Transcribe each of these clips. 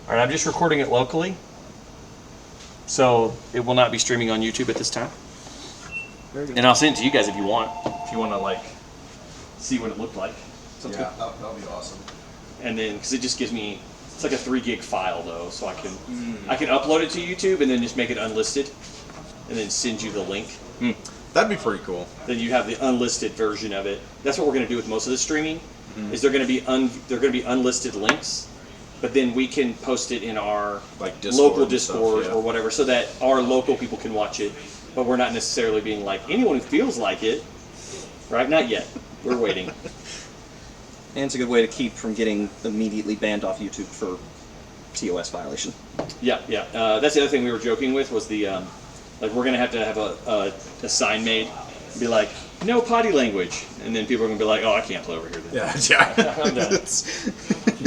All right, I'm just recording it locally, so it will not be streaming on YouTube at this time. Very good. And I'll send it to you guys if you want to like see what it looked like. Sounds Yeah, good. that'll be awesome. And then because it just gives me, it's like a 3 gig file though, so I can upload it to YouTube and then just make it unlisted, and then send you the link. That'd be pretty cool. Then you have the unlisted version of it. That's what we're going to do with most of the streaming. Is they're going to be unlisted links, but then we can post it in our Like Discord local and stuff, Discord yeah. or whatever, so that our local people can watch it. But we're not necessarily being like anyone who feels like it, right? Not yet. We're waiting. And it's a good way to keep from getting immediately banned off YouTube for TOS violation. Yeah. That's the other thing we were joking with was the like we're gonna have a sign made, be like no potty language, and then people are gonna be like, oh, I can't play over here. Then. Yeah. I'm done.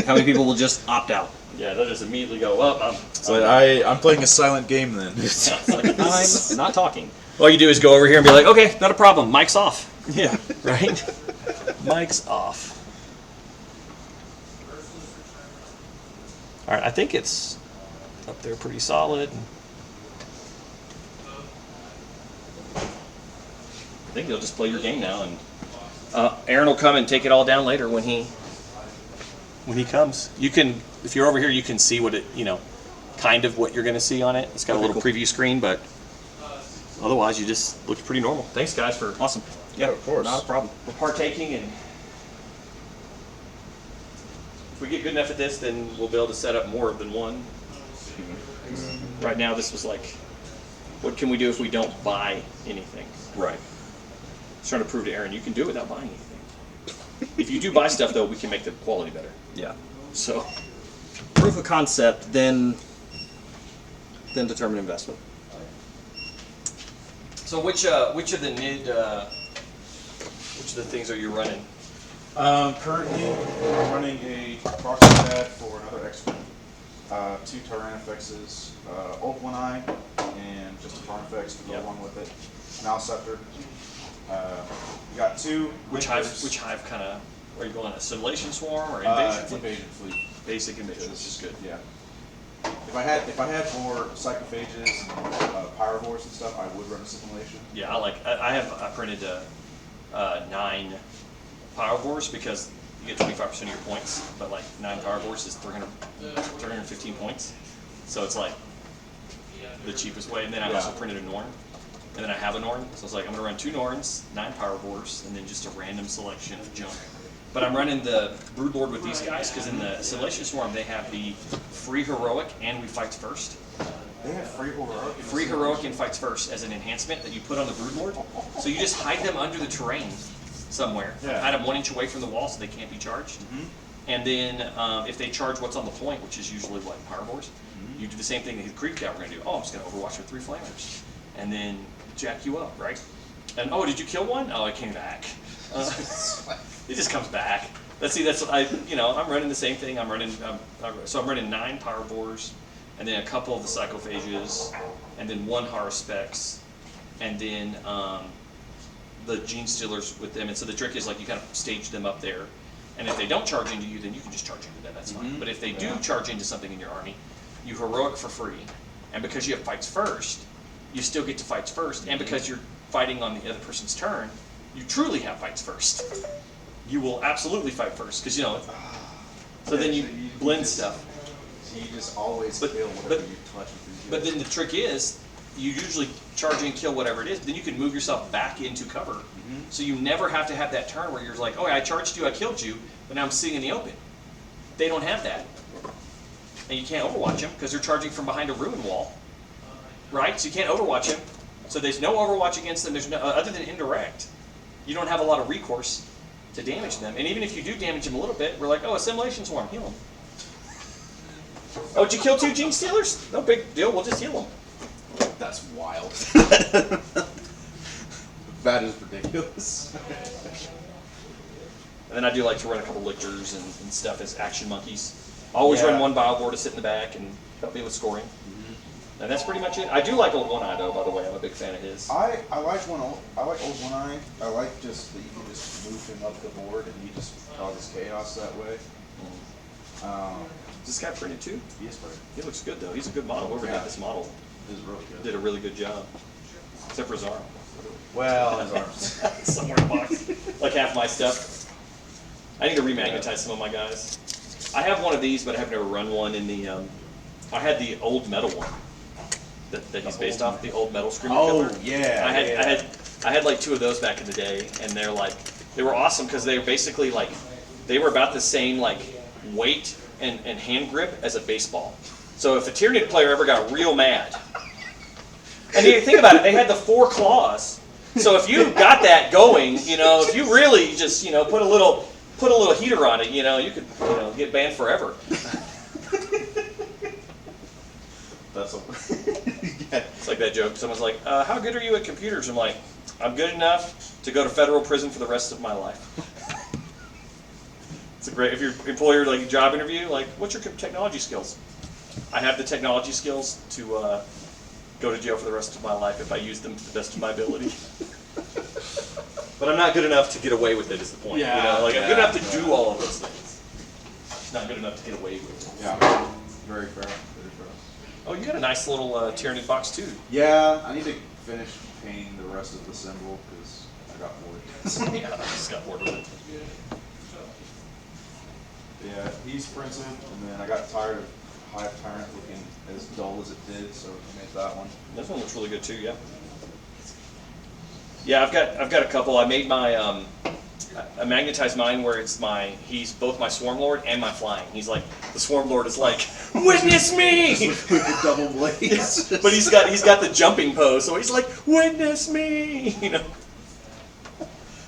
How many people will just opt out? Yeah, they'll just immediately go up. So I'm playing a silent game then. I'm not talking. All you do is go over here and be like, okay, not a problem. Mic's off. Yeah. Right? Mic's off. All right, I think it's up there pretty solid. I think you'll just play your game now, and Aaron will come and take it all down later when he comes. You can, if you're over here, you can see what it, kind of what you're going to see on it. It's got a little preview screen, but otherwise, you just looks pretty normal. Thanks, guys, for Awesome. Yeah, of course. Not a problem. for partaking, and if we get good enough at this, then we'll be able to set up more than one. Right now, this was like, what can we do if we don't buy anything? Right. I was trying to prove to Aaron, you can do it without buying anything. If you do buy stuff, though, we can make the quality better. Yeah. So, Proof of concept, then determine investment. so which of the which of the things are you running? Currently, I'm running a proxy pad for another X-Men, 2 Tyrannifexes, Old One Eye, and just a Tarnifex to go Yep. along with it. Malscepter. We got 2. Which hive kind of? Are you going assimilation swarm or invasion? fleet? Invasion fleet. Basic invasion, which is good. Yeah. If I had more psychophages and pyrovores and stuff, I would run assimilation. Yeah, I printed 9 pyrovores because you get 25% of your points, but like 9 pyrovores is 315 points. So it's like the cheapest way. And then I also printed a Norn. And then I have a Norn. So it's like I'm gonna run 2 Norns, 9 pyrovores, and then just a random selection of junk. But I'm running the Broodlord with these guys because in the Assimilation Swarm they have the free heroic and we fight first. They have free heroic. Free heroic and fights first as an enhancement that you put on the Broodlord. So you just hide them under the terrain somewhere. Yeah. Hide them 1 inch away from the wall so they can't be charged. And then if they charge what's on the point, which is usually what, pyrovores, you do the same thing that the Creep guy we're gonna do. Oh, I'm just gonna Overwatch with 3 flamers, and then jack you up, right? And oh, did you kill one? Oh, it came back. It just comes back. I'm running the same thing. I'm running 9 pyrovores, and then a couple of the psychophages, and then 1 Haruspex, and then the Gene Stealers with them. And so the trick is like you kind of stage them up there, and if they don't charge into you, then you can just charge into them. That's fine. But if they do charge into something in your army, you heroic for free, and because you have fights first, you still get to fights first, and because you're fighting on the other person's turn, you truly have fights first. You will absolutely fight first, because so then you blend stuff. So you just always But- kill whatever but- you touch with your But then the trick is, you usually charge and kill whatever it is, then you can move yourself back into cover. So you never have to have that turn where you're like, oh, I charged you, I killed you, but now I'm sitting in the open. They don't have that. And you can't overwatch them because they're charging from behind a ruin wall. Right? So you can't overwatch them. So there's no overwatch against them. There's no, other than indirect. You don't have a lot of recourse to damage them. And even if you do damage them a little bit, we're like, oh, Assimilation Swarm, heal them. Oh, did you kill 2 Gene Stealers? No big deal, we'll just heal them. That's wild. That is ridiculous. And then I do like to run a couple lictors and stuff as action monkeys. I always Yeah. run 1 Biobor to sit in the back and help me with scoring. And that's pretty much it. I do like Old One Eye though, by the way. I'm a big fan of his. I like Old One Eye. I like just that you can just move him up the board and he just causes chaos that way. Is this guy printed too? Yes, player. He looks good though. He's a good model. Whoever Yeah. had this model This is really good. did a really good job. Except for his arm. Well, his arms. Somewhere in the box. Like half my stuff. I need to remagnetize some of my guys. I have one of these, but I have never run one in the, I had the old metal one that he's based off, the old metal Screamer Oh, Killer. yeah. I had like 2 of those back in the day, and they were awesome because they were basically like, they were about the same like weight and hand grip as a baseball. So if a Tyranid player ever got real mad, and you think about it, they had the 4 claws. So if you got that going, if you really just, put a little heater on it, you could, get banned forever. That's a. Yeah. It's like that joke. Someone's like, "How good are you at computers?" I'm like, "I'm good enough to go to federal prison for the rest of my life." It's a great. If your employer like a job interview, like, "What's your technology skills?" I have the technology skills to go to jail for the rest of my life if I use them to the best of my ability. But I'm not good enough to get away with it. Is the point? Yeah, I'm good yeah, enough to do all of those things. Just not good enough to get away with it. Yeah. Very fair. Very fair. Oh, you got a nice little Tyranid box too. Yeah, I need to finish painting the rest of the symbol because I got bored. Yeah, I just got bored with it. Yeah, he's printed, and then I got tired of Hive Tyrant looking as dull as it did, so I made that one. This one looks really good too. Yeah. Yeah, I've got a couple. I made my I magnetized mine where he's both my Swarm Lord and my flying. He's like the Swarm Lord is like, witness me. With the double blades. But he's got the jumping pose, so he's like, witness me.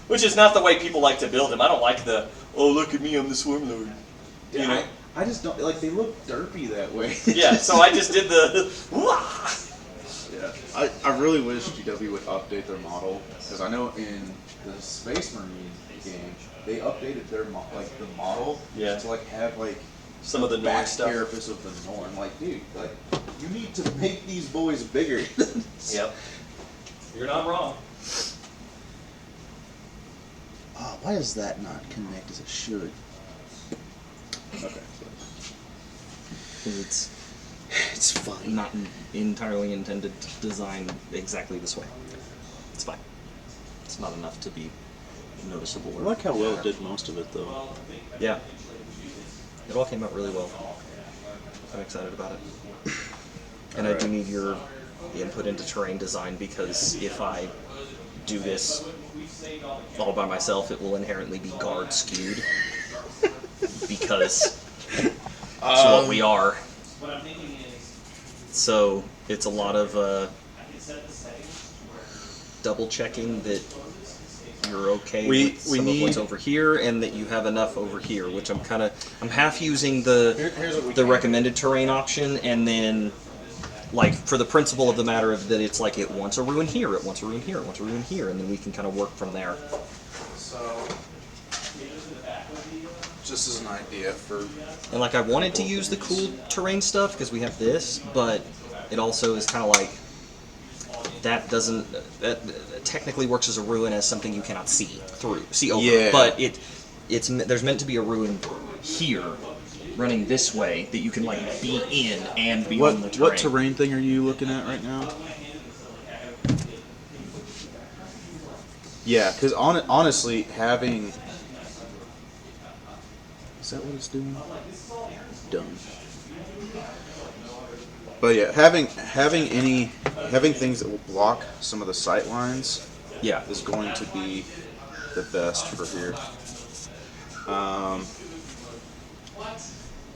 Which is not the way people like to build him. I don't like the, oh look at me, I'm the Swarm Lord. Yeah, I just don't like. They look derpy that way. Yeah, so I just did the. Yeah, I really wish GW would update their model because I know in the Space Marine game they updated their the model Yeah. to have Some of the Norn back stuff. carapace of the Norn. Like, dude, you need to make these boys bigger. Yep. You're not wrong. Why does that not connect as it should? Okay. It's fine. Not entirely intended to design exactly this way. It's fine. It's not enough to be noticeable. I like how well it did most of it, though. Yeah. It all came out really well. I'm excited about it. And I do need your input into terrain design because if I do this all by myself, it will inherently be guard skewed. Because it's what we are. So it's a lot of double checking that you're okay with some of what's over here and that you have enough over here, which I'm half using the recommended terrain option, and then like for the principle of the matter of that it's like it wants a ruin here, it wants a ruin here, it wants a ruin here, and then we can kind of work from there. So, just as an idea for. And like I wanted to use the cool terrain stuff because we have this, but it also is kind of like that technically works as a ruin as something you cannot see over. Yeah. But there's meant to be a ruin here running this way that you can like be in and be on the terrain. What terrain thing are you looking at right now? Yeah, because honestly, having... Is that what it's doing? Done. But yeah, having things that will block some of the sight lines Yeah. is going to be the best for here.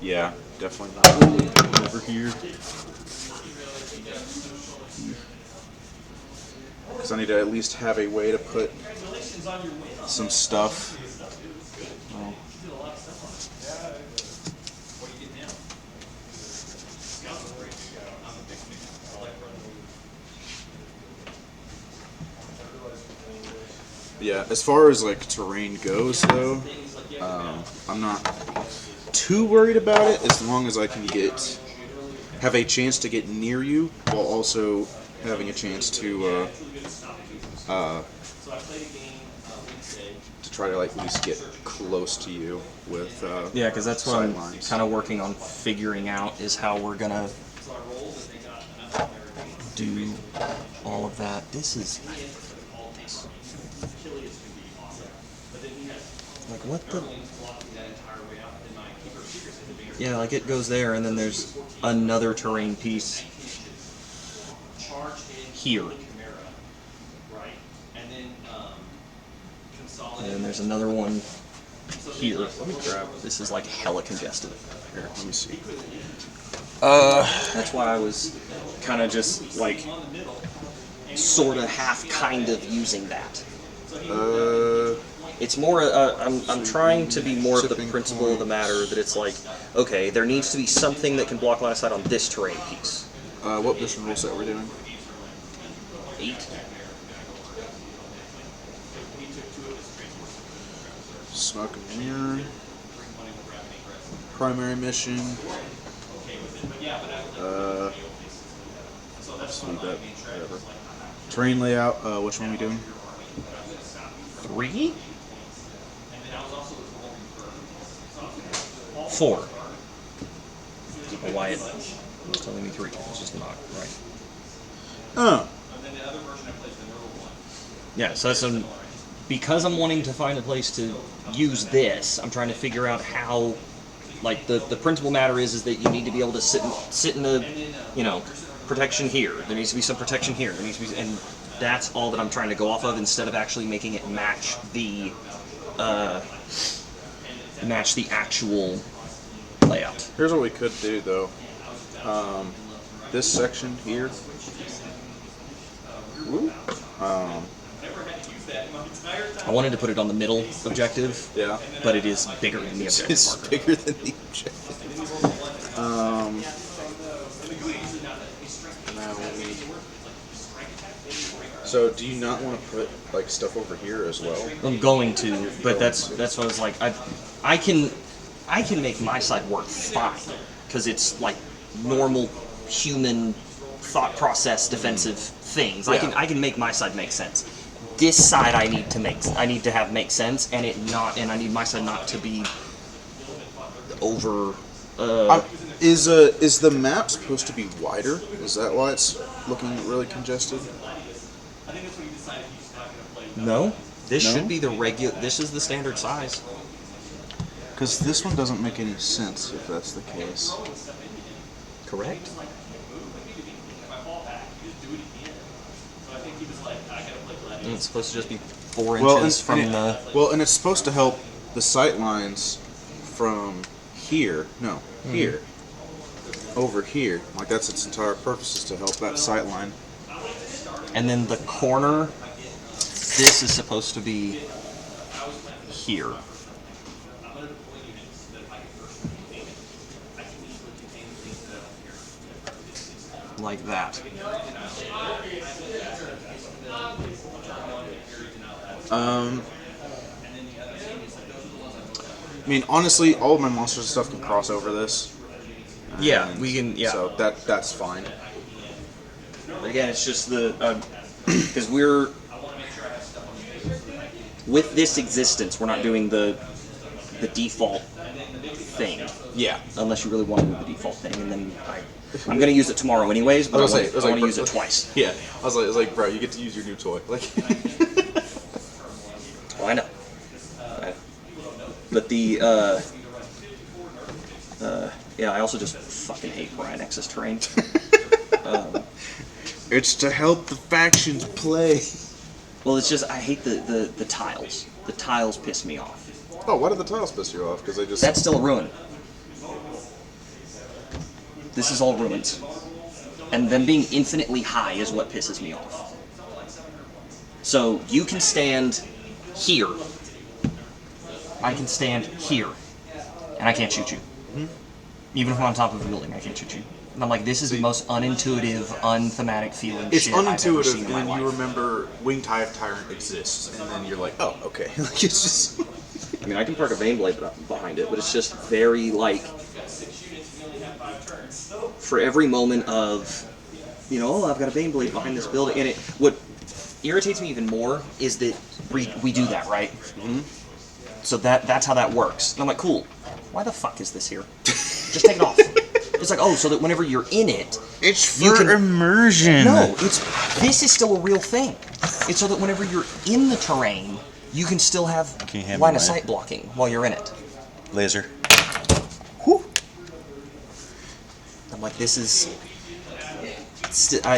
Yeah, definitely over here. Because I need to at least have a way to put some stuff. Oh. Yeah, as far as like terrain goes though, I'm not too worried about it as long as I can have a chance to get near you while also having a chance to to try to like at least get close to you with Yeah, because that's what I'm sidelines. kind of working on figuring out is how we're gonna do all of that. This is like what the. Yeah, like it goes there, and then there's another terrain piece here. And then there's another one here. Let me grab. This is like hella congested. Here, let me see. That's why I was kind of just like sort of half kind of using that. It's more, I'm trying to be more of the Tipping principle of the matter that it's like, okay, there needs to be something that can block line of sight on this terrain piece. What mission rule set we're doing? 8. Smoke and mirror. Primary mission. Leave that, whatever. Terrain layout, which one are we doing? 3? 4. Wyatt was telling me 3. It's just not right. Oh. Yeah, so that's because I'm wanting to find a place to use this, I'm trying to figure out how, like, the principal matter is that you need to be able to sit in a, you know, protection here. There needs to be some protection here. There needs to be, and that's all that I'm trying to go off of instead of actually making it match the actual layout. Here's what we could do, though. This section here. I wanted to put it on the middle objective, Yeah. but it is bigger than the objective It's marker. bigger than the objective. So, do you not want to put like stuff over here as well? I'm going to, but that's what I was like. I can make my side work fine because it's like normal human thought process defensive things. Yeah. I can make my side make sense. This side I need to have make sense, and I need my side not to be over. Is the map supposed to be wider? Is that why it's looking really congested? No, this No? should be the regular. This is the standard size. Because this one doesn't make any sense if that's the case. Correct. And it's supposed to just be 4 inches from the. Well, and it's supposed to help the sight lines from here. No, here. Over here. Like that's its entire purpose is to help that sight line. And then the corner, this is supposed to be here. Like that. I mean, honestly, all of my monsters and stuff can cross over this. Yeah, And we can, yeah. So that's fine. But again, it's just the, because we're, with this existence, we're not doing the default thing. Yeah. Unless you really want to do the default thing, and then I'm going to use it tomorrow anyways, but I want to use it twice. Yeah. I was like, bro, you get to use your new toy. Like. Oh, I know. But the, yeah, I also just fucking hate Brian X's terrain. It's to help the factions play. Well, it's just, I hate the tiles. The tiles piss me off. Oh, why did the tiles piss you off? Because they just. That's still a ruin. This is all ruins. And them being infinitely high is what pisses me off. So, you can stand here. I can stand here. And I can't shoot you. Even if I'm on top of a building, I can't shoot you. And I'm like, this is the most unintuitive, unthematic feeling It's shit I've ever seen unintuitive, in my and life. you remember Winged Tyrant exists, and then you're like, oh, okay. Like, it's just. I mean, I can park a Bane Blade behind it, but it's just very, like, for every moment of, you know, oh, I've got a Bane Blade behind this building, and irritates me even more is that we do that, right? So that's how that works. And I'm like, cool. Why the fuck is this here? Just take it off. It's like, oh, so that whenever you're in it, It's you for can- immersion. no, this is still a real thing. It's so that whenever you're in the terrain, you can still have Can you hand me line of my- sight blocking while you're in it. Laser. I'm like, this is.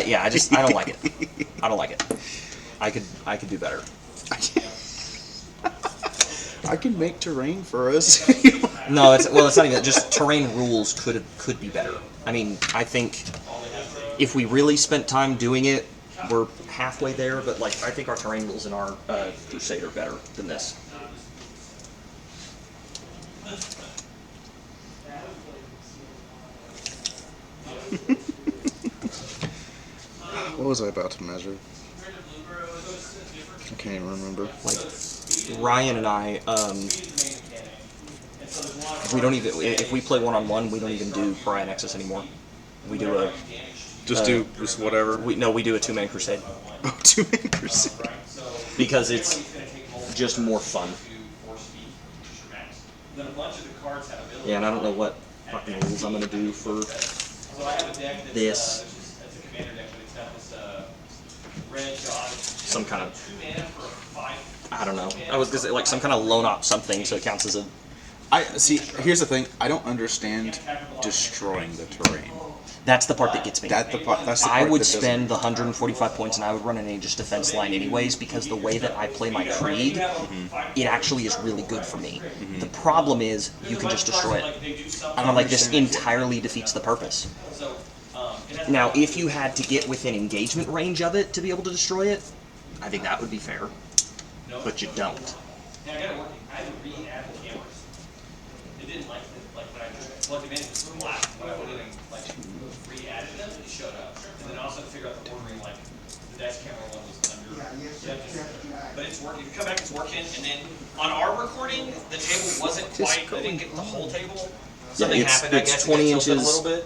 Yeah, I don't like it. I don't like it. I could do better. I can make terrain for us. No, it's not even just terrain rules could be better. I mean, I think if we really spent time doing it, we're halfway there. But like, I think our terrain rules in our Crusade are better than this. What was I about to measure? I can't even remember. Like Ryan and I, we don't even if we play 1-on-1, we don't even do Pariah Nexus anymore. We do a Just whatever. we do a 2-man Crusade 2-man crusade. because it's just more fun. Yeah, and I don't know what fucking rules I'm gonna do for this. Some kind of, I don't know. I was gonna say like some kind of lone op something, so it counts as a. I see. Here's the thing. I don't understand destroying the terrain. That's the part that gets me. That's the part I would that doesn't- spend the 145 points and I would run an Aegis defense line anyways because the way that I play my Krieg, it actually is really good for me. The problem is you can just destroy it. And I'm like, this entirely defeats the purpose. Now, if you had to get within engagement range of it to be able to destroy it, I think that would be fair. But you don't. Yeah, I got it working. I had to re-add the cameras. It didn't like when I just plugged them in, it was black. When I went in and re-added them, it showed up. And then I also had to figure out the ordering, like the dash camera one was under. But it's working. If you come back, it's working. And then on our recording, the table wasn't quite. I didn't get the whole table. Something happened. I guess it's 20 it got tilted inches a little bit.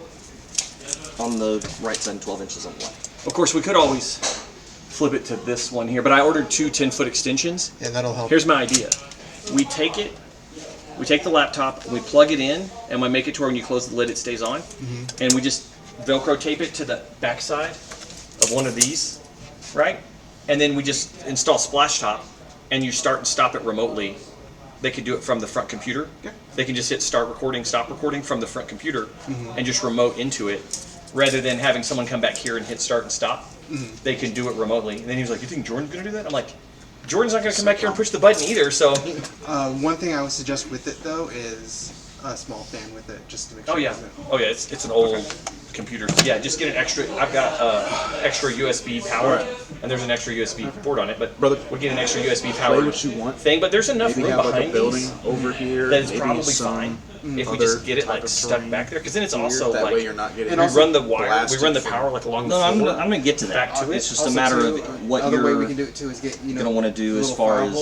on the right side and 12 inches on the left. Of course, we could always flip it to this one here, but I ordered two 10-foot extensions. Yeah, that'll help. Here's my idea. We take the laptop, and we plug it in, and we make it to where when you close the lid, it stays on. And we just Velcro tape it to the back side of one of these, right? And then we just install Splash Top, and you start and stop it remotely. They could do it from the front computer. Yeah. They can just hit start recording, stop recording from the front computer, and just remote into it, rather than having someone come back here and hit start and stop. They can do it remotely. And then he was like, "You think Jordan's gonna do that?" I'm like, "Jordan's not gonna come back here and push the button either." So, One thing I would suggest with it though is a small fan with it, just to make sure. oh yeah, it's an old computer. Yeah, just get an extra. I've got extra USB power, and there's an extra USB port on it. But Brother, we get an extra USB Play power what you want. thing. But there's enough Maybe room have like behind a building these over here. that it's maybe probably some fine if we other just get it type like of stuck terrain back there. Because then it's here. also That like way you're not getting. we run the wire, we run the blasted power like along the No, I'm floor. gonna get to that. Back to it. It's just a matter of what Other way we you're can do it too is get gonna want to do as far as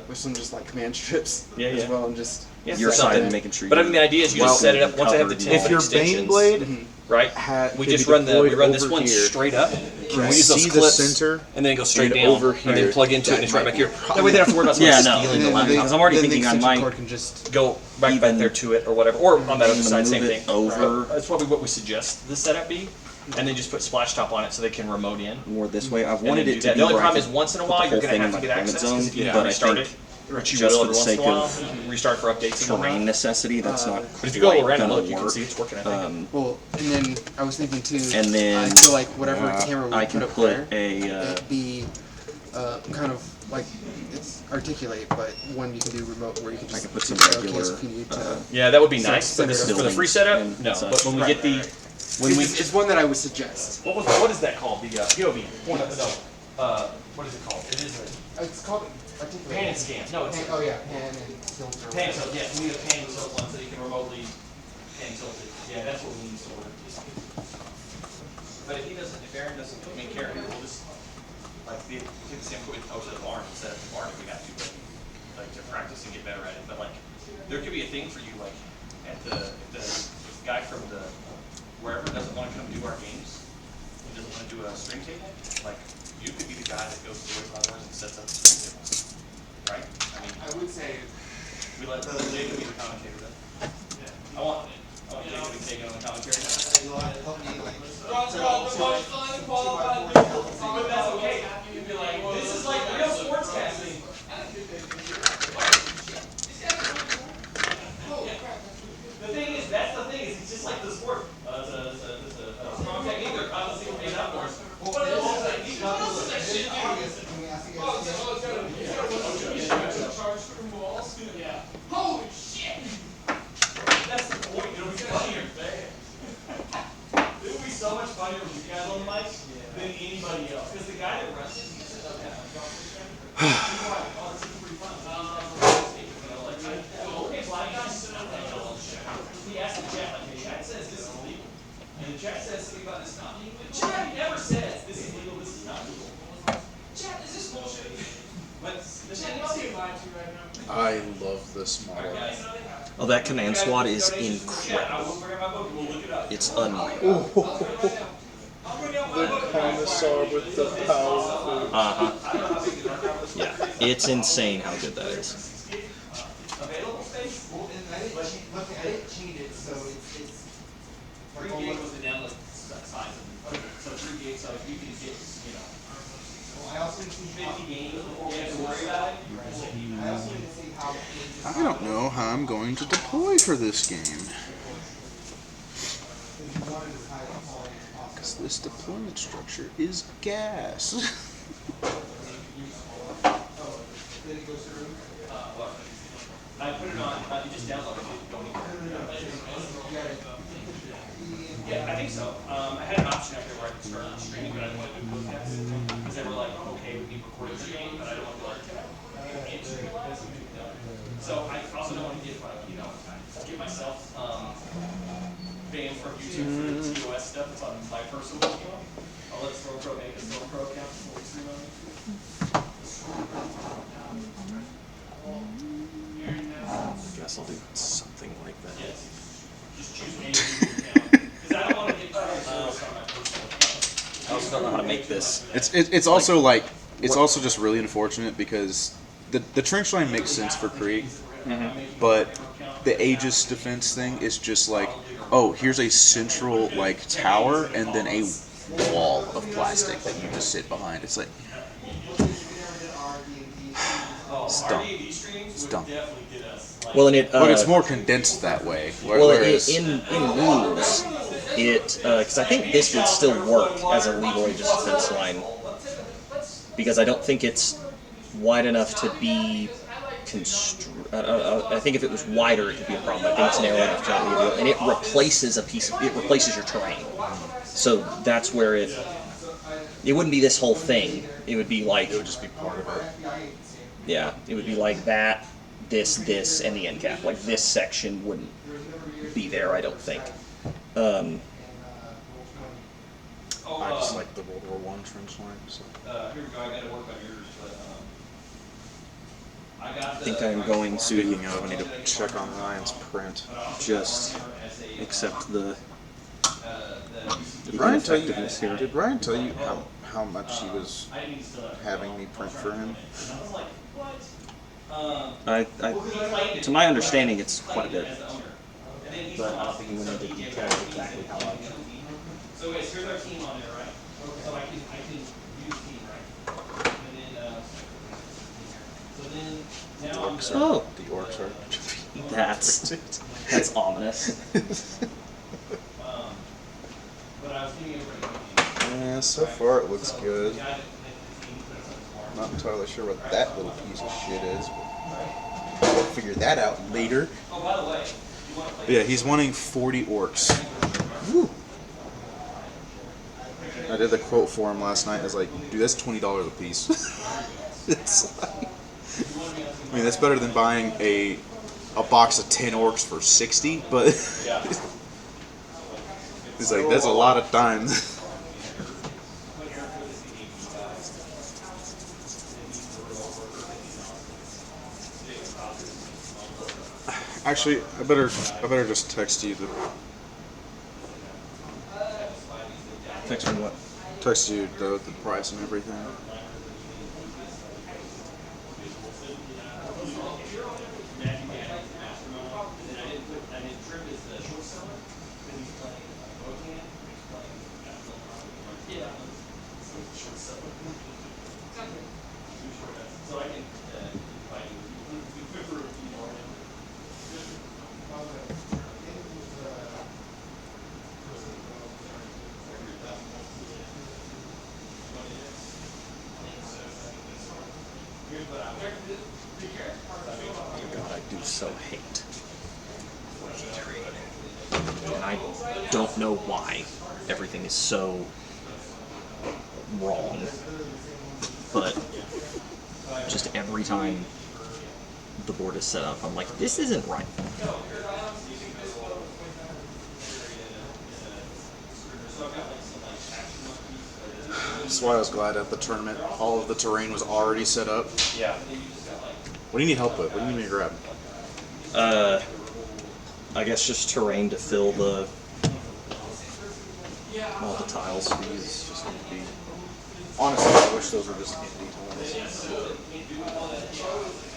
with some just like command strips Yeah, as yeah. well, and just Yeah, your so side something- and making sure. But I mean, the idea is you just set it up once I have the 10 If foot your extensions, Bane blade right? We just run this over one here. straight up. Can we use those see the clips, center and then it goes straight and down, over and then here, plug into it, and that it's right back might here. That way they don't have to worry about Yeah, someone no. stealing the then laptop. they- Because I'm already then the thinking I extension might cord can just Go right back even- there to it or whatever, or on that other even side, move same it thing. over. That's probably what we suggest the setup be, and then just put Splash Top on it so they can remote in. more this way. I've And wanted then it do to that. be The only where I problem is could once in a put the while you're whole going to thing have in to my get deployment access zone, because if you but I restart it, think which you just will for every the once in a sake while, of you can restart for updates and terrain whatnot. necessity, that's not. But if you go quite around and gonna look, you can work. see it's working. I think. well, and then I was thinking too. And then, I feel like whatever camera we I can put up put there, a. it'd be kind of like it's articulate, but one you can do remote where you can just can put some showcase regular, if you need to. Yeah, that would be So nice. But it's for the free buildings setup, and no. such. But when we Right, get the right, when we it's one that I would suggest. what is that called? The POV. Point of, no. What is it called? It is It's called a articulate. pan and scan. No, it's Oh yeah, pan and filter. pan and tilt. Yeah, we need a pan and tilt one so you can remotely pan and tilt it. Yeah, that's what we need to order. But if he doesn't, if Aaron doesn't, I mean, Karen, we'll just like take the same equipment out to the barn and set up the barn if we have to, but like to practice and get better at it. But like, there could be a thing for you, like at the if the guy from the wherever doesn't want to come do our games, doesn't want to do a string table, like, you could be the guy that goes to the Wayfly Wars and sets up the string table, right? I mean, I would say we let Jacob be the commentator then. I want Jacob to take it on the commentary. you'll have to help me like. But that's okay. You'd be like, this is like real sportscasting. The thing is, that's the thing, is it's just like the sport. It's a strong technique, they're constantly paying out for us. What else is that shit? Holy shit! That's the point, it'll be funnier. It would be so much funnier with these guys on the mic than anybody else. Because the guy that runs it, he says, okay, oh, this is pretty fun. Okay, black guys. He asked the chat, like, the chat says this is legal. And the chat says something about this not legal. The chat never says this is legal, this is not legal. Chat, is this bullshit? But the chat needs to lie to you right now. I love this model. Oh, that command SWAT is Yeah, I will incredible. bring out my book and we'll look it up. It's unreal. The commissar with the powerful. Yeah, it's insane how good that is. Available space? Well, and I didn't change it, so it's. 3 gig was the download size of it. So 3 gig, so if you can get, you know, Well, I also need to see how. 50 games before we have to worry about it. I also need to see how. I don't know how I'm going to deploy for this game. Because this deployment structure is gas. I put it on, you just download it, don't even. Yeah, I think so. I had an option out there where I could start streaming, but I didn't want to do podcast. Because they were like, okay, we need recording the game, but I don't want to like, into it. So I also don't want to get like, you know, get myself, banned from YouTube for the TOS stuff. It's on my personal account. I'll let Stormpro make a Stormpro account before we stream on YouTube. Guess I'll do something like that. Yes. Just choose any YouTube account. Because I don't want to get on my personal account. I also don't know how to make this. It's also like it's also just really unfortunate because the trench line makes sense for Krieg, but the Aegis defense thing is just like, oh, here's a central like tower and then a wall of plastic that you just sit behind. It's like it's dumb. It's dumb. Well, and it. But it's more condensed that way. Well, Whereas in rules, it because I think this would still work as a legal Aegis defense line because I don't think it's wide enough to be I think if it was wider, it could be a problem. I think it's narrow enough to not be a deal, and it replaces it replaces your terrain. So that's where it wouldn't be this whole thing. It would be like it would just be part of it. Yeah, it would be like that, this, and the end cap. Like this section wouldn't be there, I don't think. I just like the World War I trench line. So. Here we go, I gotta work on yours, but, I got I think I'm going Speaking to of, I need to check on Ryan's print. just accept the Did Ryan tell you? effectiveness here. Did Ryan tell you how much he was having me print for him? To my understanding, it's quite a bit. But I don't think he went into detail exactly how much. So guys, here's our team on there, right? So I can use team, right? And then, so then, now I'm done. Oh, The orcs are. that's ominous. But I was thinking everybody. Yeah, so far it looks good. Not entirely sure what that little piece of shit is, but we'll figure that out later. Oh, by the way, you want to play? Yeah, he's wanting 40 orcs. Woo. I did the quote for him last night. I was like, dude, that's $20 a piece. It's like, I mean, that's better than buying a box of 10 orcs for 60, but Yeah. it's like, that's a lot of time. Actually, I better just text you the Text me what? Text you the price and everything. God, I do so hate trade. And I don't know why everything is so wrong. But just every time the board is set up, I'm like, this isn't right. That's why I was glad at the tournament all of the terrain was already set up. Yeah. What do you need help with? What do you need me to grab? I guess just terrain to fill all the tiles. These just need to be. Honestly, I wish those were just empty tiles.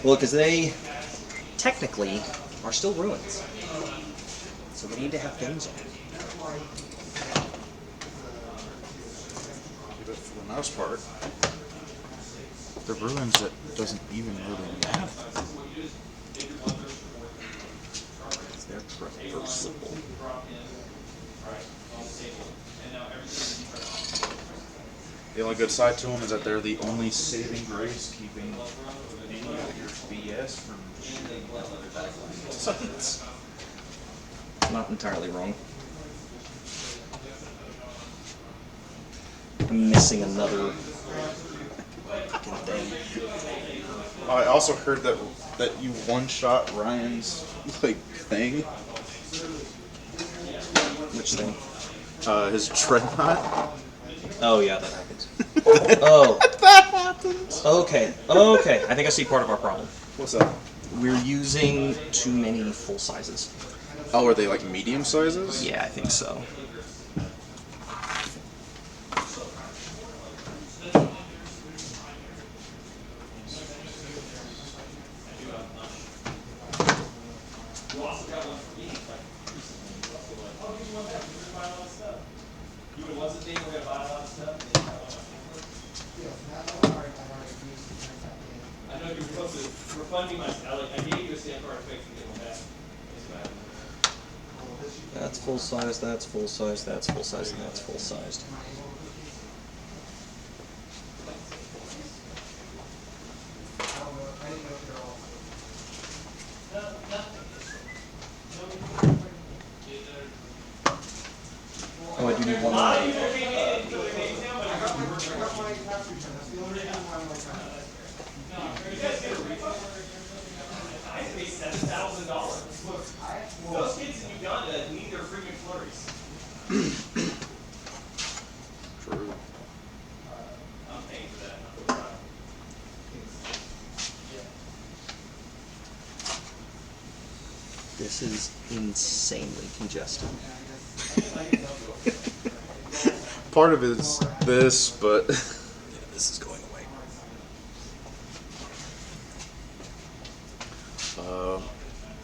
Well, because they technically are still ruins, so they need to have things on it. But for the most part, the ruins that doesn't even really matter. They're reversible. The only good side to them is that they're the only saving grace keeping any of your BS from shooting sides. Not entirely wrong. I'm missing another fucking thing. I also heard that you one-shot Ryan's thing. Which thing? His dreadnought. Oh yeah, that happens. Oh. That happens. Okay. Okay. I think I see part of our problem. What's up? We're using too many full sizes. Oh, are they like medium sizes? Yeah, I think so. That's full size, that's full size, that's full size, and that's full sized. Oh, I do need one more. Those kids in Uganda need their freaking flurries. True. I'm paying for that. This is insanely congested. Part of it is this, but This is going away.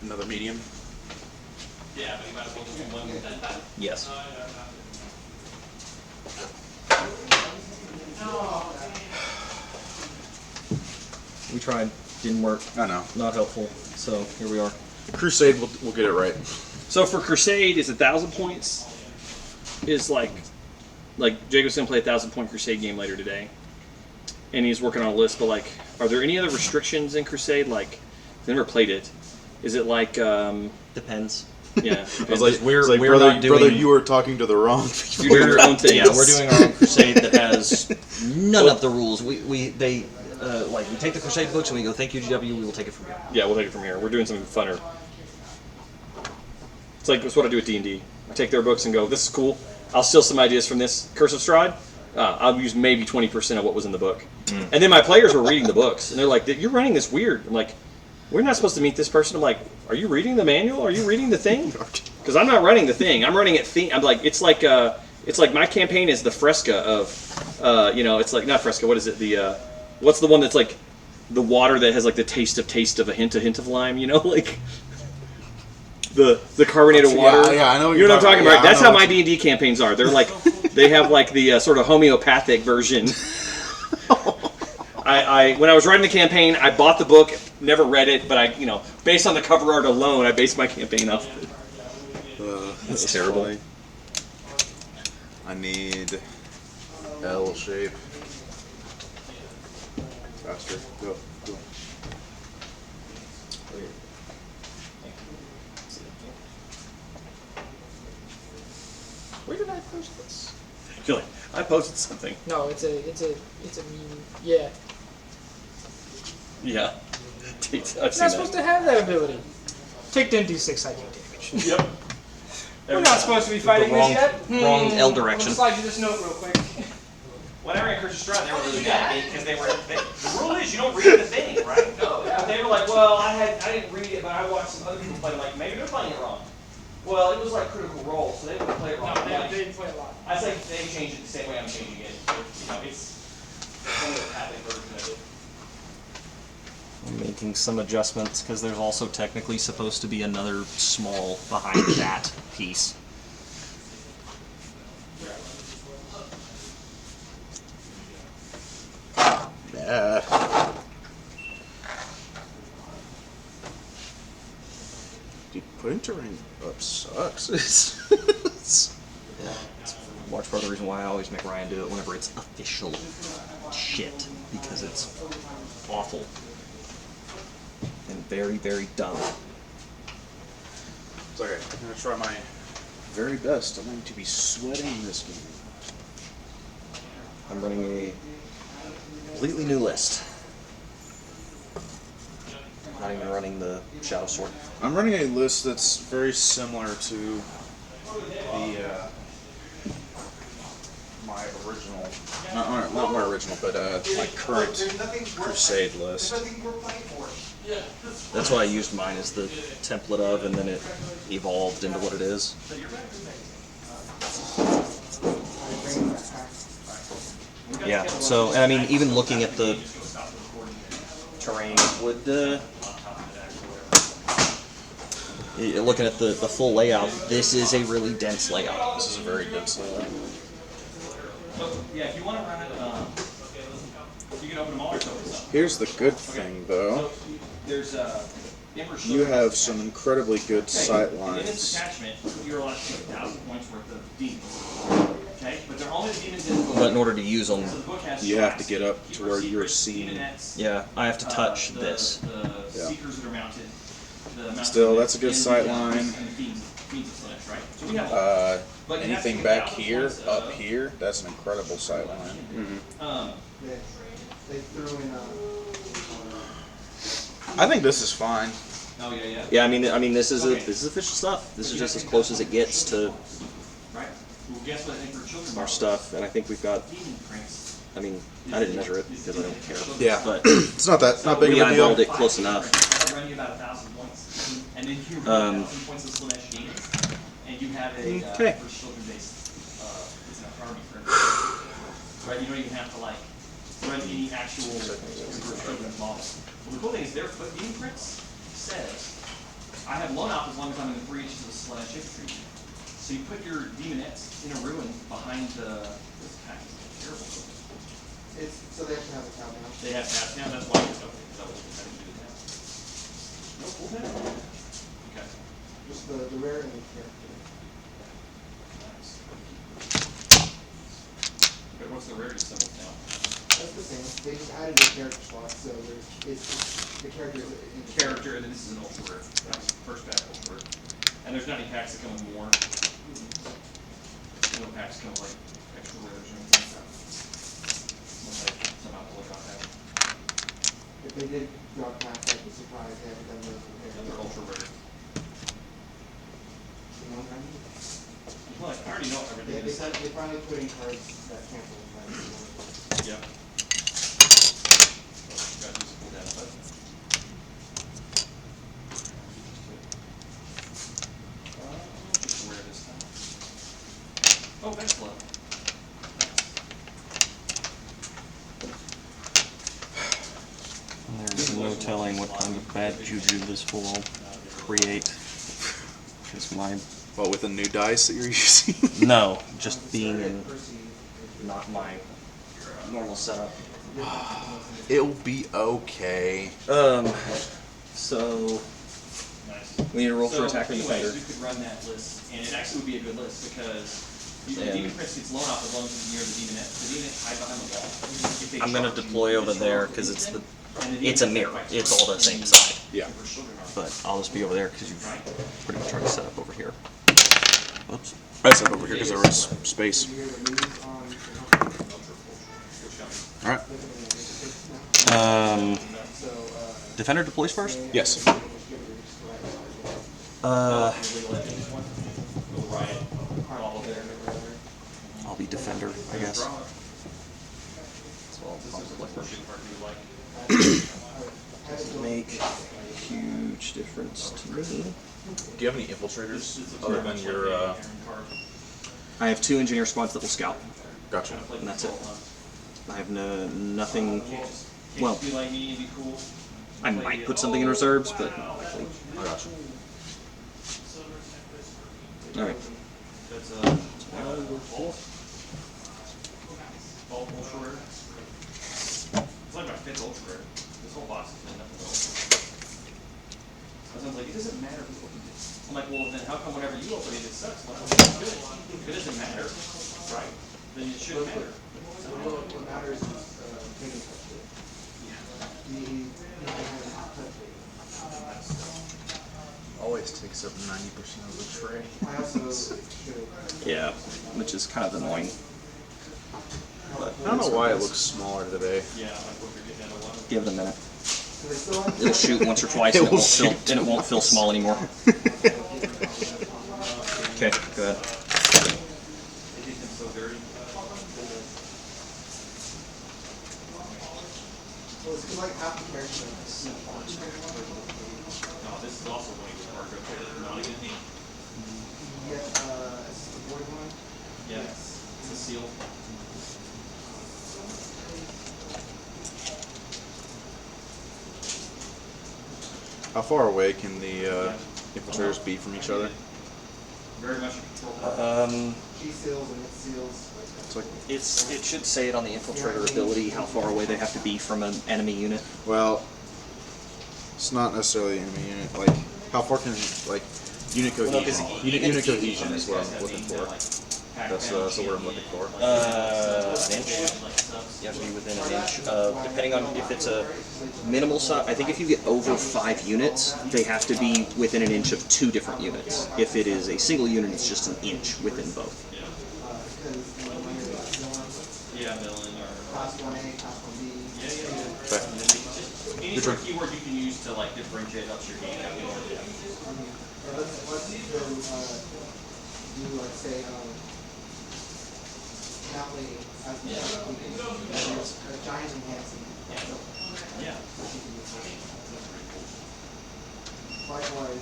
another medium. Yeah, but you might as well just do one. Yes. We tried, didn't work, I know. not helpful, so here we are. Crusade will get it right. So for Crusade, is 1,000 points? Is like Jacob's gonna play 1,000-point Crusade game later today, and he's working on a list. But like, are there any other restrictions in Crusade? Like, I've never played it. Is it like Depends. yeah? I was like, We're brother, not doing- brother, you were talking to the wrong people. You're doing your own thing. Yeah, we're doing our own crusade that has none of the rules. We take the crusade books and we go, thank you GW, we will take it from here. Yeah, we'll take it from here. We're doing something funner. It's what I do with D&D. I take their books and go, this is cool. I'll steal some ideas from this. Curse of Strahd, I'll use maybe 20% of what was in the book. And then my players were reading the books, and they're like, you're running this weird. I'm like, we're not supposed to meet this person. I'm like, are you reading the manual? Are you reading the thing? Because I'm not running the thing. I'm running it. I'm like, it's like my campaign is the Fresca of You know, it's like not Fresca. What is it? The what's the one that's like the water that has like the taste of a hint of lime? You know, like the carbonated water. Yeah, I know what You know what I'm talking yeah, about? That's I know how my what D&D campaigns are. They're like they have like the sort of homeopathic version. I when I was writing the campaign, I bought the book, never read it, but I, you know, based on the cover art alone, I based my campaign off of it. That's terrible. funny. I need L shape. Faster. Go. Where did I post this? You're like, I posted something. No, it's a meme. Yeah. Yeah. I've You're seen not supposed to have that ability. Take 10d6 psychic damage. Yep. We're not supposed to be fighting this yet. Wrong L I'll direction. just slide you this note real quick. When I ran Curse of Strahd, they were really mad at me because the rule is you don't read the thing, right? No. But they were like, well, I didn't read it, but I watched some other people play. Like maybe they're playing it wrong. Well, it was like Critical Role, so they wouldn't play it wrong. No, Like, they didn't play a lot. I say they changed it the same way I'm changing it. You know, it's kind of a Catholic version of it. I'm making some adjustments because there's also technically supposed to be another small behind that piece. Dude, putting terrain up sucks. Yeah, it's large part of the reason why I always make Ryan do it whenever it's official shit, because it's awful and very, very dumb. It's okay. I'm gonna try my very best. I'm going to be sweating this game. I'm running a completely new list. Not even running the Shadow Sword. I'm running a list that's very similar to the my original, not my original, but my current Crusade list. That's why I used mine as the template of, and then it evolved into what it is. Yeah, so, and I mean, even looking at the terrain would, looking at the full layout, this is a really dense layout. This is a very dense layout. So yeah, if you want to run it, you can open them all or open some. Here's the good thing, though. There's Emperor You Shield. have some incredibly good sight In this lines. attachment, you're allowed to take 1,000 points worth of demons. Okay, but they're only the demons in the book. But in order to use them, So the book has You have to strikes, get up to keeper where you're secrets, seeing. demonettes, yeah, I have to touch the this. Yeah. seekers that are mounted. The mounted Still, that's a good and sight the, line. And the fiends of Slanesh, right? So we have all. But you have to Anything get back 1,000 here, points up of- here, that's an incredible sight line. They threw in I think this is fine. Oh yeah, yeah. Yeah, I mean, this is Okay. this is official stuff. This is just as close as it gets to Right. Well, guess what? Emperor Children our stuff, and I think we've got. Demon prince. I mean, I didn't measure it because I don't care. Yeah. But It's not that big we of a deal. eyeballed it close enough. That'll run you about 1,000 points, and then you run 1,000 points of Slanesh demons, and you have a Okay. Emperor Children based. It's an army for instance. Right. You don't even have to like run any actual Emperor Children model. Well, the cool thing is their foot demon prince says, I have blown out as long as I'm in 3 inches of Slanesh infantry. So you put your demonettes in a ruin behind the. This attack is terrible. so they have to have a countdown. They have tabs now, that's why it's okay, because I didn't do the tab. No full tab? Okay. Just the rare and the character. Nice. Okay, what's the rarity symbol now? That's the same. They just added a character slot, so it's the character is in Character, and then this is an ultra rare. That's first pack ultra rare. And there's not any packs that come with more. No packs come with like extra rares or anything like that. Unless I somehow pull a drop pack. If they did drop past, I'd be surprised they haven't done those in Those there. are ultra rare. You know what I mean? Well, I already know everything in They this set. finally put in cards that cancel. Yeah. Got to use a full data, but. Rare this time. Oh, Vexla. There's no telling what kind of bad juju this will create. Because my Well, with the new dice that you're using. no, just being in not my normal setup. It'll be okay. So we need to roll for attack or defender. You could run that list, and it actually would be a good list because the And- demon prince gets blown off as long as it's near the demon. The demon hide behind the wall. If they I'm gonna charge you, deploy you over just there roll. because it's the And the it's a demon mirror. fights It's first. all the same side. Yeah. But I'll just be over there because you've pretty much already set up over here. Oops. I set over here because there was space. All right. Defender deploys first. Yes. I'll be defender, I guess. So I'll deploy first. Doesn't make a huge difference to me. Do you have any infiltrators other than your? I have 2 engineer squads that will scout, Gotcha. and that's it. I have nothing. Well, Be like me and be cool. I might put something in reserves, but not likely. I gotcha. All right. That's ultra rare. It's like my 5th ultra rare. This whole box is nothing but ultra rare. I was like, it doesn't matter who opened it. I'm like, well, then how come whenever you open it, it sucks? I'm like, well, it's good. If it doesn't matter, right? Then it shouldn't matter. What matters is taking touch. Always takes up 90% of the tray. I also should. Yeah, which is kind of annoying. But I don't know why it looks smaller today. Yeah, like when you're getting down to 1. give it a minute. So they still have It'll shoot once or twice, and it won't feel small anymore. Okay, go ahead. They get them so dirty. Well, it's 'cause, like half the characters are like C. No, this is also one of your marker players. Not again. You get it's the void one. Yeah, it's a seal. How far away can the infiltrators be from each other? Very much control. G seals and its seals. It's like, It should say it on the infiltrator ability how far away they have to be from an enemy unit. well, it's not necessarily an enemy unit. Like, how far can like unit cohesion? Unit cohesion is what I'm looking for. That's the word I'm looking for. An inch. You have to be within an inch. Depending on if it's a minimal size, I think if you get over 5 units, they have to be within an inch of 2 different units. If it is a single unit, it's just an inch within both. Yeah, villain or. Class 1A, class 1B. Yeah. Okay. Any sort of keyword you can use to like differentiate up your game. Let's go do like say Natalie as the there's a giant enhancing. Yeah. Likewise,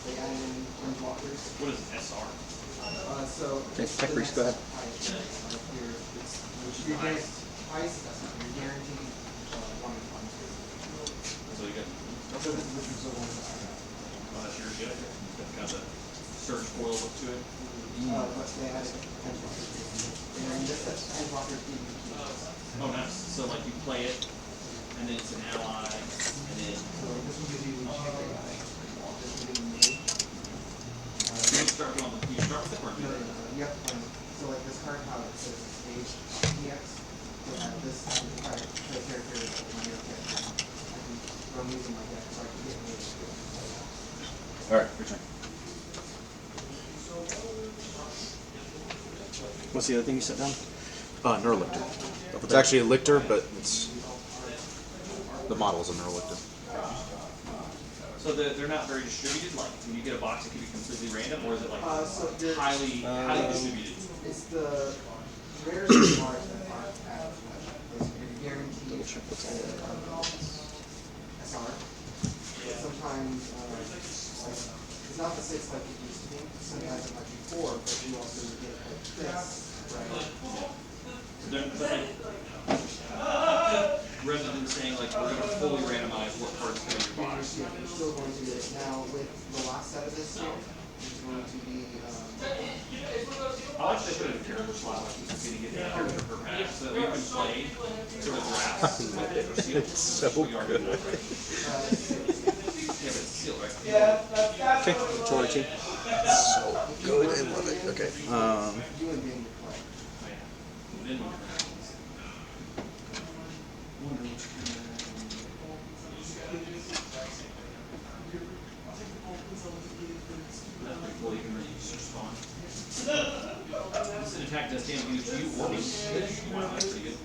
they added in twin walkers. What is SR? So Okay, Tech Priest, go ahead. You're guaranteed ice. You're guaranteed 1 in 1. So you got. So this is the one. Oh, that's yours, yeah. Got the surge foil look to it. But they added 10 walkers. And this is 10 walkers even. Oh, nice. So like you play it, and then it's an ally, and then So this one gives you the check guy. This one gives you me. you start with the card. No, you have to find it. So like this card, how it says stage EX, you'll have this play character with my other character. I'm using my deck, so I can get mage. All right, your turn. What's the other thing you set down? Neurolictor. It's actually a lictor, but it's the model is a Neurolictor. So they're not very distributed. Like when you get a box, it can be completely random, or is it like So the, highly distributed? it's the rarest cards that aren't at you're guaranteed SR. Sometimes like, it's not the 6 like it used to be. Sometimes it might be 4, but you also get like this, right? So they're like, than saying like we're gonna fully randomize what parts go in your body. Yeah, we're still going to do it. Now with the last set of this here, it's going to be, I like to put it in character slot, like he's gonna get a character per pack, so that we can play sort of drafts with different seals. It's so good. Yeah, but it's sealed, right? Okay, artillery 2. Good, I love it. Okay. you and being your play. Then we This attack does damage to you or me. Wow, that's pretty good.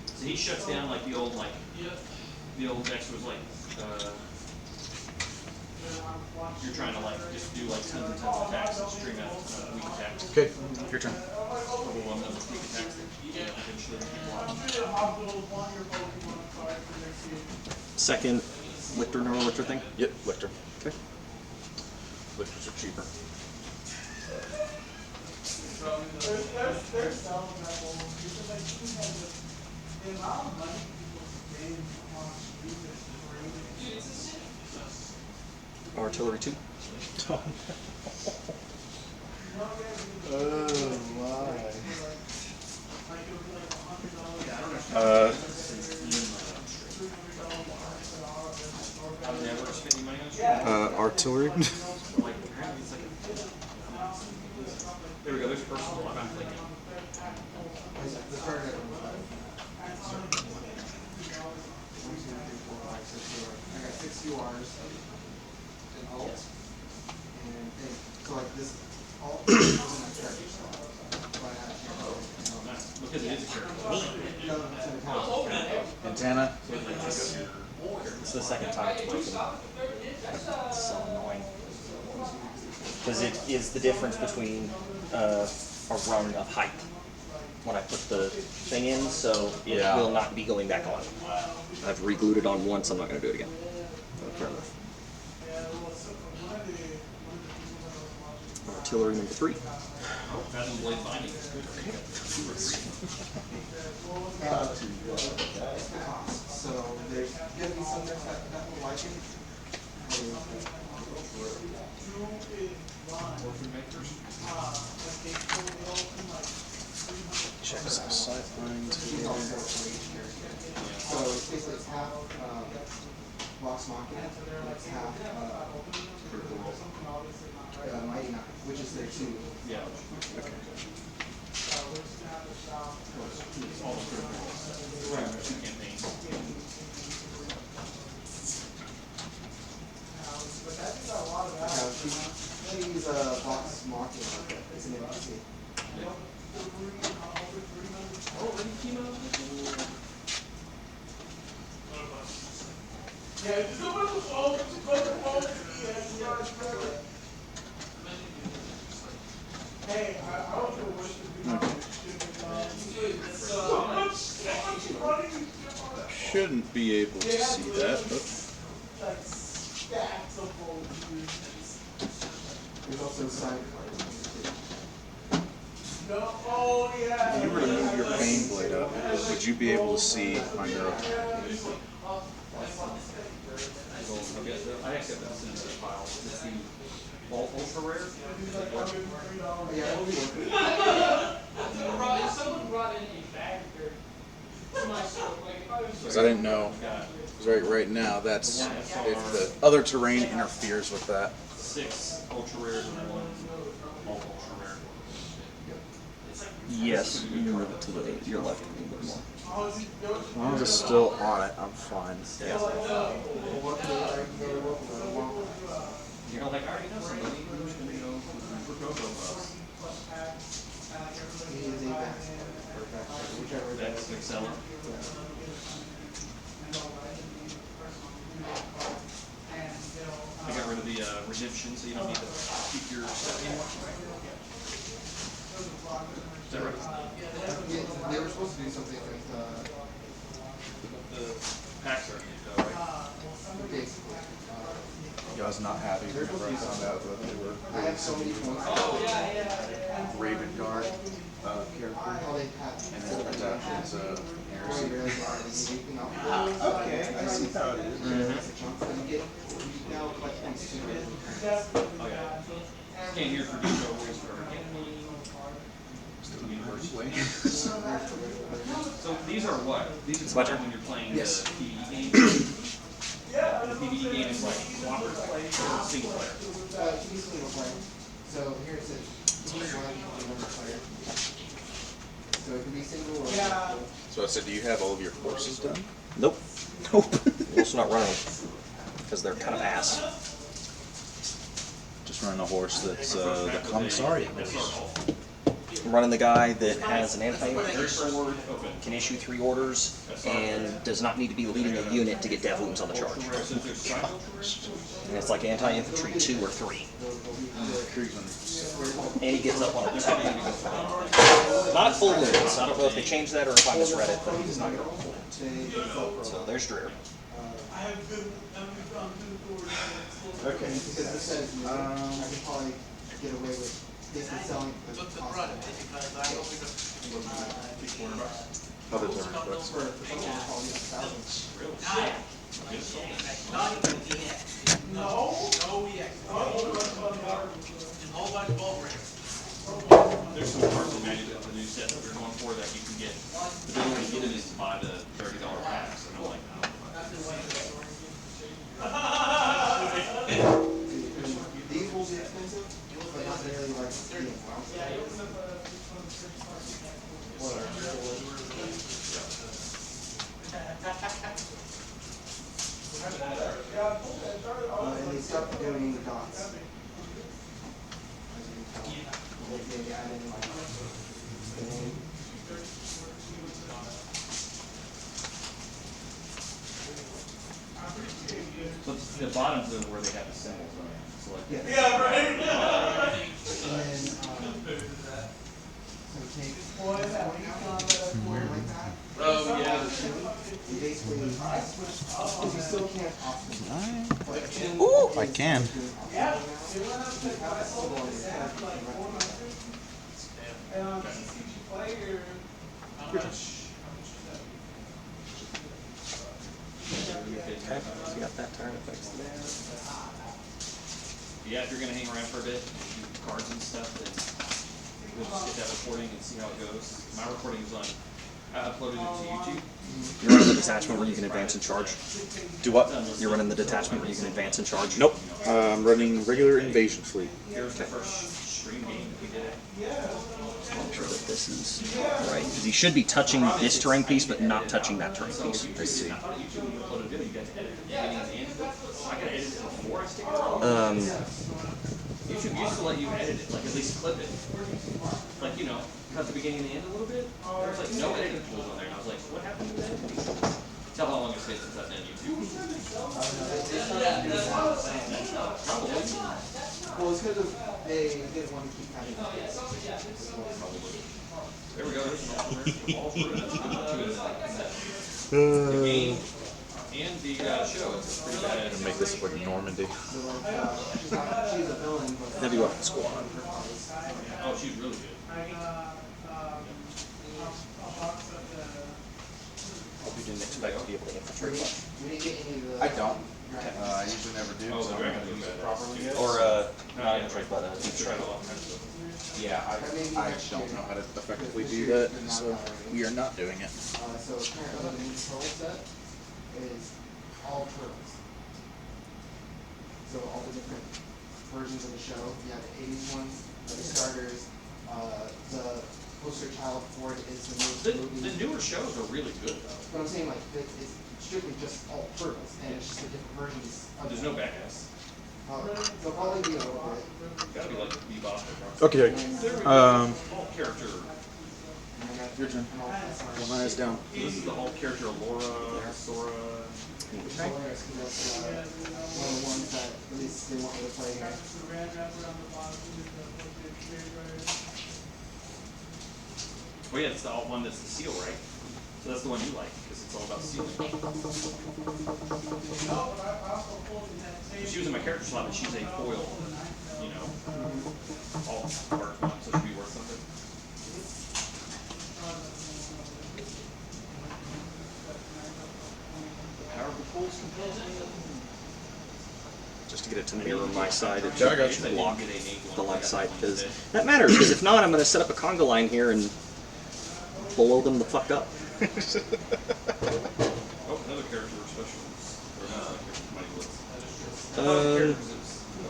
So he shuts down like the old Dex was like, you're trying to like just do like tons and tons of attacks and stream out weak attacks. Okay, your turn. Couple of them weak attacks that eventually block. Second Lictor, neural Lictor thing? Yep, Lictor. Okay. Lictors are cheaper. Artillery 2. I've never spent any money on stream. Artillery. Like apparently it's like there we go, there's personal one I'm thinking. The card that I got 6 URs, an alt, and thing. So like this alt goes in that character slot. So I have Oh, nice. Because it is a character. no, it's an account. Antenna. It's the second time it's broken. It's so annoying. Because it is the difference between a rung of height. When I put the thing in, so it Yeah. will not be going back on. I've re-glued it on once, I'm not going to do it again. Fair enough. Artillery number 3. Phantom Blade Binding. It's the cost. So there's gonna be some decks that will like it. Check some sightlines These here. all set for each character. So it's basically it's half Vox Machina, and it's half Mighty Knife, which is their 2. Yeah. Okay. It's all the critical roles. Right. Two campaigns. She's Vox Machina. It's an NPC. Oh, ready to chemo? Shouldn't be able to see that, but There's also side cards. if you were to move your pain blade up, would you be able to see my neural? Okay, so I actually have this in the file. It's the ultra rare. Yeah, it'll be working. Because I didn't know. Because right now, that's if the other terrain interferes with that. 6 ultra rares and 1 ultra rare. Yes, you can move it to your left a little bit more. As long as it's still on it, I'm fine. You know, like I already know somebody who's going to go for Cocoa Puffs. He is a backstabber, or backstabber, whichever that That's is. Excella. I got rid of the redemption, so you don't need to keep your stuff anymore. Is that right? Yeah, they were supposed to do something with The packs are though, right? basically. I was not happy whenever I found out that they were I have so many points. Raven Guard character. How they have. And then attached is very rarely do I ever need anything off of it. Okay, I see how it is. It's a chunk that you get. You now collect points too. Can't hear for Detroit Warriors forever again. So these are what? These are when you're playing the PvE game. The PvE game is like cooperative play or single player. It can be single player. So here it says team 1 member player. So it can be single or multiple. So I said, do you have all of your courses done? Nope. Nope. We're also not running them because they're kind of ass. Just running a horse that's the commissariat horse. I'm running the guy that has an anti-infantry sword, can issue 3 orders, and does not need to be leading a unit to get dev wounds on the charge. And it's like anti-infantry 2 or 3. And he gets up on a 2. Not at full wounds. I don't know if they changed that or if I misread it, but he does not get up on full wounds. So there's Dreer. Okay. Because this says, I can probably get away with basically selling the cost of Other terms, for someone probably There's some parts of the new set that we're going for that you can get. The big way to get it is to buy the $30 packs. And I'm like, These will be expensive, but not nearly like the and they stopped doing the dots. As you can tell. They added in like the name. so the bottoms are where they have the symbols on it. So like, Yeah. And then, so take 20 like that. oh yeah. You basically, because you still can't option. Ooh, I can. Okay, so you got that turn effects there. Yeah, if you're gonna hang around for a bit, do cards and stuff, then we'll just get that recording and see how it goes. My recording is on, I uploaded it to YouTube. You're running the detachment where you can advance and charge. Do what? You're running the detachment where you can advance and charge. Nope. I'm running regular invasion fleet. Here's the first stream game that we did. I'm sure that this is right because he should be touching this terrain piece, but not touching that terrain piece. I see. I thought YouTube when you uploaded a video, you got to edit the beginning and the end. I gotta edit it before I stick it on. YouTube used to let you edit it, like at least clip it. Like, you know, cut the beginning and the end a little bit. There was like no editing tools on there, and I was like, what happened to that editing? Tell how long it's been since I've done YouTube. Probably. Well, it's because they didn't want to keep having it. There we go. All through it. The game and the show. It's pretty badass. Make this look like Normandy. So like, she's a villain, but Heavy weapon squad. Oh, she's really good. Hope you didn't expect to be able to infiltrate much. we didn't get any of the. I don't. I usually never do, Oh, so I'm the gonna use it properly. Or not infiltrate, but deep strike. Yeah, I don't know how to effectively do that, so we are not doing it. So currently the new control set is all turtles. So all the different versions of the show. You have the 80s ones, the starters, the poster child for it is the newest The movie. newer shows are really good though. But I'm saying like it's strictly just all turtles, and it's just the different versions. Of There's no badass. They'll probably be a little bit. Gotta be like Bebop and Rocksteady. Okay. Whole character. Your turn. One eyes down. This is the whole character of Laura, Sora. Which is hilarious because that's one of the ones that at least they want me to play here. Oh yeah, it's the one that's the seal, right? So that's the one you like because it's all about sealing. She's using my character slot, but she's a foil, you know, all part one, so she'll be worth something. get it to mirror my side and Yeah, I got you. block the light side, because that matters, because if not, I'm going to set up a conga line here and blow them the fuck up. Oh, another character special. Or not a character, Mighty Blitz.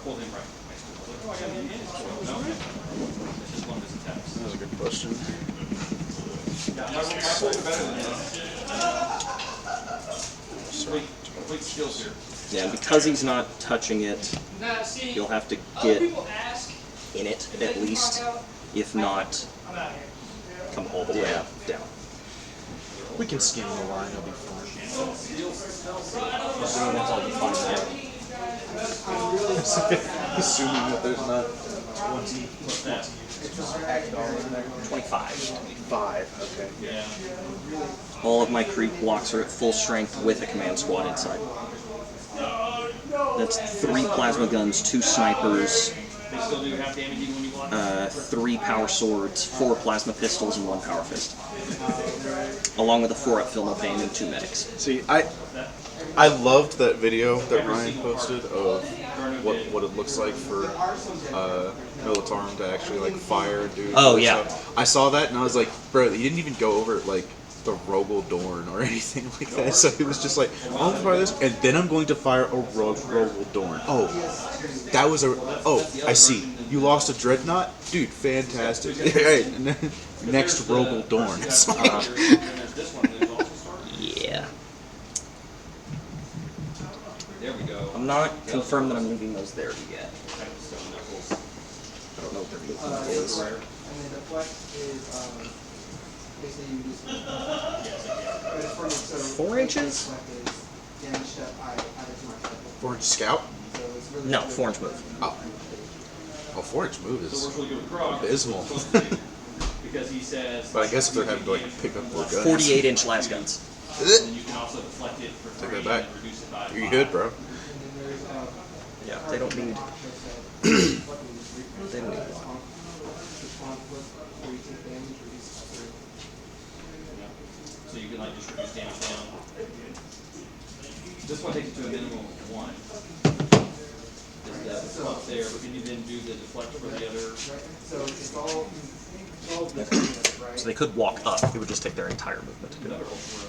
Pull him right next to it. I was like, oh, I got him in his foil. No, it's just one of his attacks. That was a good question. Yeah, my foils are better than his. Complete skills here. Yeah, and because he's not touching it, Now, see, you'll have to other get people ask, in it and then at you least, walk out, if not, I'm out here. come all the way up, down. We can skim the line, it'll be fine. That's all you find there. Assuming that there's not 25. 5, okay. Yeah. All of my creep blocks are at full strength with a command squad inside. That's 3 plasma guns, 2 snipers, They still do half damage even when you block. 3 power swords, 4 plasma pistols, and 1 power fist. Along with a 4-up Film of Pain and 2 medics. See, I loved that video that Ryan posted of what it looks like for Militarum to actually like fire and do. Oh, yeah. stuff. I saw that and I was like, bro, he didn't even go over like the Rogel Dorn or anything like that. So he was just like, I'm going to fire this, and then I'm going to fire a Rogel Dorn. Oh, that was a. Oh, I see. You lost a Dreadnought, dude. Fantastic. Hey, next Rogel Dorn. It's like, Yeah. There we go. I'm not confirmed that I'm leaving those there yet. I don't know what their movement is. And then the flex is, basically you use. But it's for so 4 inches? flex is damage step, I added to my step. 4-inch scout. So it's really. No, good. 4-inch move. Oh, 4-inch move So is. we're really good with Krog. Abysmal. Because he says. But I guess if they're having to like pick up more guns. 48-inch las guns. And you can also deflect it for Take 3 that back. and reduce it by You're 5. good, bro. And then there's, Yeah, they don't need. they They don't need a lot. where you take damage, reduce it by 3. So you can like just reduce damage down. This one takes it to a minimum of 1. Is the up there, but can you then do the deflect for the other? So it's all different, right? So they could walk up. It would just take their entire movement to do Another that. ultra.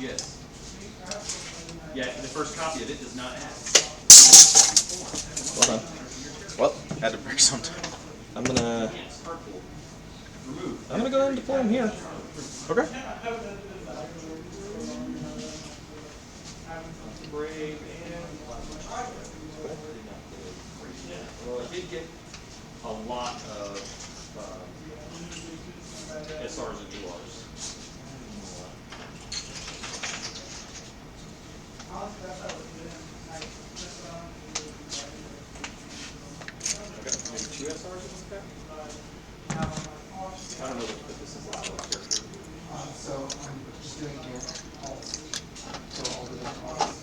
Yes. Yeah, the first copy of it does not add. Well done. Well, had to break sometime. I'm gonna Yes, hardcore. Remove. go ahead and deploy them here. Okay. Brave and. Well, I did get a lot of SRs and URs. Maybe 2 SRs in this pack? I don't know if this is allowed on character. So I'm just doing here, alt. So all the different alts.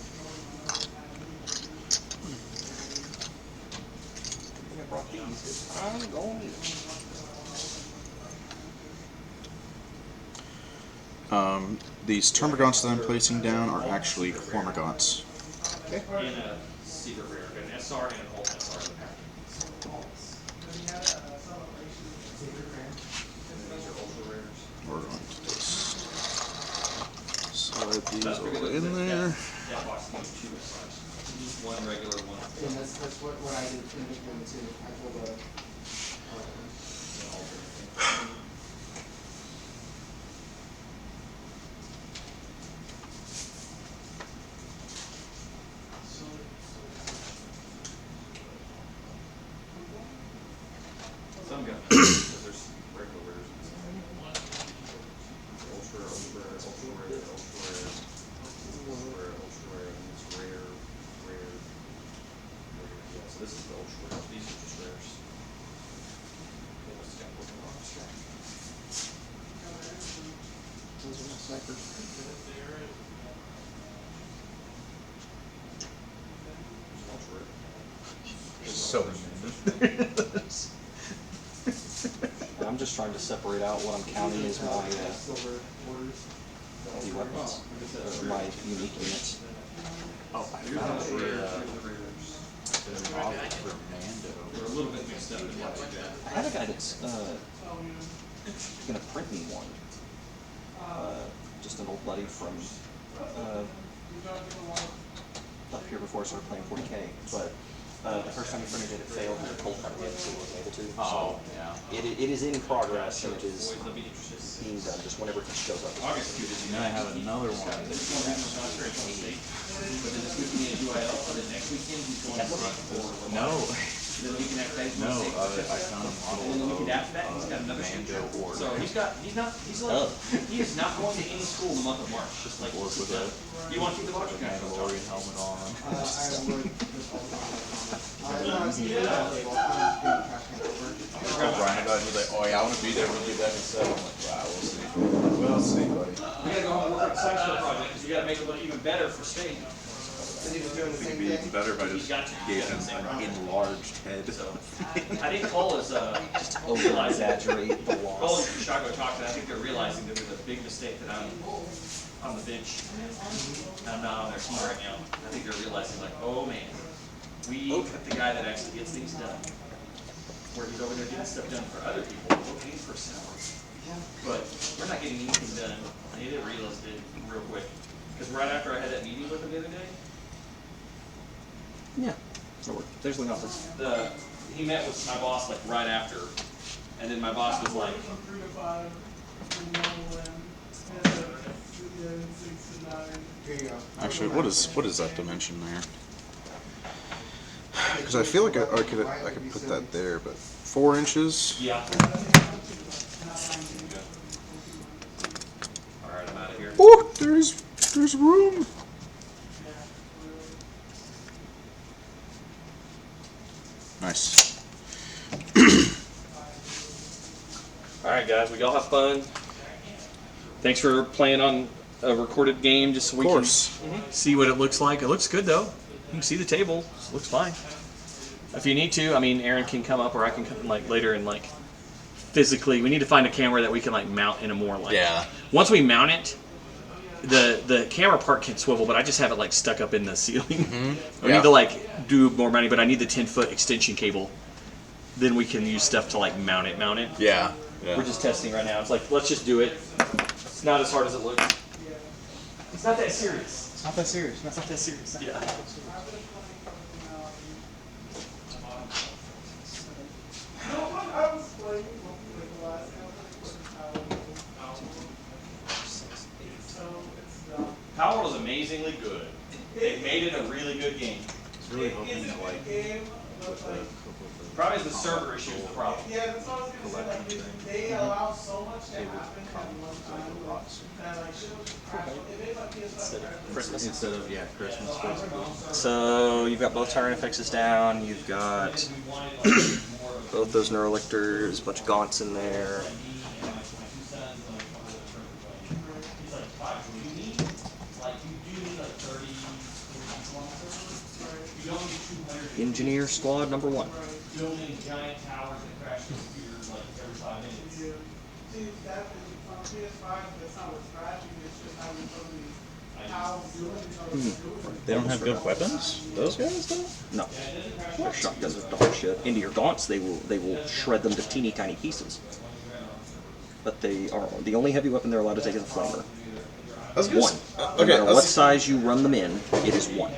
These termagants that I'm placing down are actually hormagaunts. And a secret rare, an SR and an alt SR in the pack. And these are ultra rares. We're going to just slide these over in there. That box needs 2 SRs. One regular, one. And that's what I did in this one too. I pulled a, Some got because there's regular rares. Ultra, ultra rare, ultra rare, ultra rare, ultra rare, ultra rare, and it's rare, rare, rare. Yeah, so this is the ultra rare. These are just rares. They must have got broken off the stack. Those are my snipers. Ultra rare. So I'm just trying to separate out what I'm counting as my silver borders. heavy weapons, or my unique units. Oh, I found a model for Mando. They're a little bit mixed up in what they got. I have a guy that's gonna print me one. Just an old buddy from up here before I started playing 40K. But the first time he printed it, it failed and the cold part hit, so he wasn't able to. Oh, So yeah. it is in progress, and it is being done just whenever he shows up. And then I have another one. No. No, I found a model of Mando Org. So he is not going to any school in the month of March. Just like Org with a you want to keep the watch? Okay. Mandalorian helmet on. Brian about it, he's like, oh yeah, I want to be there when you do that instead. I'm like, wow, we'll see. We'll see, buddy. We gotta go home and work on the science show project because you gotta make it look even better for state. He was doing the We same could be even thing. better if I He's just got you. gave He's him got the same an enlarged head. I didn't call his Over exaggerate the Roland loss. from Chicago talked to. I think they're realizing that there's a big mistake that I'm on the bench. I'm not on their team right now. I think they're realizing like, oh man, we put the guy that actually gets things done. Where he's over there getting stuff done for other people, we're paying for salaries. But we're not getting anything done. And he didn't realize it real quick. Because right after I had that meeting with him the other day, Yeah. So there's the office. he met with my boss like right after, and then my boss was like, Here you go. Actually, what is that dimension there? Because I feel like I could put that there, but 4 inches. yeah. All right, I'm out of here. Oh, there's room. Nice. All right, guys, we all have fun. Thanks for playing on a recorded game, just so we can see what it looks like. It looks good though. You can see the table. It looks fine. If you need to, I mean, Aaron can come up, or I can come like later and like physically. We need to find a camera that we can like mount in a more like. Yeah. Once we mount it, the camera part can swivel, but I just have it like stuck up in the ceiling. I Yeah. need to like do more money, but I need the 10-foot extension cable. Then we can use stuff to like mount it. Yeah. We're just testing right now. It's like, let's just do it. It's not as hard as it looks. It's not that serious. It's not that serious. It's not that serious. Yeah. Power was amazingly good. They made it a really good game. It's really hoping that like Probably the server issue is the problem. Yeah, that's what I was gonna say. Like, they allow so much to happen at one time that like shit was just crashing. It made my PS5 crash. instead of Christmas. So you've got both tire FXs down. You've got both those neurolictors, a bunch of gaunts in there. Engineer squad number 1. Building giant towers that crash computers like every 5 minutes. See, that is on PS5, that's not what's crashing, it's just how we totally, how doing They don't have good weapons. Those guys though. No, their shotguns are dog shit. Into your gaunts, they will shred them to teeny tiny pieces. But they are the only heavy weapon they're allowed to take is a flamer. One. No matter what size you run them in, it is 1.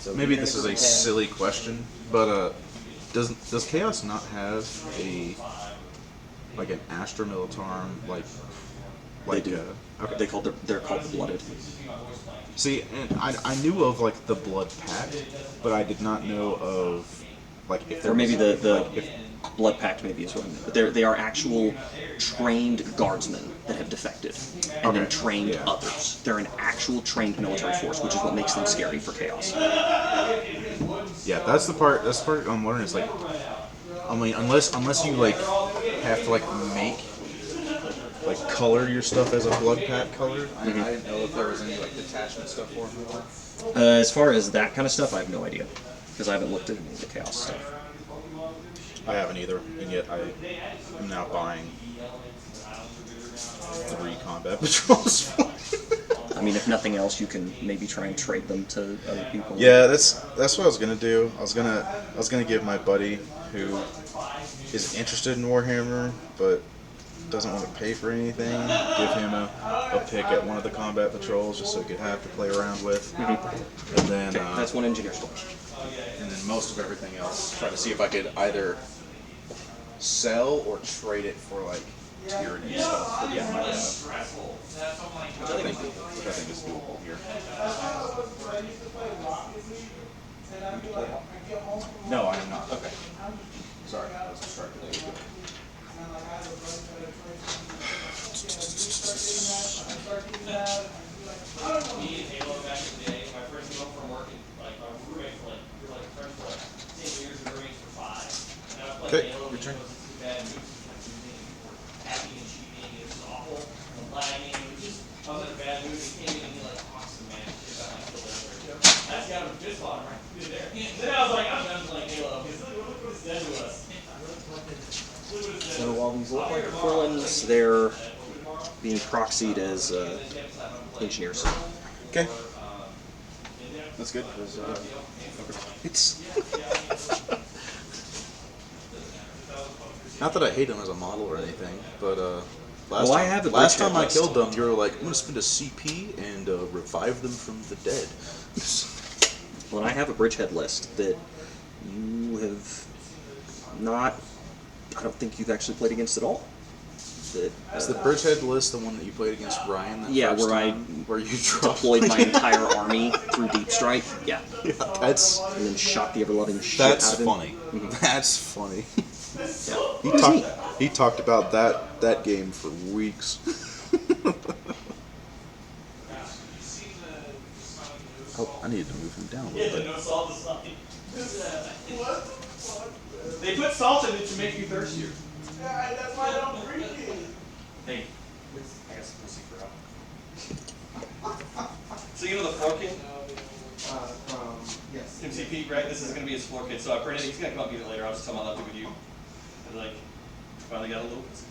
So Maybe this is a silly question, but does Chaos not have a like an Astra Militarum They do. okay. They're called blooded. See, and I knew of like the Blood Pact, but I did not know of like if there Or maybe was, the like, if, blood pact maybe is what I meant. But they are actual trained guardsmen that have defected and then Okay, trained yeah. others. They're an actual trained military force, which is what makes them scary for Chaos. yeah, that's the part I'm wondering is like, I mean, unless you like have to like make like color your stuff as a Blood Pact color. I didn't know if there was any like detachment stuff for them. As far as that kind of stuff, I have no idea because I haven't looked at any of the Chaos stuff. I haven't either, and yet I am now buying 3 combat patrols. I mean, if nothing else, you can maybe try and trade them to other people. Yeah, that's what I was gonna do. I was gonna give my buddy who is interested in Warhammer but doesn't want to pay for anything, give him a pick at one of the combat patrols just so he could have to play around with. Mm-hmm. And then That's one engineer store. and then most of everything else, try to see if I could either sell or trade it for like tyranny stuff. Which I think is doable here. No, I am not. Okay. Sorry, I was distracted. Me and Halo back in the day, when I first came home from work, and like my roommate for like, we were like friends for like 10 years and roommates for 5. And I was playing Halo, and he wasn't too bad, and he was just like using, hacking and cheating, and it was awful, and lagging, it was just, I was in a bad mood, and he came in and he like, awesome man, shit, I like killed everybody. That's got him fist on right there. Then I was like, I'm done playing Halo, because look what it's done to us. So while these look like villains, they're being proxied as engineers. Okay. That's good. It's not that I hate them as a model or anything, but last time I killed them, you were like, I'm gonna spend a CP and revive them from the dead. Well, I have a bridgehead list that you have not. I don't think you've actually played against at all. Is the Bridgehead list the one that you played against Ryan? Yeah, where you deployed my entire army through Deep Strike. Yeah. That's and then shot the ever-loving shit out of him. funny. Mm-hmm. That's funny. Yeah. He talked about that game for weeks. Oh, I needed to move him down a little bit. No salt is something. They put salt in it to make you thirstier. Yeah, that's why I don't drink it. Hey, I got some pussy for out. So you know the floor kit? From, yes. MCP, right? This is going to be his floor kit. So I printed it. He's going to come up even later. I'll just tell him I left it with you. And like, finally got a little pussy.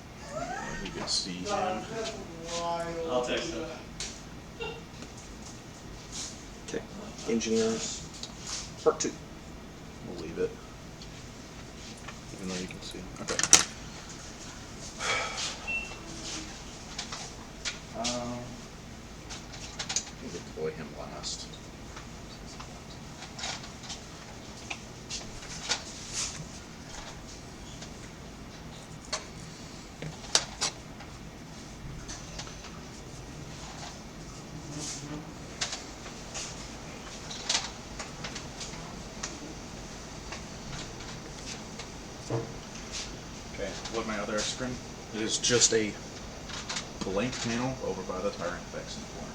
You can see him. That's wild. I'll text him. Okay. Engineers. Part 2. We'll leave it. Even though you can see him. Okay. We'll deploy him last. Okay, what my other screen? It is just a blank panel over by the Tyrant effects in the corner.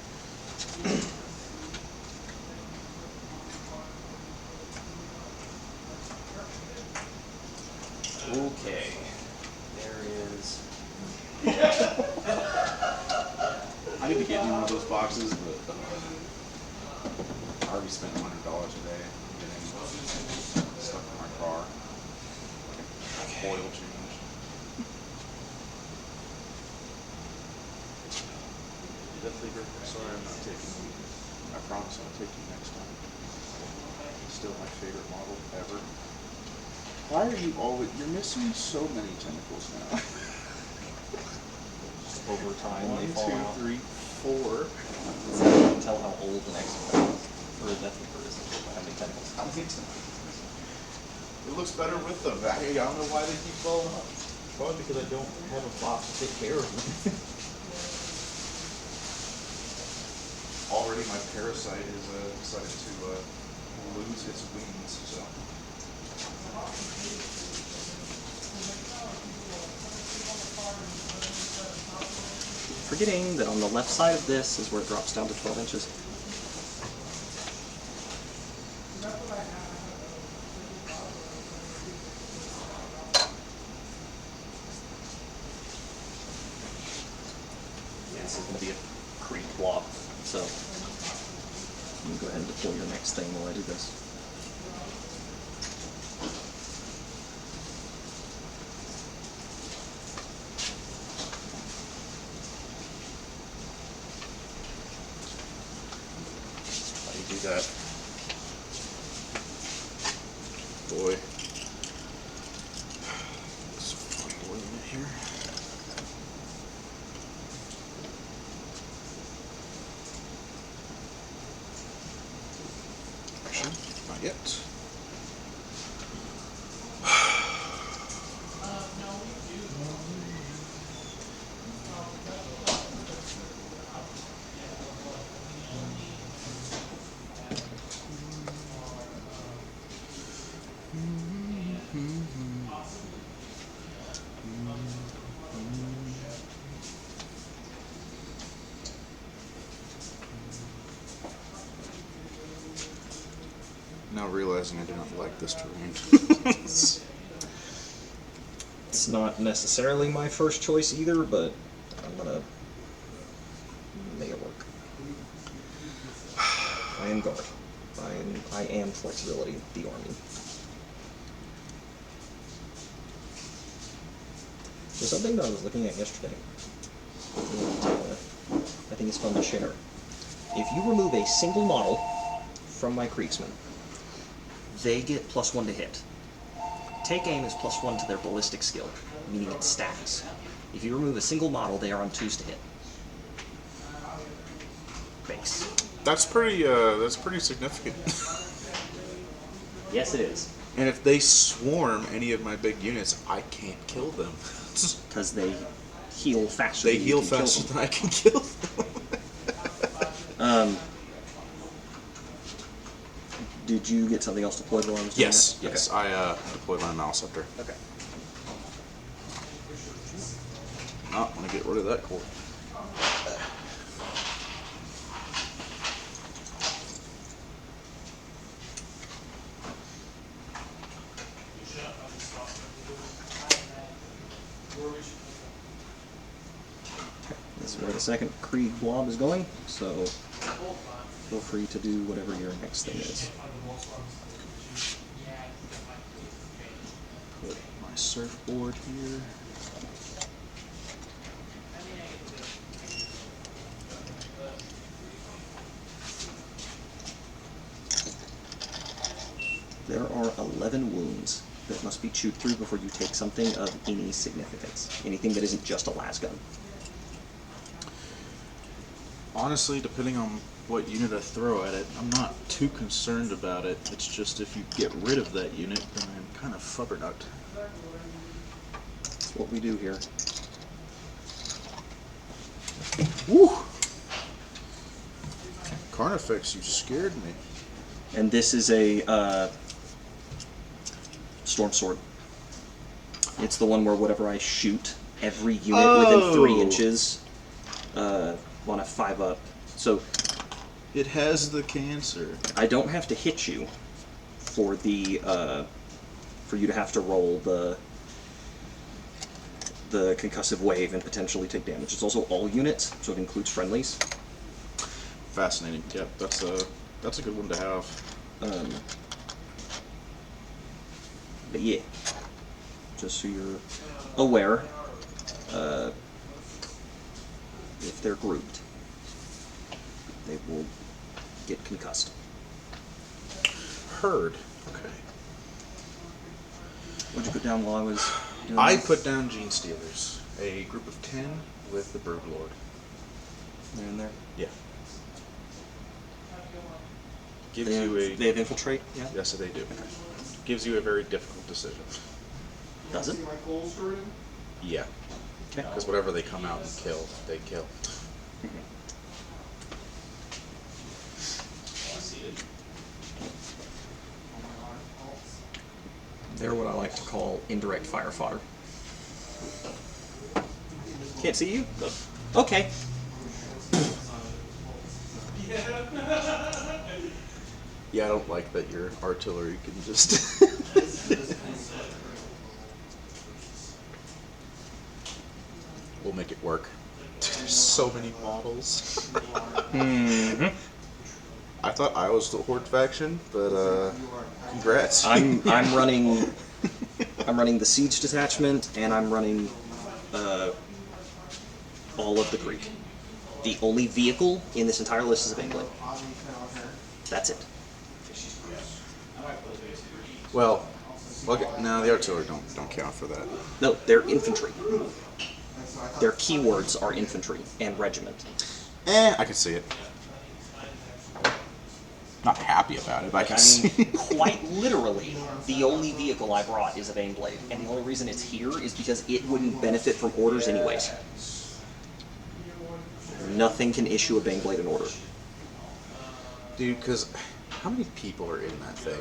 Okay. There is. I need to get you one of those boxes, but I already spent $100 a day getting stuff in my car. Oil change. Death Leader, sorry I'm not taking you. I promise I'll take you next time. Still my favorite model ever. Why are you always, you're missing so many tentacles now. Over time, they 1, fall 2, out. 3, 4. So you can tell how old the next one is. Or the Death Leaper is. How many tentacles. How many tentacles? It looks better with them. I don't know why they keep falling off. Probably because I don't have a box to take care of them. Already my parasite is decided to lose its wings, so. Forgetting that on the left side of this is where it drops down to 12 inches. This is going to be a creep block, so you can go ahead and deploy your next thing while I do this. that. Boy. This fucking boy unit here. Actually, not yet. Now realizing I do not like this terrain. It's not necessarily my first choice either, but I'm gonna make it work. I am guard. I am flexibility, the army. There's something that I was looking at yesterday that I think is fun to share. If you remove a single model from my Kriegsmen, they get +1 to hit. Take aim is +1 to their ballistic skill, meaning it stacks. If you remove a single model, they are on 2s to hit. Base. That's pretty significant. Yes, it is. And if they swarm any of my big units, I can't kill them. Because they heal faster. They than heal you can kill faster them. than I can kill them. Did you get something else deployed while I was doing Yes, that? yes. I deployed my mouse scepter. Okay. Not want to get rid of that core. This is where the second Krieg blob is going, so feel free to do whatever your next thing is. Put my surfboard here. There are 11 wounds that must be chewed through before you take something of any significance. Anything that isn't just a lasgun. Honestly, depending on what unit I throw at it, I'm not too concerned about it. It's just if you get rid of that unit, then I'm kind of flubbernucked. That's what we do here. Woo! Carnifex, you scared me. And this is a Storm Sword. It's the one where whatever I shoot, every unit within 3 inches on a 5-up. So It has the cancer. I don't have to hit you for the for you to have to roll the concussive wave and potentially take damage. It's also all units, so it includes friendlies. Fascinating. Yep, that's a good one to have. But yeah, just so you're aware, if they're grouped, they will get concussed. Heard. Okay. What'd you put down while I was doing I this? put down Gene Stealers, a group of 10 with the Brood Lord. They're in there. Yeah. Gives They have, you a they have infiltrate. Yeah. yes, they do. Gives you a very difficult decision. Does it? See my goals for him? Yeah. Okay. Because whatever they come out and kill, they kill. They're what I like to call indirect fire fodder. Can't see you? Okay. Yeah, I don't like that your artillery can just. We'll make it work. There's so many models. I thought I was the Horde faction, but congrats. I'm running the siege detachment, and I'm running all of the Greek. The only vehicle in this entire list is a Baneblade. That's it. Well, okay, no, the artillery don't count for that. No, they're infantry. Their keywords are infantry and regiment. I can see it. Not happy about it, but I can see. Quite literally, the only vehicle I brought is a Baneblade, and the only reason it's here is because it wouldn't benefit from orders anyways. Nothing can issue a Baneblade in order. Dude, because how many people are in that thing?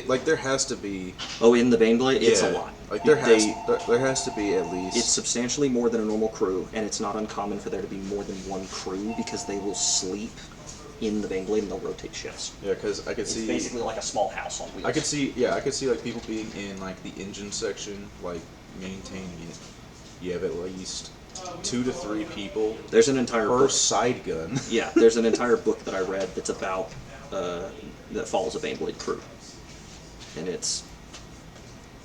Like there has to be. Oh, in the Baneblade, it's a lot. Like there has to be at least. It's substantially more than a normal crew, and it's not uncommon for there to be more than one crew because they will sleep in the Baneblade and they'll rotate shifts. Yeah, because I could It's see. basically like a small house on wheels. I could see like people being in like the engine section, like maintaining it. You have at least 2 to 3 people There's an entire per book. side gun. Yeah, there's an entire book that I read that's about that follows a Baneblade crew, and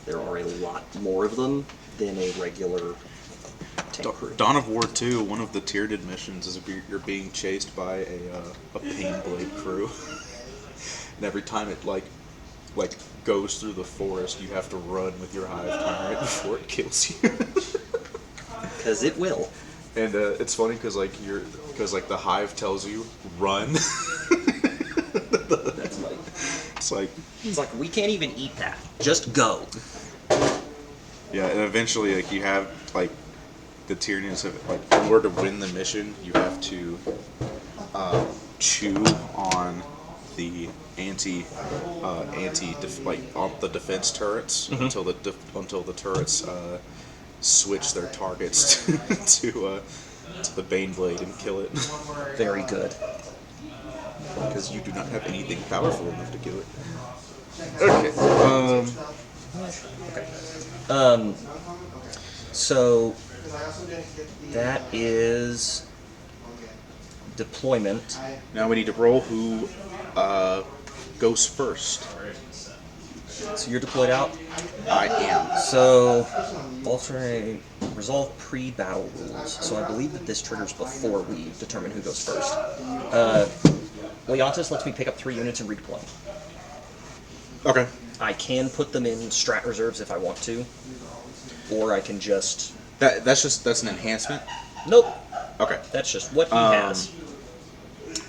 there are a lot more of them than a regular tank crew. Dawn of War 2, one of the Tyranid missions is you're being chased by a Baneblade crew, and every time it like goes through the forest, you have to run with your hive tyrant before it kills you. Because it will. And it's funny because the hive tells you run. That's like It's like we can't even eat that. Just go. yeah, and eventually like you have like the Tyranids have like in order to win the mission, you have to chew on the on the defense turrets until the turrets switch their targets to the Baneblade and kill it. Very good. Because you do not have anything powerful enough to kill it. Okay. So that is deployment. Now we need to roll who goes first. So you're deployed out. I am. So alternate resolve pre-battle rules. So I believe that this triggers before we determine who goes first. Leontis lets me pick up 3 units and redeploy. Okay. I can put them in strat reserves if I want to, or I can just. That's an enhancement. Nope. Okay. That's just what he has.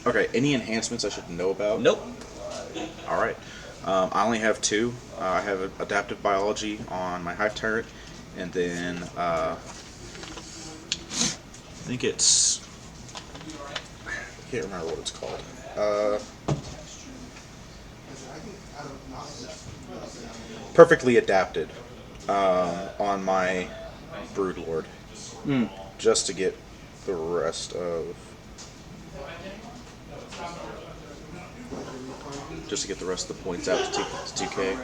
Okay. Any enhancements I should know about? Nope. All right. I only have 2. I have adaptive biology on my hive tyrant, and then I think it's. I can't remember what it's called. Perfectly adapted on my Broodlord, just to get the rest of the points out to 2K.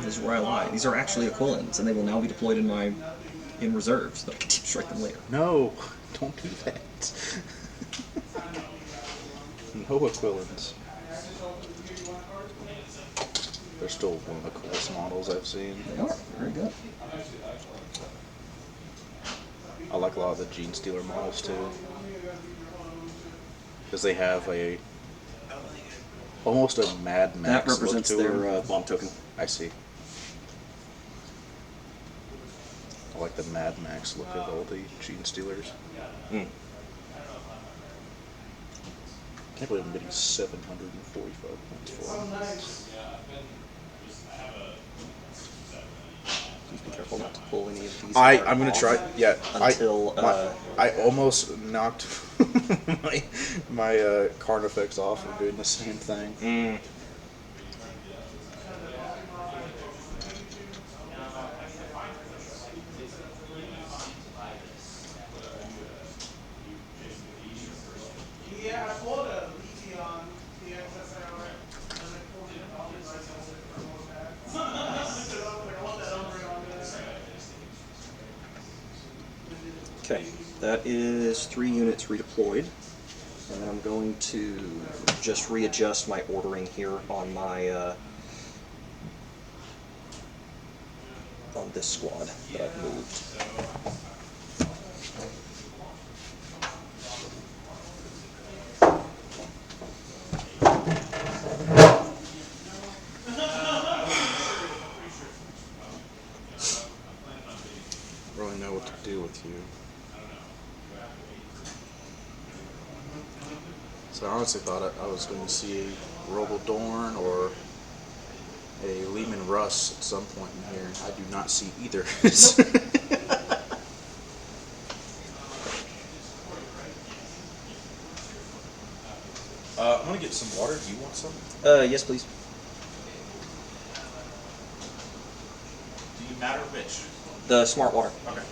This is where I lie. These are actually Aquilans, and they will now be deployed in reserve, so that I can deep strike them later. No, don't do that. No Aquilans. They're still one of the coolest models I've seen. They are very good. I like a lot of the Gene Stealer models too, because they have almost a Mad Max That represents look to them. their bomb token. I see. I like the Mad Max look of all the Gene Stealers. Can't believe I'm getting 745 points for them. pull any of these. I'm gonna try. Yeah. Until I almost knocked my Carnifex off of doing the same thing. Yeah, I pulled a BT on the XSR, and I pulled it on his license for most bags. I want that over on there. Okay, that is 3 units redeployed, and then I'm going to just readjust my ordering here on my on this squad that I've moved. Really know what to do with you. So I honestly thought I was going to see a Robodorn or a Lehman Russ at some point in here. I do not see either. I'm gonna get some water. Do you want some? Yes, please. Do you matter which? The smart water. Okay.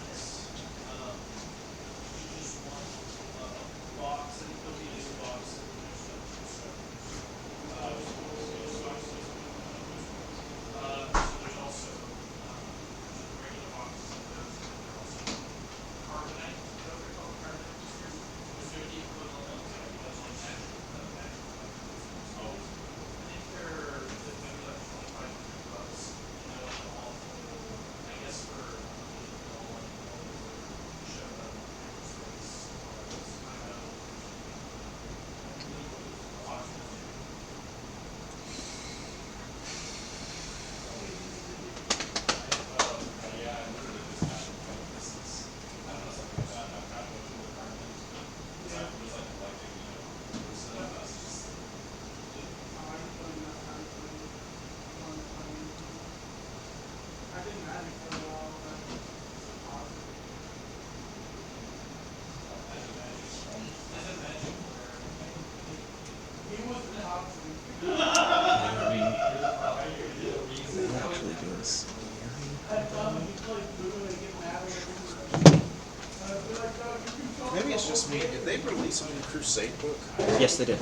Maybe it's just me. Did they release a new Crusade book? Yes, they did.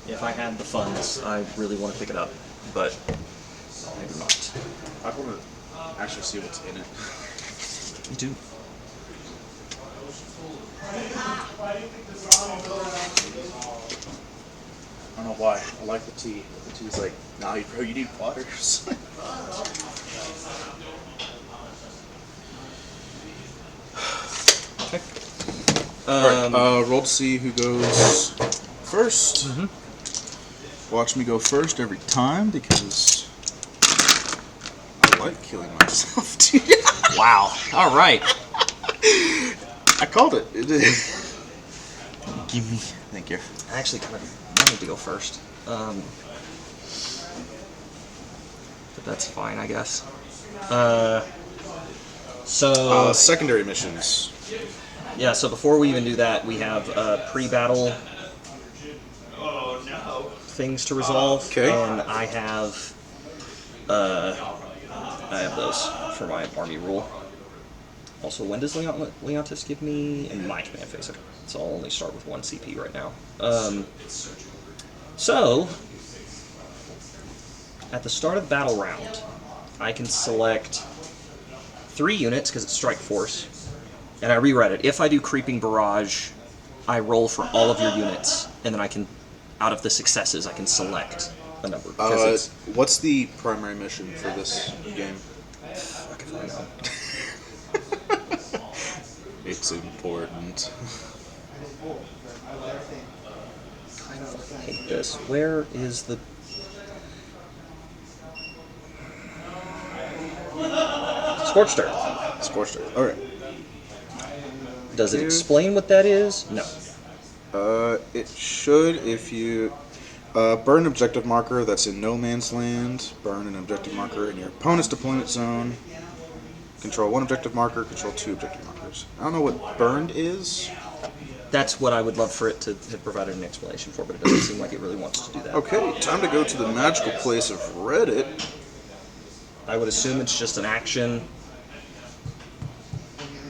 If I had the funds, I really want to pick it up, but I do not. I want to actually see what's in it. Me too. I don't know why. I like the tea. The tea's like, nah, bro, you need waters. Alright, roll to see who goes first. Watch me go first every time because I like killing myself, dude. Wow. All right. I called it. Give me. Thank you. I actually kind of wanted to go first. But that's fine, I guess. Secondary missions. Yeah, so before we even do that, we have pre-battle things to resolve. Okay. And I have those for my army rule. Also, when does Leontis give me in my command phase? Okay, so I'll only start with 1 CP right now. So, at the start of the battle round, I can select 3 units because it's strike force, and I rewrite it. If I do creeping barrage, I roll for all of your units, and then I can, out of the successes, I can select a number. What's the primary mission for this game? Fuck if I know. It's important. I hate this. Where is the... Scorched Earth. Scorched Earth. Alright. Does it explain what that is? No. It should if you burn an objective marker that's in no man's land, burn an objective marker in your opponent's deployment zone, Control 1 objective marker, control 2 objective markers. I don't know what burned is. That's what I would love for it to have provided an explanation for, but it doesn't seem like it really wants to do that. Okay, time to go to the magical place of Reddit. I would assume it's just an action.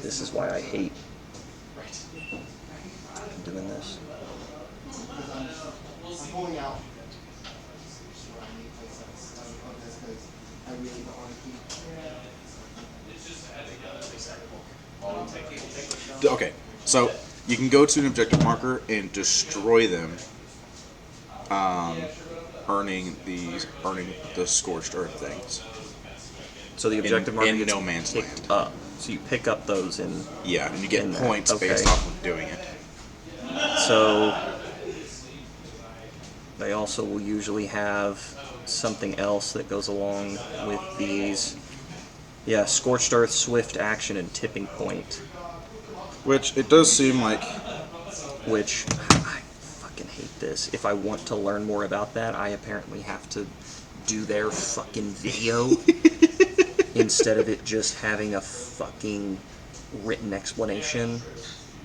This is why I hate doing this. I'm pulling out what I need playsets of this because I really don't want to keep. Okay, so you can go to an objective marker and destroy them, earning the scorched earth things. So the objective marker in gets no man's picked land. up. So you pick up those in. Yeah, and you get in that. points based Okay. off of doing it. So they also will usually have something else that goes along with these. Yeah, Scorched Earth, Swift Action, and Tipping Point. Which it does seem like. Which I fucking hate this. If I want to learn more about that, I apparently have to do their fucking video instead of it just having a fucking written explanation.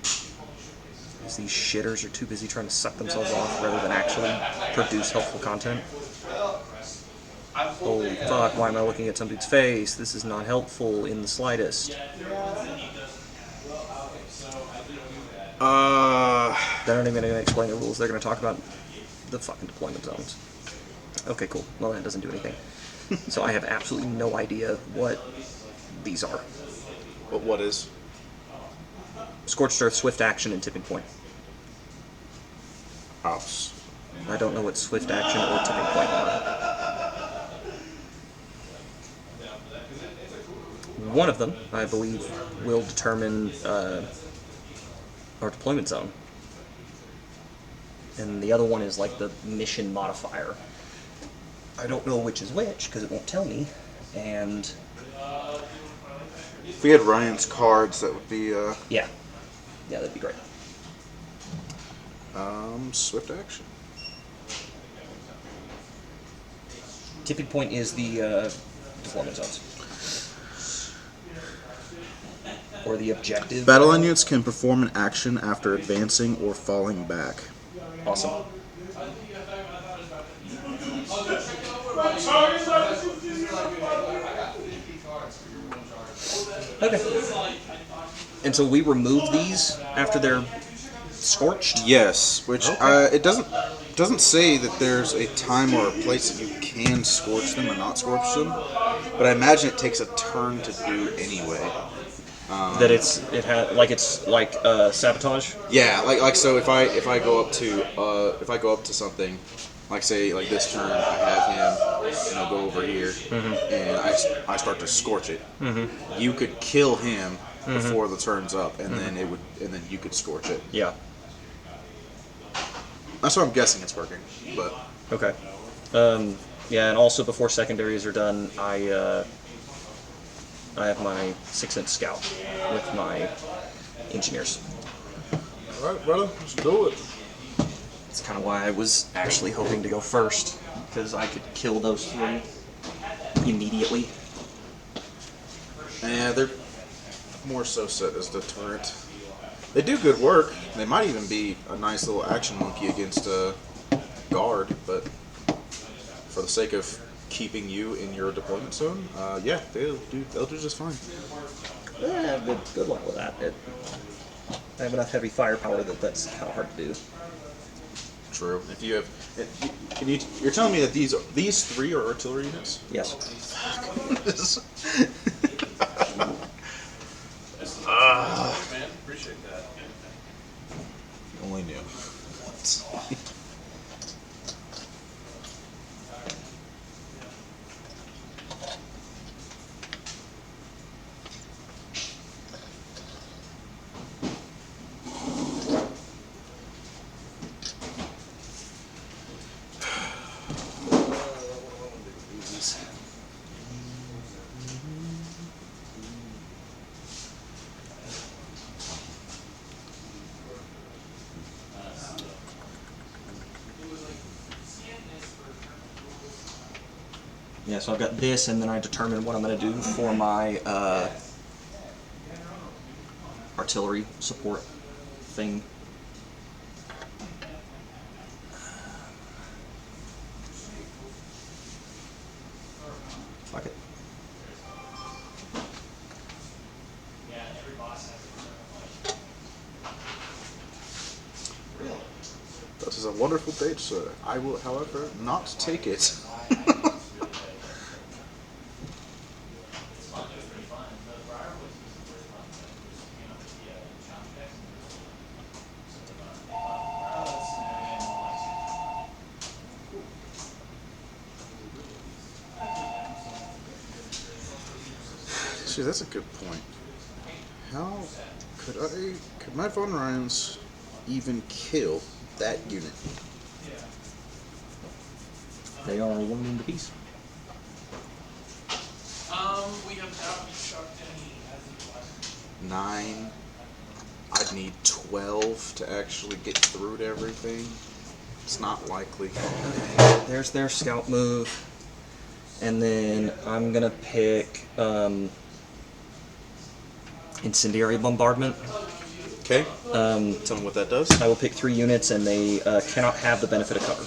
Because these shitters are too busy trying to suck themselves off rather than actually produce helpful content. Holy fuck, why am I looking at some dude's face? This is not helpful in the slightest. They're not even going to explain the rules. They're going to talk about the fucking deployment zones. Okay, cool. Well, that doesn't do anything. So I have absolutely no idea what these are. What is? Scorched Earth, Swift Action, and Tipping Point. House. I don't know what Swift Action or Tipping Point are. One of them, I believe, will determine our deployment zone. And the other one is like the mission modifier. I don't know which is which, because it won't tell me. And If we had Ryan's cards, that would be yeah, that'd be great. Swift Action. Tipping Point is the deployment zones. Or the objective. Battle line units can perform an action after advancing or falling back. Awesome. Okay. And so we remove these after they're scorched? Yes, which it doesn't say that there's a time or a place that you can scorch them or not scorch them, but I imagine it takes a turn to do anyway. That it's like sabotage? Yeah, like so if I go up to something, like say like this turn, I have him, go over here, and I start to scorch it. You could kill him before the turn's up, and then then you could scorch it. Yeah. That's what I'm guessing it's working, but Okay. Yeah, and also before secondaries are done, I have my 6-inch scout with my engineers. Alright, brother, let's do it. That's kind of why I was actually hoping to go first, because I could kill those 3 immediately. yeah, they're more so set as deterrent. They do good work. They might even be a nice little action monkey against a guard, but for the sake of keeping you in your deployment zone, yeah, they'll do just fine. Yeah, good luck with that. I have enough heavy firepower that's kind of hard to do. True. If you have, you're telling me that these 3 are artillery units? Yes. Man, appreciate that. Only knew. Yeah, so I've got this, and then I determine what I'm going to do for my artillery support thing. Fuck it. That is a wonderful date, sir. I will, however, not take it. See, that's a good point. How could my Von Ryans even kill that unit? They are one in the piece. We have not chucked any. 9. I'd need 12 to actually get through to everything. It's not likely. There's their scout move. And then I'm gonna pick incendiary bombardment. Okay. Tell me what that does. I will pick 3 units, and they cannot have the benefit of cover.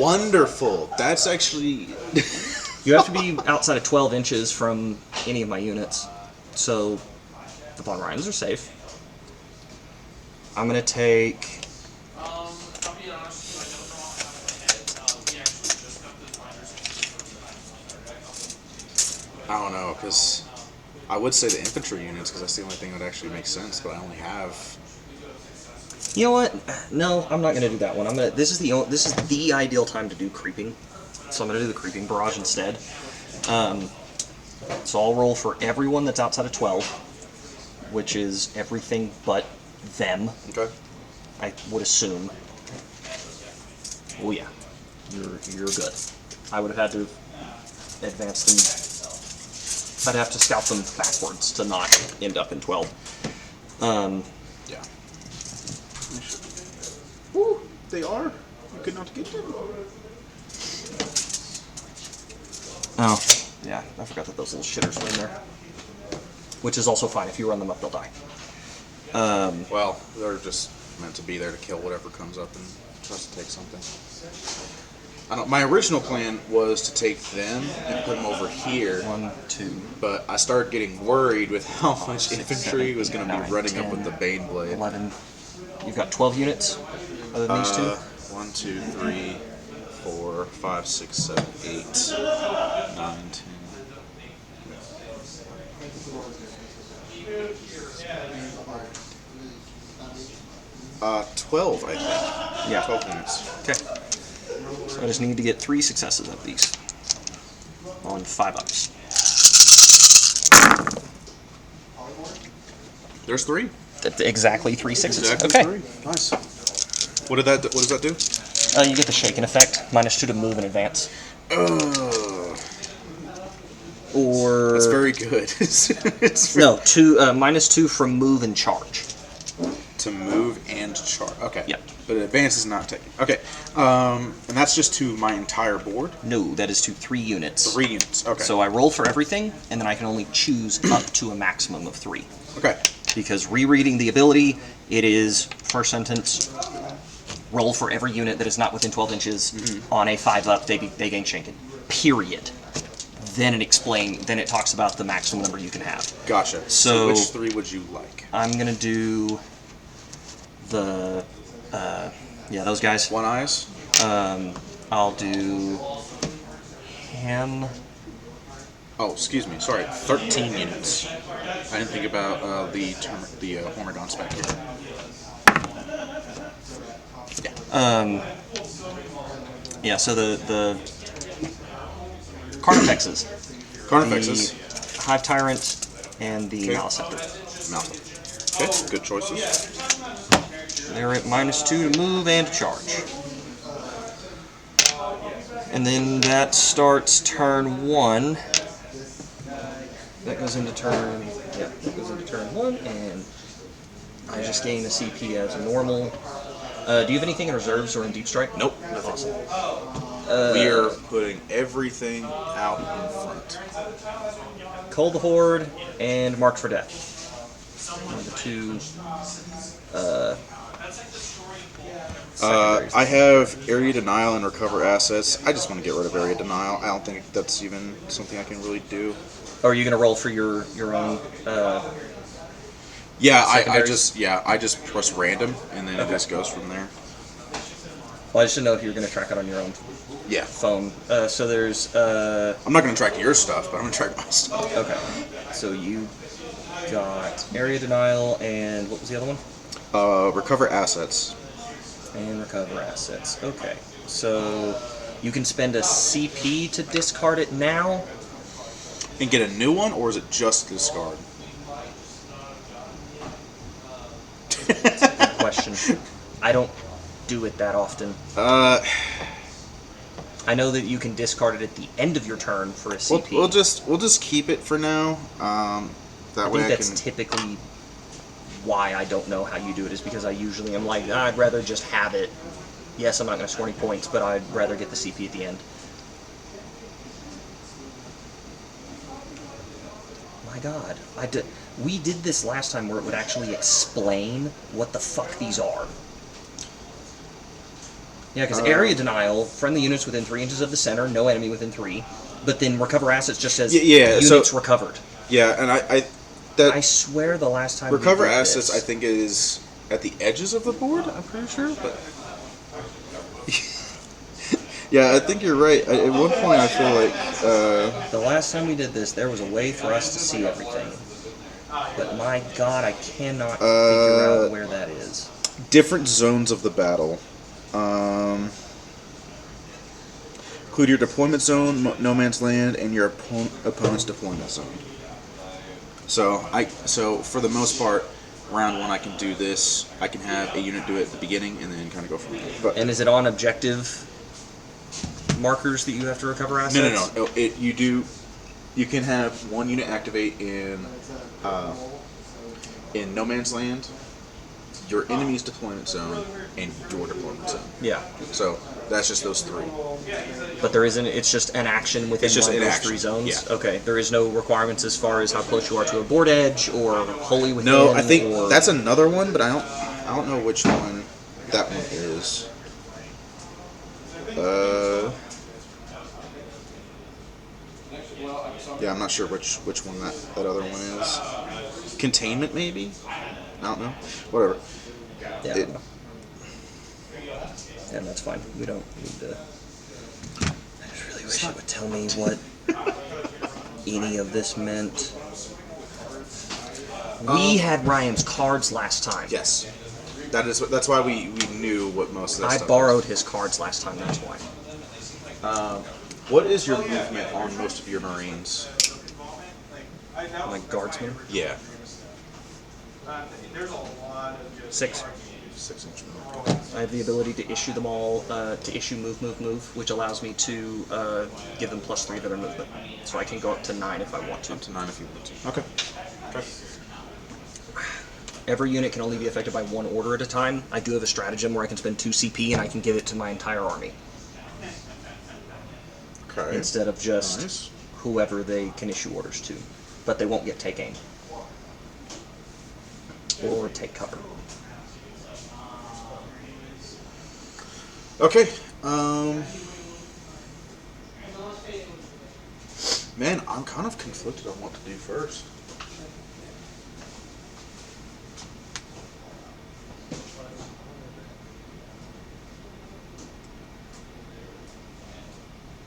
Wonderful. That's actually. You have to be outside of 12 inches from any of my units, so the Von Ryans are safe. I'm gonna take. I'll be honest with you, I don't know off the top of my head. We actually just got the binders. I don't know, because I would say the infantry units, because that's the only thing that actually makes sense, but I only have. You know what? No, I'm not gonna do that one. I'm gonna. This is the ideal time to do creeping, so I'm gonna do the creeping barrage instead. So I'll roll for everyone that's outside of 12, which is everything but them. Okay. I would assume. Oh yeah, you're good. I would have had to advance them. I'd have to scout them backwards to not end up in 12. Yeah. Woo! They are. You could not get them. Oh, yeah, I forgot that those little shitters were in there. Which is also fine. If you run them up, they'll die. Well, they're just meant to be there to kill whatever comes up and tries to take something. I don't. My original plan was to take them and put them over here. 1, 2, But I started getting worried with how much 6, infantry 7, was going to be 9, running 10, up with the Bane Blade. 11. You've got 12 units other than these two? 1, 2, 3, 4, 5, 6, 7, 8, 9, 10. 12, I think. Yeah. 12 units. Okay. So I just need to get 3 successes of these on 5 ups. There's 3. Exactly 3 sixes. Exactly Okay. 3. Nice. What does that do? You get the shaken effect, -2 to move and advance. Or That's very good. It's no, -2 from move and charge. to move and charge. Okay. Yep. But advance is not taken. Okay. And that's just to my entire board? No, that is to 3 units. 3 units. Okay. So I roll for everything, and then I can only choose up to a maximum of 3. Okay. Because rereading the ability, it is, first sentence, roll for every unit that is not within 12 inches. On a 5-up, they gain shaken. Period. Then it talks about the maximum number you can have. Gotcha. So which 3 would you like? I'm gonna do the those guys. One eyes? I'll do him. Oh, excuse me. Sorry. 13 units. I didn't think about the Hormigons spec here. So the Carnifexes. Carnifexes. The Hive Tyrant and the Okay. Maliceptor. Malcolm. Okay. Good choices. They're at -2 to move and to charge. And then that starts turn 1. That goes into turn. Yeah, that goes into turn 1, and I just gain a CP as normal. Do you have anything in reserves or in deep strike? Nope. Nothing. Awesome. We are putting everything out in front. Cull the Horde and Mark for Death. One of the two. I have area denial and recover assets. I just want to get rid of area denial. I don't think that's even something I can really do. Or are you gonna roll for your own? Yeah, I Secondaries? just press random and then it just goes from there. Well, I just didn't know if you were gonna track it on your own Yeah. phone. So there's. I'm not going to track your stuff, but I'm going to track my stuff. Okay. So you got area denial and what was the other one? Recover assets. And recover assets. Okay. So you can spend a CP to discard it now. And get a new one, or is it just discard? Good question. I don't do it that often. I know that you can discard it at the end of your turn for a CP. We'll just keep it for now. That I way think that's can. typically why I don't know how you do it, is because I usually am like, I'd rather just have it. Yes, I'm not going to score any points, but I'd rather get the CP at the end. My God, we did this last time where it would actually explain what the fuck these are. Yeah, because area denial, friendly units within 3 inches of the center, no enemy within 3. But then recover assets just says units recovered. Yeah, and I swear the last time recover we did assets, this, I think, is at the edges of the board. I'm pretty sure, but yeah, I think you're right. At one point, I feel like the last time we did this, there was a way for us to see everything. But my God, I cannot figure out where that is. different zones of the battle. Include your deployment zone, no man's land, and your opponent's deployment zone. So for the most part, round 1 I can do this. I can have a unit do it at the beginning and then kind of go from there. But And is it on objective markers that you have to recover assets? no. You can have one unit activate in no man's land, your enemy's deployment zone, and your deployment zone. Yeah. So that's just those 3. But there isn't, it's just an action within It's just one of an those action, 3 zones? yeah. Okay, there is no requirements as far as how close you are to a board edge or wholly within. No, I think or... that's another one, but I don't know which one that one is. Yeah, I'm not sure which one that other one is. Containment, maybe? I don't know. Whatever. Yeah. It- And that's fine. We don't need to. I just really wish it would tell me what any of this meant. We had Ryan's cards last time. Yes. That's why we knew what most of that I stuff borrowed his cards last time, that's why. was. What is your movement on most of your Marines? My guardsman? Yeah. 6. 6 inch movement. I have the ability to issue them all, to issue move, which allows me to give them +3 to their movement. So I can go up to 9 if I want to. Up to 9 if you want to. Okay. Every unit can only be affected by 1 order at a time. I do have a stratagem where I can spend 2 CP and I can give it to my entire army. Okay. Instead of just Nice. whoever they can issue orders to. But they won't get take aim. Or take cover. Okay. Man, I'm kind of conflicted on what to do first.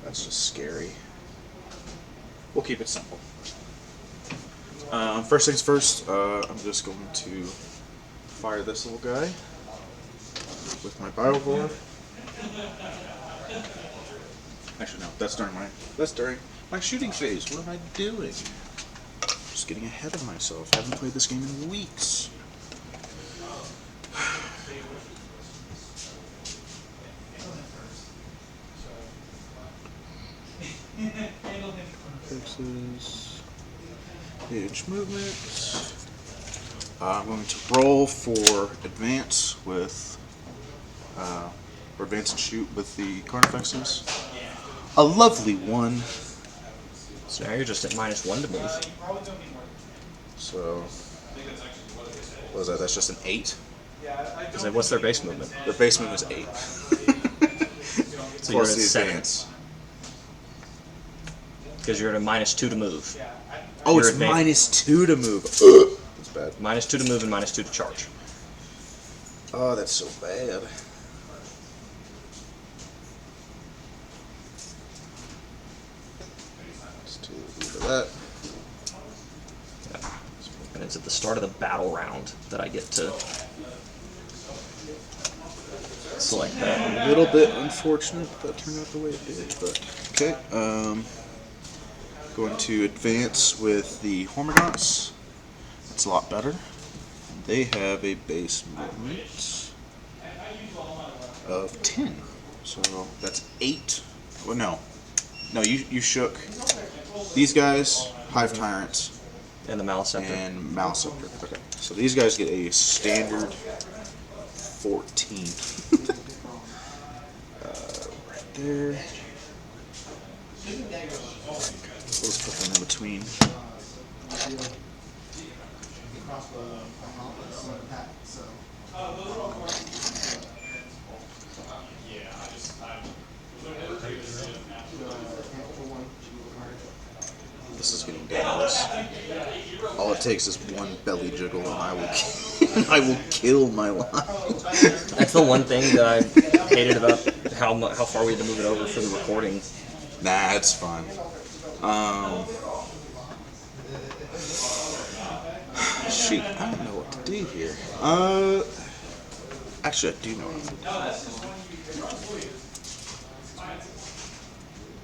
That's just scary. We'll keep it simple. First things first, I'm just going to fire this little guy with my Biovore. Actually, no, that's during my shooting phase. What am I doing? Just getting ahead of myself. I haven't played this game in weeks. Fixes. Huge movement. I'm going to roll for advance with, or advance and shoot with the Carnifexes. A lovely 1. So now you're just at -1 to move. So What is that? That's just an 8. So what's their base movement? Their base move is 8. So you're at Plus the 7. advance. Because you're at a -2 to move. Oh, You're it's advanced. -2 to move. Ugh. That's bad. -2 to move and -2 to charge. Oh, that's so bad. Just 2 for that. And it's at the start of the battle round that I get to select that. A little bit unfortunate that turned out the way it did, but okay. Going to advance with the Hormigauts. It's a lot better. They have a base movement of 10, so that's 8. Well, no, you shook these guys, Hive Tyrant, And the Maliceptor. and Maliceptor. Okay, so these guys get a standard 14. Right there. We'll just put them in between. This is getting dangerous. All it takes is one belly jiggle, and I will kill my line. That's the one thing that I hated about how far we had to move it over for the recording. Nah, it's fine. Shoot, I don't know what to do here. Actually, I do know what I'm going to do.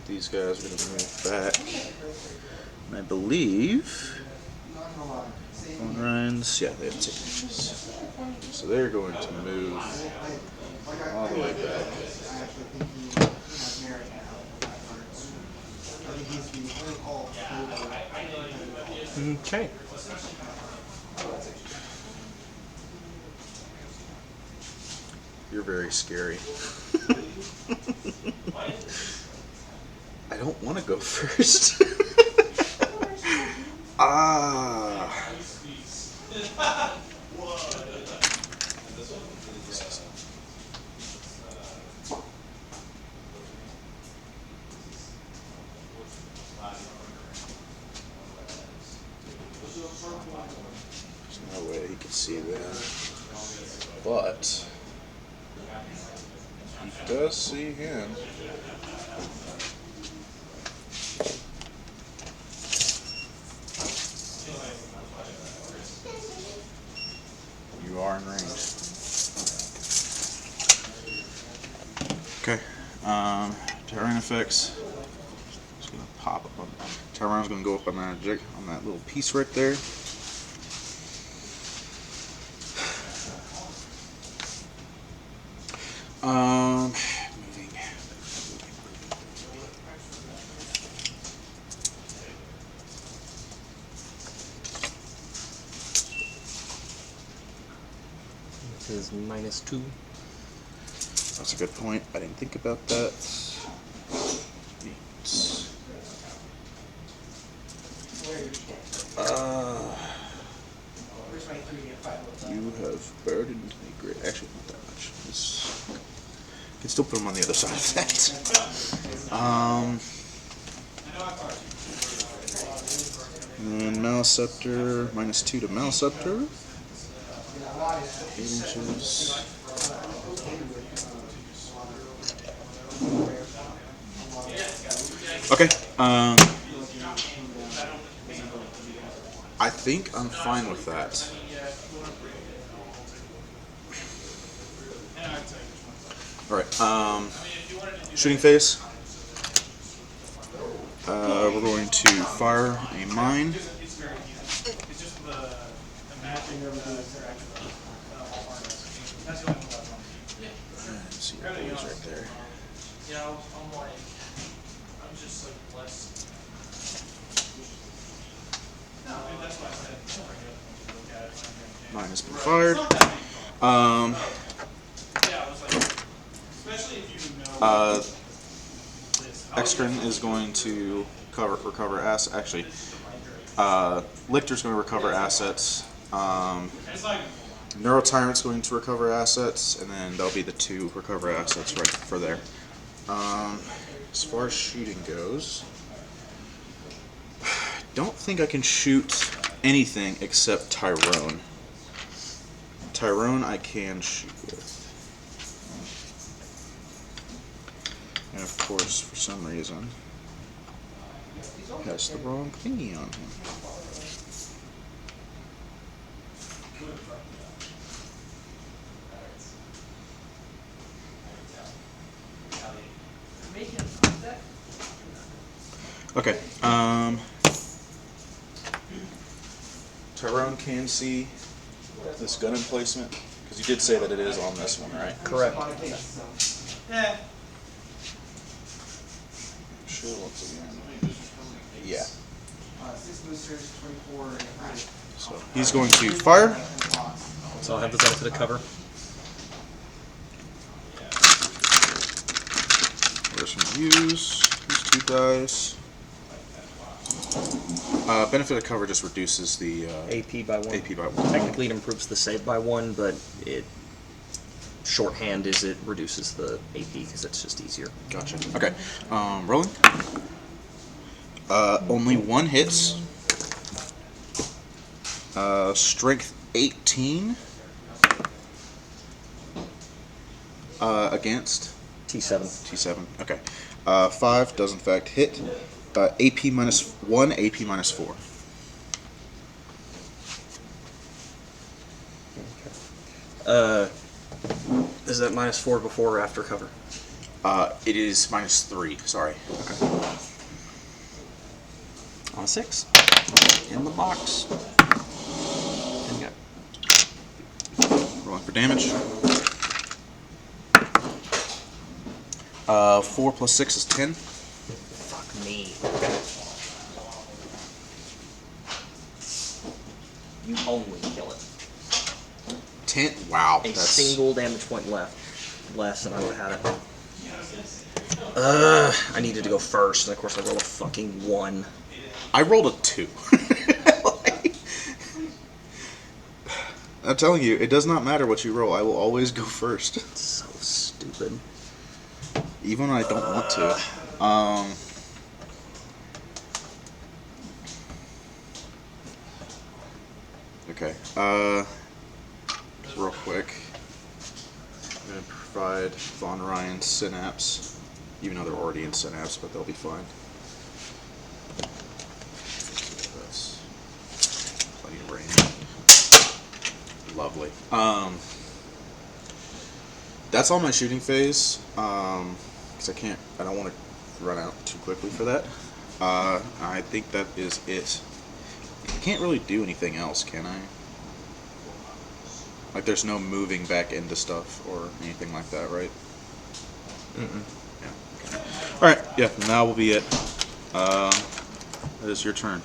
These guys are going to move back. And I believe on Ryan's, yeah, they have 2 inches. So they're going to move all the way back. Okay. You're very scary. I don't want to go first. Ah. There's no way he can see that. But he does see him. You are in range. Okay. Terrain effects. Just gonna pop up on. Terrain's gonna go up on that little piece right there. Moving. This is -2. That's a good point. I didn't think about that. You have burdened me great. Actually, not that much. Can still put them on the other side of that. And then Maliceptor, -2 to Maliceptor. 8 inches. Okay. I think I'm fine with that. Alright, shooting phase. We're going to fire a mine. See your boys right there. Mine has been fired. Extern is going to recover assets. Actually, Lichter's going to recover assets. Neuro Tyrant's going to recover assets, and then there'll be the 2 recover assets right for there. As far as shooting goes, I don't think I can shoot anything except Tyrone. Tyrone I can shoot with. And of course, for some reason, has the wrong thingy on him. Okay, Tyrone can see this gun emplacement, because you did say that it is on this one, right? Correct. Sure, once again. Yeah. 6 boosters, 24, and 30. So he's going to fire. So I'll have the benefit of cover. There's some use. These 2 dice. Benefit of cover just reduces the AP by 1. AP by 1. Technically, it improves the save by 1, but it shorthand is it reduces the AP because it's just easier. Gotcha. Okay. Rolling. Only 1 hits. Strength 18. Against T7. T7. Okay. 5 does in fact hit. AP minus 1, AP minus 4. Is that -4 before or after cover? It is minus 3. Sorry. Okay. On a 6. In the box. And Rolling for damage. 4 plus 6 is 10. fuck me. You only kill it. 10. Wow. A That's single damage point left. Less than I would have had it. I needed to go first, and of course I roll a fucking 1. I rolled a 2. I'm telling you, it does not matter what you roll. I will always go first, It's so stupid. even when I don't want to. Okay. Real quick, I'm gonna provide Von Ryan Synapse, even though they're already in Synapse, but they'll be fine. That's plenty of range. Lovely. That's all my shooting phase. Because I don't want to run out too quickly for that. I think that is it. I can't really do anything else, can I? Like, there's no moving back into stuff or anything like that, right? Mm-mm. Yeah. Okay. Alright, yeah, now will be it. It is your turn.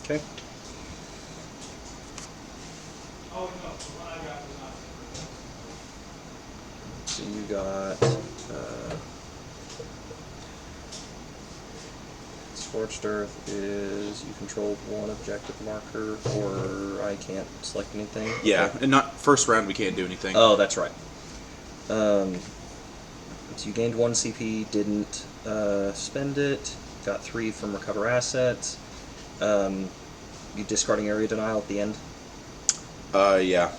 Okay. So you got Scorched Earth is you control 1 objective marker, or I can't select anything. Yeah, Okay. and not first round we can't do anything. Oh, that's right. So you gained 1 CP, didn't spend it, got 3 from recover assets. You discarding area denial at the end. Yeah.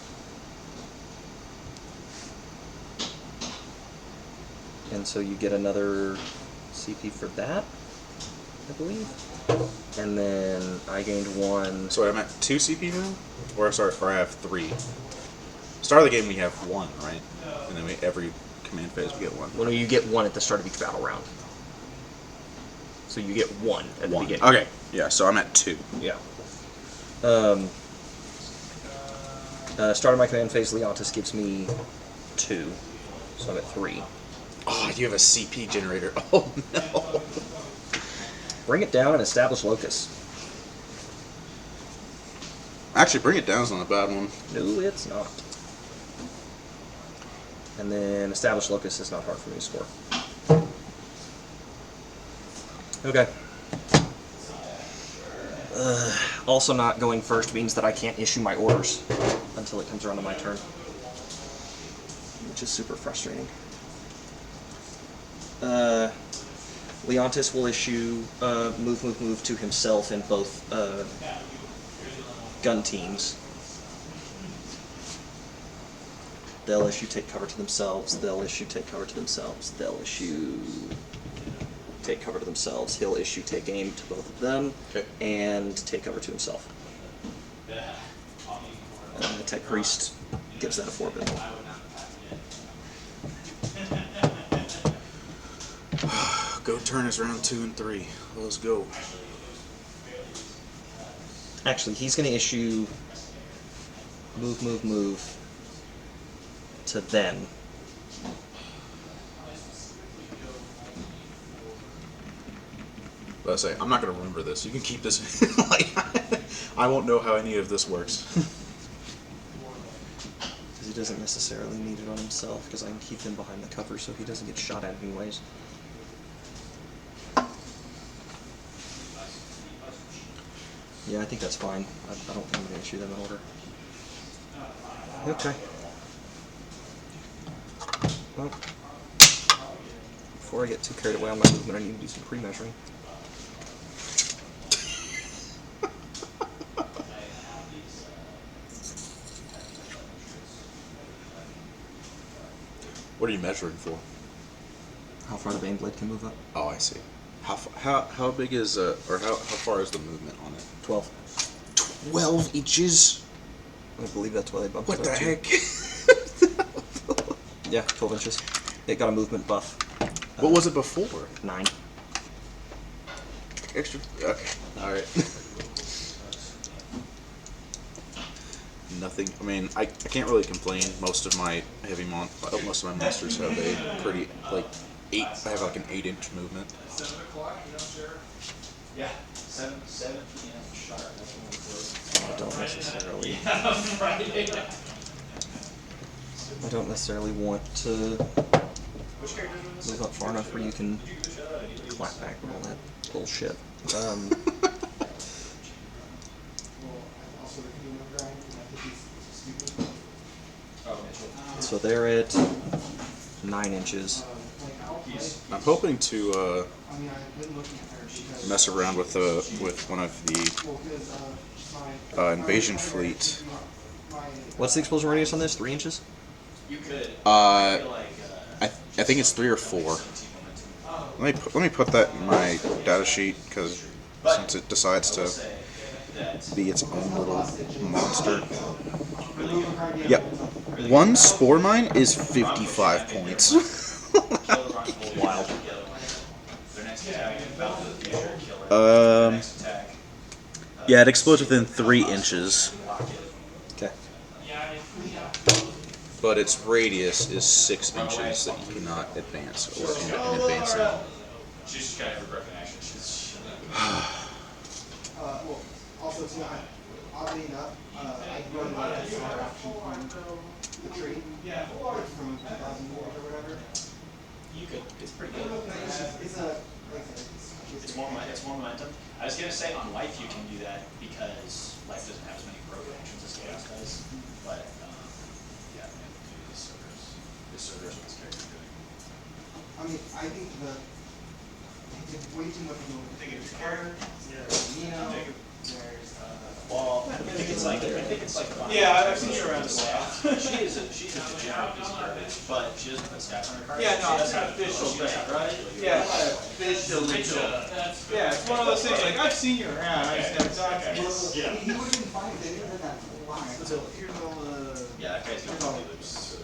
And so you get another CP for that, I believe. And then I gained 1. So I'm at 2 CP now? Or sorry, or I have 3. Start of the game we have 1, right? And then every command phase we get 1. Well, no, you get 1 at the start of each battle round. So you get 1 at the beginning. Okay, yeah, so I'm at 2. Yeah. Start of my command phase, Leontis gives me 2. So I'm at 3. Oh, you have a CP generator. Oh no. Bring it down and establish locus. Actually, bring it down is not a bad one. No, it's not. And then establish locus is not hard for me to score. Okay. Also not going first means that I can't issue my orders until it comes around to my turn, which is super frustrating. Leontis will issue move to himself in both gun teams. They'll issue take cover to themselves. They'll issue take cover to themselves. They'll issue take cover to themselves. He'll issue take aim to both of them, and take cover to himself. And the Tech Priest gives that a 4-bit. Go turn is round 2 and 3. Let's go. Actually, he's going to issue move to them. Let's say I'm not going to remember this. You can keep this. Like, I won't know how any of this works. Because he doesn't necessarily need it on himself, because I can keep him behind the cover so he doesn't get shot at anyways. Yeah, I think that's fine. I don't think I'm going to issue them in order. Okay. Well, before I get too carried away on my movement, I need to do some pre-measuring. What are you measuring for? How far the Baneblade can move up? Oh, I see. How big is or how far is the movement on it? 12. 12 inches. I believe that's why they bumped What it the up to. heck? Yeah, 12 inches. It got a movement buff. What was it before? 9. Extra. Okay. All right. Nothing. I mean, I can't really complain. Most of my most of my monsters have a pretty like 8. I have like an 8-inch movement. 7 o'clock, you know, Sheriff? Yeah, 7 p.m. sharp. I don't necessarily. Yeah, Friday. I don't necessarily want to move up far enough where you can clap back and all that bullshit. So they're at 9 inches. I'm hoping to mess around with one of the invasion fleet. What's the explosion radius on this? 3 inches? You could. I think it's 3 or 4. Let me put that in my data sheet because since it decides to be its own little monster. Yep. 1 spore mine is 55 points. Wild. Yeah, it explodes within 3 inches, Okay. but its radius is 6 inches that you cannot advance or in advancing. She's just got every broken action. Well, also too, oddly enough, I run like a side option from the tree, from 2,000 years or whatever. You could. It's pretty good. It's a, like I said, It's more momentum. I was gonna say on life you can do that because life doesn't have as many broken actions as chaos does. But yeah, man, dude, this Cerberus with this character doing. I mean, I think it's way too much movement. I think it's Carter. There's Nino, there's, Well, I think it's like Yeah, I've seen you around a while. she's a degenerate piece of garbage, but she doesn't put stats on her cards. Yeah, no, She it's doesn't not official, she doesn't, right? Yeah, yeah, it's one of those things, like, I've seen you around, I just haven't talked to you. Yeah. he would have been fine if they didn't have that line. So here's all the, Yeah, that guy's gonna probably lose.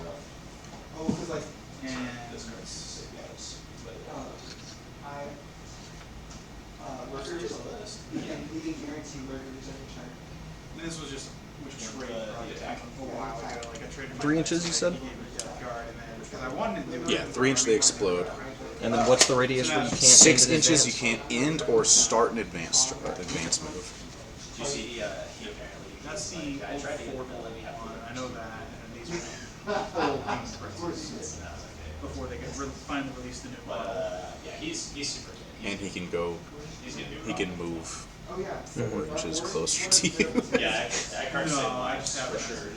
Oh, because like, and This card's sick, yes. But Lurkers, and he didn't guarantee Lurkers every turn. this was just which trade the attack. a while ago, like I traded. 3 inches, you said? He gave me a death guard, and then, because I wanted to do it. Yeah, 3 inches they explode. And then what's the radius where you can't 6 end in inches you advance? can't end or start an advance move. Do you see, he apparently. That's the I tried to get old him to let me have one, I know that, and these are it. before they could finally release the new But model. yeah, he's super good. And he can go. He's gonna do He can move 4 inches closer to you. Yeah, I can't No, say I mine just have for it. sure.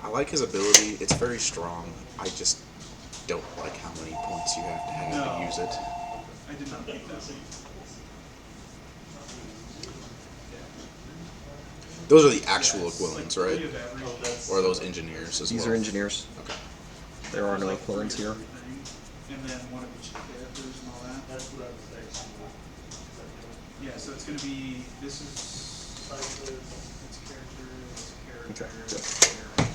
I like his ability. It's very strong. I just don't like how many points you have to No. use it. I did not think that. Those are the actual equivalents, right? We have every- Or are those engineers as These well? are engineers. Okay. There are no equivalents here. And then one of each characters and all that. That's what I was thinking. Yeah, so it's gonna be, this is, it's character, it's character, Okay, it's good. character.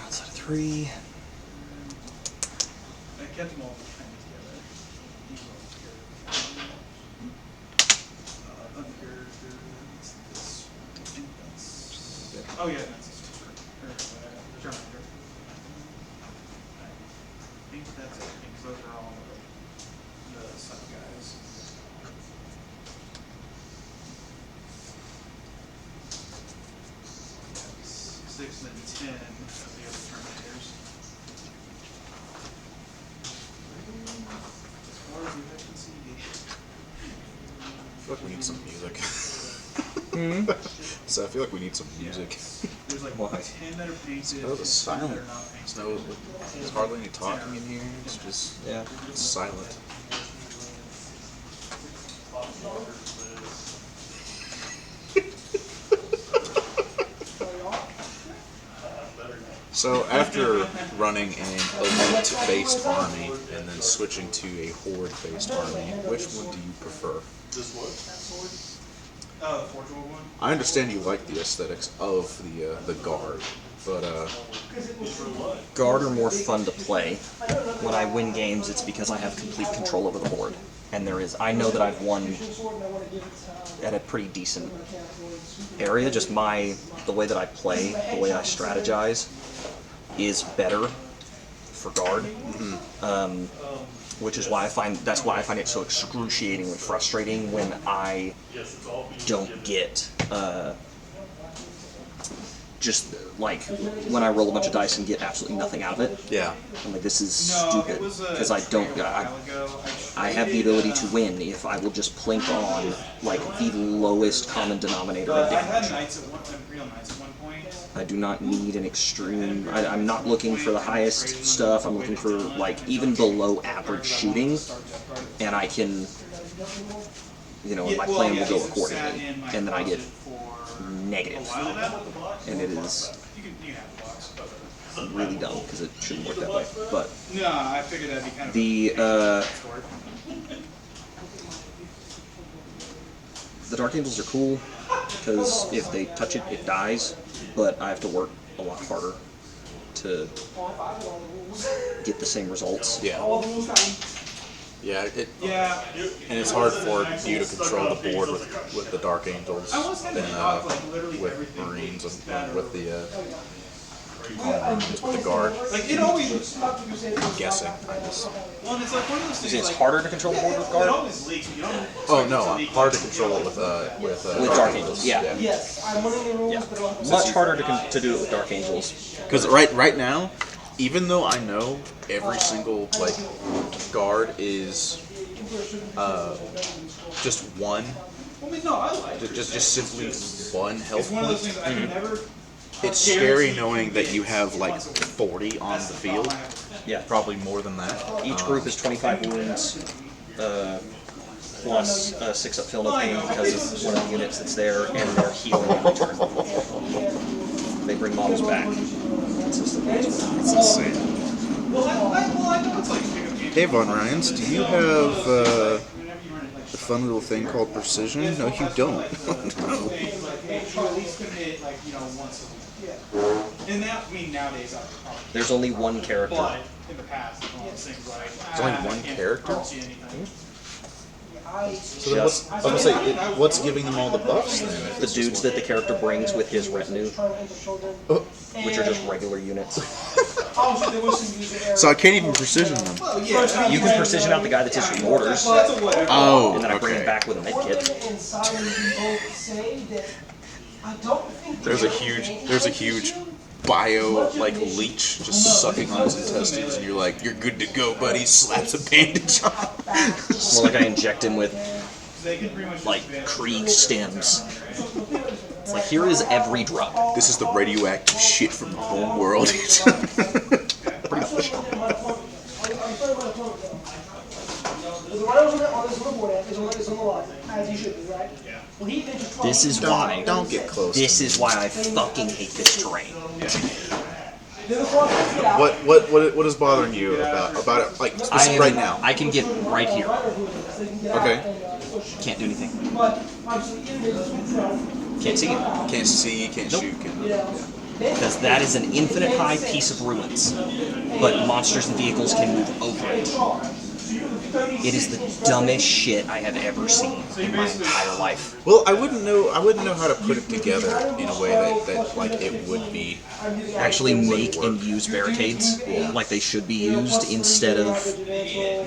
Outside of 3. I kept them all kind of together. Each one was character. Uncharacter, it's this, I think that's, oh yeah, that's his teacher, or, German. I think that's it, because those are all the sub guys. That's 6 and then 10 of the other Terminators. As far as the eye can see. I feel like we need some music. So I feel like we need some music. There's like Why? 10 that are painted. That was and 10 silent. that are not painted. Snow, there's hardly any talking in here. It's just Yeah. it's silent. So after running an elite-based army and then switching to a horde-based army, which one do you prefer? The Forge World one? I understand you like the aesthetics of the guard, but Guard are more fun to play. When I win games, it's because I have complete control over the board. And I know that I've won at a pretty decent area. Just the way that I play, the way I strategize, is better for Guard. Which is why that's why I find it so excruciatingly frustrating when I don't get just like when I roll a bunch of dice and get absolutely nothing out of it. yeah. I'm like, this is No, stupid it was because I don't. a while ago. I have the ability to win if I will just plink on like the lowest common denominator of I had damage. knights at one, real knights at one point. I do not need an extreme. I'm not looking for the highest stuff. I'm looking for like even below average shooting, and I can, my plan will go accordingly, and then I get negative, and it is You can have the box, but really dumb because it shouldn't work that way. But no, I figured that'd be kind of the Dark Angels are cool because if they touch it, it dies. But I have to work a lot harder to get the same results. Yeah. Yeah, yeah. and it's hard for you to control the board with the Dark Angels I was kind of than shocked, like literally with everything. Marines was and better. with the Guard. Like it always. I'm guessing. I just. Well, and it's like one of those things. It's like, harder to control the board with it Guard. always leaks. But you don't. Oh no, I'm hard to control it with Dark Angels, yeah. Yes, I'm one of the rules, Yeah, but I'll much harder to do it with Dark Angels. Because right now, even though I know every single guard is just one, I mean, no, I like it. just simply one health It's one of those point. things I can never. It's scary knowing that you have like 40 on the field, Yeah. probably more than that. Each group is 25 wounds, plus 6 up fill no pain because of one of the units that's there, and they're healing in return. They bring models back consistently. It's insane. Well, I know it's like pick up games. Hey Von Ryans, do you have Whenever you run it, like, a fun little thing called precision? No, you don't. hey, you at least commit once a week. Yeah. And that, I mean, nowadays I could probably. There's only one character. But in the past, it's one of those things like. There's only one I can't character? see anything. So then what's, I was gonna say, what's giving them all the buffs then? if The it's just dudes one? that the character brings with his retinue, which are just regular units. So I can't even precision them. You can precision out the guy that issuing orders, Oh, and then I bring him okay. back with a med kit. There's a huge bio leech just sucking on his intestines, and you're like, you're good to go, buddy. Slaps a bandage on. More like I inject him with like Krieg stems. It's like, here is every drug. This is the radioactive shit from the home world. Pretty much. This is why. Don't get close. This is why I fucking hate this terrain. What is bothering you about it? Like right now? I can get right here. Okay. Can't do anything. Can't see it. Can't see, can't Nope. shoot. Because that is an infinite high piece of ruins. But monsters and vehicles can move over it. It is the dumbest shit I have ever seen in my entire life. Well, I wouldn't know how to put it together in a way that like it would be. Actually make and use barricades like they should be used instead of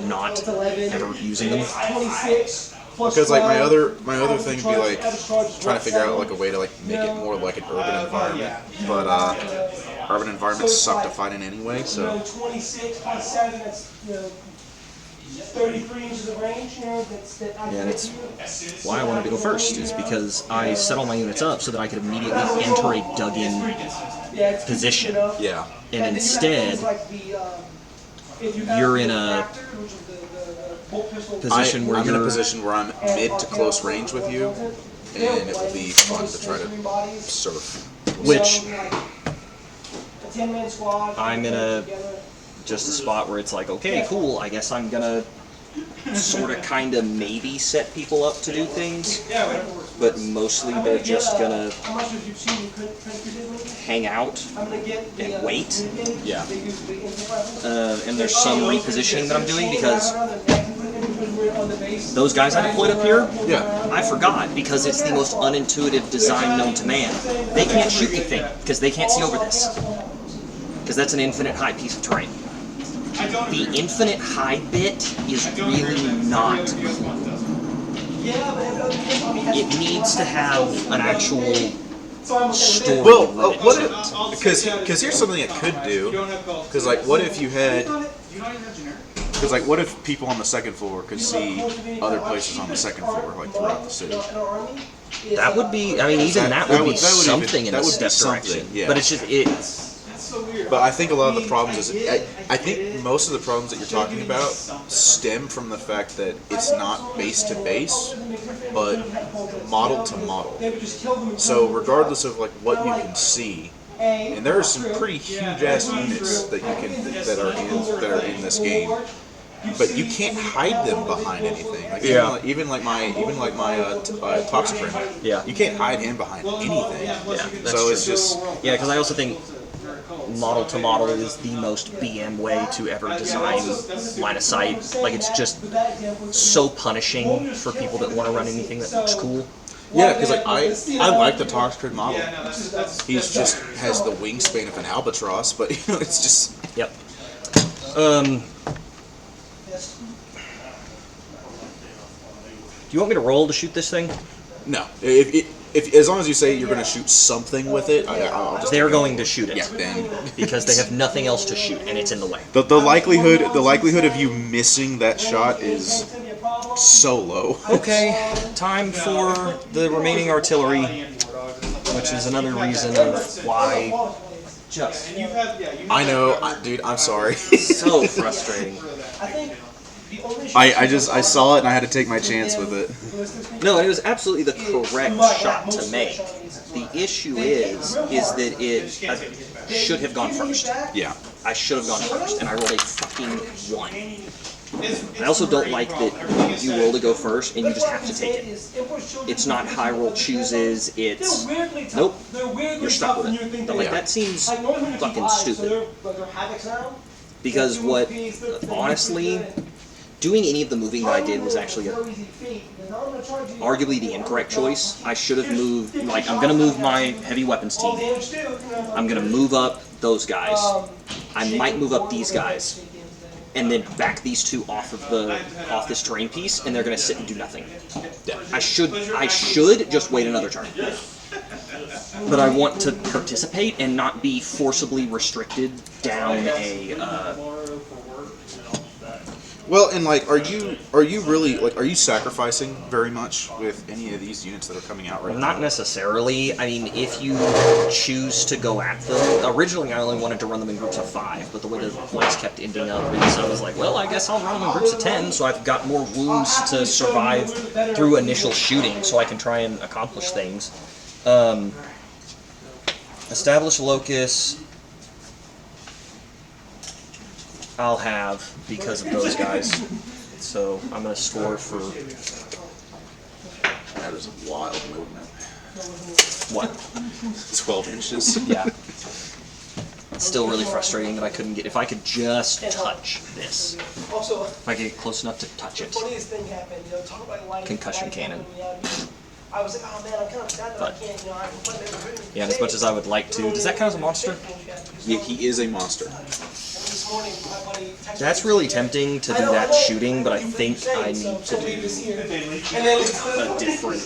not ever using them. Because like my other thing would be like trying to figure out like a way to like make it more like an urban environment, but urban environments suck to fight in anyway. So 26 plus 7, that's 33 inches of range. Yeah, that's why I wanted to go first, is because I set all my units up so that I could immediately enter a dug-in position. yeah. And instead, you're in a position where I'm in you're a position where I'm mid to close range with you, and it will be fun to try to surf. which I'm in a spot where it's like, okay, cool, I guess I'm gonna sort of kind of maybe set people up to do things, but mostly they're just gonna hang out and wait. Yeah. And there's some repositioning that I'm doing because those guys I deployed up here, Yeah. I forgot, because it's the most unintuitive design known to man. They can't shoot anything because they can't see over this, because that's an infinite high piece of terrain. The infinite high bit is really not. It needs to have an actual story. Well, because here's something it could do. Because like, what if you had? Because like, what if people on the second floor could see other places on the second floor, like throughout the city? That would be. I mean, even that would be something in that a would be step something, direction. yeah. But it's just But I think a lot of the problems is I think most of the problems that you're talking about stem from the fact that it's not base to base, but model to model. So regardless of like what you can see, and there are some pretty huge ass units that you can that are in this game, but you can't hide them behind anything. Like even like my Toxicrim, Yeah. you can't hide him behind anything. Yeah, that's So it's true. just Yeah, because I also think model to model is the most BM way to ever design line of sight. Like, it's just so punishing for people that want to run anything that looks cool. yeah, because like I like the Toxicrim model. He's just has the wingspan of an albatross, but you know it's just Yep. Do you want me to roll to shoot this thing? no. If as long as you say you're going to shoot something with it, I'll just. They're going to shoot it. Yeah, then Because they have nothing else to shoot, and it's in the way. the likelihood of you missing that shot is so low. Okay, time for the remaining artillery, which is another reason of why. Just I know, dude. I'm sorry. so frustrating. I saw it and I had to take my chance with it. No, it was absolutely the correct shot to make. The issue is that it should have gone first. Yeah. I should have gone first, and I rolled a fucking 1. I also don't like that you roll to go first and you just have to take it. It's not high roll chooses, it's nope, you're stuck with it. But like, that seems fucking stupid. Because what, honestly, doing any of the moving that I did was actually arguably the incorrect choice. I should have moved, like, I'm going to move my heavy weapons team. I'm going to move up those guys. I might move up these guys. And then back these two off this terrain piece, and they're going to sit and do nothing. I should just wait another turn. But I want to participate and not be forcibly restricted down a... Well, and like, are you really like, are you sacrificing very much with any of these units that are coming out right now? Not necessarily. I mean, if you choose to go at them, originally I only wanted to run them in groups of 5, but the way the points kept ending up, is I was like, well, I guess I'll run them in groups of 10, so I've got more wounds to survive through initial shooting, so I can try and accomplish things. Establish locus. I'll have because of those guys. So I'm going to score for... That is a wild movement. What? 12 inches. Yeah. It's still really frustrating that I couldn't get... If I could just touch this. Also, If I could get close enough to touch it. funniest thing happened, you know, talk about lighting. Concussion cannon. I was like, oh man, I'm kind of sad that I can't, you know, I can play that. Yeah, and as much as I would like to... Does that count as a monster? Yeah, he is a monster. This morning, my buddy texted That's me, really yeah. tempting to I do know, that I know. shooting, but I think I need to So leave this do here. And then a different... I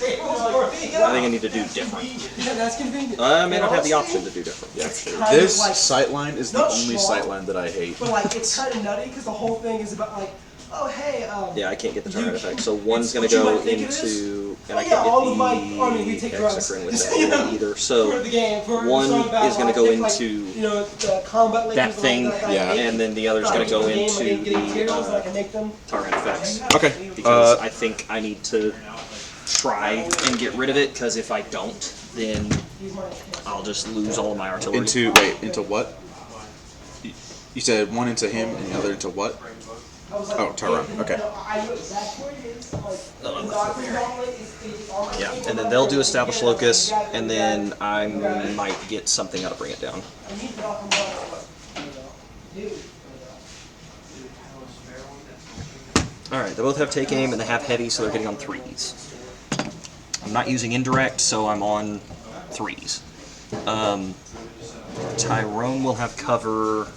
think I need to do different. Yeah, that's convenient. I may not have the option to do different. This sightline is the Not only strong, sightline that I hate. But like, it's kind of nutty because the whole thing is about like, oh hey, Yeah, I can't get the turret effect, so it's one's going what to you go might think it is. into... And Oh, I yeah, can't all get of my army, we take the drugs. hexagram with Just, that you know, either, for so... the game, for one the battle, is gonna I go think, like, into you know, the combat that links thing, like, yeah, and then the other's going to go into the Tyrant effects. Okay. Because I think I need to try and get rid of it, because if I don't, then I'll just lose all of my artillery. Into what? You said one into him and the other into what? Oh, Tyrant. Okay. Yeah, and then they'll do Establish Locus, and then I might get something out of Bring It Down. Alright, they both have Take Aim, and they have Heavy, so they're getting on 3s. I'm not using Indirect, so I'm on 3s. Tyrone will have cover,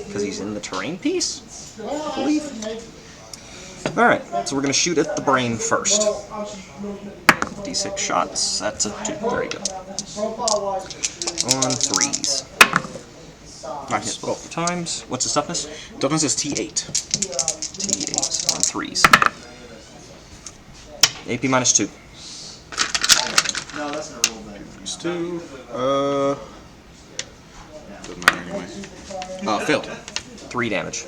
because he's in the terrain piece, I believe. Alright, so we're going to shoot at the brain first. D6 shots, that's a 2, there you go. On 3s. I hit both times. What's the toughness? Toughness is T8. T8 on 3s. AP minus 2. No, that's not real bad. Minus 2. Doesn't matter anyway. Failed. 3 damage.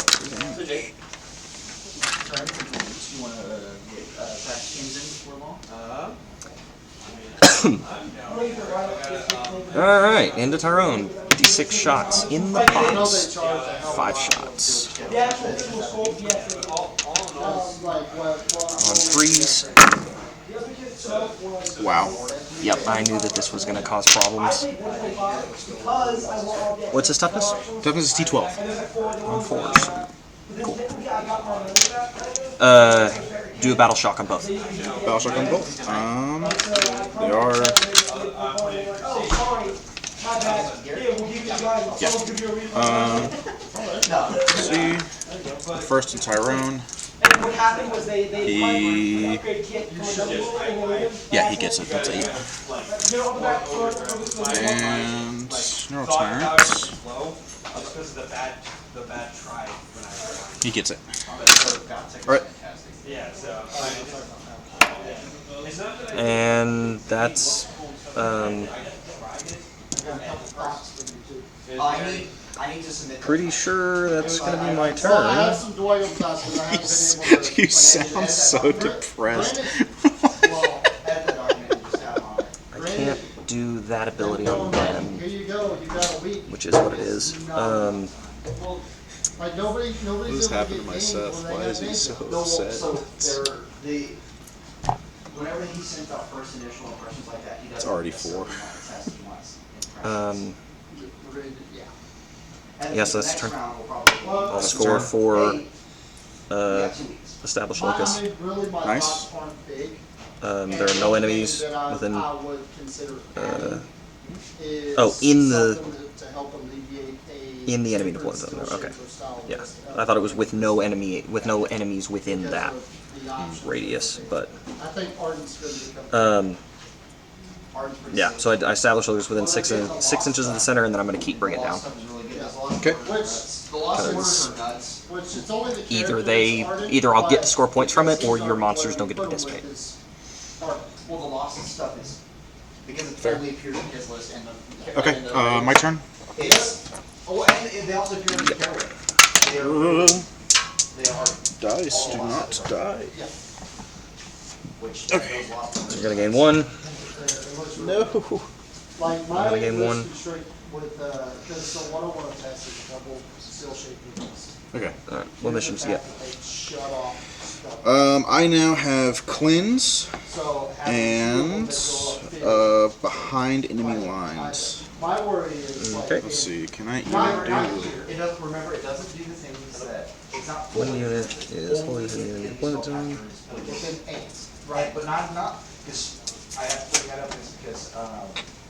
Alright, into Tyrone. D6 shots in the pots. 5 shots. On 3s. Wow. Yep, I knew that this was going to cause problems. What's his toughness? Toughness is T12. On 4s. Cool. Do a Battle Shock on both. Battle shock on both. They are. Yeah. Let's see. The first in Tyrone. Yeah, he gets it. That's 8. And Neural Tyrant. He gets it. Alright. And that's pretty sure that's going to be my turn. You sound so depressed. I can't do that ability on them, which is what it is. What has happened to my Seth? Why is he so upset? Whenever he sent out first initial impressions like that, he does. It's already 4. Yes, that's the turn. I'll score for Establish Locus. Nice. There are no enemies within. In the enemy deployment zone. Okay. Yeah, I thought it was with no enemies within that radius, but Yeah, so I establish those within 6 inches of the center, and then I'm going to keep bringing it down. Okay. Either I'll get to score points from it, or your monsters don't get to participate. Well, the loss and stuff is because it only appears in his list and the. Okay. My turn. It does. Oh, and they also appear in the carry. They are. Dice do not die. Yeah. Which Okay. So you're going to gain 1. No. Like my I'm gonna gain one. restrict with because the 101 test is double still shaping list. Okay. Alright, what missions do you get? They shut off stuff. I now have cleanse So having and people that go up behind enemy lines. my worry is like Okay. Let's see. Can I Not- not even do? here. It doesn't. Remember, it doesn't do the things that it's not. One fully- unit is holding within the enemy deployment zone. Within ants, right? But not because I have to bring that up is because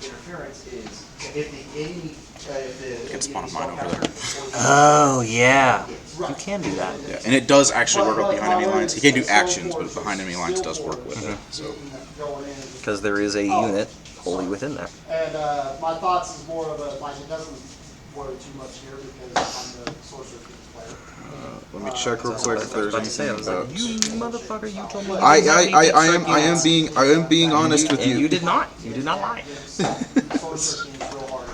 interference is if the enemy if the Can spawn mine over there. Oh, yeah. You can do that. Yeah, and it does actually work with behind enemy lines. He can't do actions, but behind enemy lines does work with it. So. Because there is a unit wholly within that. And my thoughts is more of a like it doesn't worry too much here because I'm the sorcerer player. Let me check real quick if there's I was about to say, I anything was like, about. you motherfucker, you told me. I am being honest with And you you. did not. You did not lie. Sorcerer team's real hard.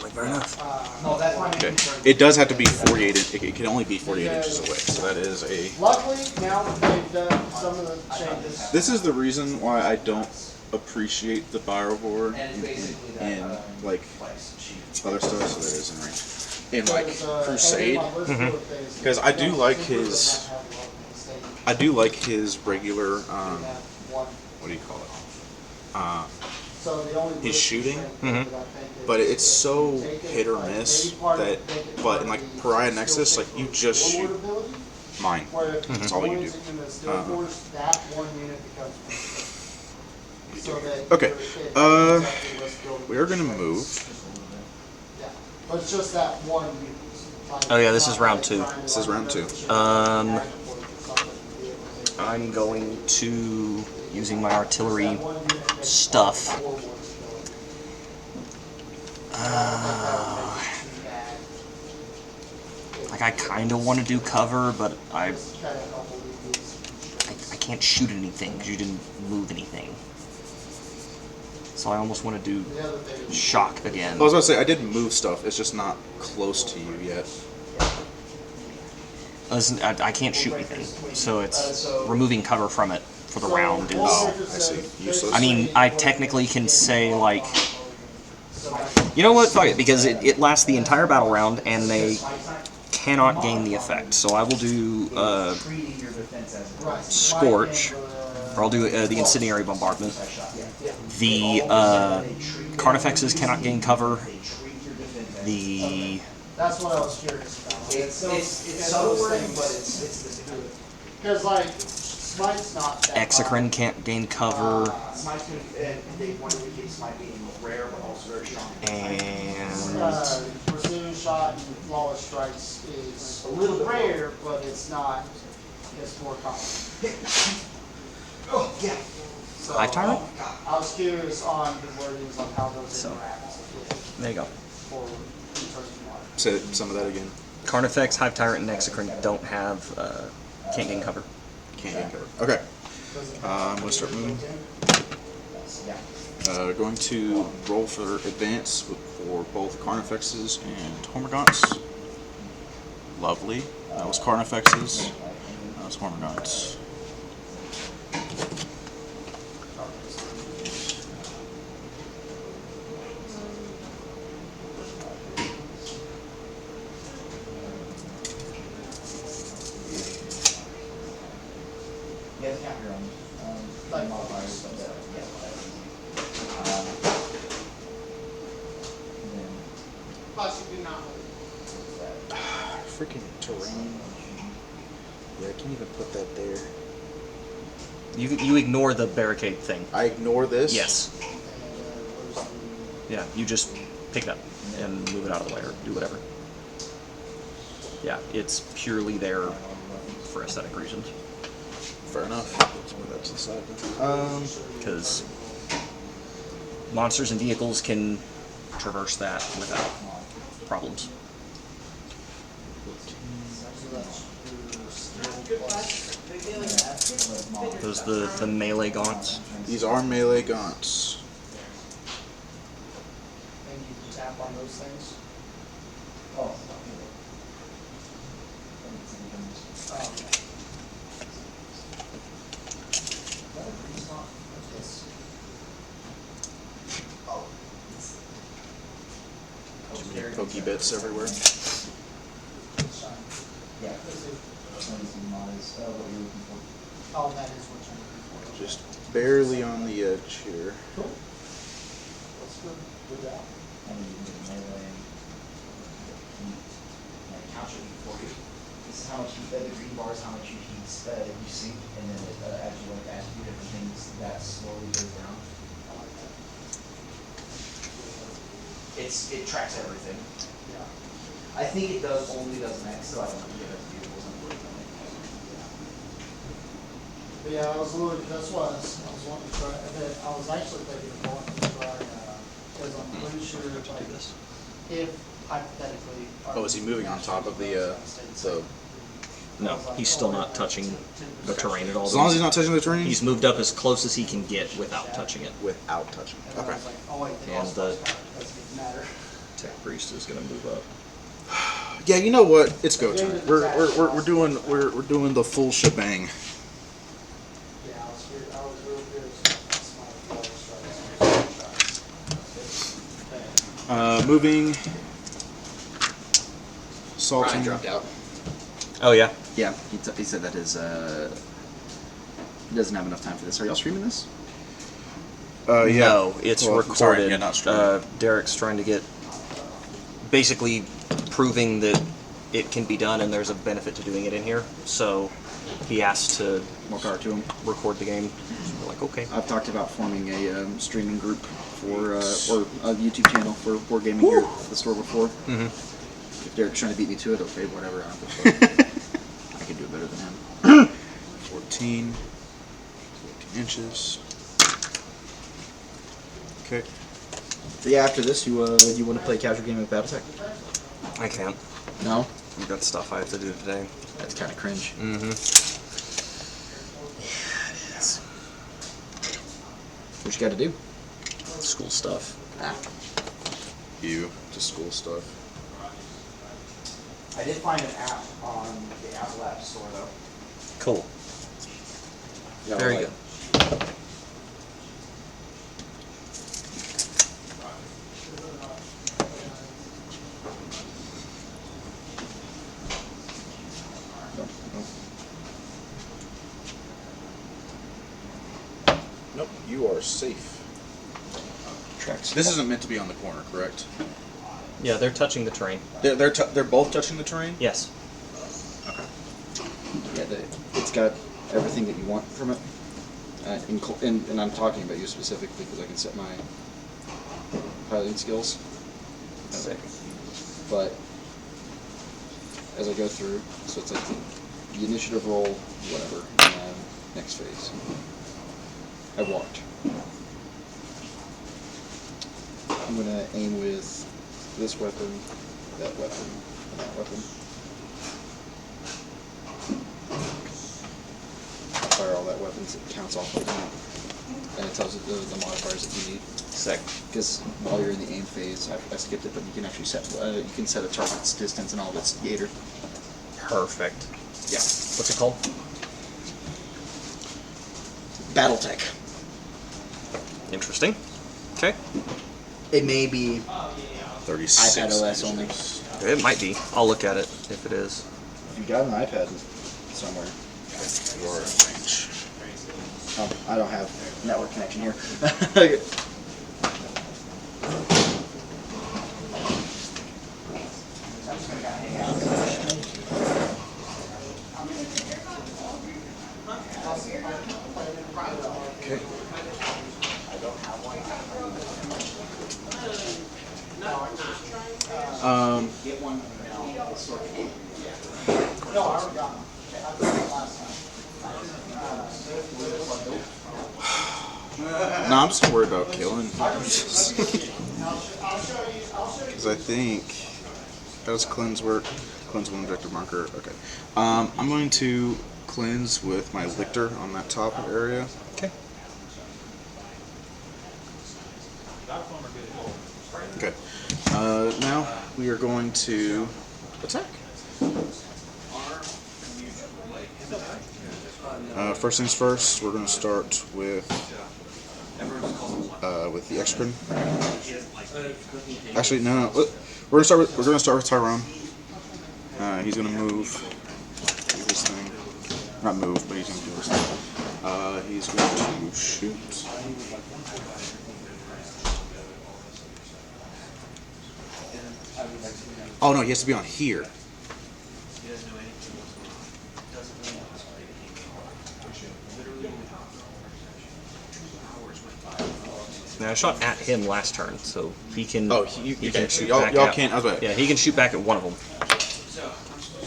Like, fair enough. no, that's my main Okay. concern. It does have to be 48. It can only be 48 inches away. So that is a. Luckily, now that they've done some of the changes, This is the reason why I don't appreciate the Byrobor And it's basically that in like other stuff. So that is in range. In like there's, and Crusade, then my list of things- because I do like his. Have one mistake. I do like his regular. We have one. What do you call it? So the only His shooting, that I think is- But it's so Take it, hit or like, miss maybe part of that. it, make it But part in of like the Pariah skill Nexus, like check you with just warlord shoot ability, mine. where if That's all you one's do. in the skill force, that one unit becomes so that Okay, you're- it exactly what's going We are gonna move. Yeah. But it's just that one unit. Like, Oh, yeah, this not is round like 2. trying to, This is like, round 2. I'm going to, using my artillery stuff, like I kind of want to do cover, but I can't shoot anything because you didn't move anything. So I almost want to do shock again. I was about to say I did move stuff. It's just not close to you yet. Listen, I can't shoot anything, so it's removing cover from it for the round is. Oh, I see. Useless. I mean, I technically can say like, you know what? Fuck it, because it lasts the entire battle round and they cannot gain the effect. So I will do Treating your defense as a Scorch, or I'll do the Incendiary Bombardment. The Carnifexes cannot gain cover. The That's what I was curious about. it's subtle wording, but it's Because like Smite's not that Exocrine can't gain cover, Smite's gonna they want to indicate Smite being rare but also very strong. and precision shot and flawless strikes is a little rare, but it's not. It's more common. Oh yeah. So, Hive Tyrant? I was curious on the wordings on how those interact there you go. for research water. Say some of that again. Carnifex, Hive Tyrant, and Exocrine don't have can't gain cover. Can't get cover. Okay. I'm gonna start moving. Going to roll for advance for both Carnifexes and Hormagaunts. Lovely. That was Carnifexes. That was Hormagaunts. Yeah, it's not your own modifiers, but yeah. Possibly not. Freaking terrain. Yeah, I can't even put that there. You ignore the barricade thing. I ignore this? Yes. Yeah, you just pick it up and move it out of the way or do whatever. Yeah, it's purely there for aesthetic reasons. Fair enough. Let's move that to the side then. Because monsters and vehicles can traverse that without problems. Those the melee gaunts. These are melee gaunts. And you can tap on those things. Oh. Pokey bits everywhere. Yeah. Oh, that is what you're looking for. Just barely on the edge here. That's good. Good job. And you can get melee. And count your heat for you. This is how much heat, the green bar is how much you heat you sink, and then it actually like adds two different things that slowly goes down. It tracks everything. Yeah. I think it only does max, so I don't think it does vehicles, unfortunately. But yeah, I was a little, that's why I was wanting to try, I was actually thinking of wanting to try, because I'm pretty sure, like, if hypothetically. Oh, is he moving on top of the No, he's still not touching the terrain at all. As long as he's not touching the terrain? He's moved up as close as he can get without touching it. Without touching it. And I Okay. was like, oh wait, they And also the- doesn't matter. Tech Priest is going to move up. Yeah, you know what? It's go time. We're doing the full shebang. Yeah, I was real good. That's my focus, Moving. Salting. Ryan dropped out. Oh, yeah. Yeah, he said that his he doesn't have enough time for this. Are y'all streaming this? Yeah. No, it's Well, recorded. sorry, yeah, not streaming. Derek's trying to get, basically proving that it can be done and there's a benefit to doing it in here. So he asked to More power to him. record the game. So we're like, okay. I've talked about forming a streaming group for or a YouTube channel for War Gaming here at the store before. Mm-hmm. If Derek's trying to beat me to it, okay, whatever. I can do it better than him. 14 inches. Okay. So yeah, after this, you want to play a casual game of BattleTech? I can't. No, I've got stuff I have to do today. that's kind of cringe. Mm-hmm. Yeah, it is. What you got to do? School stuff. Ah, Just school stuff. I did find an app on the Apple App Store though. Cool. yeah, Very like- good. Nope, you are safe. Tracks. This isn't meant to be on the corner, correct? Yeah, they're touching the terrain. They're both touching the terrain? Yes. Yeah, it's got everything that you want from it. And I'm talking about you specifically because I can set my piloting skills. Sick. But as I go through, so it's like the initiative roll, whatever, and then next phase. I walked. I'm gonna aim with this weapon, that weapon, and that weapon. Fire all that weapons, it counts off of them, and it tells you the modifiers that you need. Sick. Because while you're in the aim phase, I skipped it, but you can actually set you can set a target's distance and all of its gator. Perfect. Yeah. What's it called? BattleTech. Interesting. Okay. It may be 36 iPad OS only. inches. It might be. I'll look at it if it is. If you got an iPad somewhere. You are in range. Oh, I don't have network connection here. Okay. Get one now. Sort of. No, I already got them. I got them last No, I'm just worried about killing. Because I think how does cleanse work? Cleanse one objective marker. Okay. I'm going to cleanse with my lictor on that top area. Okay. Okay. Now we are going to attack. First things first, we're going to start with the exocrine. Actually, no. We're going to start with Tyrone. He's going to move. Do his thing. Not move, but he's going to do his thing. He's going to shoot. Oh no, he has to be on here. Now I shot at him last turn, so he can. Oh, he can okay. shoot Y'all back can't. I was about. Yeah, he can shoot back at one of them.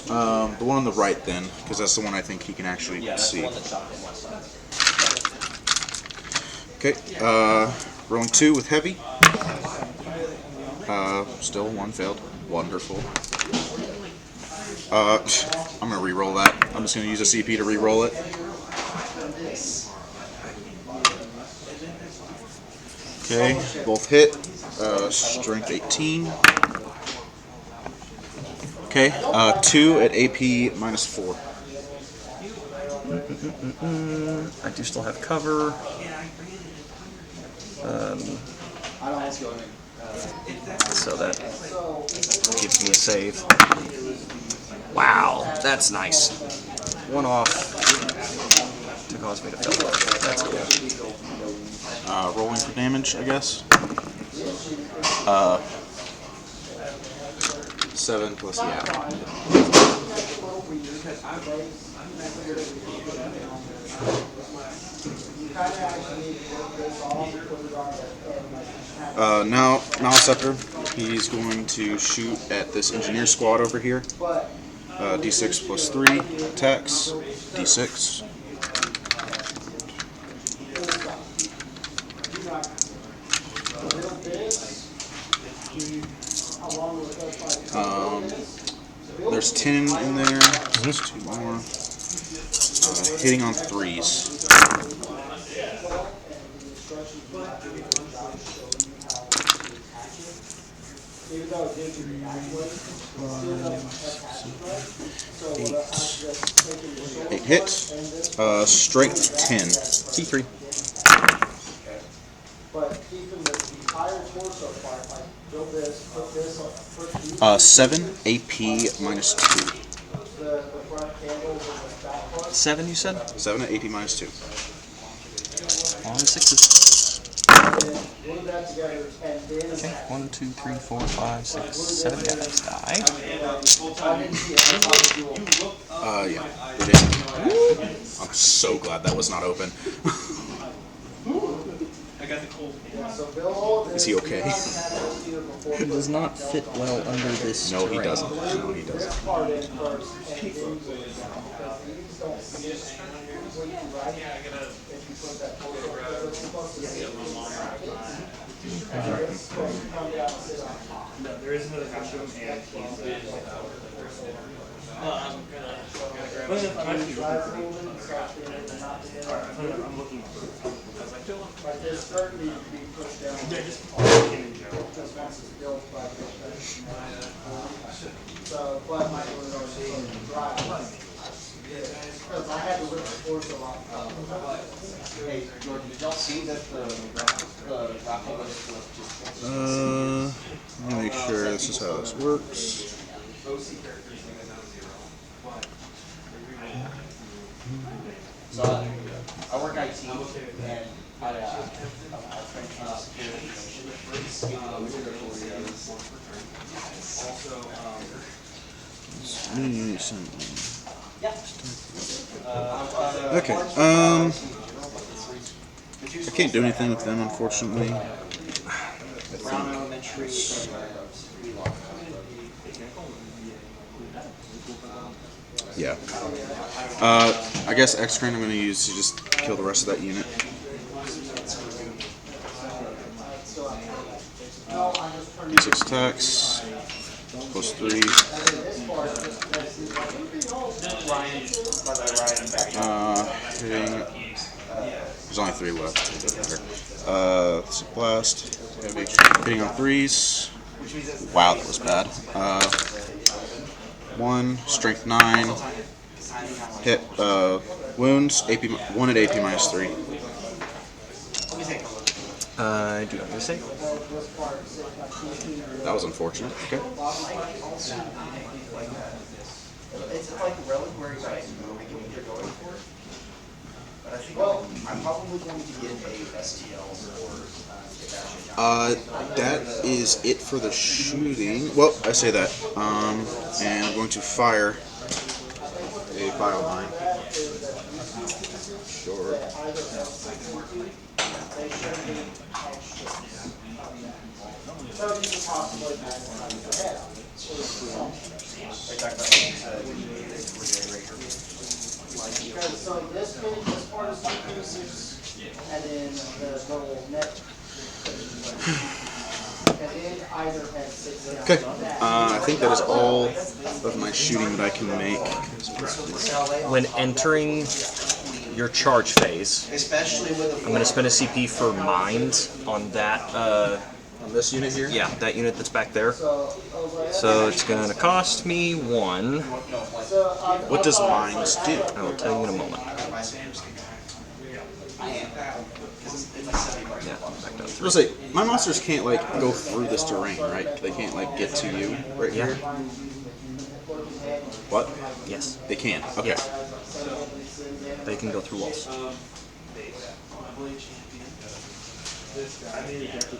The one on the right, then, because that's the one I think he can actually see. One that shot him last time. Okay. Rolling 2 with heavy. Still 1 failed. Wonderful. I'm gonna re-roll that. I'm just gonna use a CP to re-roll it. Okay, both hit. Strength 18. Okay, 2 at AP minus 4. I do still have cover. So that gives me a save. Wow, that's nice. 1 off to cause me to fail. That's cool. Rolling for damage, I guess. 7 plus, yeah. Now Scepter, he's going to shoot at this engineer squad over here. D6 plus 3 attacks. D6. There's 10 in there. There's 2 more. Hitting on 3s. Eight hits. Strength 10. T3. Uh, 7 AP minus 2. 7, you said? 7 at AP minus 2. On 6s. Okay, 1, 2, 3, 4, 5, 6, 7 guys die. Yeah, it is. I'm so glad that was not open. Is he okay? It does not fit well under this No, he terrain. doesn't. No, he doesn't. There is another costume, and he's I'm looking for. Like this curtain needs to be pushed down. Just Because once it's built by the so, but my door is dry. Because I had to lift the floors a lot. Hey, Jordan, did y'all see that the raffle was just... Let me make sure this is how this works. So, I work IT, and I Okay, I can't do anything with them, unfortunately. Yeah. I guess X-Train I'm going to use to just kill the rest of that unit. D6 attacks. Plus 3. Hitting. There's only 3 left. Blast. Hitting on 3s. Wow, that was bad. 1, strength 9. Hit, wounds, AP, 1 at AP minus 3. I do not want to say. That was unfortunate. Okay. It's like a relic where he's like, I get what they're going for. But I think I'm probably going to get a STL or get that shit down. That is it for the shooting. Well, I say that. And I'm going to fire a bile mine. Sure. So this part is increases, and then the total net. And then either has 6 down. Okay. I think that is all of my shooting that I can make. When entering your charge phase, Especially with I'm going to spend a CP for Mind on that. On this unit here? Yeah, that unit that's back there. So it's going to cost me 1. What does mines do? I will tell you in a moment. Yeah, back down 3. I'll say, my monsters can't like go through this terrain, right? They can't like get to you right Yeah. here. What? Yes. They can. Okay. Yes. They can go through walls.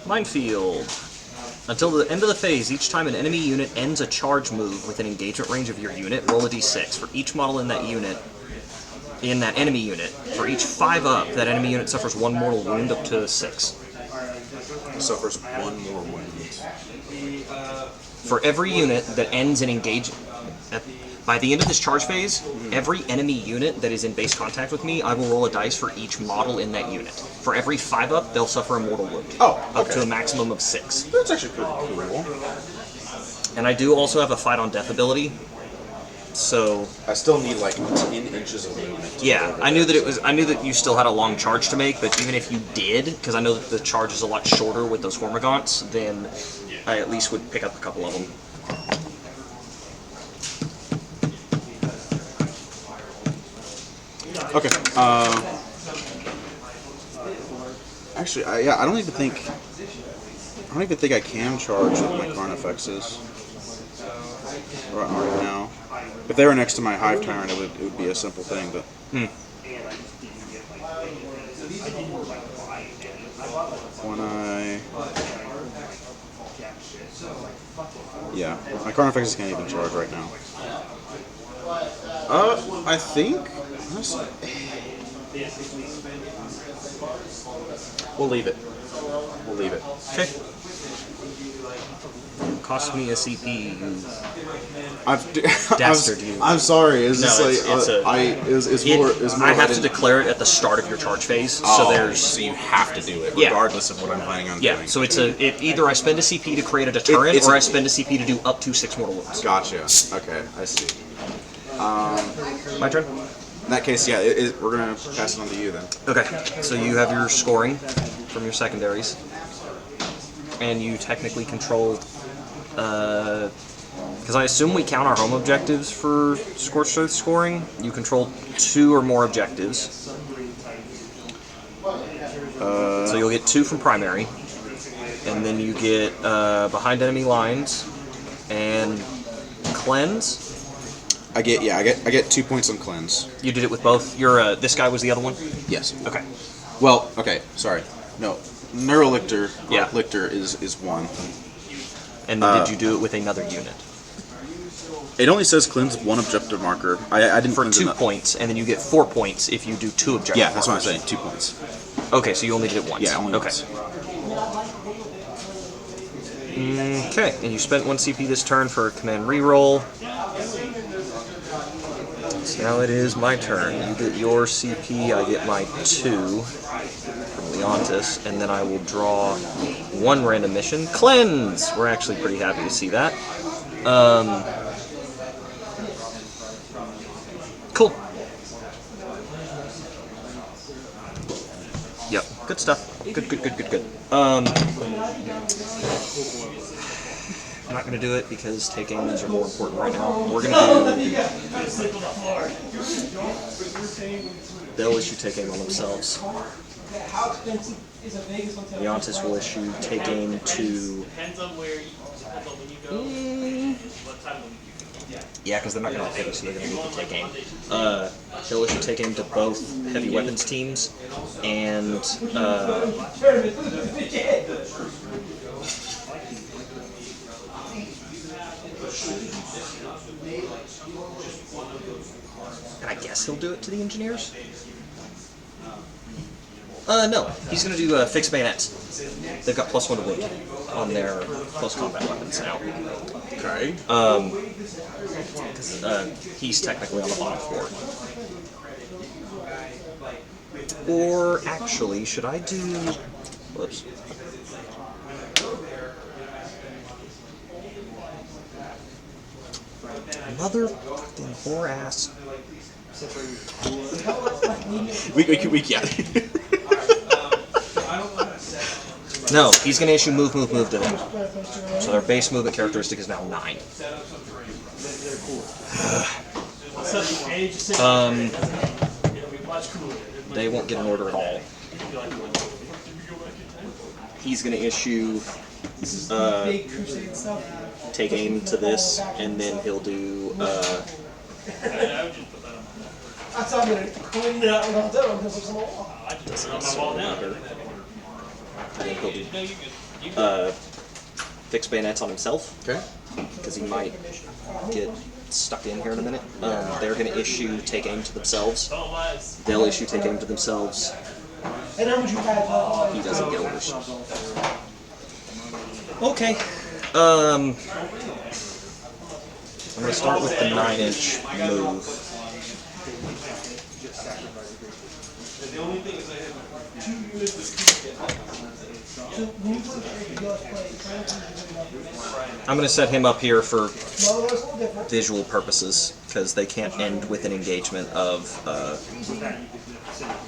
Minefield. Until the end of the phase, each time an enemy unit ends a charge move within engagement range of your unit, roll a d6. For each model in that unit, in that enemy unit, for each 5 up, that enemy unit suffers 1 mortal wound up to 6. Suffers 1 more wound. For every unit that ends in engagement, by the end of this charge phase, every enemy unit that is in base contact with me, I will roll a dice for each model in that unit. For every 5 up, they'll suffer a mortal wound. Oh, okay. Up to a maximum of 6. That's actually pretty cool. And I do also have a fight on death ability. So I still need like 10 inches of movement. yeah, I knew that you still had a long charge to make, but even if you did, because I know that the charge is a lot shorter with those Hormagaunts, then I at least would pick up a couple of them. Okay. Actually, I don't even think I can charge with my Carnifexes right now. If they were next to my Hive Tyrant, it would be a simple thing, but. When yeah, my Carnifexes can't even charge right now. I think. We'll leave it. We'll leave it. Okay. Cost me a CP, you dastard, you. I'm sorry. It's just it's more. I have to declare it at the start of your charge phase, So you have to do it, Yeah. regardless of what I'm planning on doing. Yeah, so either I spend a CP to create a deterrent, or I spend a CP to do up to 6 mortal wounds. Gotcha. Okay, I see. My turn? In that case, yeah, we're gonna pass it on to you then. Okay, so you have your scoring from your secondaries, and you technically control, because I assume we count our home objectives for Scorched Earth scoring. You control 2 or more objectives. So you'll get 2 from primary, and then you get behind enemy lines and cleanse. I get 2 points on cleanse. You did it with both. Your this guy was the other one. Yes. Okay. Well, okay, sorry. No, Neurolictor. Yeah. Lictor is 1. And then did you do it with another unit? It only says cleanse 1 objective marker. I didn't For cleanse 2 enough. points, and then you get 4 points if you do 2 objectives. Yeah, that's what I'm saying. 2 points. Okay, so you only did it once. Yeah, only okay. once. Okay, and you spent 1 CP this turn for a command reroll. So now it is my turn. You get your CP, I get my 2 from Leontis, and then I will draw 1 random mission. Cleanse! We're actually pretty happy to see that. Cool. Yep, good stuff. Good. I'm not going to do it because take aimings are more important right now. We're going to do... They'll issue take aim on themselves. Leontis will issue take aim to... Yeah, because they're not going to hit us, so they're going to need to take aim. He'll issue take aim to both heavy weapons teams, and... and I guess he'll do it to the engineers? No. He's going to do fixed bayonets. They've got +1 to wound on their close combat weapons now. Okay. He's technically on the bottom floor. Or, actually, should I do... Whoops. Mother fucking whore ass. We yeah. No, he's going to issue move to them. So their base movement characteristic is now 9. They won't get an order at all. He's going to issue take aim to this, and then he'll do I thought I'm going to clean it out when I'm done because there's some wall. and then he'll do fixed bayonets on himself. Okay. Because he might get stuck in here in a minute. They're going to issue take aim to themselves. They'll issue take aim to themselves. And how much you had? He doesn't get orders. Okay. I'm going to start with the 9-inch move. I'm going to set him up here for visual purposes, because they can't end with an engagement of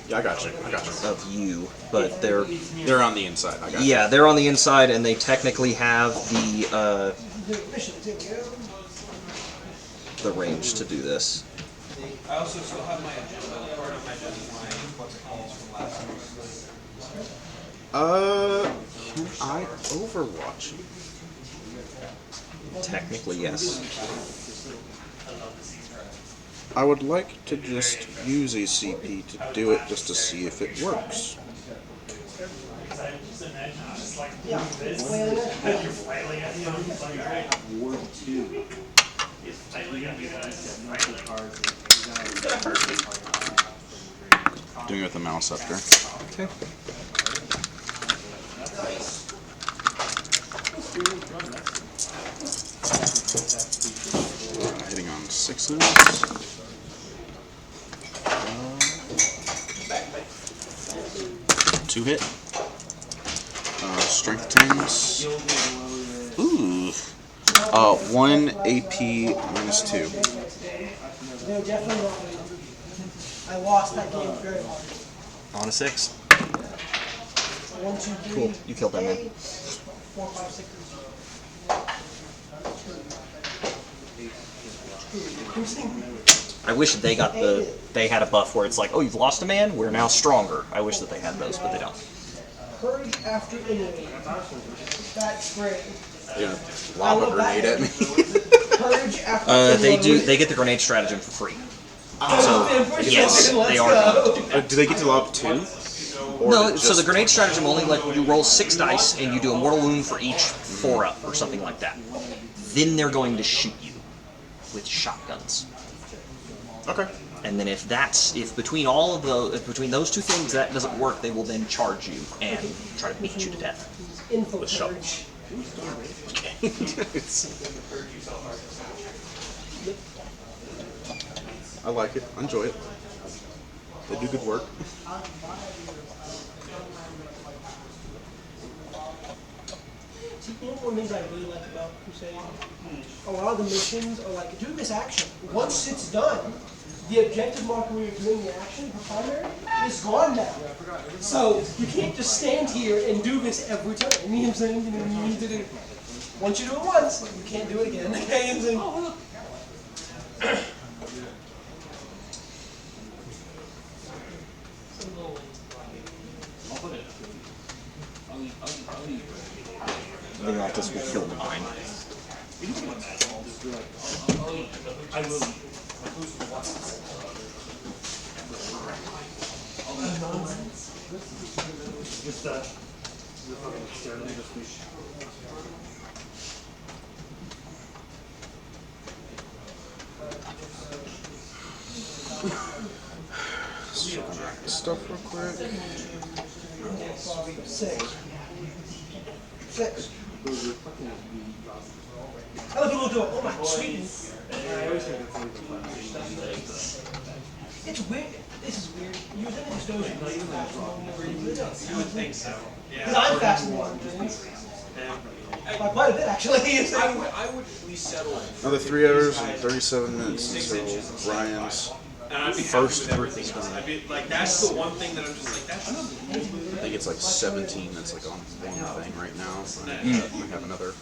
Yeah, I got you. of you, but they're on the inside. I got you. yeah, they're on the inside, and they technically have the range to do this. I also still have my agenda, part of my agenda, what's it called from last week. Can I Overwatch? Technically, yes. I would like to just use a CP to do it just to see if it works. Doing it with the mouse up there. Okay. Hitting on 6s. 2 hit. Strength 10s. Ooh. 1 AP -2. No, definitely not. I lost that game very hard. On a 6. 1, 2, 3. Cool. You killed that man. 4, 5, 6. I wish they got they had a buff where it's like, oh, you've lost a man, we're now stronger. I wish that they had those, but they don't. Courage after enemy. That's great. Yeah. Lava grenade at me. Courage after enemy. They get the grenade stratagem for free. So yes, they are going to do that. Do they get to level up 2? No, so the grenade stratagem only you roll 6 dice and you do a mortal wound for each 4 up or something like that. Then they're going to shoot you with shotguns. Okay. And then if between all of between those two things that doesn't work, they will then charge you and try to beat you to death with shovels. I like it. I enjoy it. They do good work. See, you know one of the things I really like about Crusade? A lot of the missions are like, do this action. Once it's done, the objective marker where you're doing the action for primary is gone now. So you can't just stand here and do this every time. You know what I'm saying? You know, you need to do. Once you do it once, you can't do it again. Okay, and then, The Altus will kill mine. Stuff real quick. 6. Other people do it. Oh my, sweet. It's weird. This is weird. You would think it just goes from really fast to you would think so. Yeah. Because I'm fast in one things. By quite a bit, actually. I would at least settle. Another 3 hours and 37 minutes until Ryan's first 3. I'd be like, that's the one thing that I'm just like, that's. I think it's like 17 that's like on one thing right now. We have another.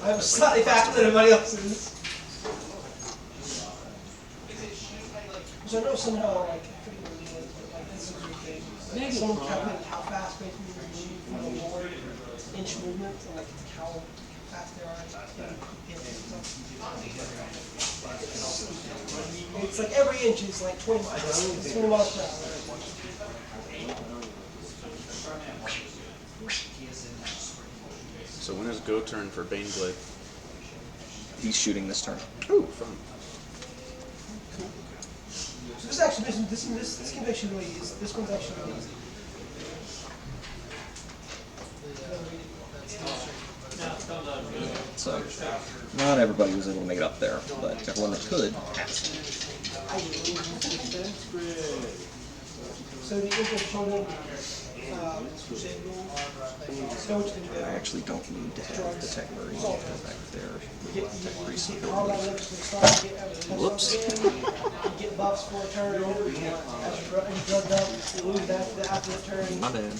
I'm slightly faster than everybody else is. So I know somehow, like, this is your thing. Like, someone calculated how fast basically you move from the lower inch movement, and like how fast they are. It's like every inch is like 20 miles. It's 20 miles per hour. So when is go turn for Baneblade? He's shooting this turn. Ooh, fun. So this actually, this can actually really easy. This one's actually really easy. So, not everybody was able to make it up there, but everyone that could has. So the English children, I actually don't need to have the tech marine back there. Tech priest Whoops. You get buffs for a turn. As you're drugged up, you lose that after the turn. My bad.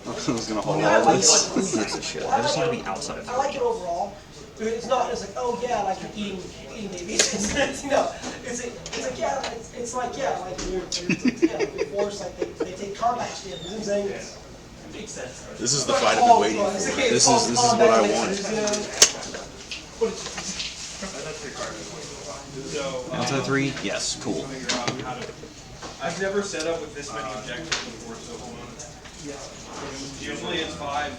I was gonna hold I on. like Who gives a shit? I just need to be outside. I like it overall. It's not just like, oh yeah, like you're eating babies. No, it's like yeah, like you're forced, like they take carback skin. You know what I'm saying? Makes sense. This is the fight I've been waiting for. This is what I want. Outside 3? Yes, cool. I've never set up with this many objectives before, so hold on. Usually it's 5.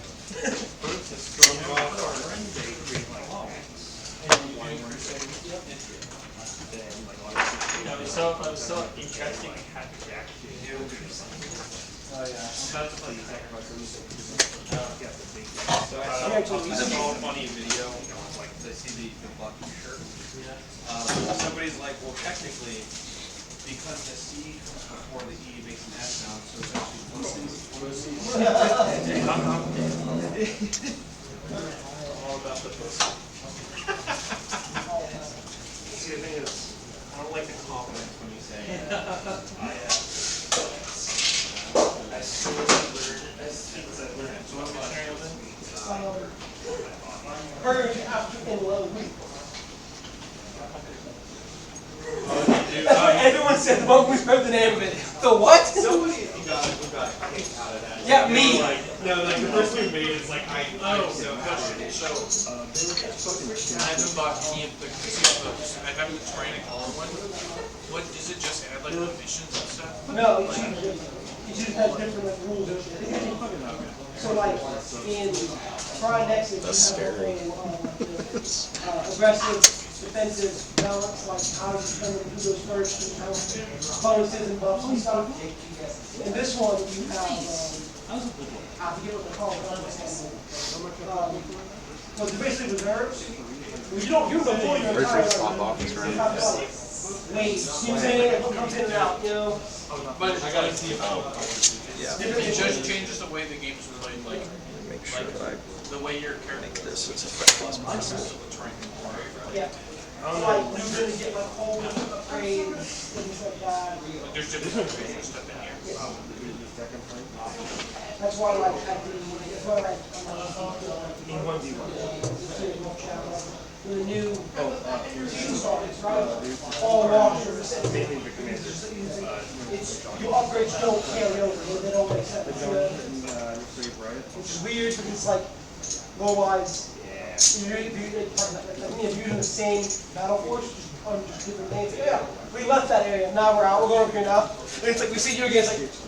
So interesting how Jack Oh yeah. So I saw a funny video, like I see the Bucky shirt. Somebody's like, well, technically, because the C comes before the E makes an S sound, so it's actually pussy. All about the pussy. See, the thing is, I don't like the confidence when you say, as soon as I learned so much material then. Purge after and low. Everyone said the one we heard the name of it. The what? Somebody who got kicked out of that. Yeah, me. No, like the first thing we made is like, I haven't bought any of the casinos. I haven't the Tyrannical one. What does it just add like the missions and stuff? No, it just has different like rules. So like in Pride Next, you have scary. the whole aggressive, defensive balance, like how you determine who goes first, and how bonuses and buffs and stuff. In this one, you have I forget what they're called. Well, they're basically reserves. You don't pull your entire office room. weight. You say it comes in and out, you know? But I gotta see if it just changes the way the game's played, like Make sure that I the way your character make this as effective as possible. Yeah. Like, I'm gonna get my whole upgrades, things like that. There's different stuff in here. That's why, like, that's why, like, the new starters, right? All walkers and your upgrades don't carry over, they don't make sense. Which is weird because, like, low-wise, if you're using the same battle force, just under different names. Yeah, we left that area. Now we're out. We're going over here now. And it's like we see you again. It's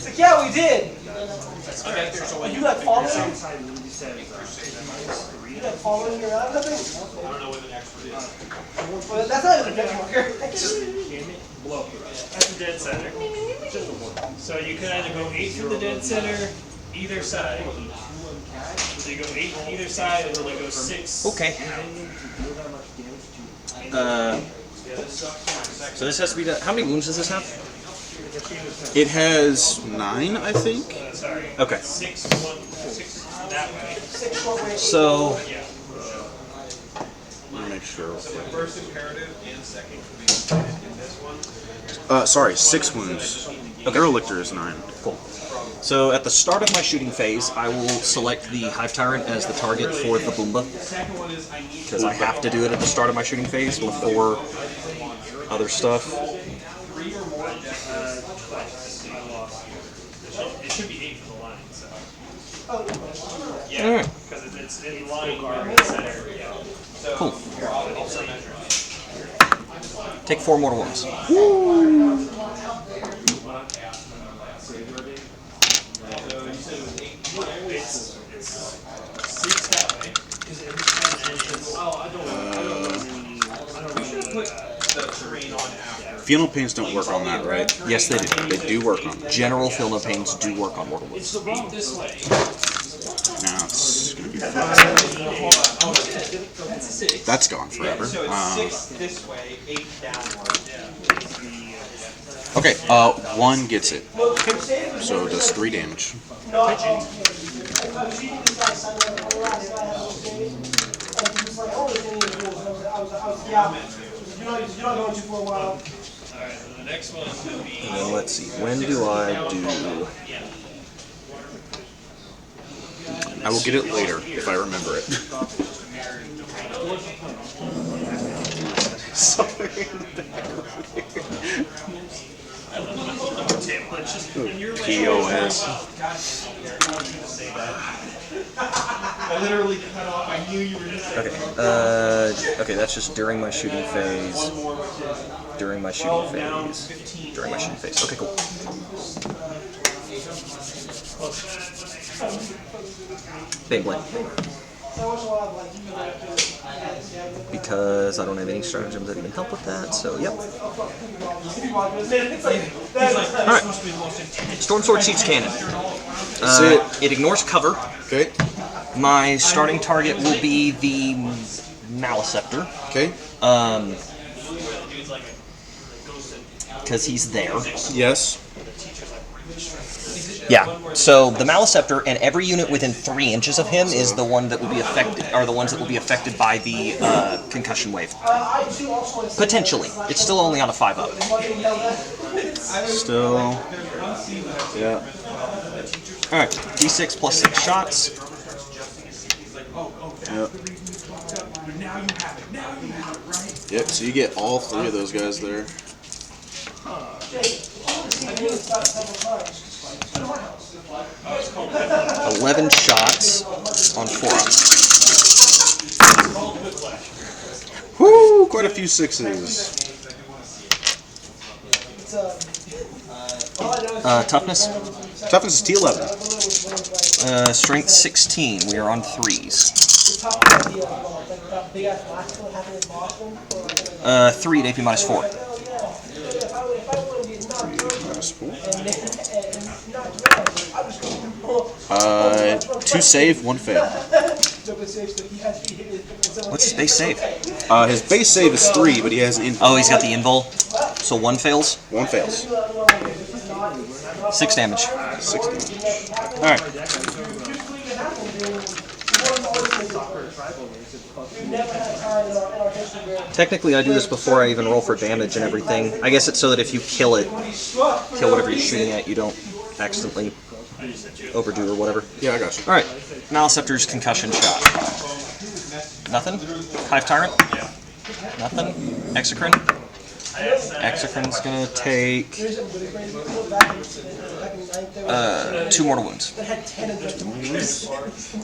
like yeah, we did. You like following? You like following me around? Nothing. I don't know what the next one is. Well, that's not even a objective marker. Blow. That's the dead center. So you could either go 8 from the dead center, either side. So you go 8 from either side, and then you go 6. Okay. So this has to be done. How many wounds does this have? It has 9, I think. Sorry. Okay. 6 that way. So Let me make sure. So the first imperative and second can be included in this one. Sorry, 6 wounds. Neurolictor is 9. cool. So at the start of my shooting phase, I will select the Hive Tyrant as the target for the Boomba, because I have to do it at the start of my shooting phase before other stuff. 3 or more it should be 8 for the line, so. Yeah, because it's in line in the center. Yeah. Cool. Take 4 mortal wounds. It's 6 that way. Because every time we should put the terrain on after. Funeral Pains don't work on that, right? Yes, they do. They do work on that. General Filma Pains do work on mortal wounds. it's 8 this way. Now it's gonna be That's a 6. that's gone forever. So it's 6 this way, 8 downward. Okay, 1 gets it. So it does 3 damage. No, I was reading this guy's son on the last night, I was saying, and he was like, oh, there's any rules, and I was yeah, you're not going to for a while. Alright, so the next one would be. And then let's see, when do I do... I will get it later if I remember it. POS. I literally cut off. I knew you were going to say Okay, that's just during my shooting phase. During my shooting phase. During my shooting phase. Okay, cool. Beyblade. Because I don't have any stratagems that even help with that, so yep. Alright. Storm Sword Siege Cannon. It ignores cover. Okay. My starting target will be the Maleceptor. Okay. Because he's there. Yes. Yeah. So the Maleceptor and every unit within 3 inches of him is the one that will be affected, are the ones that will be affected by the concussion wave. Potentially. It's still only on a 5-up. Still. Yeah. Alright. D6 plus 6 shots. Yep. Yep, so you get all 3 of those guys there. 11 shots on 4-ups. Woo! Quite a few 6s. Toughness? Toughness is T11. Strength 16. We are on 3s. 3 at AP minus 4. Minus 4. 2 save, 1 fail. so serious that he has to be hit. What's his base save? His base save is 3, but he has an invul. Oh, he's got the invul. So 1 fails. 1 fails. 6 damage. 6 damage. Alright. Technically, I do this before I even roll for damage and everything. I guess it's so that if you kill it, kill whatever you're shooting at, you don't accidentally overdo or whatever. Yeah, I got you. Alright. Maliceptor's concussion shot. Nothing? Hive Tyrant? Nothing? Exocrine? Exocrine's gonna take 2 mortal wounds.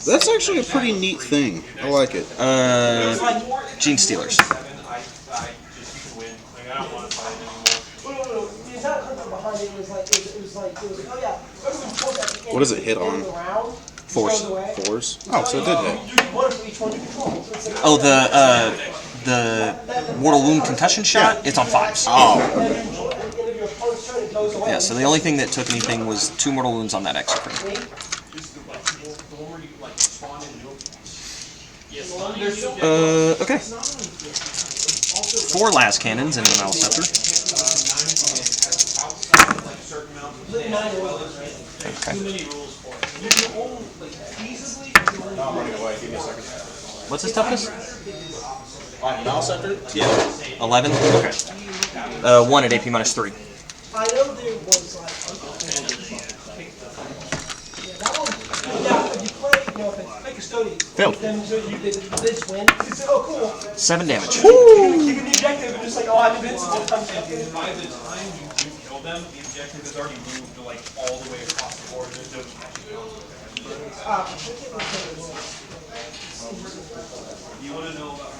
That's actually a pretty neat thing. I like it. Gene Stealers. What does it hit on? Force. Force? Oh, so it did hit. Oh, the mortal wound concussion shot, it's on 5s. Oh. Yeah, so the only thing that took anything was 2 mortal wounds on that Exocrine. Okay. 4 las cannons into the Maliceptor. Okay. What's his toughness? Maliceptor? Yeah. 11? Okay. 1 at AP minus 3. I know there was like, that one, yeah, if you play, you know, if it's play custodian, Failed. then so you did this win, you say, oh cool. 7 damage. You can the objective and just like, oh, I'm invincible. By the time you do kill them, the objective has already moved to like all the way across the board. There's no catching up. You want to know about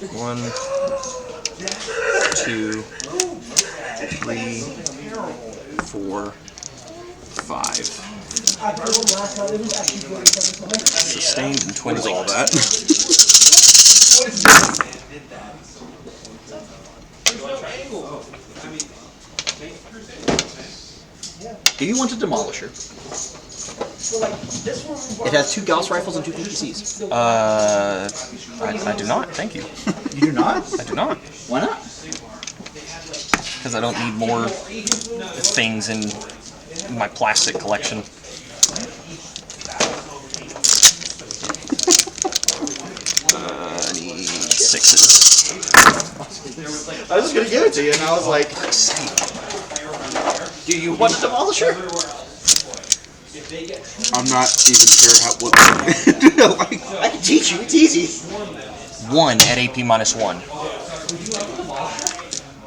1, 2, 3, 4, 5. Sustained and 20. What is all that? Do you want a Demolisher? It has 2 Gauss rifles and 2 PPCs. I do not, thank you. You do not? I do not. Why not? Because I don't need more things in my plastic collection. I need 6s. I was just gonna give it to you, and I was like, do you want a Demolisher? I'm not even sure what. Like, I can teach you, it's easy. 1 at AP minus 1.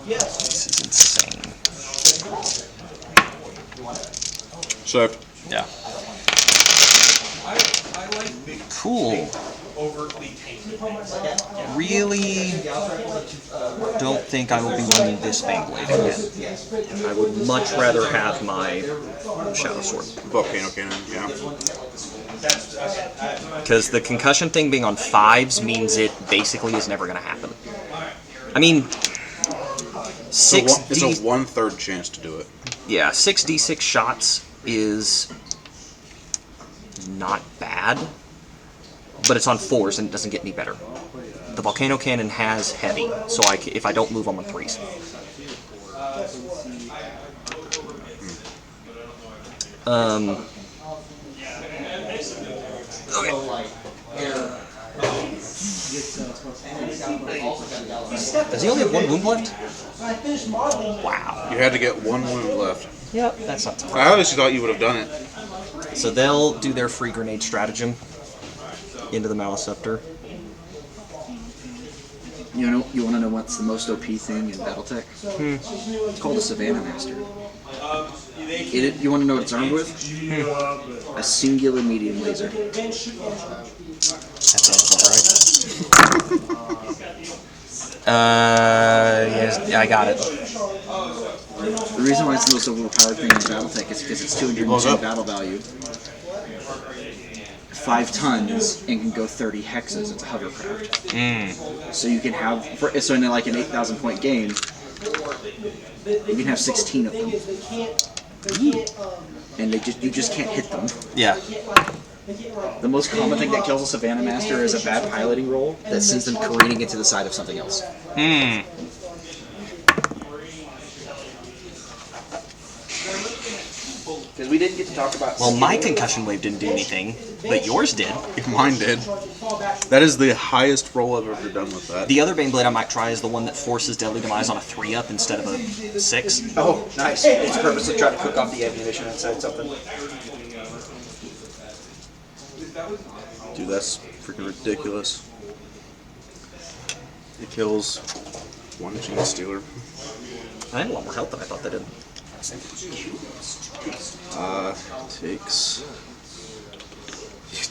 This is insane. so, Yeah. I like big Cool. overtly tainted things. Really don't think I will be running this Bangblade again. I would much rather have my Shadow Sword. Volcano Cannon, yeah. Because the concussion thing being on 5s means it basically is never going to happen. I mean, It's a 1/3 chance to do it. Yeah, 6d6 shots is not bad, but it's on 4s and it doesn't get any better. The Volcano Cannon has heavy, so if I don't move, I'm on 3s. Does he only have 1 wound left? Wow. You had to get 1 wound left. Yep, that's not too bad. I honestly thought you would have done it. So they'll do their free grenade stratagem into the Maliceptor. You want to know what's the most OP thing in BattleTech? It's called a Savannah Master. You want to know what it's armed with? A singular medium laser. That sounds about right. Yes, I got it. The reason why it's the most overpowered thing in BattleTech is because it's 210 battle value, 5 tons, and can go 30 hexes. It's a hovercraft. So you can have, so in like an 8,000 point game, you can have 16 of them. And you just can't hit them. Yeah. The most common thing that kills a Savannah Master is a bad piloting roll that sends them careening into the side of something else. Because we didn't get to talk about... Well, my concussion wave didn't do anything, but yours did. Mine did. That is the highest roll I've ever done with that. The other Baneblade I might try is the one that forces Deadly Demise on a 3-up instead of a 6. Oh, nice. It's purposely trying to cook off the ammunition inside something. Dude, that's freaking ridiculous. It kills one Gene Stealer. I had a lot more health than I thought they did. Takes...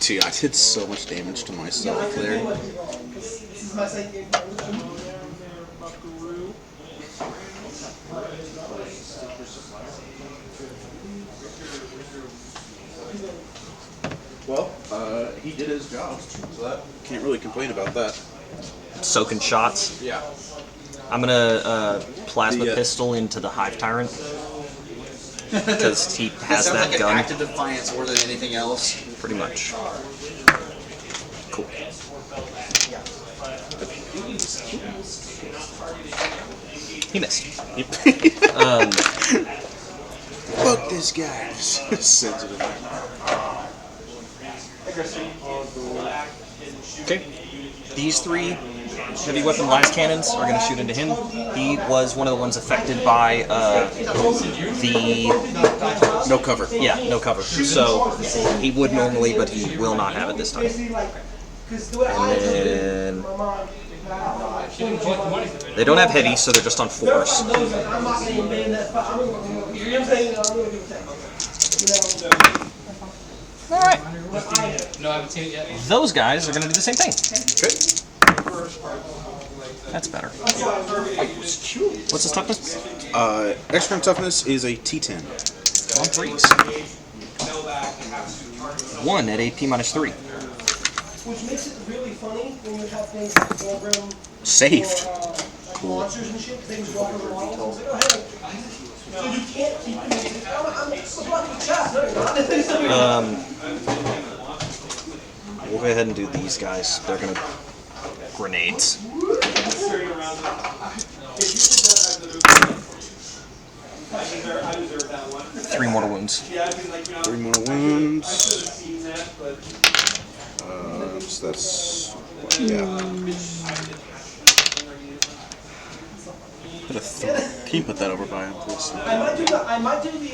Dude, I did so much damage to myself there. Well, he did his job, so that can't really complain about that. Soaking shots. Yeah. I'm gonna plasma pistol into the Hive Tyrant because he has that like gun. An act of defiance more than anything else. Pretty much. Cool. He missed. Fuck this guy. Sends it in there. Okay. These 3 heavy weapon las cannons are going to shoot into him. He was one of the ones affected by the... No cover. Yeah, no cover. So he would normally, but he will not have it this time. And then... They don't have heavy, so they're just on 4s. Alright. No, I haven't seen it yet. Those guys are going to do the same thing. Okay. That's better. What's his toughness? Extreme toughness is a T10. On 3s. 1 at AP -3. Which makes it really funny when you have things like Goldrum Saved. monsters and shit, things walking the walls. It's like, oh, hey. So you can't keep them. I'm blocking the chest. No, you're not. We'll go ahead and do these guys. They're gonna grenades. 3 mortal wounds. 3 mortal wounds. So that's... Yeah. Put a Can you put that over by him, please? I might do the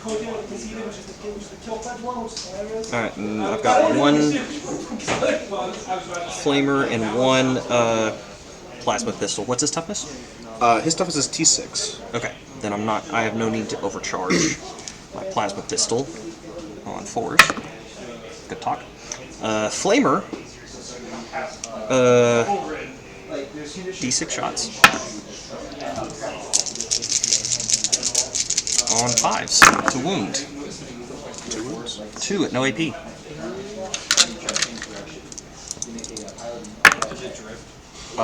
Kodo and Conceited, which is the kill pledge one, which is hilarious. Alright, and I've got 1 flamer and 1 plasma pistol. What's his toughness? His toughness is T6. Okay, then I have no need to overcharge my plasma pistol on 4s. Good talk. Flamer, D6 shots. On 5s to wound. 2 wounds? 2 at no AP.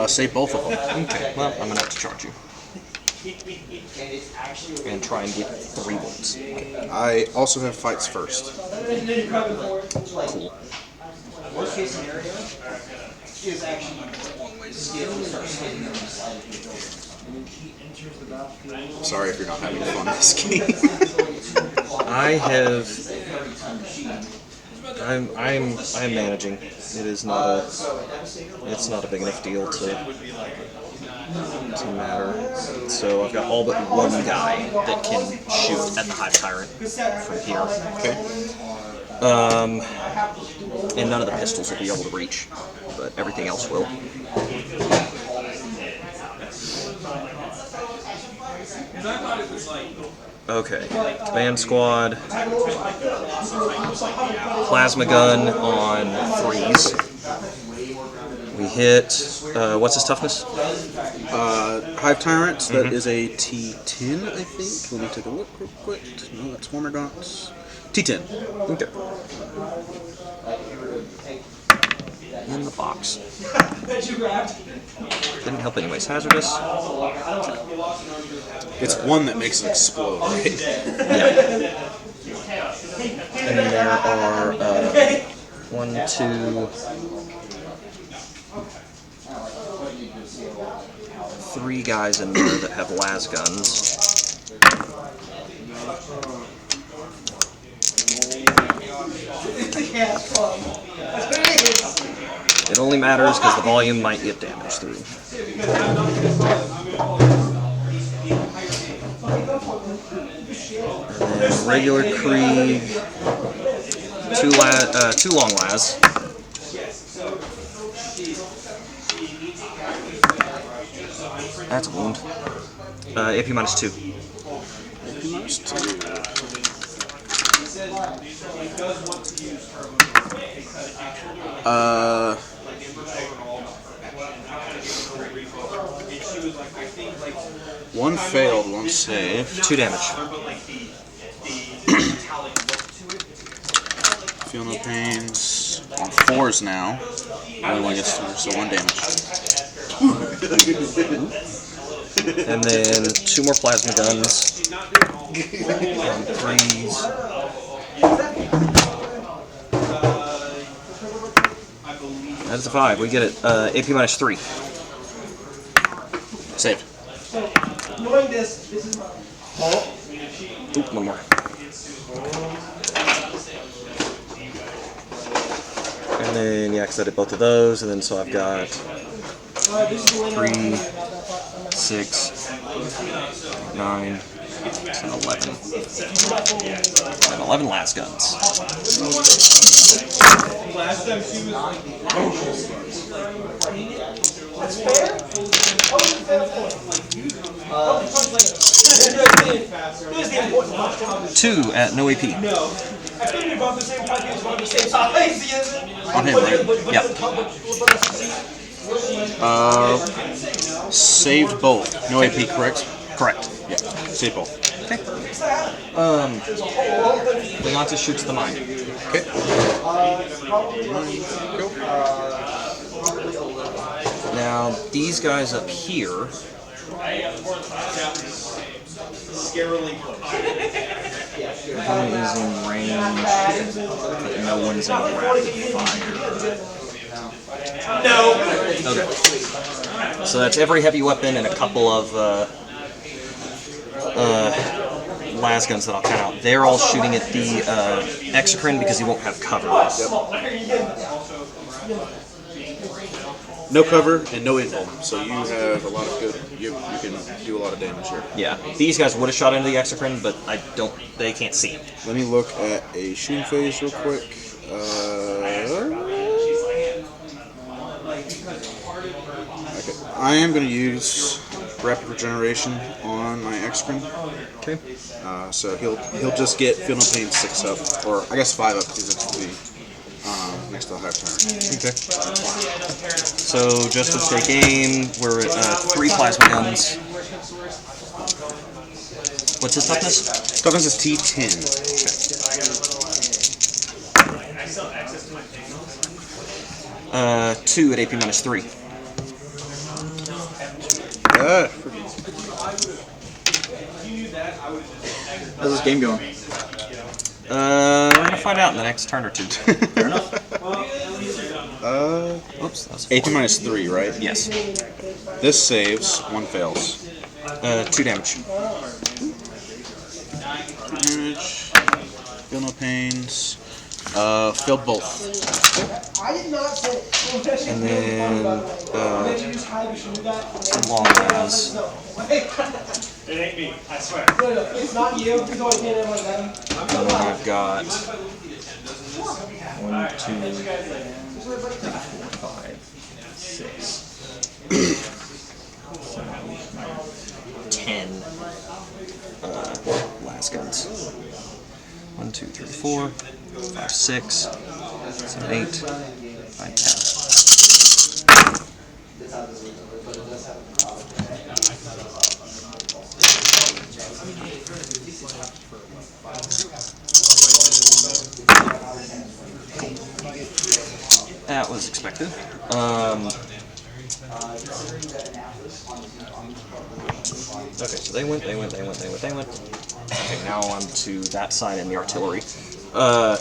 Save both of them. Okay, well, I'm gonna have to charge you. And try and get 3 wounds. I also have fights first. Cool. Worst case scenario is actually Sorry if you're not having fun with this game. I'm managing. It is not it's not a big enough deal to matter. So I've got all but 1 guy that can shoot at the Hive Tyrant from here. Okay. And none of the pistols will be able to reach, but everything else will. Okay, band squad, plasma gun on 3s. We hit, what's his toughness? Hive Tyrant, that is a T10, I think. Let me take a look real quick. No, that's Warmorgaunt's. T10. Okay. In the box. Didn't help anyways. Hazardous. It's 1 that makes it explode, right? Yeah. And then there are 1, 2, 3 guys in there that have las guns. It only matters because the volume might get damaged through. And then regular Krieg, 2 long las. That's a wound. AP minus 2. AP minus 2. One failed, one saved. 2 damage. Feel no pains. On 4s now. Only one gets 2, so 1 damage. And then 2 more plasma guns. And 3s. That's a 5. We get it. AP minus 3. Saved. Knowing this is my. Oop, 1 more. And then, yeah, because I did both of those, and then so I've got 3, 6, 9, and 11. And 11 las guns. Last time she was fair? Two at no AP. No. I think we bought the same package, bought the same size. On him, right? Yep. Saved both. No AP, correct? Correct. Yeah. Saved both. Okay. Leontis shoots the mine. Okay. Now, these guys up here. One is in range, but no one's in rapid fire. No. Okay. So that's every heavy weapon and a couple of las guns that I'll count out. They're all shooting at the Exocrine because he won't have cover. No cover and no invuln, so you have a lot of good. You can do a lot of damage here. Yeah, these guys would have shot into the Exocrine, but they can't see him. Let me look at a shooting phase real quick. Okay. I am going to use rapid regeneration on my Exocrine. Okay. So he'll just get Feel No Pain 6 up, or I guess 5 up because it's the next to the high turn. Okay. So just for take aim, we're at 3 plasma guns. What's his toughness? Toughness is T10. Okay. 2 at AP minus 3. How's this game going? We're gonna find out in the next turn or two. Fair enough. Oops, that's AP minus 3, right? Yes. This saves, 1 fails. 2 damage. Damage. Feel no pains. Failed both. I did not say it. And then long as. It ain't me, I swear. No, it's not you. It's always me and everyone else. And then I've got 1, 2, 3, 4, 5, 6, 7, 10 las guns. 1, 2, 3, 4, 5, 6, 7, 8, 9, 10. That was expected. Okay, so they went. Okay, now on to that side and the artillery. The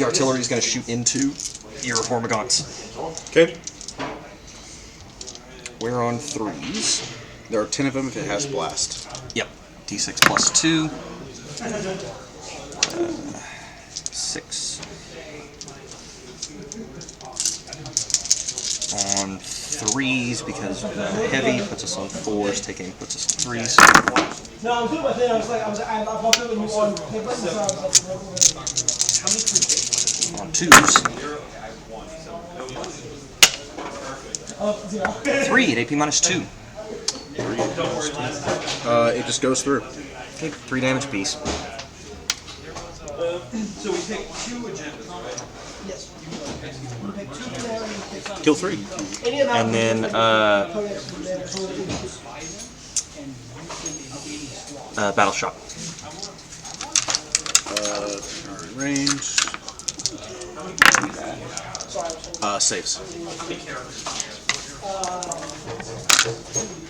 artillery is going to shoot into your Hormagaunts. Okay. We're on 3s. There are 10 of them if it has blast. Yep. D6 plus 2. 6. On 3s because heavy puts us on 4s, taking puts us on 3s. No, I was doing my thing. I was like, I walked over and you on paper, so I was like, On 2s. 3 at AP minus 2. It just goes through. Okay, 3 damage apiece. So we pick 2 agendas, right? yes. You pick 2 there, and you pick Kill 3. any amount. And then, battle shot. Range. Saves.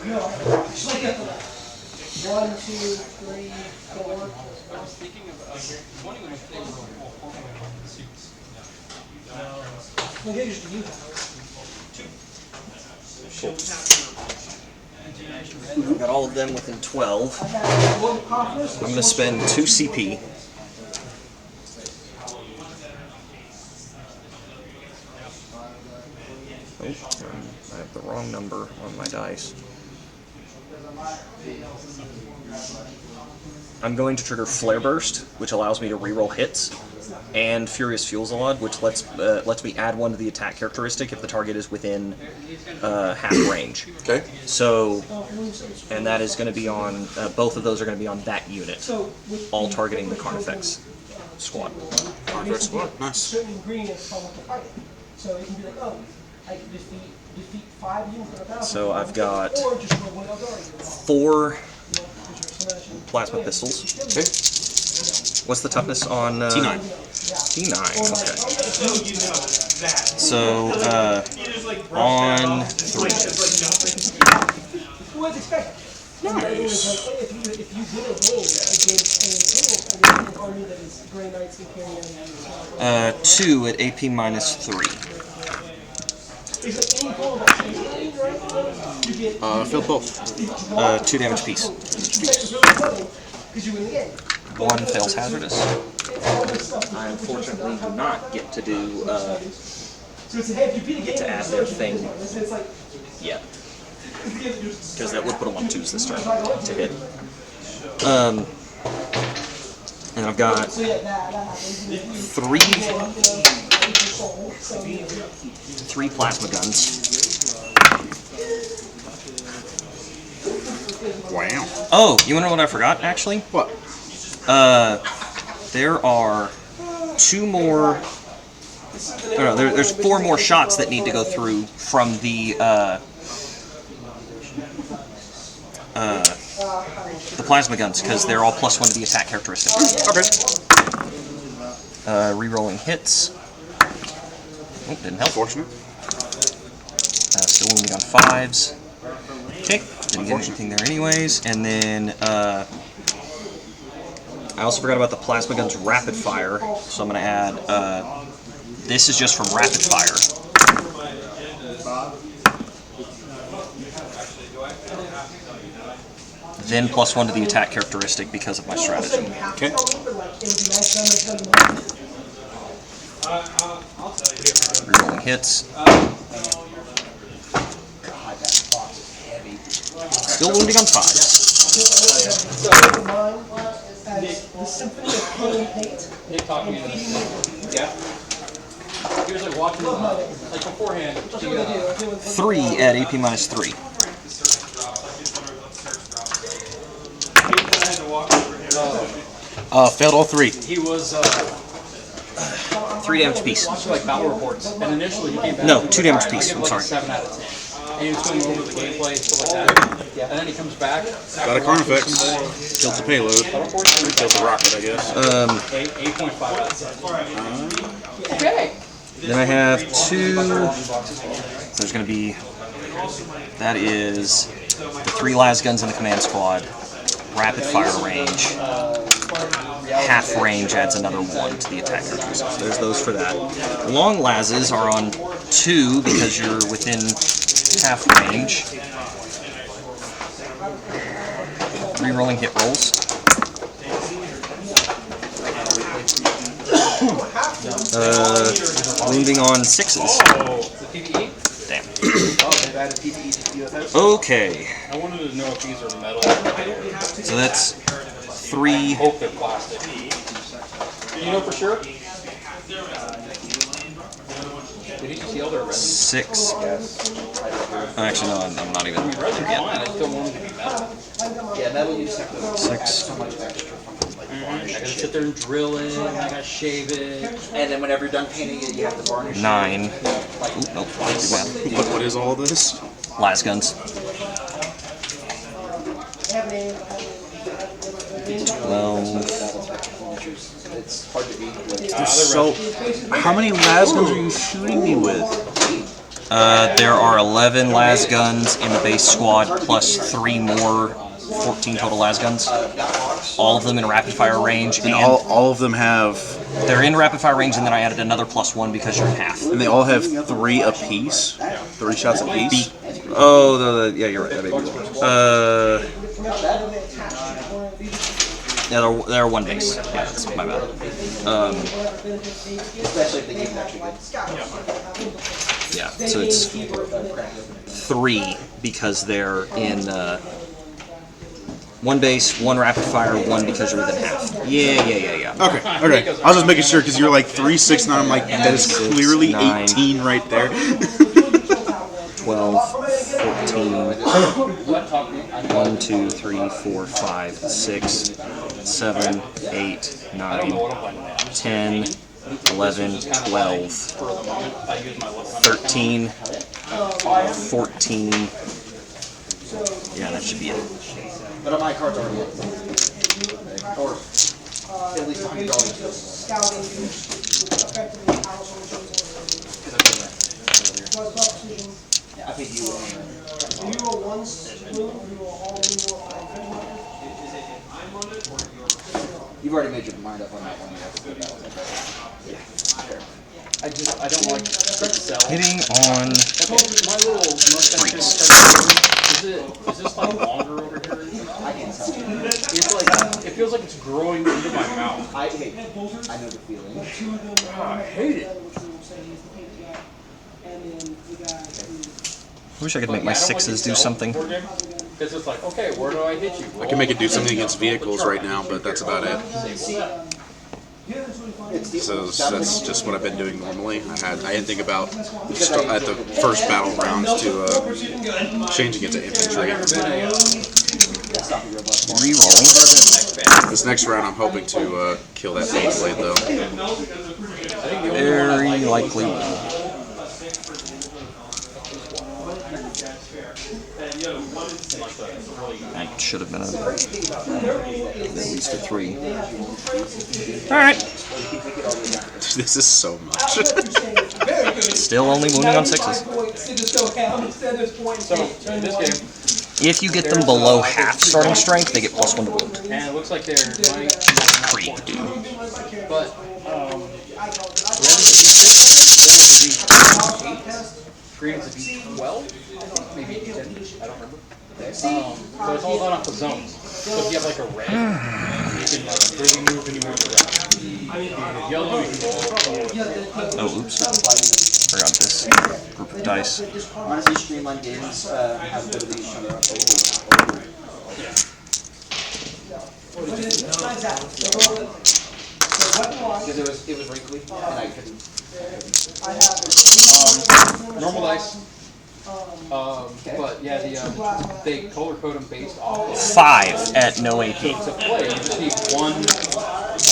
No. 1, 2, 3, 4. I was thinking of wondering if they were suits. Well, here's just you. I've got all of them within 12. I have one conference. I'm going to spend 2 CP. Oh, I have the wrong number on my dice. I'm going to trigger Flare Burst, which allows me to reroll hits, and Furious Fusillade, which lets me add 1 to the attack characteristic if the target is within half range. Okay. So, and that is going to be on, both of those are going to be on that unit, all targeting the Carnifex squad. Carnifex squad, nice. Certain ingredients come with the fight. So it can be like, oh, I can defeat 5 units on a battle. So I've got or just roll 1 authority. 4 plasma pistols. Okay. What's the toughness on T9? T9. Okay. So on 3. Who was expected? Nice. If you win a game against an army that is Grey Knights and carry 2 at AP minus 3. Is there any goal of you get Failed both. 2 damage apiece. because you win the game. 1 fails hazardous. I unfortunately do not get to do So it's hey, if you beat a game, to add their thing it's like yet. Because that would put them on 2s this turn to hit. And I've got 3 plasma guns. Wow. Oh, you wanna know what I forgot actually? What? There are 2 more. No, there's 4 more shots that need to go through from the plasma guns because they're all +1 to the attack characteristic. Okay. Rerolling hits. Oh, didn't help. Fortunate. Still wounding on 5s. Okay, didn't get anything there anyways. And then I also forgot about the plasma gun's rapid fire, so I'm going to add. This is just from rapid fire. Then +1 to the attack characteristic because of my strategy. Okay. Rerolling hits. Still wounding on 5s. The Symphony of Pain and Hate. Yeah. He was like walking, like beforehand. 3 at AP minus 3. Failed all 3. He was 3 damage apiece. like battle reports, and initially he came back. No, 2 damage apiece. I'm Like sorry. 7 out of 10. And he was going over the gameplay and stuff like that. And then he comes back. Got a Carnifex. Kills the payload. Kills the rocket, I guess. 8.5 out of 10. Okay. Then I have 2. There's going to be. That is the 3 las guns in the command squad. rapid fire range. Half range adds another 1 to the attack character. So there's those for that. Long lasses are on 2 because you're within half range. Rerolling hit rolls. Wounding on 6s. Damn. Okay. I wanted to know if these are metal. So that's 3. Hope they're plastic. Do you know for sure? Did he just yell they're red? 6. Actually, no, I'm not even. Red's fine. I still want them to be metal. Yeah, metal you just have to 6. so much extra from like I gotta sit there and drill it. I gotta shave it. and then whenever you're done painting it, you have to varnish 9. it. Like, Oop, nope, too bad. What is all this? Las guns. 12. it's hard to beat. So, how many las guns are you shooting me with? There are 11 las guns in the base squad, plus 3 more, 14 total las guns. All of them in rapid fire range. And all of them have... They're in rapid fire range, and then I added another +1 because you're half. And they all have 3 apiece? 3 shots apiece? Oh, yeah, you're right. That may be yeah, they're 1 base. Yeah, that's my bad. Especially if they give it actually good. Yeah, so it's 3 because they're in 1 base, 1 rapid fire, 1 because you're within half. Yeah. Okay. I was just making sure because you're like 3, 6, 9. I'm like, that is clearly 18 right there. 12, 14, 1, 2, 3, 4, 5, 6, 7, 8, 9, 10, 11, 12, 13, 14. Yeah, that should be it. But on my cards already in. Or at least $100. I paid you. You roll once, you roll all, you roll You've already made your mind up on that one. You have to put that on there. I don't like quick sell. Hitting on My little mustache is this like longer over here? I can't tell. It's like, it feels like it's growing into my mouth. I know the feeling. I hate it. I wish I could make my 6s do something. Because it's like, okay, where do I hit you? I can make it do something against vehicles right now, but that's about it. So that's just what I've been doing normally. I didn't think about at the first battle rounds to changing it to infantry. Rerolling. This next round, I'm hoping to kill that Mage Blade though. Very likely will. That should have been at least a 3. Alright. This is so much. Still only wounding on 6s. So, in this game, If you get them below half starting strength, they get +1 to wound. and it looks like they're running, Creep, dude. but, red is a D6, red is a D8, green is a D12, maybe a D10, I don't remember. So it's all done off the zones. So if you have like a red, you can like really move anywhere with red. If you have yellow, you can Oh, oops. Forgot this group of dice. Honestly, Streamline Games have a bit of these shut up. Because it was wrinkly, and I couldn't. normal dice. But yeah, they color code them based off of 5 at no AP. to play. You just need 1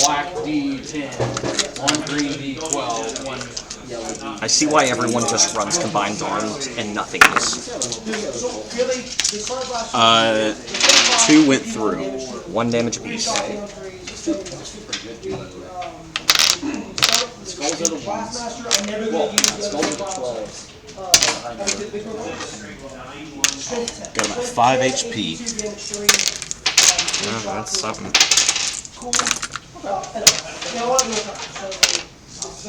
black D10, 1 green D12, 1 yellow D. I see why everyone just runs combined arms and nothing else. 2 went through. 1 damage apiece. Skulls are the ones. Well, skulls are the 12s. Got about 5 HP. Oh, that's something.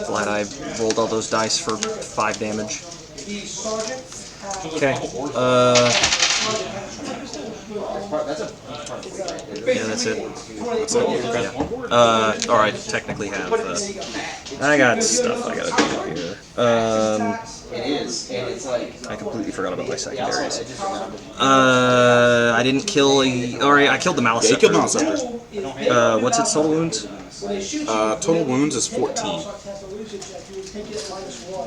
Glad I rolled all those dice for 5 damage. Okay. Yeah, that's it. Yeah. Or I technically have. I got stuff I gotta do here. I completely forgot about my secondaries. I didn't kill I killed the Malice. Yeah, you killed Malice. What's its total wounds? Total wounds is 14.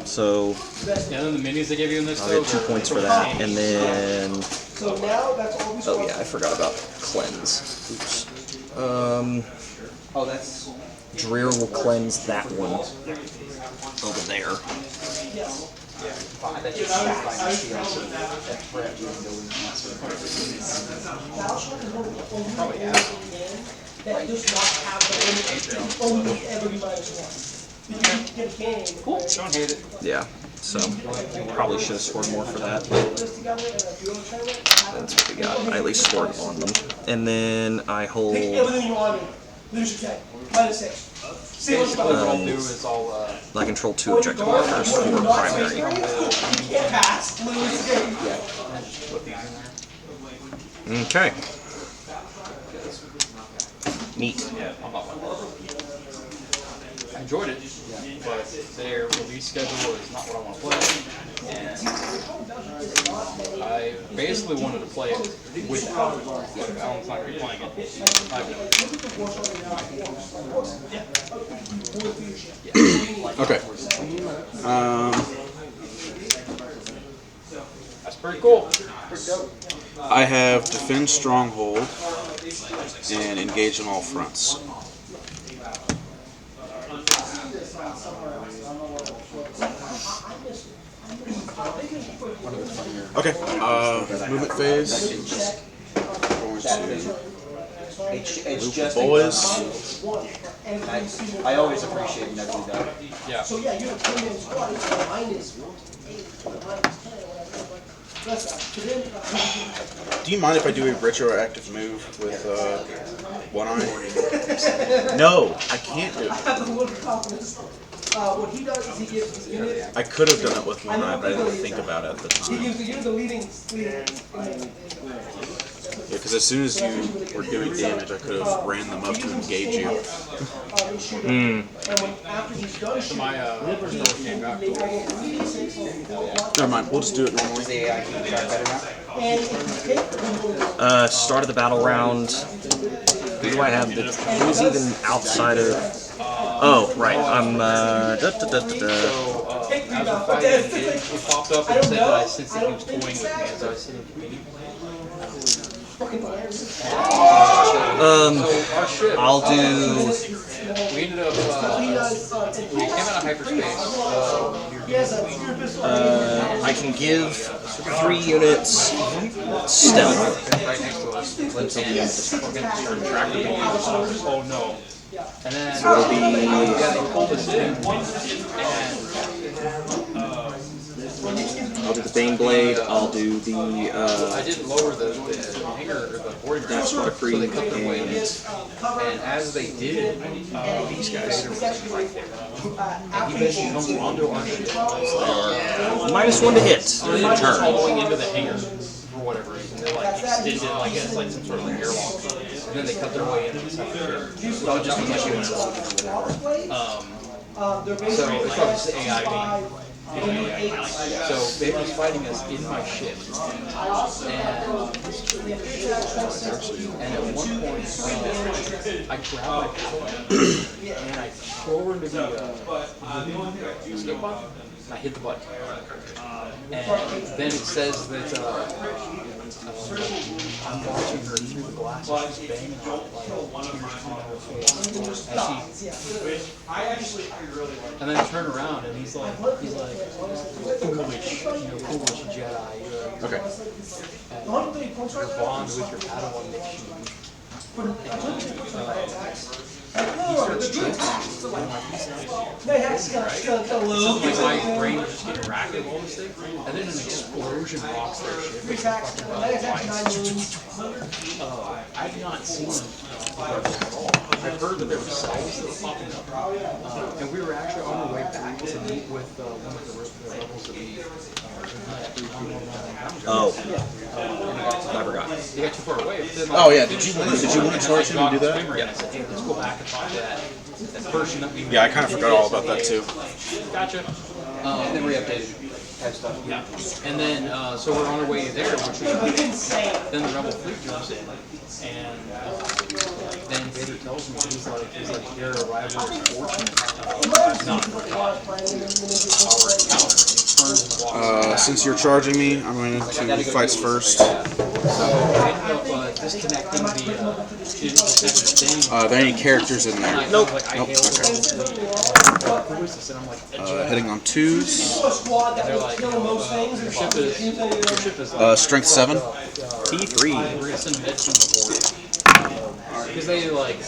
So Yeah, then the minis they gave you in this. I'll get 2 points for that, and then. Oh yeah, I forgot about cleanse. Oops. Oh, that's. Dreer will cleanse that one over there. That does not have the limit only ever be -1. You get a game. Cool. Don't hate it. Yeah, so probably should have scored more for that. That's what we got. I at least scored on them. And then I hold. Take everything you want. Lose your check. -6. See what's What I'll going do is I'll I control 2 objective markers for primary. You can't pass. Lose the game. put these in there. Okay. Neat. Yeah, I'm not one. I enjoyed it, but their release schedule is not what I want to play, and I basically wanted to play it with Alan. But Alan's not going to be playing it. Okay. That's pretty cool. I have defend stronghold and engage on all fronts. Okay. Movement phase. It's just Boys. I always appreciate never do that. Yeah. So yeah, you have 10 minutes squad, it's -8 or -10 or whatever. That's that. So then, Do you mind if I do a retroactive move with one eye? No, I can't do I it. have a little confidence. What he does is he gives his unit. I could have done it with one eye, but I didn't think about it at the He time. gives the unit the leading. Yeah, because as soon as you were doing damage, I could have ran them up to engage you. And when after he's done shooting, My first came back. Never mind, we'll just do it normally. and if you take Start of the battle round. Who do I have? Who's even outside of? Oh, right. I'm. As we're fighting, it popped up and said that I sensed that he was toying with me as I was sitting competing. Our ship. I'll do. We ended up. We came out of hyperspace. I can give 3 units stealth. Right next to us. We're going to start tracking the units. Oh no. And then It'll be. yeah, they pulled us in, I'll do the Bane Blade. I'll do the. I didn't lower the hanger or the boarding rail, That's what a so they cut their way in. and And as they did, these guys were right there. And he basically comes onto our ship. -1 to hit. They're Turn. following into the hangar for whatever reason. They're like extended, like it's like some sort of like airlock. And then they cut their way into the second ship. So it just was like doing something. So it's probably just AI being. So they were fighting us in my ship, and at one point I grabbed my power and I throw her into the escape button, and I hit the button, and then it says that I'm watching her through the glass, and she's banging out like tears coming out of her face, and then I turn around and he's like, foolish, foolish Jedi. Okay. Your bond with your Padawan makes you. He starts chanting, and my brain was just getting racked with all this thing, and then an explosion rocks their ship. It's fucking running flying. I've not seen them at all. I've heard that there were cells that were popping up. And we were actually on our way back to meet with one of the rebels that we Oh. I forgot. They got too far away. But then, Oh yeah, did you want to charge him to do that? Yeah. I said, hey, let's go back and talk to that person that we Yeah, I kind of forgot all about that too. Gotcha. And then re-updated. Type stuff. Yeah. And then, so we're on our way there, which is then the rebel fleet jumps in, and then Vader tells me, he's like, your arrival is fortunate. Not our encounter. Since you're charging me, I'm going to who fights first. So I ended up disconnecting the thing. Are there any characters in there? Nope. Nope. Who is this? And I'm like, Hitting on 2s. and they're like, your ship is Strength 7. T3. we're gonna send med team aboard. Because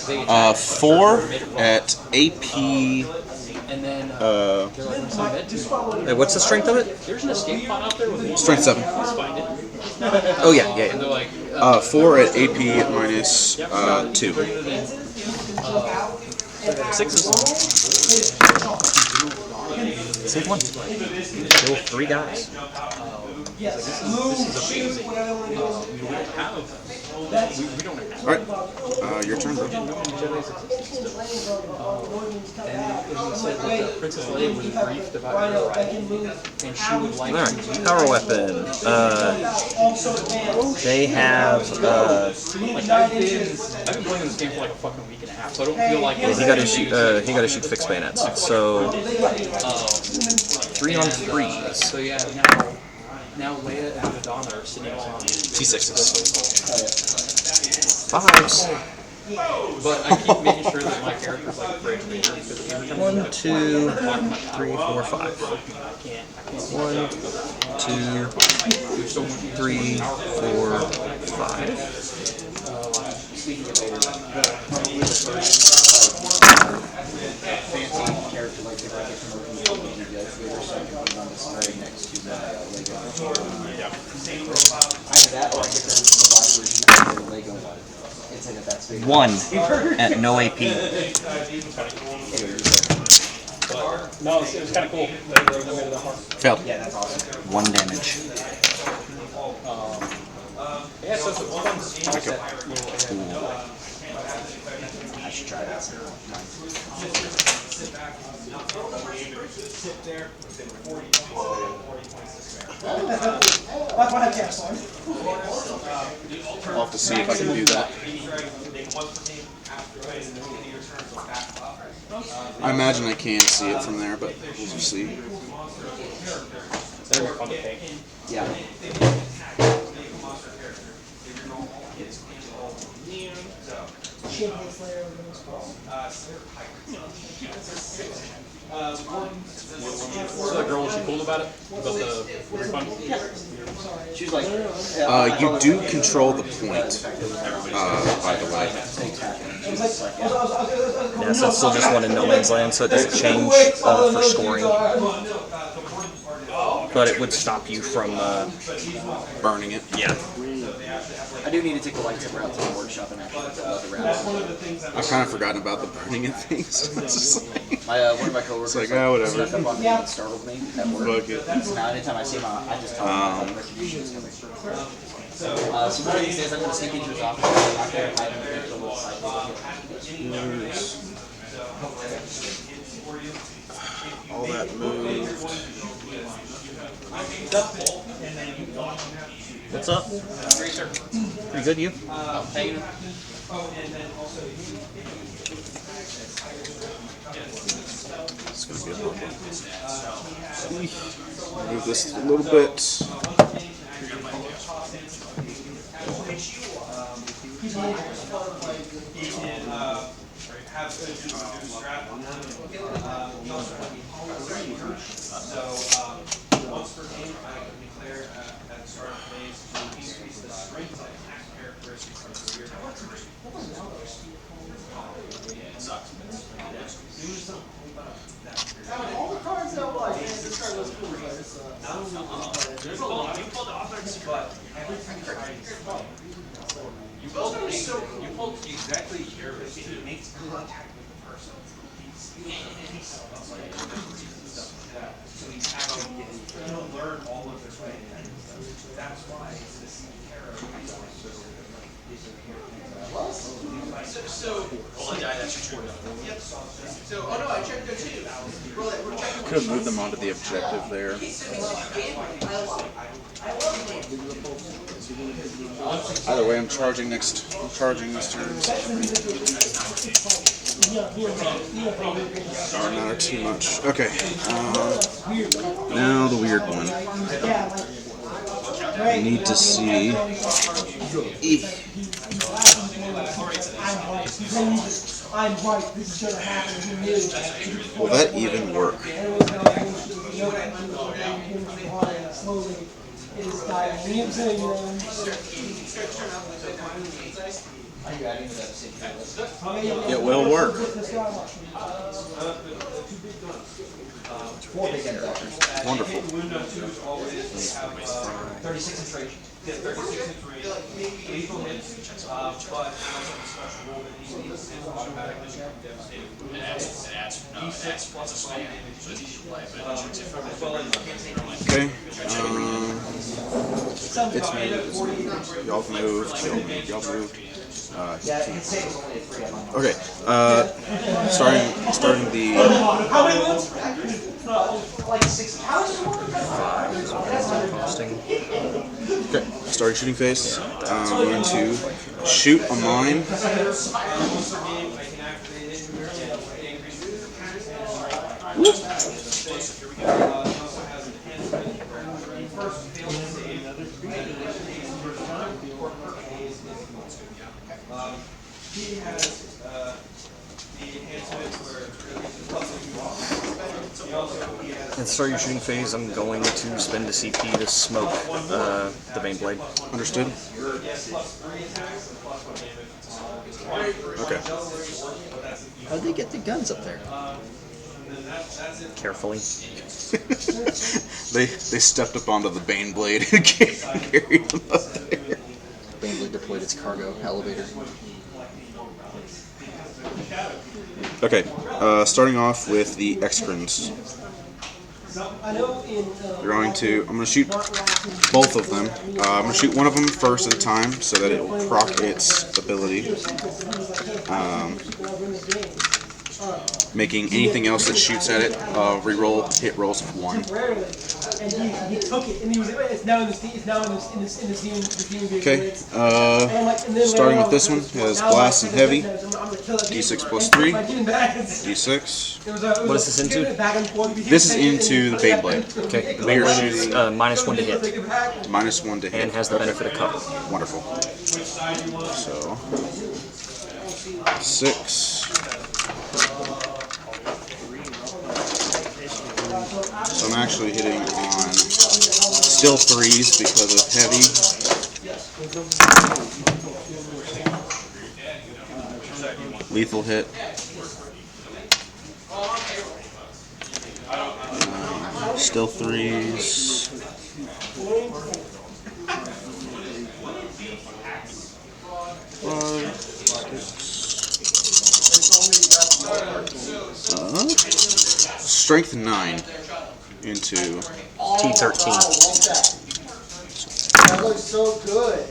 they 4 at AP. and then they're like, we're gonna send med team. Hey, what's the strength of it? There's an escape pod out there with Strength 7. Let's find it. Oh yeah, yeah, And yeah. they're like, 4 at AP minus 2. greater than 6s. Save one. Kill 3 guys. this is amazing. We don't have. We don't have. Alright, your turn, bro. And he said that Princess Leia was briefed about your arrival, and she would like Alright, to do power weapon. They have, like I've been playing this game for like a fucking week and a half, so I don't feel like yeah, he got to shoot fixed bayonets. So 3 on 3s. So yeah, now Leia and Madonna are sitting on T6s. 5s. But I keep making sure that my character's like afraid of Vader because every time 1, 2, 3, 4, 5. I can't 1, 2, 3, 4, 5. Speaking of Vader, fancy character like if I get from working with Vader, so I can put it on display next to the Lego. Either that or I get the box version of the Lego. It's like at that space. 1 at no AP. No, it was kind of cool. Failed. Yeah, that's awesome. 1 damage. Yeah, so it's fun. I should try that. That's what I cast on. I'll have to see if I can do that. I imagine I can see it from there, but we'll just see. That'd be fun to paint. Yeah. Champagne Slayer over the scroll. So that girl, was she cool about it? About the refund? She was like, You do control the point, by the way. Yeah, so it's still just 1 in no man's land, so it doesn't change for scoring. But it would stop you from Burning it. yeah. I do need to take the lightsaber out to the workshop and actually let the wrap. I've kind of forgotten about the burning of things. It's just like, One of my coworkers It's like, whatever. snuck up on me and startled me at work. Fuck it. So now anytime I see him, I just tell him the retribution is coming. So one of these days I'm going to sneak into his office and I'm not there and hide him and make a little side All that moved. What's up? Pretty good, you? hanging. It's gonna be a little bit. Move this a little bit. Once per game, I can declare at the start of phase to increase the strength and attack characteristics of your character. Yeah, it sucks, but it's All the cards have like, man, this card looks cool, but it's there's a lot. You pulled the offense, but every time you try to you build exactly here, but he makes contact with the person. He's stuff like that. So he's actually he'll learn all of their way. That's why the Terra Could have moved them onto the objective there. Either way, I'm charging this turn. Not too much. Okay. Now the weird one. I need to see. I'm right, this is gonna happen, he knew. Will that even work? Slowly, it is dying. You know what I'm saying, you know? It will work. Wonderful. 36 and range. Yeah, 36 and range. Lethal hits, but special roll that he needs to automatically become devastated. It adds D6 plus a spell damage. So it's easy to play, but as well as Okay. It's moved. Y'all moved. Y'all moved. Okay. Starting the. How many wounds? Like 6 pounds? Okay. Starting shooting phase. I'm going to shoot a mine. He has the enhancement where And start your shooting phase, I'm going to spend a CP to smoke the Bane Blade. Understood. Okay. How'd they get the guns up there? Carefully. they stepped up onto the Bane Blade and carried them up there. Bane Blade deployed its cargo elevator. Okay, starting off with the Excrins. I know in I'm going to shoot both of them. I'm going to shoot one of them first at a time so that it will proc its ability. Making anything else that shoots at it reroll hit rolls of 1. temporarily, and he took it, and he was it's now in this demon vehicle. Okay, And then starting later with this on, one, has now blast and heavy. I'm gonna kill that D6 demon. plus 3. Like, getting back, it's- D6. it was What is this into? back and forth. This is into the Bane Blade. Okay, the We Bane are Blade is shooting -1 to hit, -1 to hit. and has the benefit of cover. Wonderful. So 6. So I'm actually hitting on still 3s because of heavy. Lethal hit. Still 3s. Strength 9 into T13. That looks so good.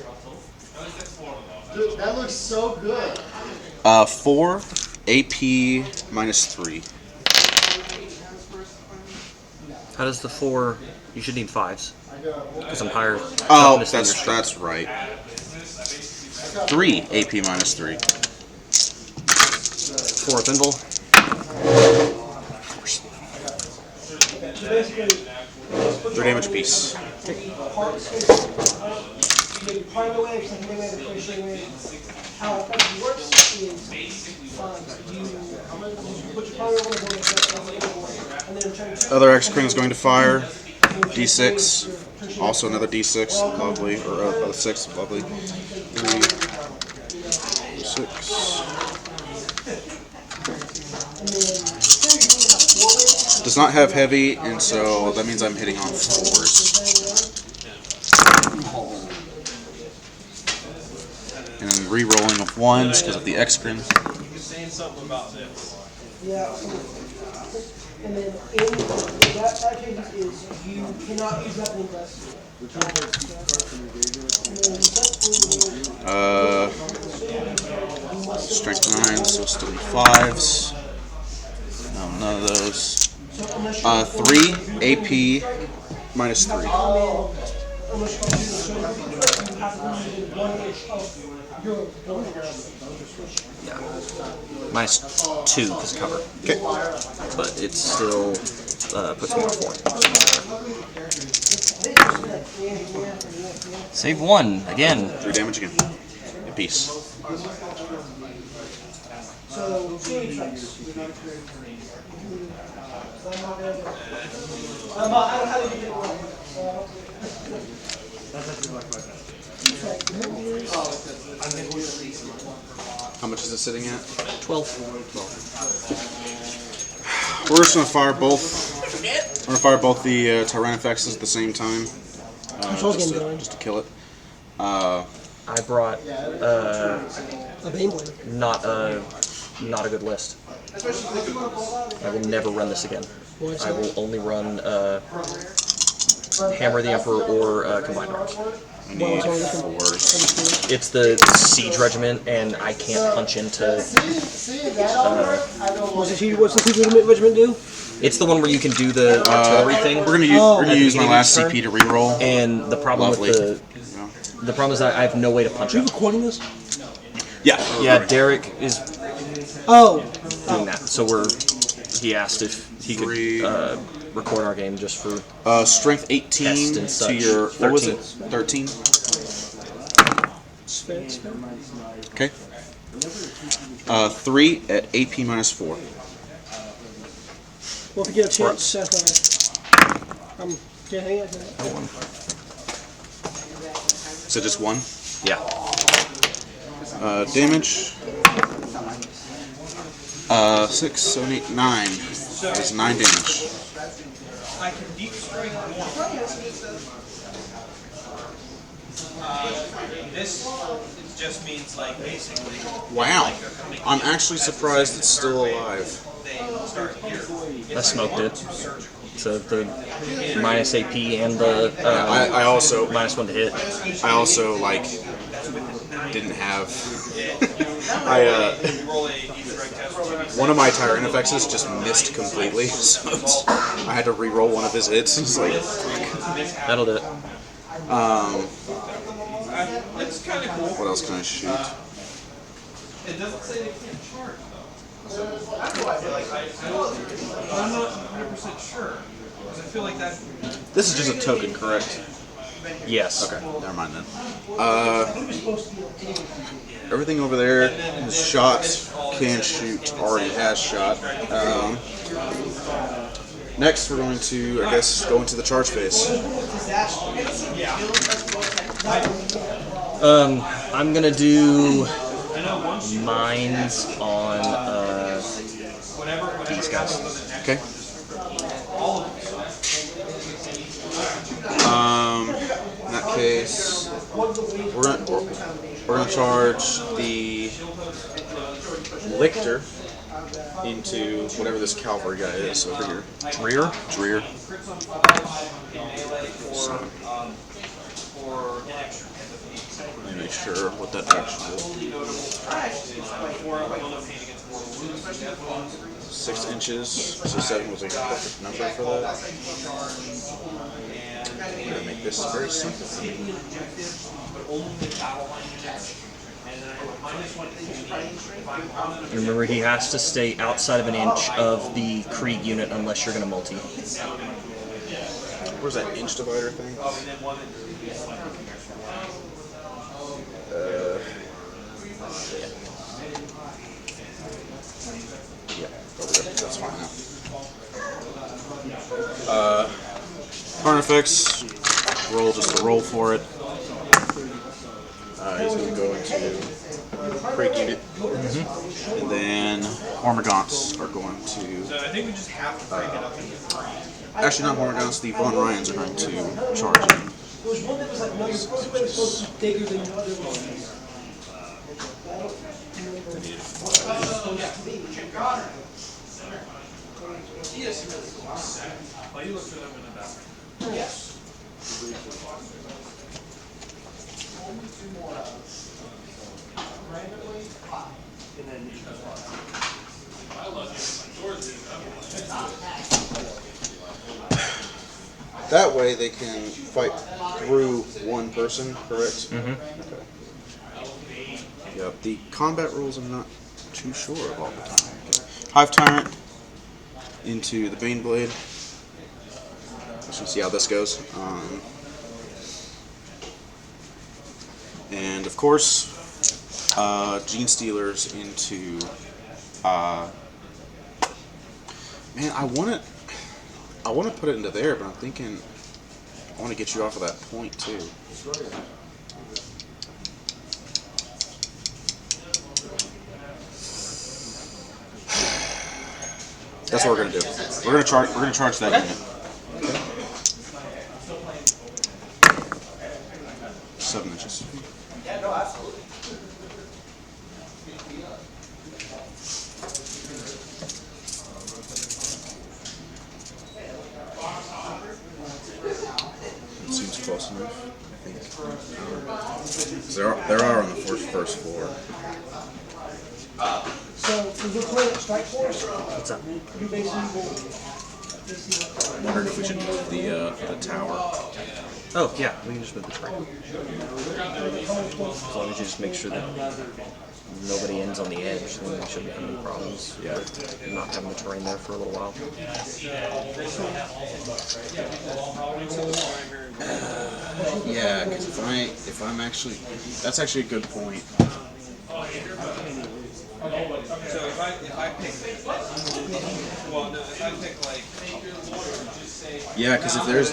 Dude, that looks so good. 4 AP -3. How does the 4? You should need 5s. Because I'm higher. Oh, toughness than your strength. that's right. 3 AP -3. 4 thimble. 3 damage apiece. Primary wave, secondary wave, and tertiary wave. How it works is you put your primary one and then turn Other Excrine is going to fire. D6. Also another D6. Lovely. Or 6. Lovely. 3. 6. Does not have heavy, and so that means I'm hitting on 4s. and then re-rolling of 1s because of the X-Grin. He was saying something about this. Yeah. And then in that case is you cannot use weapon unless. Strength 9, so still be 5s. No, none of those. 3 AP minus 3. Yeah. Minus 2 because cover. Okay. But it still puts me on 4. Save 1 again. 3 damage again. A piece. So, How much is it sitting at? 12. We're just gonna fire both. We're gonna fire both the Tyrannofexes at the same time. Just to kill it. I brought a Baneblade. not a good list. I will never run this again. I will only run Hammer of the Emperor or Combined Arms. I need 4s. It's the Siege Regiment, and I can't punch into. What's the Siege Regiment do? It's the one where you can do the artillery thing. We're gonna use my last CP to reroll. And the problem with the problem is I have no way to punch Are you up. recording this? Yeah. Yeah, Derek is doing that. So he asked if he could record our game just for strength 18 and to such. your 13. what was it? 13. Okay. 3 at AP minus 4. Well, if you get a chance, can't hang it. So just 1? Yeah. Damage. 6, 7, 8, 9. That's 9 damage. I can deep strike more. This just means like basically. Wow. I'm actually surprised it's still alive. I smoked it. So the minus AP and the I also minus 1 to hit. I also like didn't have one of my Tyrannofexes just missed completely, so I had to re-roll one of his hits. It's like that'll do it. It's kind of cool. What else can I shoot? It doesn't say they can't charge though. I'm not 100% sure because I feel like that. This is just a token, correct? Yes. Okay, never mind then. Everything over there is shot, can shoot, already has shot. Next, we're going to, I guess, go into the charge phase. I'm gonna do mines on these guys. Okay. In that case, we're gonna charge the Lictor into whatever this cavalry guy is over here. Dreer? Dreer. Let me make sure what that actual 6 inches. So 7 was a perfect number for that. I'm gonna make this very simple for me. Remember, he has to stay outside of an inch of the Krieg unit unless you're going to multi. Where's that inch divider thing? Yeah, over there. That's fine now. Carnifex, roll just a roll for it. He's going to go into Krieg unit. And then Hormagaunts are going to. So I think we just have to break it up into 3. Actually, not Hormagaunts, the Von Ryans are going to charge in. There was one that was like, no, you're supposed to be bigger than the other ones. supposed to be. Oh, you look for them in the bathroom. Yes. That way they can fight through one person, correct? Mm-hmm. Okay. Yep. The combat rules I'm not too sure of all the time. Okay. Hive Tyrant into the Bane Blade. Let's see how this goes. And of course, Gene Stealers into. Man, I want to put it into there, but I'm thinking I want to get you off of that point too. That's what we're gonna do. We're gonna charge that unit. 7 inches. Yeah, no, absolutely. It seems close enough, I think. 'Cause there are on the first floor. So, is your plan strike force? What's up? You basically will. I wondered if we should move the tower. Oh, yeah, we can just move the terrain. As long as you just make sure that nobody ends on the edge, then we shouldn't have any problems. Yeah. With not having the terrain there for a little while. Yeah, because if I'm actually, that's actually a good point. So if I pick, well, no, if I pick like, Yeah, because if there's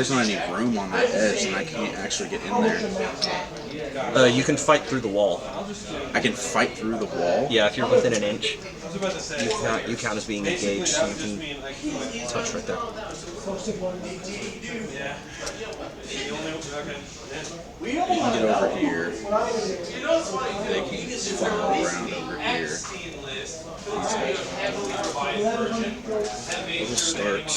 not any room on that edge, then I can't actually get in there. You can fight through the wall. I can fight through the wall? Yeah, if you're within an inch. I was about to say, You count as being engaged, so you can touch right there. yeah. The only, okay. You can get over here. They can follow around over here. We'll just start.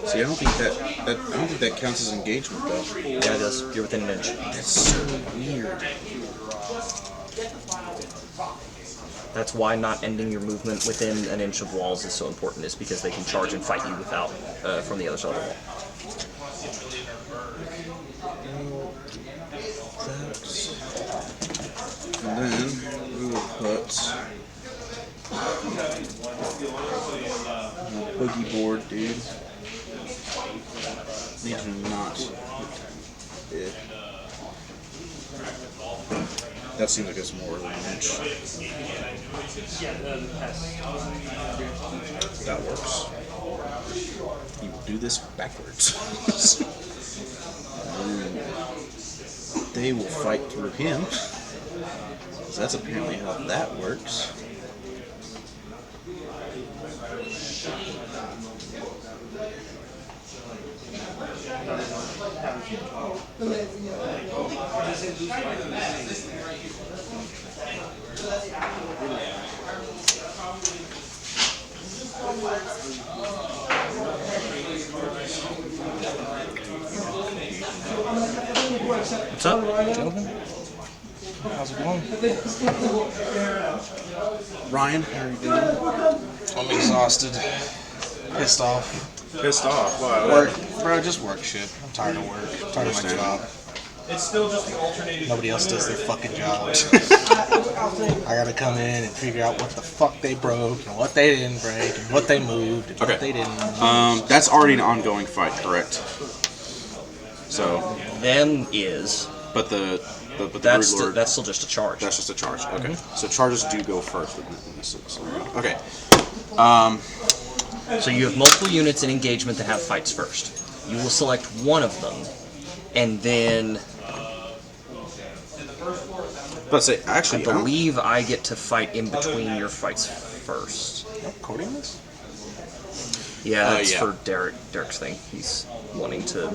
See, I don't think that counts as engagement though. Yeah, it does. You're within an inch. That's so weird. That's why not ending your movement within an inch of walls is so important, is because they can charge and fight you without from the other side of the wall. And then we will put boogie board, dude. Need to not. That seems like it's more than an inch. That works. You will do this backwards. They will fight through him. So that's apparently how that works. What's up, gentlemen? How's it going? Ryan, how are you doing? I'm exhausted. Pissed off. Pissed off? Why? Work. Bro, just work shit. I'm tired of work. I'm tired of my job. It's still just the alternating. Nobody else does their fucking jobs. I gotta come in and figure out what the fuck they broke and what they didn't break and what they moved and what they didn't move. That's already an ongoing fight, correct? So. Them is. But the that's Brood Lord, that's still just a charge. That's just a charge. Okay. So charges do go first in this scenario. Okay. So you have multiple units in engagement that have fights first. You will select one of them, and then. Let's say actually, I believe I get to fight in between your fights first. Coding this? Yeah, it's for Derek's thing. He's wanting to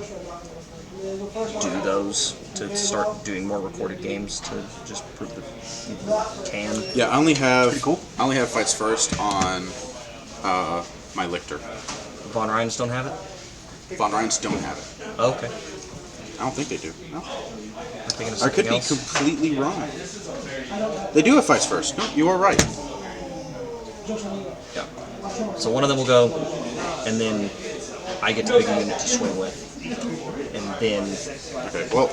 do those to start doing more recorded games to just prove that he can. Yeah, I only have I only have fights first on my Lictor. Von Ryans don't have it? Von Ryans don't have it. Oh, okay. I don't think they do. No. I could be completely wrong. They do have fights first. No, you are right. Yeah. So one of them will go, and then I get to pick a unit to swing with. And then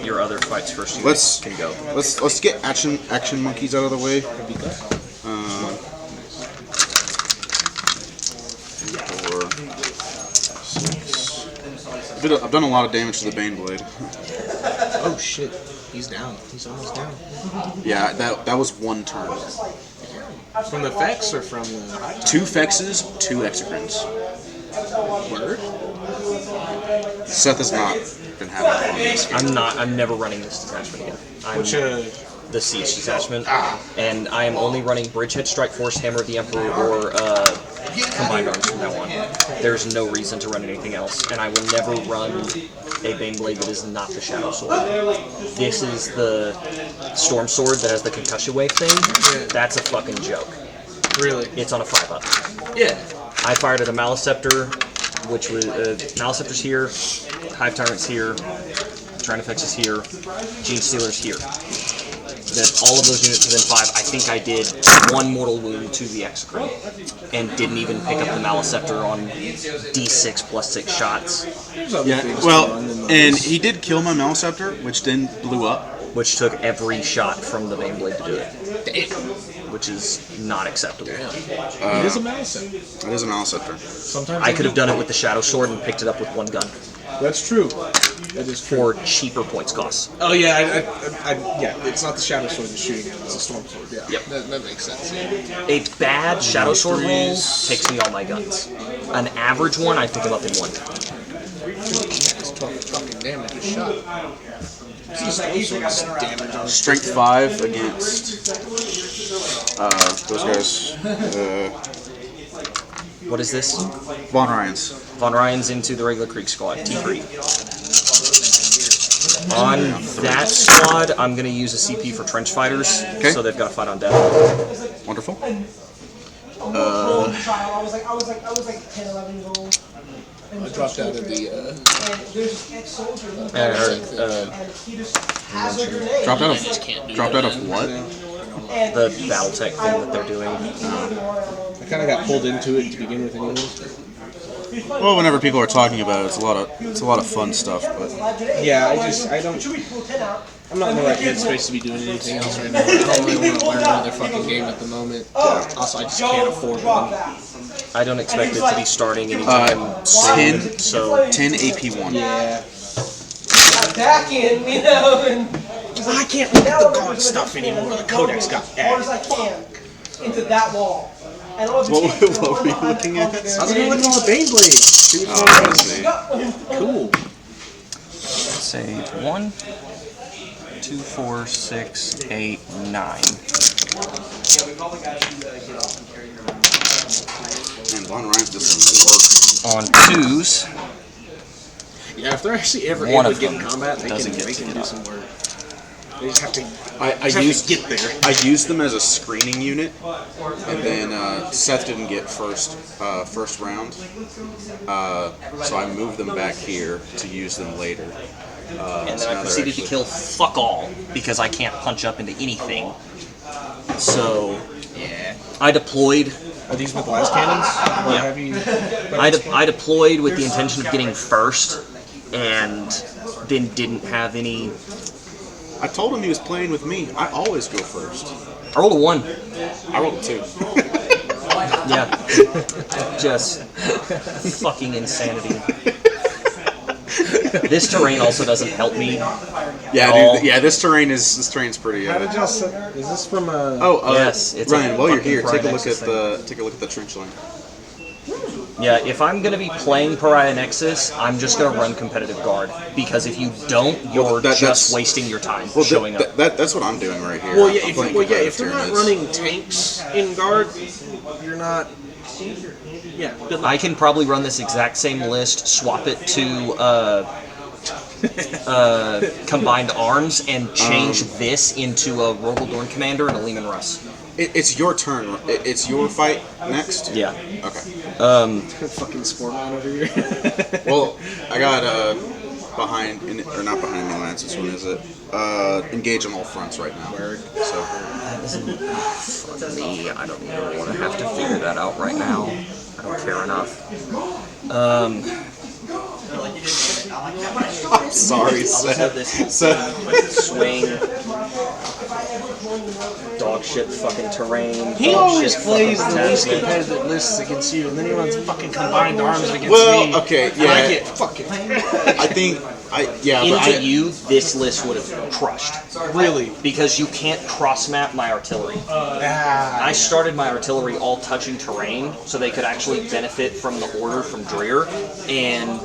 your other fights first units can go. Let's get action monkeys out of the way. I've done a lot of damage to the Baneblade. Oh shit, he's down. He's almost down. Yeah, that was one turn. From the Fex or from the high? 2 Fexes, 2 Exocrines. Word? Seth has not been having fun with this game. I'm never running this detachment again. Which, the Siege detachment. And I am only running Bridgehead, Strike Force, Hammer of the Emperor, or Combined Arms from now on. There's no reason to run anything else. And I will never run a Baneblade that is not the Shadow Sword. This is the Storm Sword that has the concussion wave thing. Yeah. That's a fucking joke. Really? It's on a 5-up. Yeah. I fired at a Maliceptor, which was Maliceptor's here, Hive Tyrant's here, Tyrannifex is here, Gene Stealer's here. That all of those units within 5. I think I did 1 mortal wound to the Exocrine, and didn't even pick up the Maliceptor on D6 plus 6 shots. Yeah, well, and he did kill my Maliceptor, which then blew up. Which took every shot from the Baneblade to do it. Which is not acceptable. It is a Maliceptor. It is a Maliceptor. Sometimes I could have done it with the Shadow Sword and picked it up with 1 gun. That's true. That is true. For cheaper points costs. Oh yeah, yeah. It's not the Shadow Sword that's shooting it; it's a Storm Sword. Yeah. Yep. That makes sense. Yeah. A bad Shadow Sword roll takes me all my guns. An average one, I pick him up in 1 turn. It's 12 fucking damage a shot. Strength 5 against those guys. What is this? Von Ryans. Von Ryans into the regular Krieg squad, T3. On that squad, I'm going to use a CP for trench fighters, so they've got to fight on death. Wonderful. I was like 10, 11 years old. I dropped out of the. And there's this ex-soldier. Dropped out of what? The Battletech thing that they're doing. I kind of got pulled into it to begin with, anyways. Well, whenever people are talking about it, it's a lot of fun stuff. But yeah, I don't. I'm not in the right headspace to be doing anything else right now. I don't really want to learn another fucking game at the moment. Also, I just can't afford one. I don't expect it to be starting anytime soon. 10 AP1. Yeah. Back in, you know, and I can't read the card stuff anymore. The codex got hard as I can into that wall. And what were you looking at? I was looking at the Baneblade. Cool. Let's say 1, 2, 4, 6, 8, 9. And Von Ryans does some work. On 2s. Yeah, if they're actually ever One able of to get in them combat, they doesn't can get to do get some work. They just have to. I used them as a screening unit, and then Seth didn't get first round, so I moved them back here to use them later. And then I proceeded to kill fuck all because I can't punch up into anything. So yeah, I deployed. Are these with las cannons? Or have you... I deployed with the intention of getting first, and then didn't have any. I told him he was playing with me. I always go first. I rolled a 1. I rolled a 2. Yeah. Just fucking insanity. This terrain also doesn't help me. Yeah, dude. Yeah, this terrain's pretty. How did y'all set? Is this from a? Yes, it's Ryan. While you're here, fucking take a look Nexus at the trench line. Yeah, if I'm gonna be playing Pariah Nexus, I'm just gonna run competitive guard because if you don't, you're just wasting your time showing up. That's what I'm doing right here. Well, yeah, if you're not running tanks in guard, you're not. Yeah, good luck. I can probably run this exact same list, swap it to combined arms, and change this into a Rogaldorn Commander and a Lehman Russ. It's your turn. It's your fight next? Yeah. Okay. Fucking sport man over here. Well, I got behind, or not behind me, Lance. Which one is it? Engage on all fronts right now. So. That isn't for me. I don't really want to have to figure that out right now. I don't care enough. I'm sorry, Seth. Swing. Dog shit fucking terrain. He dog always shit plays fucking the least attachment. competitive lists against you, and then he runs fucking combined arms against me. Well, okay, And I yeah. get fucking I think, Into you, this list would have crushed. Really? Because you can't cross-map my artillery. I started my artillery all touching terrain, so they could actually benefit from the order from Dreer, and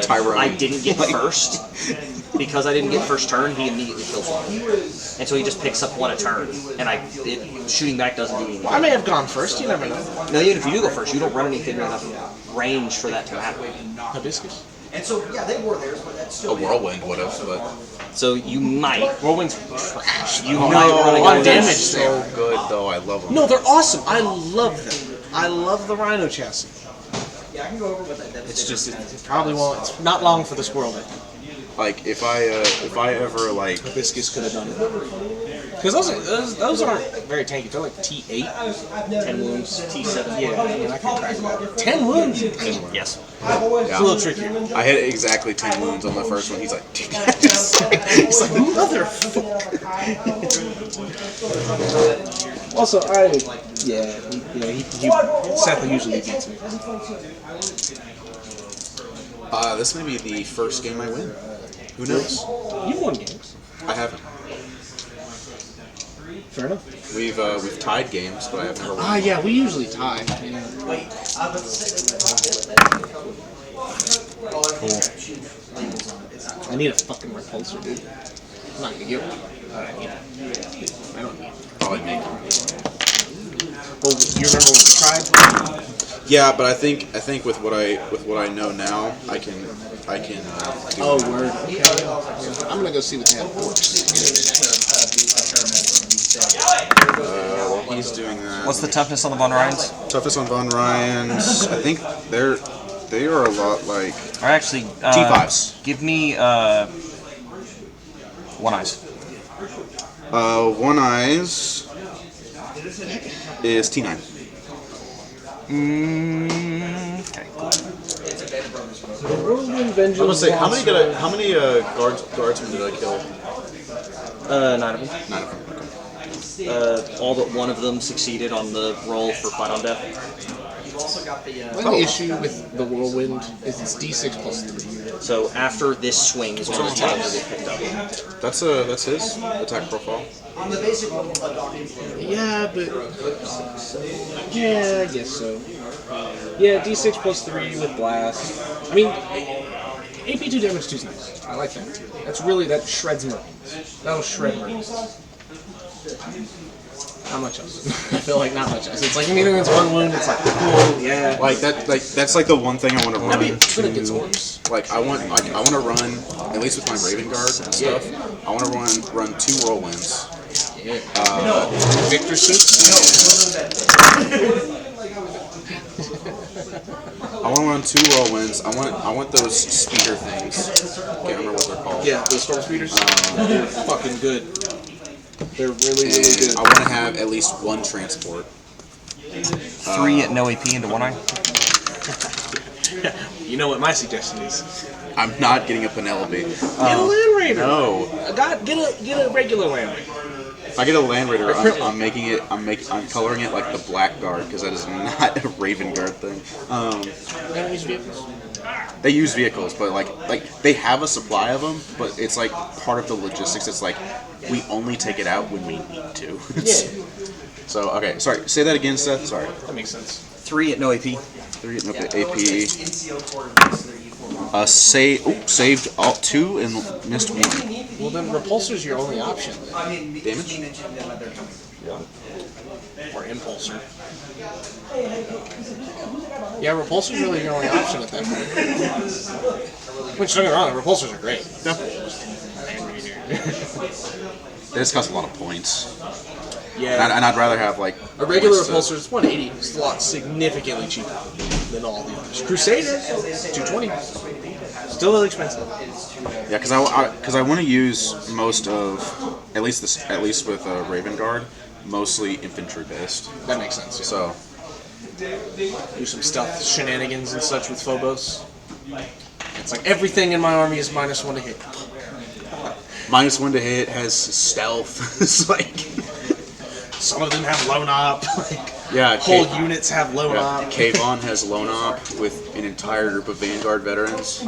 I didn't get first. Because I didn't get first turn, he immediately kills one. And so he just picks up one a turn, and shooting back doesn't do anything. Well, I may have gone first, you never know. No, even if you do go first, you don't run anything with enough range for that to matter. Hibiscus? And so, yeah, they were theirs, but that's still. A whirlwind would have, but. So you might. Whirlwind's trash. You might run a lot of damage So good, though. I love them. No, they're awesome. I love them. I love the Rhino chassis. Yeah, I can go over with that. It's just, it probably won't. It's not long for this world, I think. Like, if I ever, like. Hibiscus could have done it. Because those aren't very tanky. They're like T8. 10 wounds, T7. Yeah, I mean, I can crack that. 10 wounds? Yes. Yeah. It's a little trickier. I hit exactly 10 wounds on the first one. He's like, He's like, motherfucker. Also, Seth usually beats me. This may be the first game I win. Who knows? You've won games. I haven't. Fair enough. We've tied games, but I have never won. Ah, yeah, we usually tie. Yeah. Cool. I need a fucking repulsor, dude. I'm not gonna get one. But I need it. I don't need it. Probably me. Well, you remember when we tried? Yeah, but I think with what I know now, I can do Oh, that. word. Okay. I'm gonna go see what they have works. While he's doing that. What's the toughness on the Von Ryans? Toughest on Von Ryans? I think they are a lot like. Or actually, T5s. Give me One Eyes. One Eyes is T9. Okay. I'm gonna say how many guardsmen did I kill? 9 of them. 9 of them. All but one of them succeeded on the roll for Fight on Death. The issue with the Whirlwind is it's D6 plus 3. So after this swing is when the tails get picked up. That's his attack profile. On the basic level, a docking. Yeah, but yeah, I guess so. Yeah, D6 plus 3 with blast. I mean, AP2 damage 2 is nice. I like that. That shreds Marines. That'll shred Marines. Not much else. I feel like not much else. It's like meeting against 1 wound. It's like cool, yeah. That's like the one thing I want to run. That'd be good against orcs. Like I want to run, at least with my Raven Guard and stuff. I want to run 2 whirlwinds. Yeah. Victor suits. I want to run 2 whirlwinds. I want those speeder things. Can't remember what they're called. Yeah, the storm speeders. They're fucking good. They're really, really good. I want to have at least 1 transport. 3 at no AP into 1 eye. You know what my suggestion is? I'm not getting a Penelope. Get a Land Raider. No. Get a regular Land Raider. If I get a Land Raider, I'm coloring it like the Black Guard because that is not a Raven Guard thing. They don't use vehicles. They use vehicles, but like they have a supply of them, but it's like part of the logistics. It's like we only take it out when we need to. Yeah. So okay, sorry. Say that again, Seth. Sorry. That makes sense. 3 at no AP. 3 at no AP. Saved all 2 and missed 1. Well, then repulsor's your only option. Damage? 1. Or impulsor. Yeah, repulsor's really your only option at that point. Which, don't get me wrong, repulsors are great. They just cost a lot of points. Yeah. And I'd rather have like A regular points to- repulsor is 180. It's a lot significantly cheaper than all the others. Crusader, 220. Still a little expensive. Yeah, because I want to use most of at least with Raven Guard, mostly infantry based. That makes sense. Yeah. So Do some stealth shenanigans and such with Phobos. It's like everything in my army is -1 to hit. -1 to hit has stealth. It's like some of them have lone op. Yeah, whole units have lone op. Kayvon has lone op with an entire group of Vanguard veterans.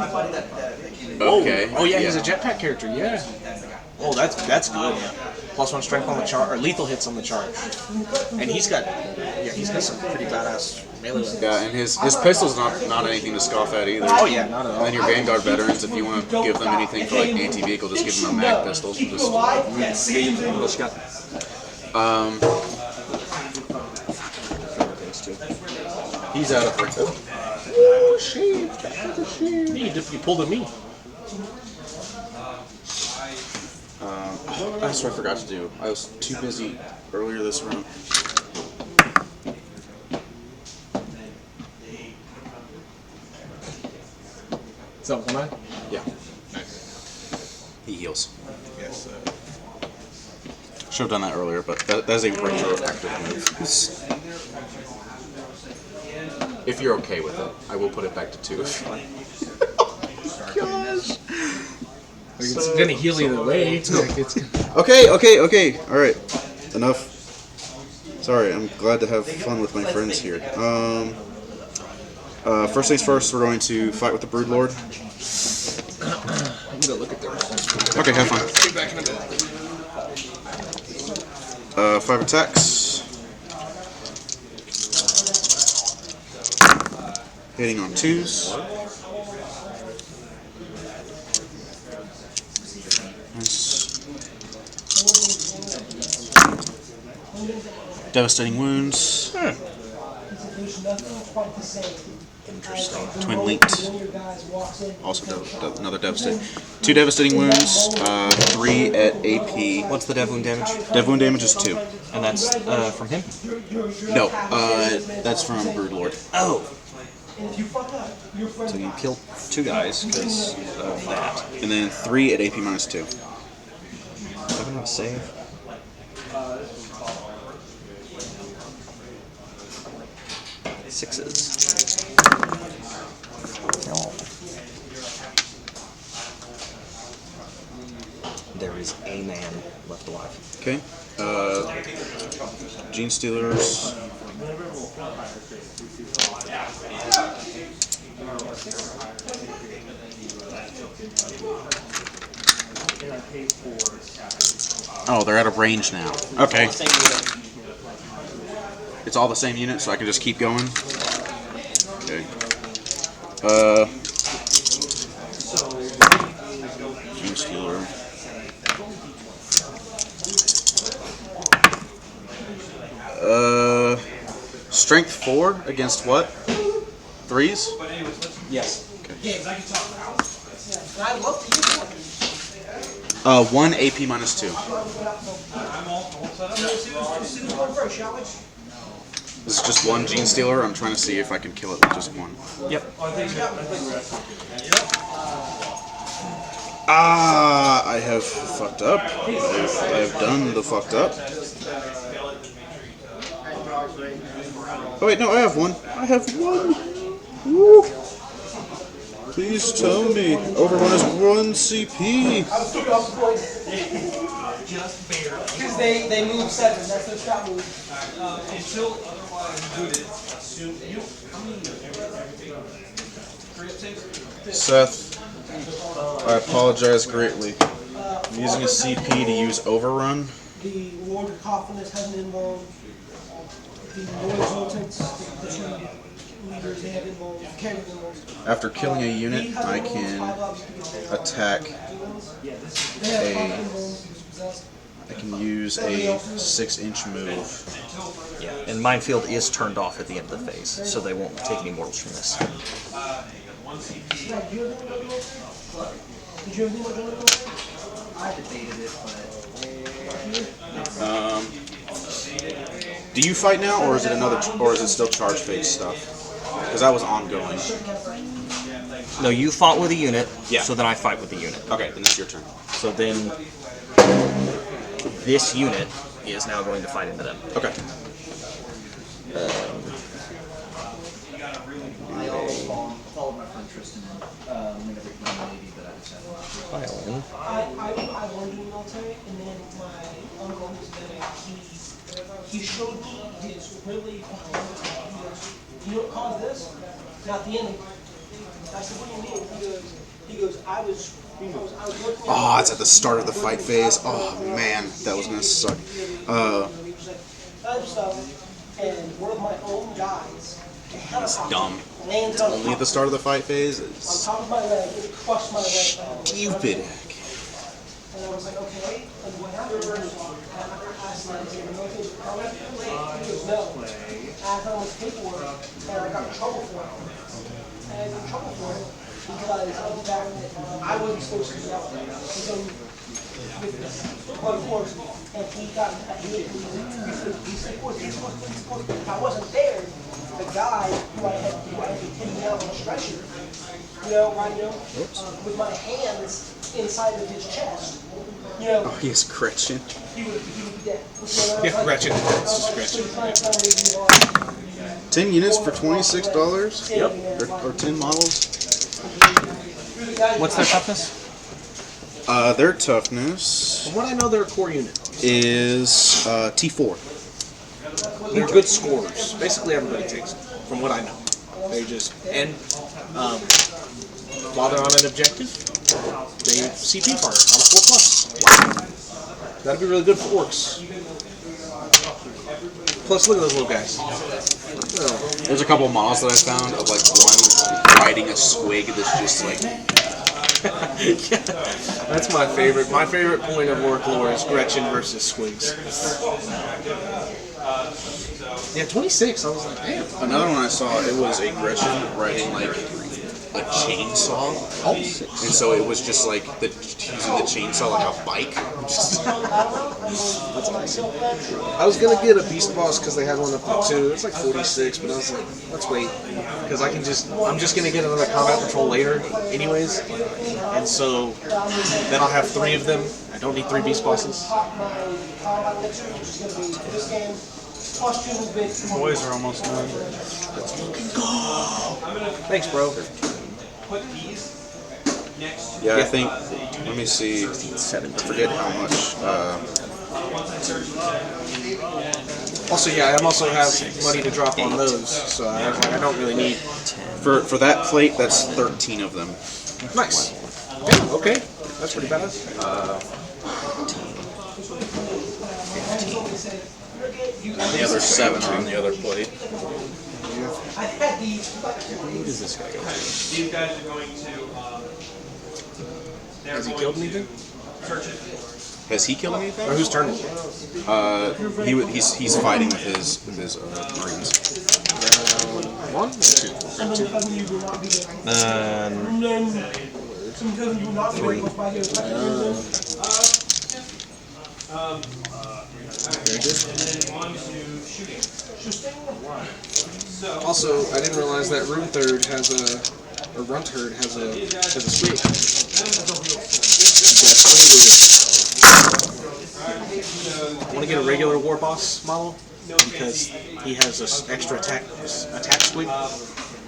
Okay. Oh yeah, he's a jetpack character. Yeah. Oh, that's good. +1 strength on the charge, or lethal hits on the charge, and he's got some pretty badass melee weapons. Yeah, and his pistol's not anything to scoff at either. Oh yeah, not at all. And then your Vanguard veterans, if you want to give them anything for like anti-vehicle, just give them a mag pistol. Just he's out of break. Oh, shit. You pulled a me. That's what I forgot to do. I was too busy earlier this round. Is that 1-9? Yeah. Nice. He heals. Yes. Should have done that earlier, but that is a retroactive move. If you're okay with it, I will put it back to 2 if you like. Gosh. It's gonna heal either way. Okay, alright. Enough. Sorry, I'm glad to have fun with my friends here. First things first, we're going to fight with the Broodlord. I'm gonna look at their results. Okay, have fun. Be back in a minute. 5 attacks. Hitting on 2s. Nice. Devastating wounds. Interesting. Twin linked. Also another devastating. 2 devastating wounds. 3 at AP. What's the dev wound damage? Dev wound damage is 2. And that's from him? No, that's from Broodlord. Oh. So you kill 2 guys because of that. And then 3 at AP minus 2. I'm gonna save. Sixes. No. There is a man left alive. Okay. Gene Stealers. Oh, they're out of range now. Okay. It's all the same unit, so I can just keep going. Okay. Gene Stealer. Strength 4 against what? 3s? Yes. Yeah, because I can talk about it. I'd love to use 1 AP minus 2. This is just 1 Gene Stealer. I'm trying to see if I can kill it with just 1. Yep. I have fucked up. I have done the fucked up. Oh wait, no, I have 1. I have 1. Woo. Please tell me. Overrun is 1 CP. just barely. Because they move 7, that's their strat move. Until otherwise included, assume you. How many? Seth, I apologize greatly. I'm using a CP to use Overrun. The Lord of Coffinus hasn't involved. The Lord Exultants, the 2 leaders, they have involved. Carries involved. After killing a unit, I can attack They have a... involved because possessed. I can use a 6-inch move. Yeah, and Minefield is turned off at the end of the phase, so they won't take any mortals from this. Did you ever think about joining the military? I debated it, Do you fight now, or is it still charge phase stuff? Because that was ongoing. No, you fought with a unit, Yeah. so then I fight with the unit. Okay, then it's your turn. So then this unit is now going to fight into them. Okay. followed my friend Tristan in whenever he went in the Navy, but I decided not to. I learned in the military, and then my uncle who's there, he showed me his really behind the time. He goes, you know what caused this? Not the ending. I said, what do you mean? He goes, I was working. Oh, it's at the start of the fight phase. Oh man, that was gonna suck. Other stuff, and one of my own guys, That's dumb. landed on Only at the start of the fight phase. on It's top of my leg, it crushed my leg. stupid. And I was like, okay, and what happened was, I asked him, he goes, no. I asked him his paperwork, and I got in trouble for it. And I got in trouble for it because of the fact that I wasn't supposed to be out there. So, of course, and he got, if I wasn't there, the guy who I had to take me out on a stretcher, with my hands inside of his chest, Oh, he has Gretchen. he would be dead. Yeah, Gretchen. It's just Gretchen. 10 units for $26? Yep. Or 10 models? What's their toughness? Their toughness From what I know, they're a core unit. is T4. They're good scorers. Basically, everybody takes them, from what I know. They just, and while they're on an objective, they CP farm on a 4+. That'd be really good for orcs. Plus, look at those little guys. There's a couple of models that I found of like one riding a squig that's just like. Yeah, that's my favorite. My favorite point of orc lore is Gretchen versus Squigs. Yeah, 26. I was like, damn. Another one I saw, it was a Gretchen riding like a chainsaw. Oh. And so it was just like using the chainsaw like a bike. That's awesome. I was gonna get a beast boss because they had one up there too. It's like 46, but I was like, let's wait because I'm just gonna get another combat patrol later, anyways. And so then I'll have 3 of them. I don't need 3 beast bosses. Boys are almost done. Thanks, bro. Yeah, I think. Let me see. I forget how much. Also, yeah, I also have money to drop on those, so I don't really need. For that plate, that's 13 of them. Nice. Yeah, okay. That's pretty badass. And the other 7 are on the other plate. Who does this guy go? These guys are going to. Has he killed anything? Has he killed anything? Or whose turn is it? He's fighting with his Marines. 1 or 2? 3. Very good. Also, I didn't realize that Rune Third has or Runtherd has a squig. I want to get a regular war boss model because he has this extra attack squig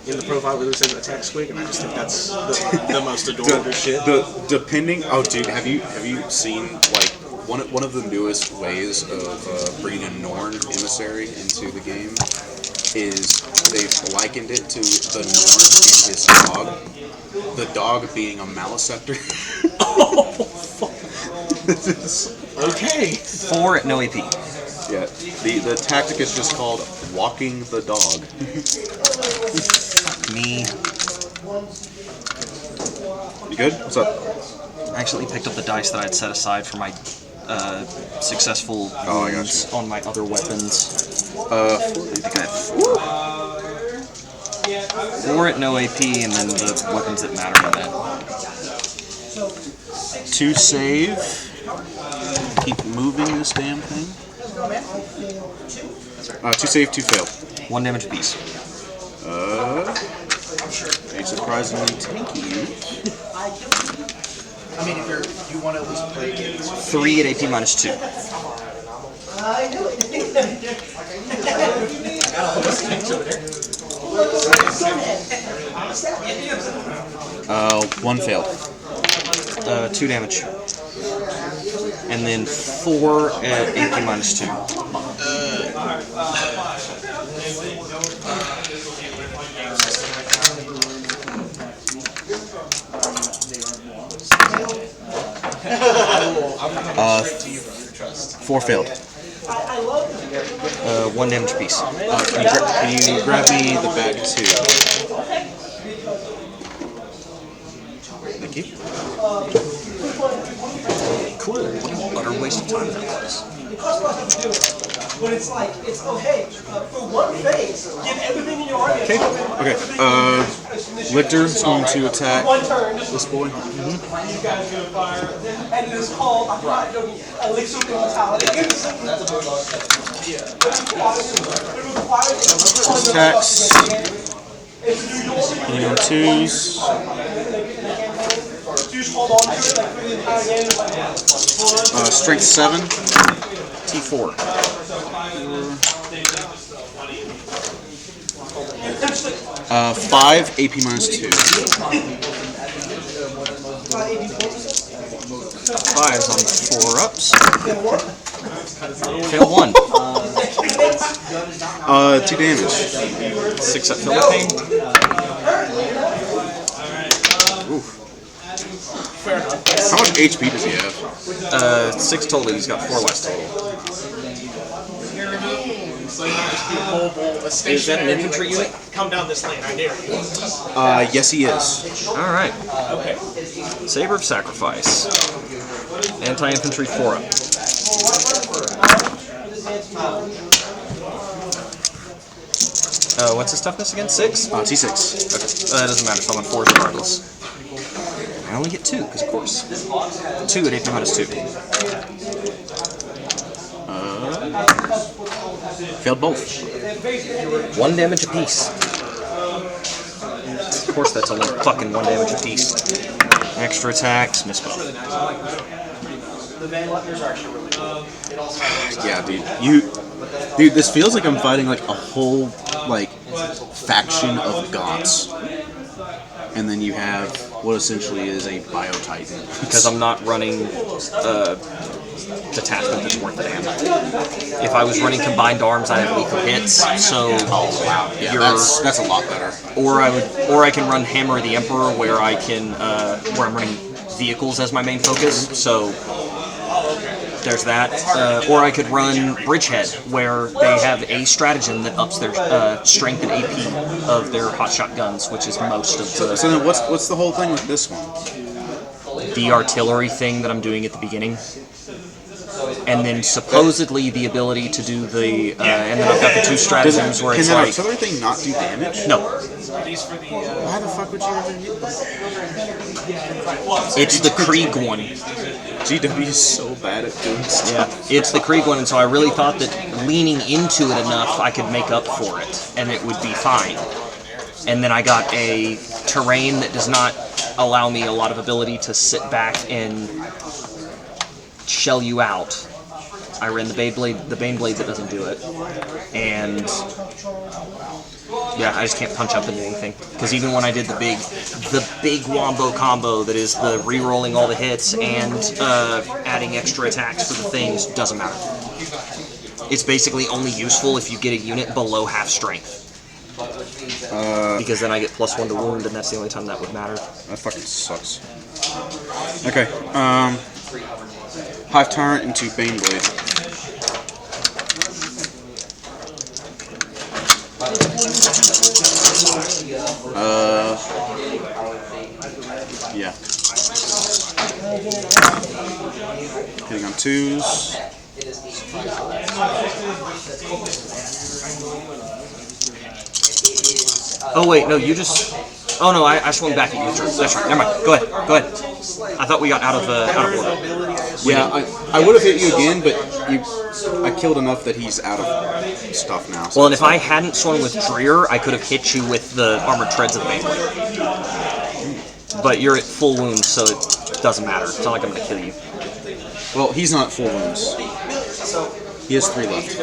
in the profile where it says attack squig, and I just think that's the most adorable shit. Depending. Oh, dude, have you seen like one of the newest ways of bringing a Norn emissary into the game is they've likened it to the Norn and his dog. The dog being a Maliceptor. Oh, fuck. Okay. 4 at no AP. Yeah, the tactic is just called walking the dog. Me. You good? What's up? I actually picked up the dice that I had set aside for my successful Oh, I got wounds on my other weapons. I think I have 4. 4 at no AP, and then the weapons that matter in that. 2 save. Keep moving this damn thing. 2 save, 2 fail. 1 damage apiece. A surprisingly tanky unit. I mean, if you want to at least play games. 3 at AP minus 2. I knew it. Go ahead. 1 failed. 2 damage. And then 4 at AP minus 2. Uh, 4 failed. 1 damage apiece. Can you grab me the bag too? Thank you. Cool. What an utter waste of time that was. It costs nothing to do it. But it's like, oh hey, for one phase, give everything in your army. Okay. Lictor's going to attack One turn. this boy. You guys go fire. And it is called, I forgot, Elixir of Immortality. Attacks. Hitting on 2s. Just hold on to it like for the entire game. Strength 7. T4. 5 AP minus 2. 5s on 4 ups. Fail 1. 2 damage. 6 at Philippine. How much HP does he have? 6 total. He's got 4 less total. Is that an infantry unit? Come down this lane, I dare you. Yes, he is. All right. Okay. Saber of Sacrifice. Anti-infantry 4 up. What's his toughness again? 6? T6. Okay. That doesn't matter, so I'm on 4 regardless. I only get 2, because of course. 2 at AP minus 2. Failed both. 1 damage apiece. Of course that's only fucking 1 damage apiece. Extra attacks, miss both. The Van Letters are actually really cool. Yeah, dude, this feels like I'm fighting like a whole like faction of Goths, and then you have what essentially is a Bio-Titan. Because I'm not running detachment that's worth a damn. If I was running combined arms, I'd have lethal hits. So Yeah, that's a lot better. Or I can run Hammer of the Emperor, where I can where I'm running vehicles as my main focus. So there's that. Or I could run Bridgehead, where they have a stratagem that ups their strength and AP of their hotshot guns, which is most of the. So then, what's the whole thing with this one? The artillery thing that I'm doing at the beginning. And then supposedly the ability to do the, and then I've got the 2 stratagems where it's can like... Can that artillery thing not do damage? No. Why the fuck would you ever use this? It's the Krieg one. GW is so bad at doing stuff. Yeah, it's the Krieg one, and so I really thought that leaning into it enough, I could make up for it, and it would be fine. And then I got a terrain that does not allow me a lot of ability to sit back and shell you out. I ran the Baneblade that doesn't do it, and yeah, I just can't punch up into anything. Because even when I did the big wombo combo that is the re-rolling all the hits and adding extra attacks for the things, doesn't matter. It's basically only useful if you get a unit below half strength. Because then I get +1 to wound, and that's the only time that would matter. That fucking sucks. Okay, Hive Tyrant into Baneblade. Yeah. Hitting on 2s. Oh wait, no, you just. Oh no, I swung back at you. That's right. Never mind. Go ahead. Go ahead. I thought we got out of order. Yeah, I would have hit you again, but I killed enough that he's out of stuff now. So Well, and if I hadn't swung with Dreer, I could have hit you with the armored treads of the Banquet. But you're at full wounds, so it doesn't matter. It's not like I'm going to kill you. Well, he's not full wounds. He has 3 left.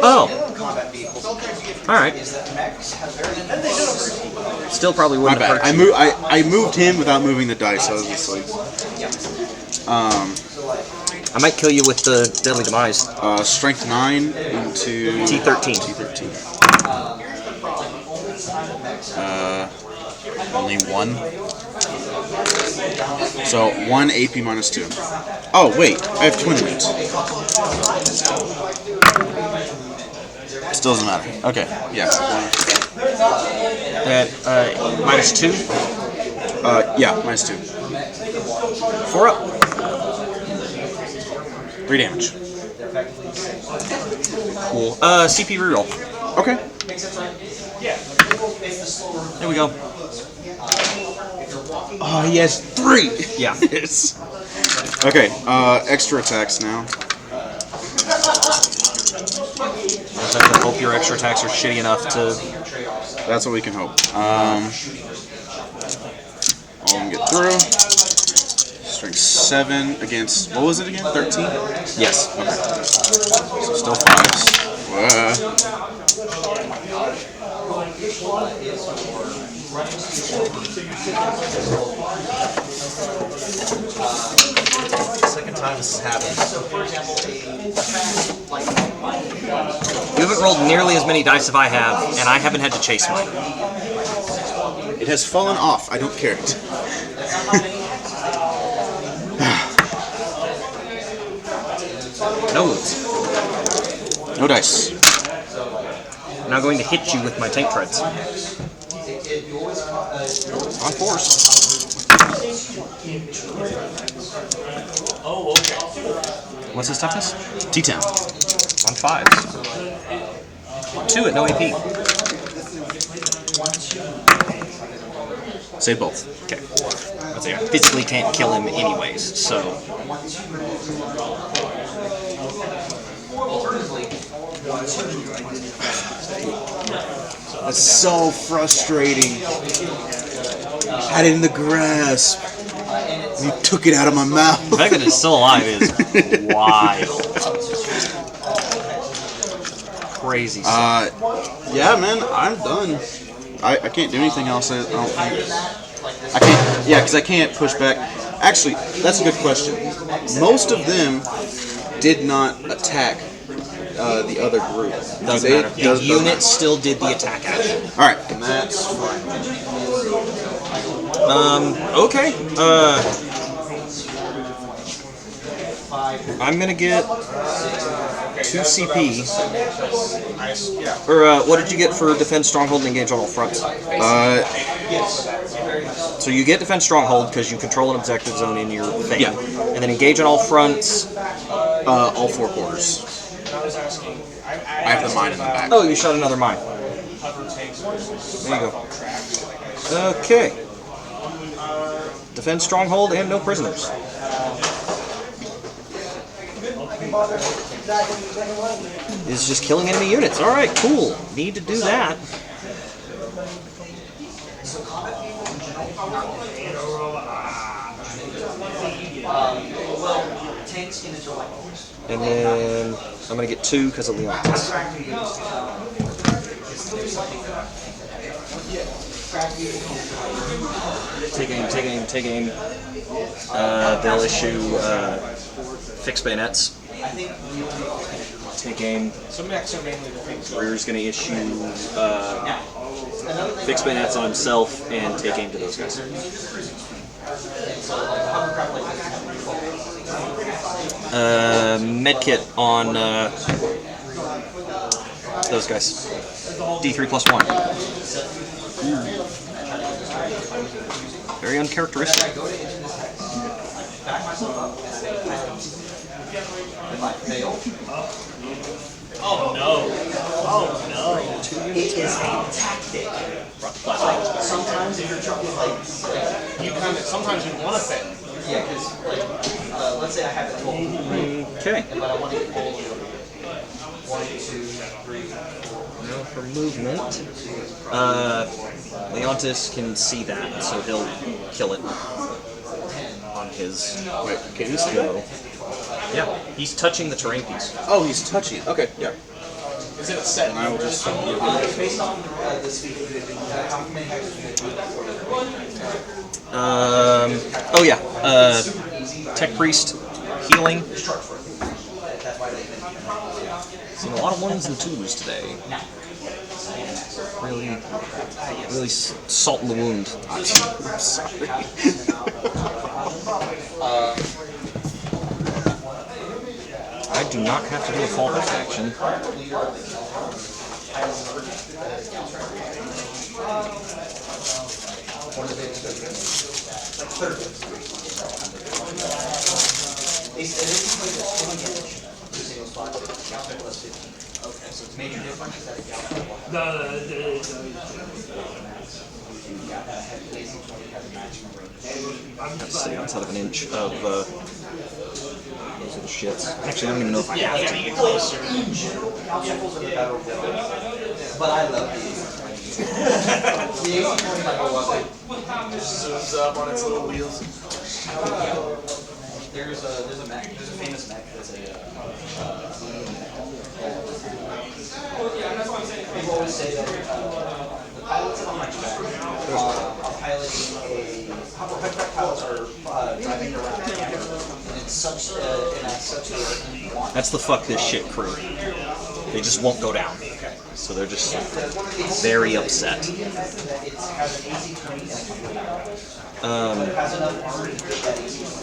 Oh. Alright. Still probably My wouldn't have bad. hurt you. I moved him without moving the dice. I was just like, I might kill you with the Deadly Demise. Strength 9 into T13. T13. Only 1. So 1 AP minus 2. Oh wait, I have twin wounds. Still doesn't matter. Okay, yeah. At minus 2? Yeah, minus 2. 4 up. 3 damage. Cool. CP reroll. Okay. There we go. Oh, he has 3! Yeah. Yes. Okay, extra attacks now. I hope your extra attacks are shitty enough to... That's what we can hope. All of them get through. Strength 7 against, what was it again? 13? Yes. Okay. So still 5s. Second time this has happened. You haven't rolled nearly as many dice as I have, and I haven't had to chase mine. It has fallen off. I don't care. No. No dice. I'm now going to hit you with my tank treads. On force. Oh, okay. What's his toughness? T10. On 5s. 2 at no AP. Save both. Okay. I physically can't kill him anyways, so... That's so frustrating. Had it in the grasp. You took it out of my mouth. The fact that it's still alive is wild. Crazy stuff. Yeah, man, I'm done. I can't do anything else. I don't think. I can't. Yeah, because I can't push back. Actually, that's a good question. Most of them did not attack the other group. Doesn't matter. The unit still did the attack action. All right, and that's fine. Okay. I'm gonna get 2 CP. Or what did you get for defend stronghold and engage on all fronts? So you get defend stronghold because you control an objective zone in your thing. Yeah. And then engage on all fronts. All 4 quarters. I have the mine in the back. Oh, you shot another mine. There you go. Okay. Defend stronghold and no prisoners. Is just killing enemy units. Alright, cool. Need to do that. And then I'm going to get 2 because of Leontis. Take aim, take aim, take aim. They'll issue fixed bayonets. Take aim. Rear's going to issue fixed bayonets on himself and take aim to those guys. Medkit on those guys. D3 plus 1. Very uncharacteristic. back myself up and say pilot. If I fail, Oh no. Oh no. it is a tactic. Like sometimes if you're trying, like You kind of sometimes you want to fail. yeah, because like let's say I have a 12, okay, but I want to get all the way over. 1, 2, 3, 4. Now for movement, Leontis can see that, so he'll kill it on his go. Yeah, he's touching the terrain piece. Oh, he's touching it. Okay, yeah. Is it a set? And I will just. Based on the speed, how many hexes do they do? Oh yeah, Tech Priest, healing. Seen a lot of 1s and 2s today. Really salting the wound. I'm sorry. I do not have to do a fall back action. Okay, so it's major difference is that No. have to stay outside of an inch of those are the shits. Actually, I don't even know if I have to. In general, obstacles are the better one. But I love these. The AC-20 might go up. Just zooms up on its little wheels. There's a mech. There's a famous mech that's people always say that the pilots of a hunchback are piloting hunchback pilots are driving around in such a that's the fuck this shit crew. They just won't go down. So they're just very upset.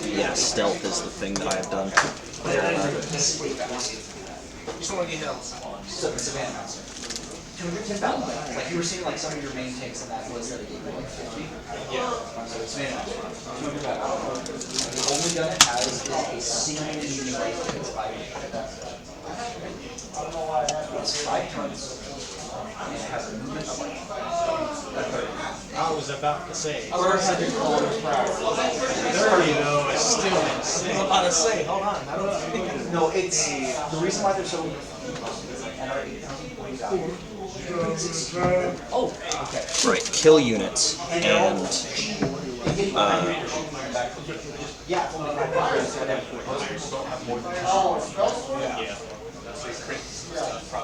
Yeah, stealth is the thing that I have done. Just want to get him. Savannah Master. 210,000. Like you were seeing like some of your main tanks in that list that it gave you like 50. Yeah. So it's Savannah Master. 200,000. The only gun it has is a single unit rifle. It's 5 It's 5 tons. And it has a movement of like a third. I was about to say. I learned how to call it proud. 30 though is still insane. I was about to say, hold on. I don't think. No, it's the reason why they're so NR 8040. Oh, okay. Right, kill units and yeah,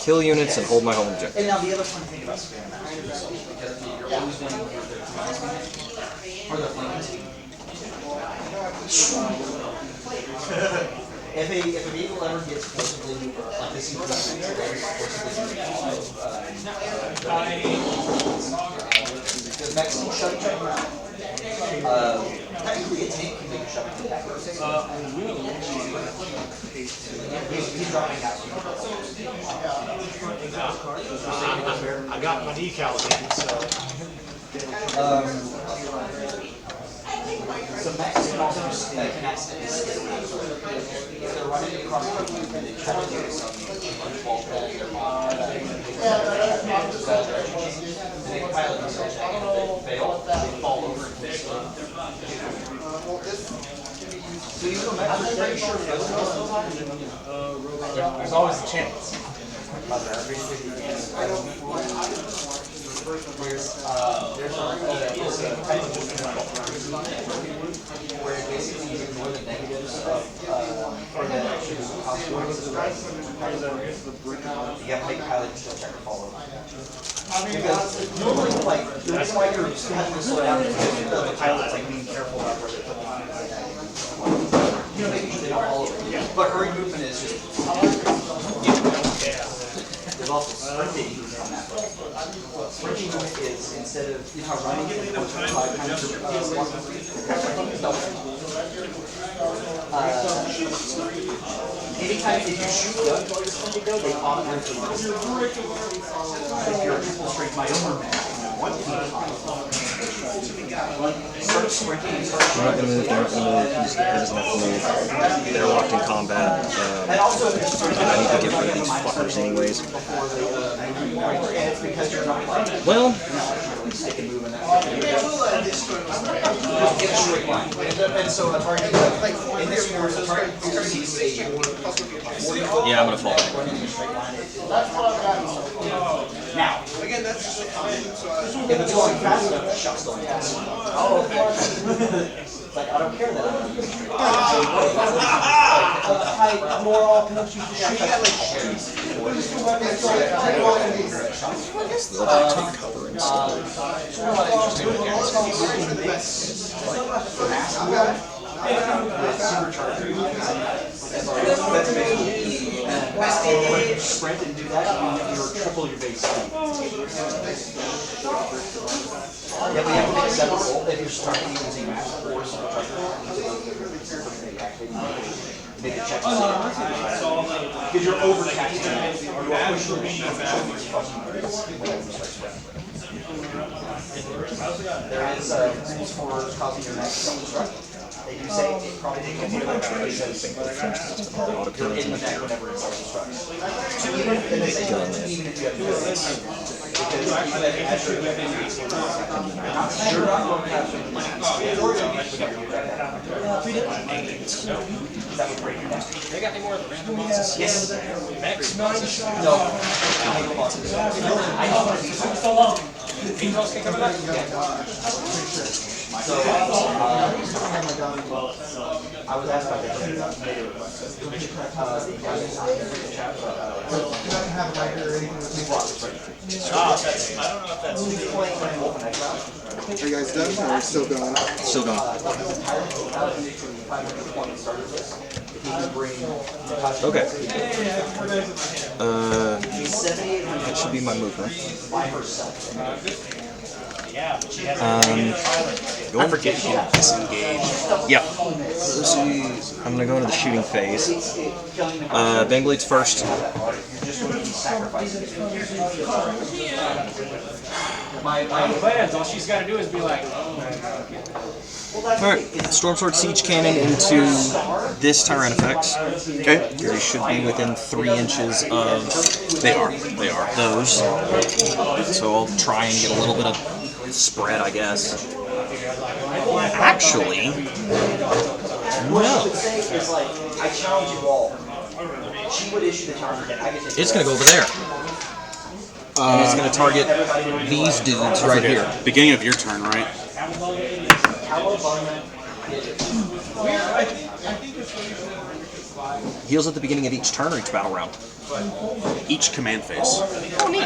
kill units and hold my home objective. And now the other fun thing about Savannah Master is because you're always going to use their or the If a vehicle ever gets forcibly, like this forcibly the mechs will shove each other around. Technically a tank can make a shove each other. He's dropping out. I got my decals in, so. The mechs can also can accidentally skip. If they're running across the room and they try to do some ball pad, they can pilot themselves out. If they fail, they fall over and they slow. So you know, mechs are pretty sure There's always a chance. There's a type of movement where basically you ignore the negatives of or the consequences of that. You have to make a pilot still check or follow. Because normally, like, the reason why you're having to slow down is because the pilot's like being careful about where they put the making sure they don't fall over. But hurry movement is just there's also sprinting on that. Sprinting movement is instead of running 5 times anytime if you shoot guns while you're sprinting though, they automatically move. If you're a triple strength Myomer man, 1 team They're not gonna move. They're not gonna move. He doesn't have to move. They're locked in combat. And I need to get rid of these fuckers anyways. Well. Yeah, I'm gonna fall back. Now, again, that's just if it's going fast enough, the shot's going fast enough. Oh, okay. Like, I don't care that I'm Height, more all pinch, you just shoot at They'll take cover sprint and do that, you're triple your base speed. Yeah, but you have to make several if you're starting using max force or make a check. Because you're overtaxing. There is rules for causing your neck to self-destruct. They do say it probably didn't get much because you're in the neck whenever it self-destructs. Even if you have to do it. Because even as you're not going to have that would break your neck. They got any more random monsters? Yes. Max? No. I don't want to be so long. Angels can come back? So, I was asked about this. Are you guys done, or still going? Still going. Okay. That should be my movement. Don't forget you can disengage. Yeah. I'm gonna go into the shooting phase. Bangblades first. My plans, all she's got to do is be like, Alright, Stormsword Siege Cannon into this Tyrant effects. Okay. They should be within 3 inches of They are. those. So I'll try and get a little bit of spread, I guess. Actually, no. I challenge you all. She would issue the counter. It's going to go over there. And it's going to target these dudes right here. Beginning of your turn, right? Heals at the beginning of each turn or each battle round? Each command phase. Oh, neat.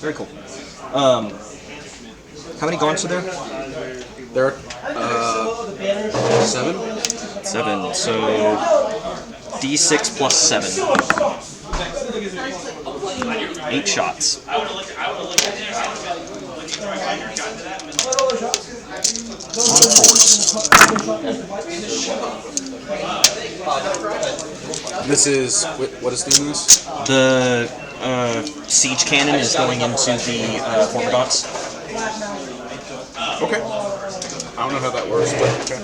Very cool. How many gaunts are there? There are 7. 7. So D6 plus 7. 8 shots. This is what is doing this? The siege cannon is going into the Hormagaunts. Okay. I don't know how that works, but okay.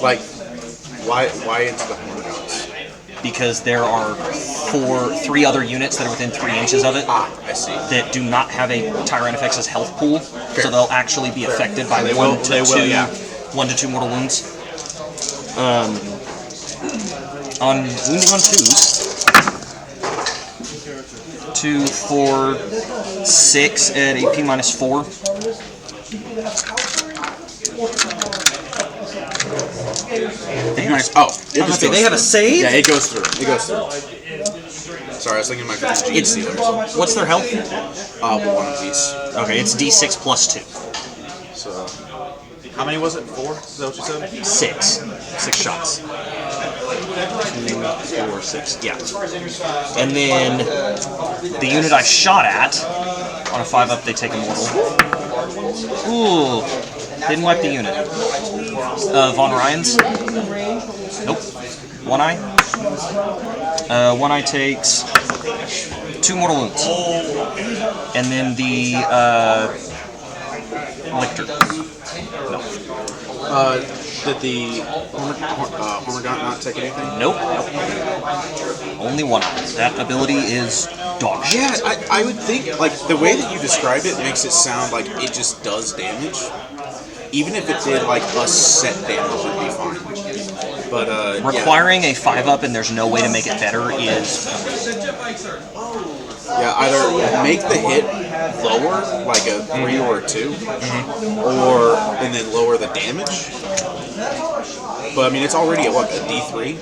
Like, why into the Hormagaunts? Because there are 3 other units that are within 3 inches of it. I see. That do not have a Tyrannifex's health pool, so they'll actually be affected by 1 to 2 mortal wounds. On wounding on 2s, 2, 4, 6 at AP -4. They have a save? Yeah, it goes through. Sorry, I was thinking my It's what's their health? 1 apiece. Okay, it's D6 plus 2. So, how many was it? 4? Is that what you said? 6. 6 shots. 2, 4, 6. Yeah. And then the unit I shot at, on a 5-up, they take a mortal. Ooh. Didn't wipe the unit. Von Ryan's? Nope. One eye? One eye takes 2 mortal wounds. And then the Lictor. Did the Hormigaunt not take anything? Nope. Only 1. That ability is dog shit. Yeah, I would think, like, the way that you described it makes it sound like it just does damage. Even if it did, like, a set damage, it'd be fine. But, requiring a 5-up and there's no way to make it better is... Yeah, either make the hit lower, like a 3 or a 2, or and then lower the damage. But I mean, it's already at what, a D3?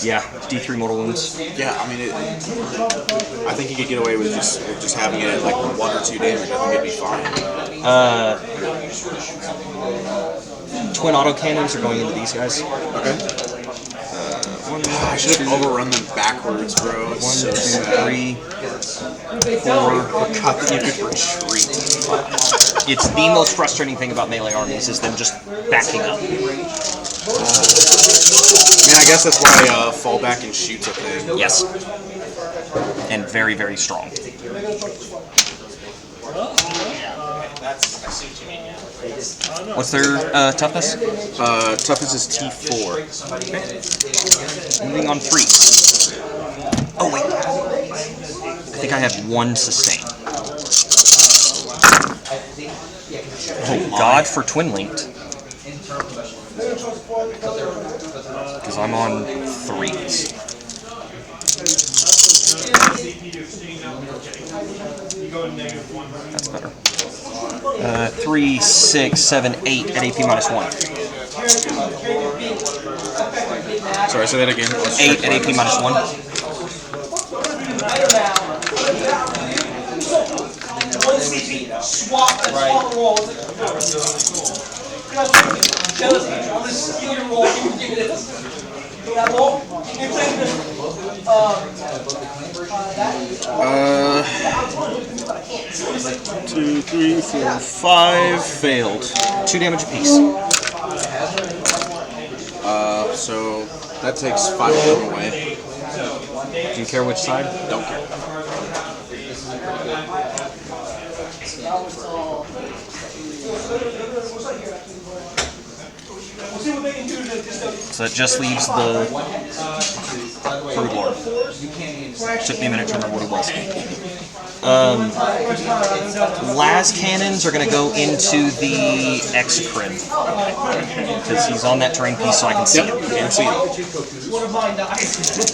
Yeah, D3 mortal wounds. Yeah, I mean, I think you could get away with just having it at like 1 or 2 damage. I think it'd be fine. Twin autocannons are going into these guys. Okay. I should have overrun them backwards, bro. 1, 2, So 3, 4. God, that you could retreat. It's the most frustrating thing about melee armies is them just backing up. Man, I guess that's why fallback and shoot's a thing. Yes. And very, very strong. What's their toughness? Toughness is T4. Okay. Moving on 3. Oh, wait. I think I have 1 sustain. Oh, God, for Twin Linked. Because I'm on 3s. That's better. 3, 6, 7, 8 at AP minus 1. Sorry, say that again. 8 at AP minus 1. Two, 3, 4, 5 failed. 2 damage apiece. So that takes 5 of them away. Do you care which side? Don't care. So it just leaves the Brood Lord. Took me a minute to remember what it was. Las cannons are going to go into the Exocrine. Because he's on that terrain piece so I can see him. Can't see him. One of mine dies.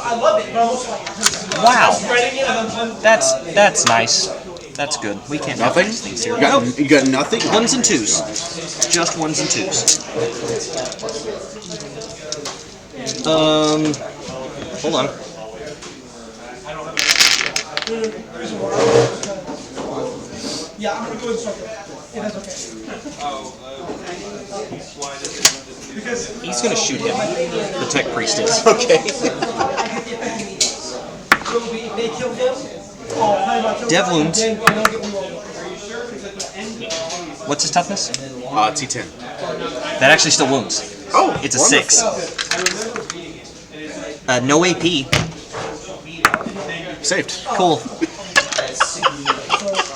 I love it, but I'm also like, Wow. spreading it and I'm That's nice. That's good. We can't have Nothing? these things here. You got nothing? 1s and 2s. Just 1s and 2s. Hold on. yeah, I'm gonna go and start. Yeah, that's okay. Because He's gonna shoot him. The Tech Priestess. Okay. they kill him. Dev wounds. What's his toughness? T10. That actually still wounds. Oh, It's a wonderful. 6. No AP. Saved. Cool.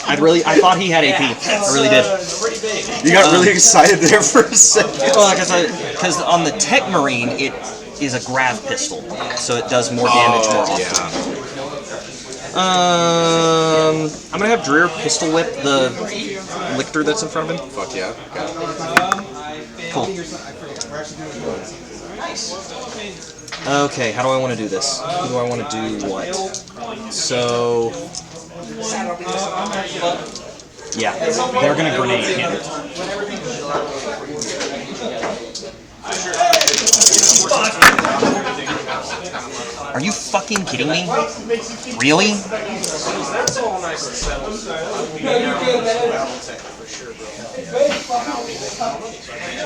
I thought he had AP. I really did. You got really excited there for a second. Well, because on the Tech Marine, it is a grav pistol, so it does more damage more often. Yeah. I'm gonna have Dreer pistol whip the Lictor that's in front of him. Fuck yeah. Cool. Okay, how do I want to do this? Who do I want to do what? So, yeah, they're gonna grenade him. Are you fucking kidding me? Really? That's all nice and settled.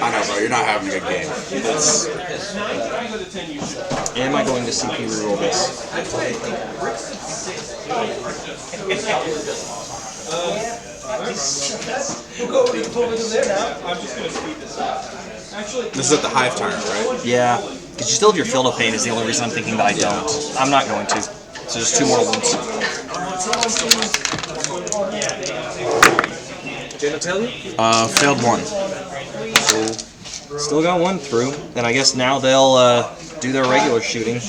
I know, bro. You're not having a good game. It's... Am I going to CP reroll this? This is at the Hive Tyrant, right? Yeah. Because you still have your Field of Pain is the only reason I'm thinking that I don't. I'm not going to. So just 2 more wounds. Genitalia? Failed 1. Still got 1 through. Then I guess now they'll do their regular shooting.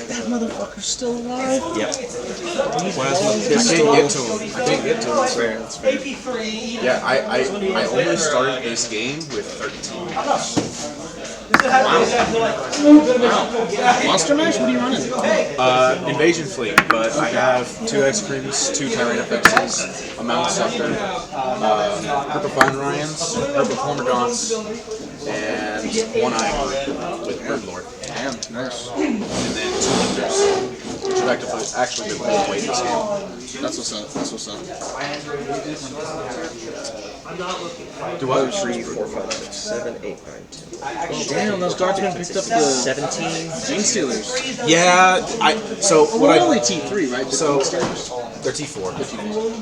That motherfucker's still alive. Yep. Plasma pistol. I didn't get to him. It's fair. Yeah, I only started this game with 13. Monster Mash? What are you running? Invasion Fleet, but I have 2 X-Creams, 2 Tyrant FXs, a Mount Scepter, Group of Fine Ryans, Group of Hormagaunts, and 1 Eye with Birdlord. Damn, nice. And then 2 Hunters, which have actually been pulling weight this game. That's what's up. That's what's up. Do what? 2, 3, 4, 5, 6, 7, 8, 9, 10. Damn, those guardsmen picked up the 17 Gene Stealers. Yeah, so Oh, what we're I only T3, right? So they're T4.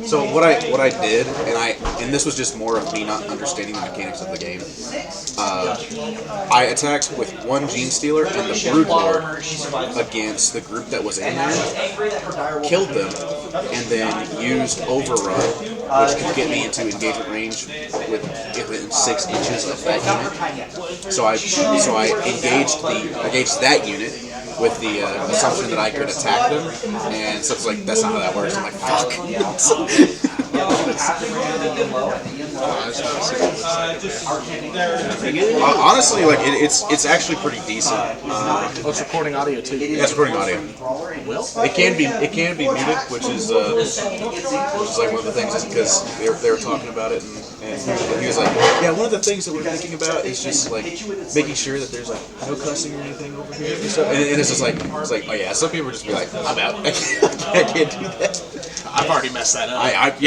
So what I did, and this was just more of me not understanding the mechanics of the game. I attacked with 1 Gene Stealer and the Broodlord against the group that was in there, killed them, and then used Overrun, which could get me into engagement range within 6 inches of that unit. So I engaged that unit with the assumption that I could attack them, and so it's like that's not how that works. I'm like, fuck. Honestly, like it's actually pretty decent. It's recording audio too. Yeah, it's recording audio. It can be muted, which is like one of the things, is because they were talking about it, and he was like, yeah, one of the things that we're thinking about is just like making sure that there's like no cussing or anything over here and stuff. And it's just like oh yeah, some people just be like, I'm out. I can't do that. I've already messed that up. I've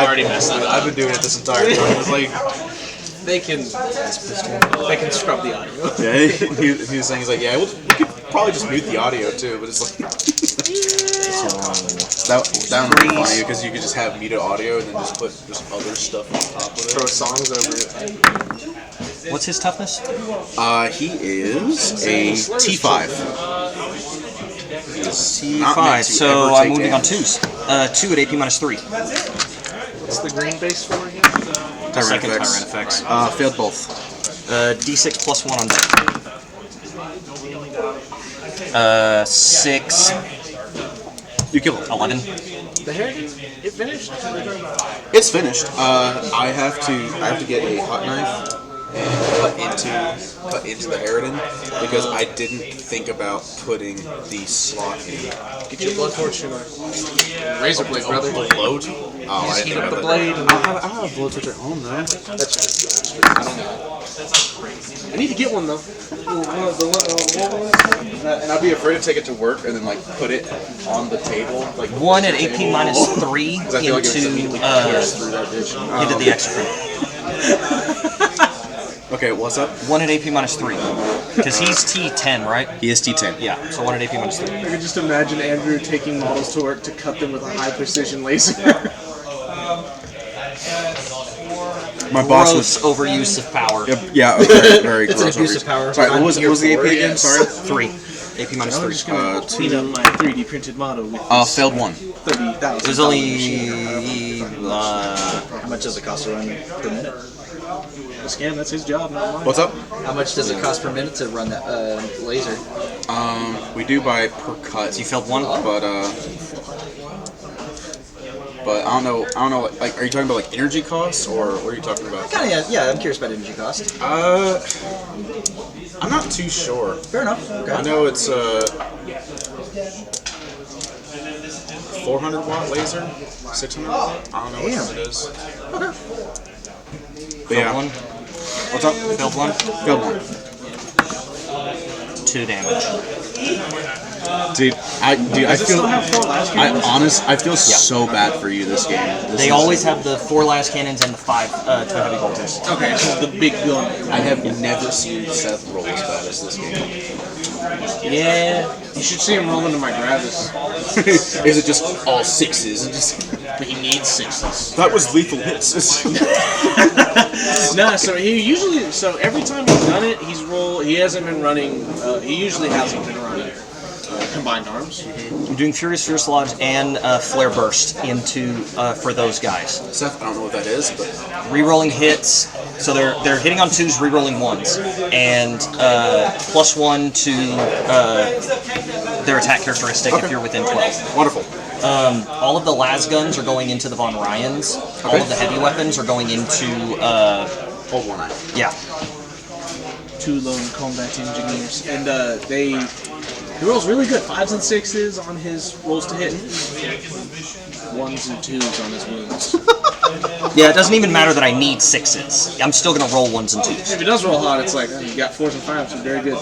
already messed that up. I've been doing it this entire time. It's like they can scrub the audio. Yeah, he was saying, he's like, yeah, we could probably just mute the audio too, but it's like that would be funny because you could just have muted audio and then just put just other stuff on top of it. Throw songs over it. What's his toughness? He is a T5. T5, so I'm moving on 2s. 2 at AP minus 3. What's the green base for again? Second Tyrant effects. Failed both. D6 plus 1 on deck. 6. You kill him. 11. The Heritage? It finished? It's finished. I have to get a hot knife and cut into the Harridan because I didn't think about putting the slot in. Get your blowtorch and razor blade, brother. Blowtorch? Oh, I didn't heat think up the about blade. that. I don't have a blowtorch at home though. That's true. I don't know. I need to get one though. And I'd be afraid to take it to work and then like put it on the table. Like 1 at AP minus 3 I feel like it just immediately tears through that bitch. into the extra. Okay, what's up? 1 at AP minus 3. Because he's T10, right? He is T10. Yeah, so 1 at AP minus 3. I can just imagine Andrew taking models to work to cut them with a high precision laser. My boss Gross overuse of power. Yeah, very It's gross an abuse overuse. of power. Sorry, what was the AP again? Sorry. 3. AP minus 3. Clean up my 3D printed model with Failed 1. 30,000. There's only... How much does it cost to run per minute? Scam, that's his job, not mine. What's up? How much does it cost per minute to run that laser? We do by per cut. You failed 1? But I don't know. Like, are you talking about like energy costs, or what are you talking about? Kind of, yeah. I'm curious about energy cost. I'm not too sure. Fair enough. Okay. I know it's 400 watt laser, 600 watt. I don't know what it is. Okay. But yeah. Failed 1? What's up? Failed 1? Failed 1. 2 damage. Dude, I feel so bad for you this game. They always have the 4 last cannons and the 5 twin heavy bolters. Okay, this is the big gun. I have never seen Seth roll as bad as this game. Yeah, you should see him roll into my Gravis. Is it just all 6s? But he needs 6s. That was lethal hits. Nah, so he usually, every time he's done it, he hasn't been running. He usually hasn't been running combined arms. I'm doing Furious Lodge and Flare Burst into for those guys. Seth, I don't know what that is, but Rerolling hits, so they're hitting on 2s, rerolling 1s, and +1 to their attack characteristic if you're within 12. Wonderful. All of the las guns are going into the Von Ryans. All of the heavy weapons are going into Hold one eye. yeah. 2 lone combat engineers, and he rolls really good 5s and 6s on his rolls to hit, 1s and 2s on his wounds. Yeah, it doesn't even matter that I need 6s. I'm still gonna roll 1s and 2s. If he does roll hot, it's like you got 4s and 5s, so very good.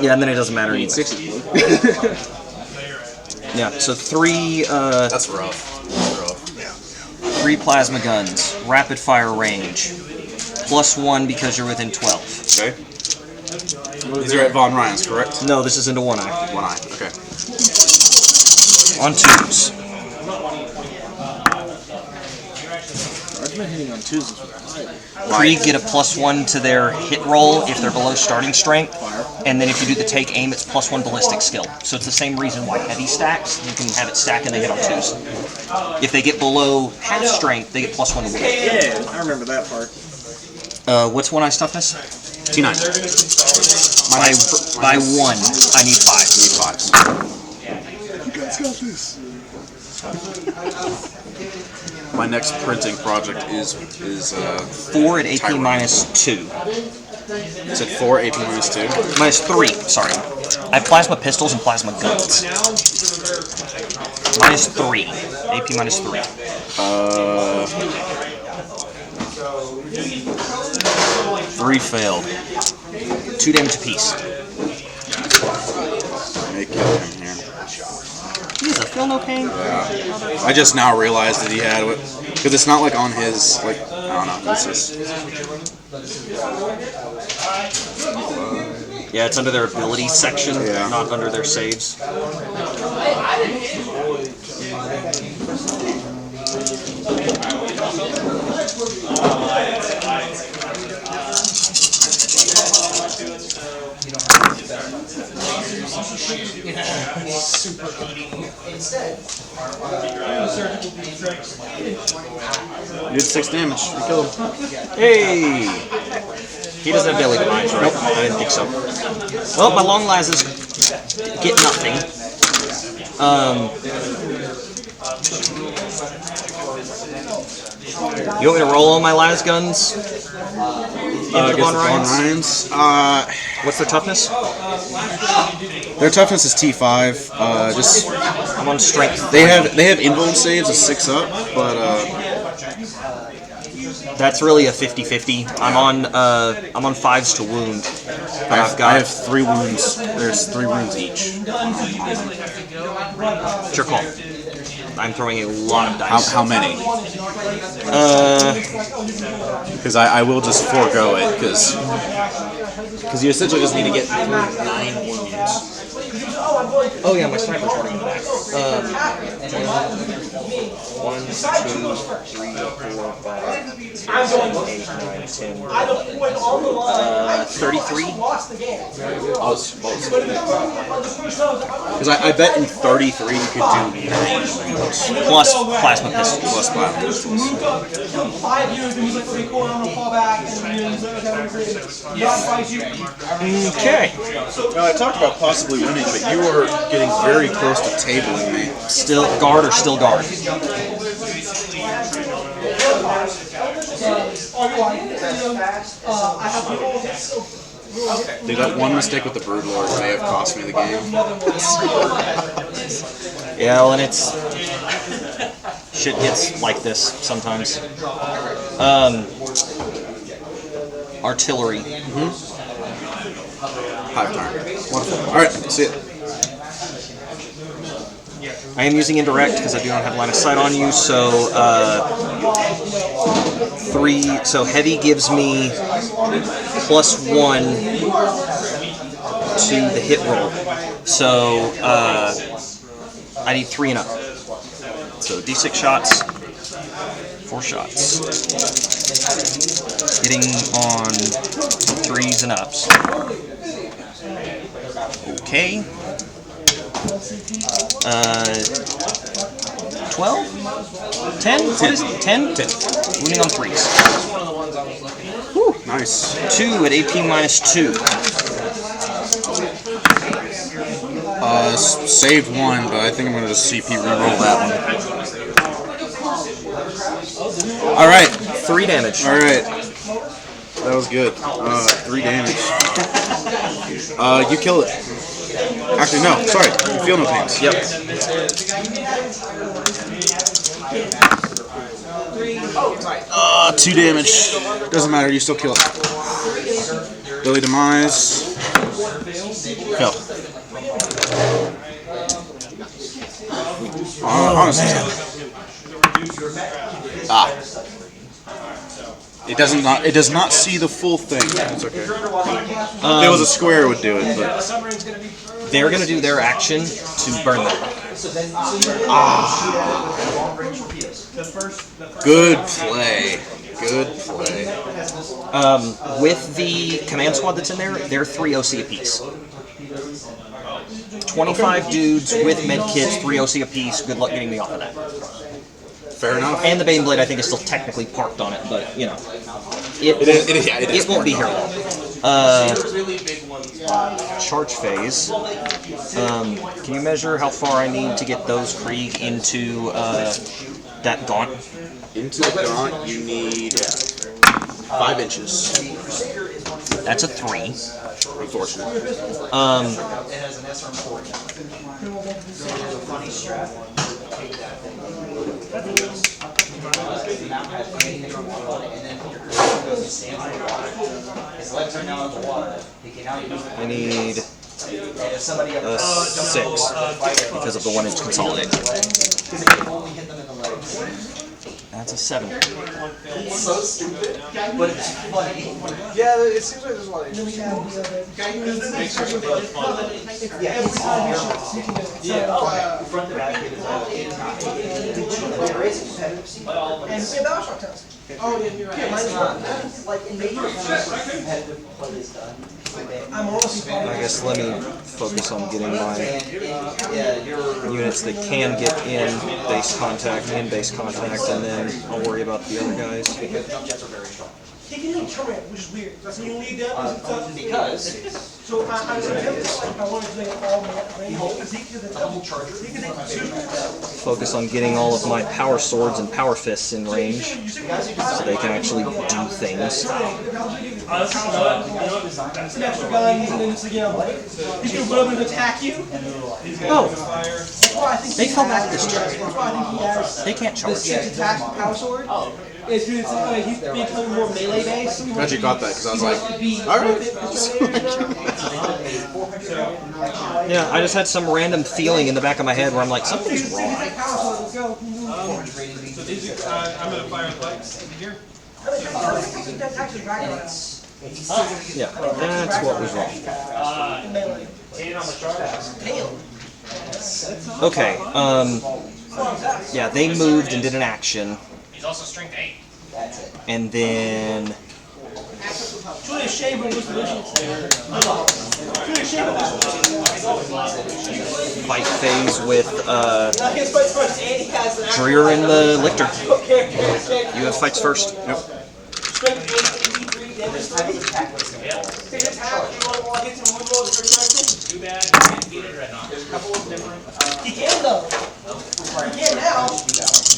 Yeah, and then it doesn't matter. You need Anyway. 6s. Yeah, so 3. That's rough. That's rough. 3 plasma guns, rapid fire range, +1 because you're within 12. Okay. These are at Von Ryan's, correct? No, this is into 1 eye. 1 eye. Okay. On 2s. I've been hitting on 2s with Krieg get a +1 to their hit roll if they're below starting strength, and then if you do the take aim, it's +1 ballistic skill. So it's the same reason why heavy stacks, you can have it stack and they hit on 2s. If they get below half strength, they get +1 to wound. Yeah, I remember that part. What's 1 eye's toughness? T9. By 1, I need 5. You need 5s. You guys got this. My next printing project is 4 at AP Tyrone. -2. Is it 4 AP -2? -3, sorry. I have plasma pistols and plasma guns. -3. AP -3. 3 failed. 2 damage apiece. May kill him here. He's a feel no pain. Yeah. I just now realized that he had it. Because it's not like on his, like, I don't know. It's just. Yeah, it's under their abilities section, not under their saves. You did 6 damage. You killed him. Hey! He doesn't have daily demise, right? I didn't think so. Well, my long lasses get nothing. You want me to roll all my las guns? Into Von Ryans? What's their toughness? Their toughness is T5. Just I'm on strength. They have invuln saves of 6 up, but that's really a 50-50. I'm on 5s to wound. I have 3 wounds. There's 3 wounds each. It's your call. I'm throwing a lot of dice. How many? Because I will just forego it because you essentially just need to get 9 wounds. Oh yeah, my sniper's running in the back. 1, 2, 3, 4, 5, 6, 7, 8, 9, 10, 33. Because I bet in 33 you could do 9 wounds. Plus plasma pistols. Plus plasma pistols. 5 years, and he's like, okay, cool, I'm gonna fall back, and Okay. Now I talked about possibly winning, but you were getting very close to tabling me. Still guard or still guard? Dude, that one mistake with the Broodlord may have cost me the game. Yeah, well, and it's shit gets like this sometimes. Artillery. Hive turn. Wonderful. Alright, see it. I am using indirect because I do not have line of sight on you, so 3. So heavy gives me +1 to the hit roll. So I need 3 and up. So D6 shots, 4 shots. Hitting on 3s and ups. Okay. 12? 10? What is it? 10? 10. Wounding on 3s. Whew. Nice. 2 at AP -2. Saved 1, but I think I'm going to just CP reroll that one. Alright. 3 damage. Alright. That was good. 3 damage. You kill it. Actually, no. Sorry. You feel no pains. Yep. 2 damage. Doesn't matter. You still kill it. Billy Demise. Kill. Honestly. It does not see the full thing. It's okay. If it was a square, it would do it. But they're going to do their action to burn them. Good play. Good play. With the command squad that's in there, they're 3 OC apiece. 25 dudes with med kits, 3 OC apiece. Good luck getting me off of that. Fair enough. And the Baneblade, I think, is still technically parked on it, but you know, it won't be here long. Charge phase. Can you measure how far I need to get those Krieg into that gaunt? Into the gaunt, you need 5 inches. That's a 3. Unfortunately. It has an SR port. So there's a funny strap. Take that thing. The map has anything on it, and then your cursor goes to stand on the water. His legs are now in the water. He can now use I need if somebody ever 6 because of the 1-inch consolidate. Because it can only hit them in the legs. That's a 7. It's so stupid, but it's funny. Yeah, it seems like there's a lot of issues. Front to back, it is not. There is a competitive scene. And Bioshock tells. Oh, yeah, you're right. It's not. Like, in major competitive play is done. I'm honestly I guess let me focus on getting my units that can get in base contact, and then I'll worry about the other guys. Jump jets are very strong. He can lead Terminator, which is weird. That's when you lead them. Because So I wanted to make it all rainbow because he could Focus on getting all of my power swords and power fists in range, so they can actually do things. It's an extra gun, and then it's like, he's going to run up and attack you. Oh, That's why I think they fell back this turn. That's why I think he has They can't the charge. 6 attacks with power sword. It's because he's becoming more melee based. Glad you got that, because I was like, alright. Yeah, I just had some random feeling in the back of my head where I'm like, something's wrong. Power sword, let's go. So these are, I'm gonna fire the lights here. That's actually Ragnarok. Yeah, that's what was wrong. Melee. Okay, yeah, they moved and did an action, He's also strength 8. and then It's really a shame when it's it's really a shame fight phase with Andy has an Dreer and the Lictor. Okay. You have fights first. Yep. Strength 83 damage. Take attack. You want to walk into one roll for strength? Too bad, you can't beat it right now. There's a couple of different. He can though. He can now.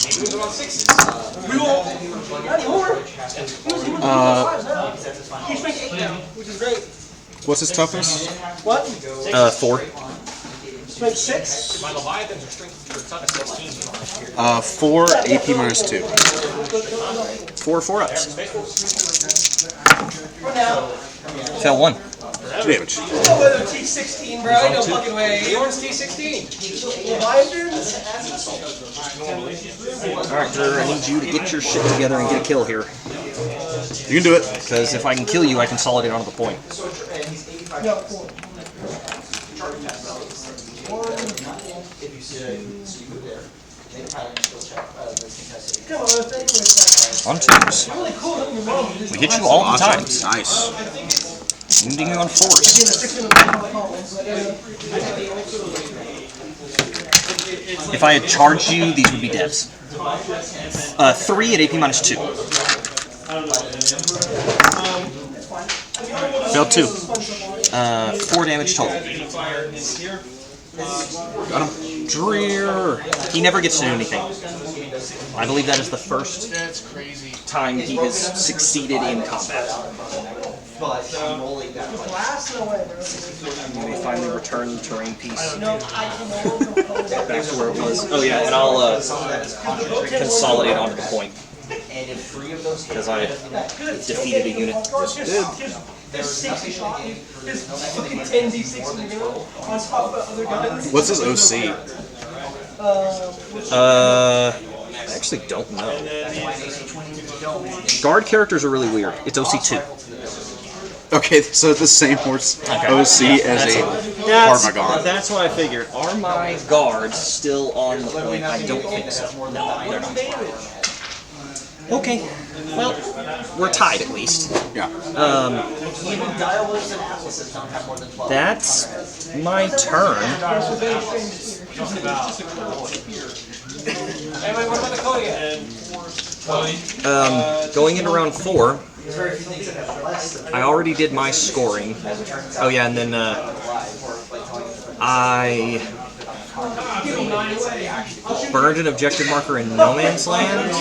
Maybe it was on 6s. We won't. Not anymore. He's strength 8 now, which is great. What's his toughness? What? 4. Strength 6? My Leviathans are strength for toughness 16. 4 AP -2. 4 4-ups. For now. Fell 1. 2 damage. No whether T16, bro. No fucking way. Yours T16. Leviathans? Alright, Dreer, I need you to get your shit together and get a kill here. You can do it. Because if I can kill you, I consolidate onto the point. No, 4. Come on, let's anyway. On 2s. Really cool that your mom just We hit you all the Awesome. times. Nice. Wounding you on force. If I had charged you, these would be deaths. 3 at AP minus 2. Failed 2. 4 damage total. Got him. Dreer. He never gets to do anything. I believe that is the first time he has succeeded in combat. We finally return the terrain piece back to where it was. Oh yeah, and I'll consolidate onto the point because I defeated a unit. His 60 shot, his fucking 10d6 on top of other guns. What's his OC? I actually don't know. Guard characters are really weird. It's OC2. Okay, so it's the same horse OC as a Parmagon. That's what I figured. Are my guards still on the point? I don't think so. No, they're not. Okay. Well, we're tied at least. Yeah. That's my turn. Going into round 4, I already did my scoring. Oh yeah, and then I burned an objective marker in No Man's Land,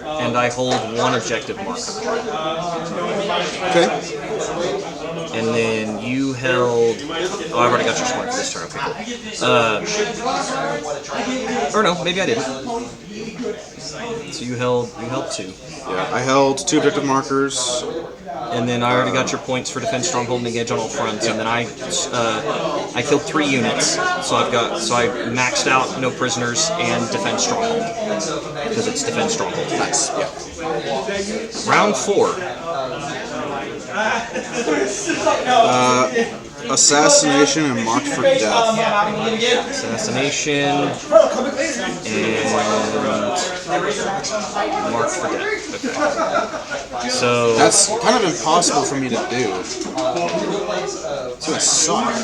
and I hold 1 objective marker. Okay. And then you held. Oh, I've already got your scoring for this turn. Okay, cool. Or no, maybe I didn't. So you held 2. Yeah, I held 2 objective markers. And then I already got your points for defense, stronghold, and engage on all fronts. And then I killed 3 units, so I maxed out no prisoners and defense stronghold because it's defense stronghold. Nice. Yeah. Round 4. Assassination and marked for death. Assassination and marked for death. Okay. So that's kind of impossible for me to do. It's gonna suck.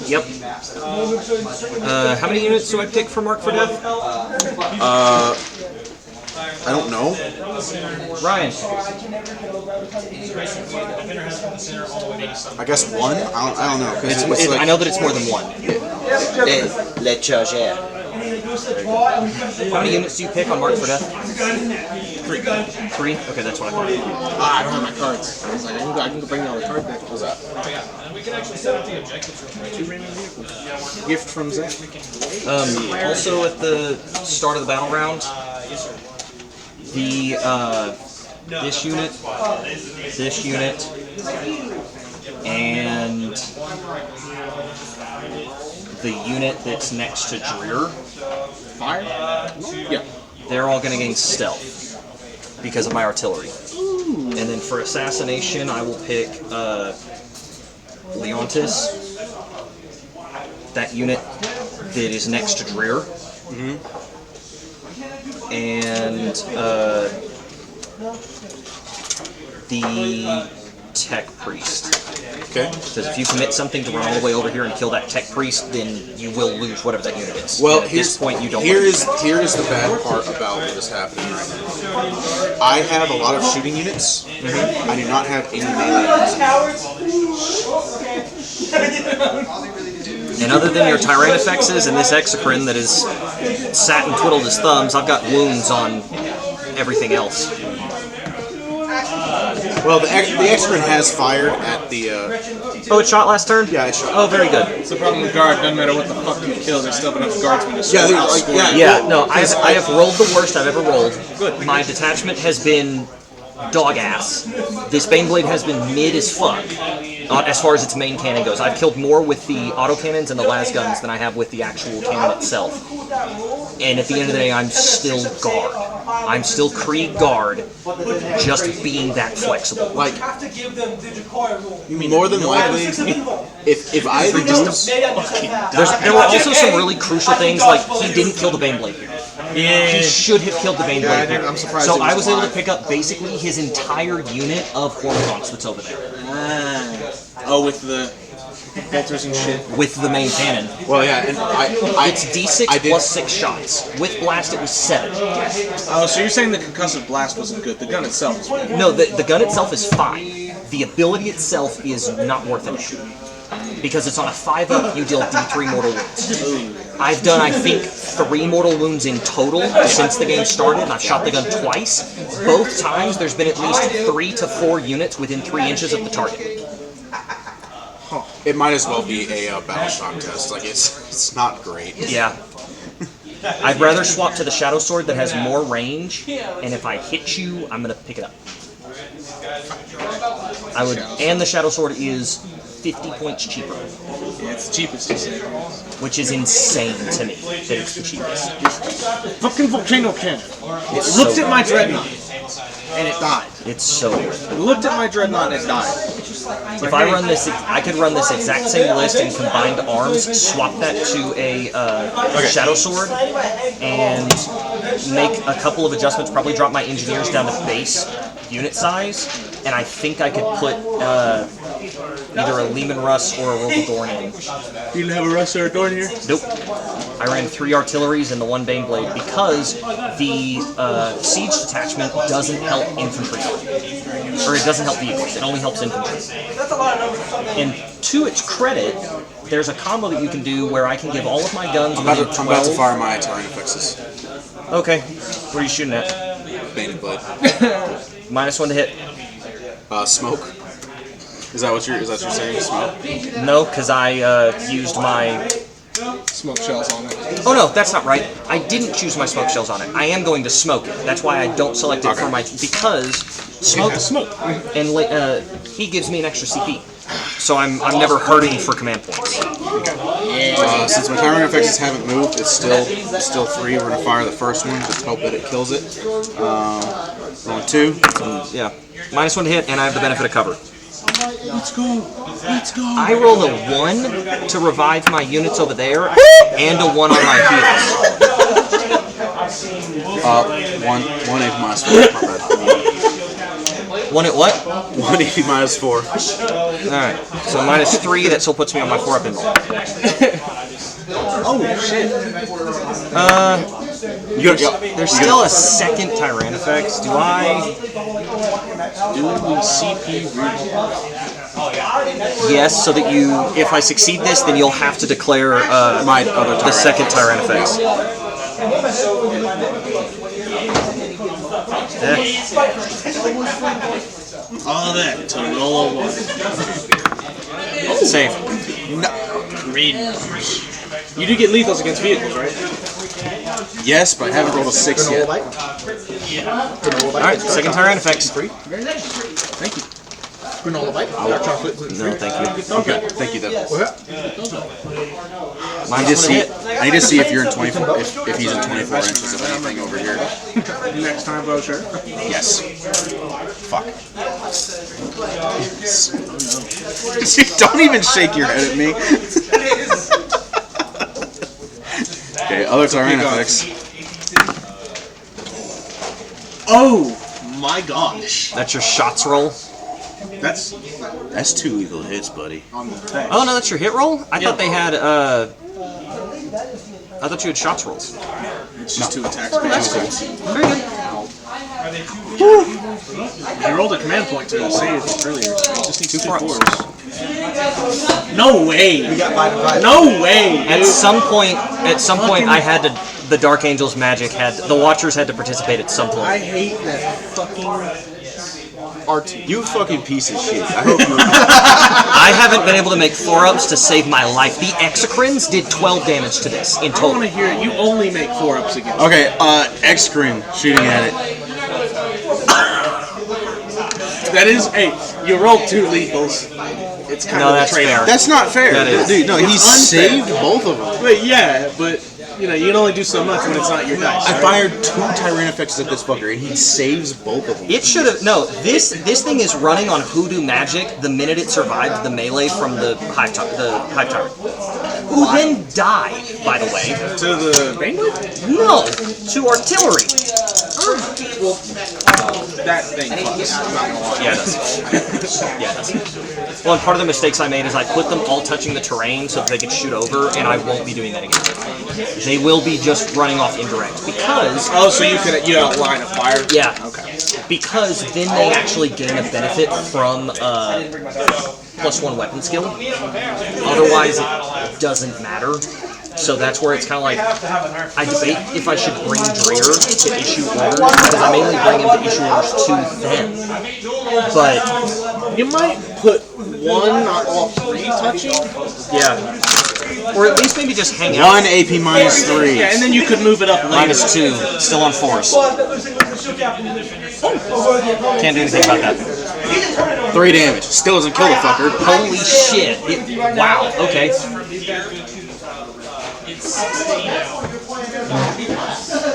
Yep. How many units do I pick for mark for death? I don't know. Ryan. I guess 1? I don't know. I know that it's more than 1. Le charger. How many units do you pick on mark for death? 3. 3? Okay, that's what I thought. I don't have my cards. I was like, I can go bring all the cards back. What's that? We can actually set up the objectives real quick. 2 random vehicles. Gift from Zach. Also, at the start of the battle round, the this unit, and the unit that's next to Dreer, Fire? Yeah. they're all going to gain stealth because of my artillery. And then for assassination, I will pick Leontis, that unit that is next to Dreer. And the Tech Priest. Okay. Because if you commit something to run all the way over here and kill that Tech Priest, then you will lose whatever that unit is. Well, and at this point, you don't. Here is the bad part about what is happening right now. I have a lot of shooting units. I do not have any melee units. And other than your Tyrannifexes and this Exocrine that has sat and twiddled his thumbs, I've got wounds on everything else. Well, the Exocrine has fired at the. Oh, it shot last turn? Yeah, it shot. Oh, very good. It's the problem with guard. Doesn't matter what the fuck you kill. There's still enough guardsmen to Yeah, no, I have rolled the worst I've ever rolled. Good. My detachment has been dog ass. This Baneblade has been mid as fuck. As far as its main cannon goes. I've killed more with the autocannons and the las guns than I have with the actual cannon itself. And at the end of the day, I'm still guard. I'm still Krieg guard, just being that flexible. Like, you mean more than likely, if I lose, there were also some really crucial things, like he didn't kill the Baneblade here. He should have killed the Baneblade. Yeah, here. I'm surprised So it was I was able to fine. pick up basically his entire unit of Hornthrongs that's over there. Oh, with the bolters and shit. With the main cannon. Well, yeah, and it's D6 plus 6 shots. With blast, it was 7. Oh, so you're saying the concussive blast wasn't good? The gun itself was good. No, the gun itself is fine. The ability itself is not worth it. Because it's on a 5-up, you deal D3 mortal wounds. I've done, I think, 3 mortal wounds in total since the game started, and I've shot the gun twice. Both times, there's been at least 3 to 4 units within 3 inches of the target. It might as well be a battle shock test. Like it's not great. Yeah. I'd rather swap to the Shadow Sword that has more range, and if I hit you, I'm gonna pick it up. I would, and the Shadow Sword is 50 points cheaper. Yeah, it's the cheapest to say. Which is insane to me that it's the cheapest. Fucking volcano cannon. It It's looked so at my good. dreadnought and it died. It's so worth It looked at my dreadnought and it died. If I run this, I could run this exact same list in combined arms, swap that to a Shadow Sword, and make a couple of adjustments, probably drop my engineers down to base unit size, and I think I could put either a Lehman Russ or a Rogaldorn in. You didn't have a Russ or a Dorn here? Nope. I ran 3 artilleries and the 1 Baneblade because the siege detachment doesn't help infantry. Or it doesn't help vehicles, it only helps infantry. And to its credit, there's a combo that you can do where I can give all of my guns I'm within about 12. to fire my Tyrant Effects. Okay. What are you shooting at? Baneblade. -1 to hit. Smoke. Is that what you're saying? Smoke? No, because I used my... Smoke shells on it. Oh no, that's not right. I didn't choose my smoke shells on it. I am going to smoke it. That's why I don't select it for my... Because smoke... And he gives me an extra CP. So I'm never hurting for command points. Since my Tyrant Effects haven't moved, it's still 3. We're gonna fire the first one. Just hope that it kills it. Rolling 2. Yeah. -1 to hit, and I have the benefit of cover. Let's go. Let's go. I roll a 1 to revive my units over there, and a 1 on my heals. 180 minus 4. My bad. 1 at what? 180 minus 4. Alright, so -3, that still puts me on my 4-up inroll. Oh, shit. There's still a second Tyrannifex. Do we CP reroll? Yes, so that you, if I succeed this, then you'll have to declare my other the second Tyrannifex. All that to roll a 1. Save. No. You do get lethals against vehicles, right? Yes, but I haven't rolled a 6 yet. Alright, second Tyrannifex. Thank you. No, thank you. Okay, thank you, though. I -1 need to see if you're in 24. If he's in 24 inches of anything over here. Next time, bro, sure. Yes. Fuck. Don't even shake your head at me. Okay, other Tyrant Effects. Oh my gosh. That's your shots roll? That's 2 lethal hits, buddy. on the thing. Oh no, that's your hit roll? I thought they had, I thought you had shots rolls. It's just 2 attacks. That's cool. Very good. You rolled a command point to say it earlier. It just needs 2 4-ups. 4s. No way! We got 5 and 5. No way! At some point, I had to. The Dark Angels magic had. The Watchers had to participate at some I point. hate that fucking R2. You fucking piece of shit. I hope you. I haven't been able to make 4-ups to save my life. The Exocrines did 12 damage to this in I want total. to hear it. You only make 4-ups against Okay, X-Screen shooting at it. That is, hey, you rolled 2 lethals. It's kind No, of a that's trade-off. fair. That's not fair. That is. Dude, no, he saved both of them. But yeah, but you know, you can only do so much when it's not your dice. I right? fired 2 Tyrant Effects at this fucker, and he saves both of them. It should have. No, this thing is running on Hoodoo magic the minute it survived the melee from the Hive Tower. who then die, by the way. To the Beyblade? No, to artillery. Well, that thing fucks. I'm not gonna lie. Yeah, it does. Yeah, it does. Well, and part of the mistakes I made is I put them all touching the terrain so that they could shoot over, and I won't be doing that again. They will be just running off indirect because. Oh, so you could line of fire? Yeah. Okay. Because then they actually gain a benefit from +1 weapon skill. Otherwise, it doesn't matter. So that's where it's kind of like, I debate if I should bring Dreer to issue orders, because I mainly bring him to issue orders to them. But you might put one, not all three touching? Yeah. Or at least maybe just hang out. 1 AP -3. Yeah, and then you could move it up later. -2, still on force. Can't do anything about that. 3 damage. Still doesn't kill the fucker. Holy shit. Wow, okay.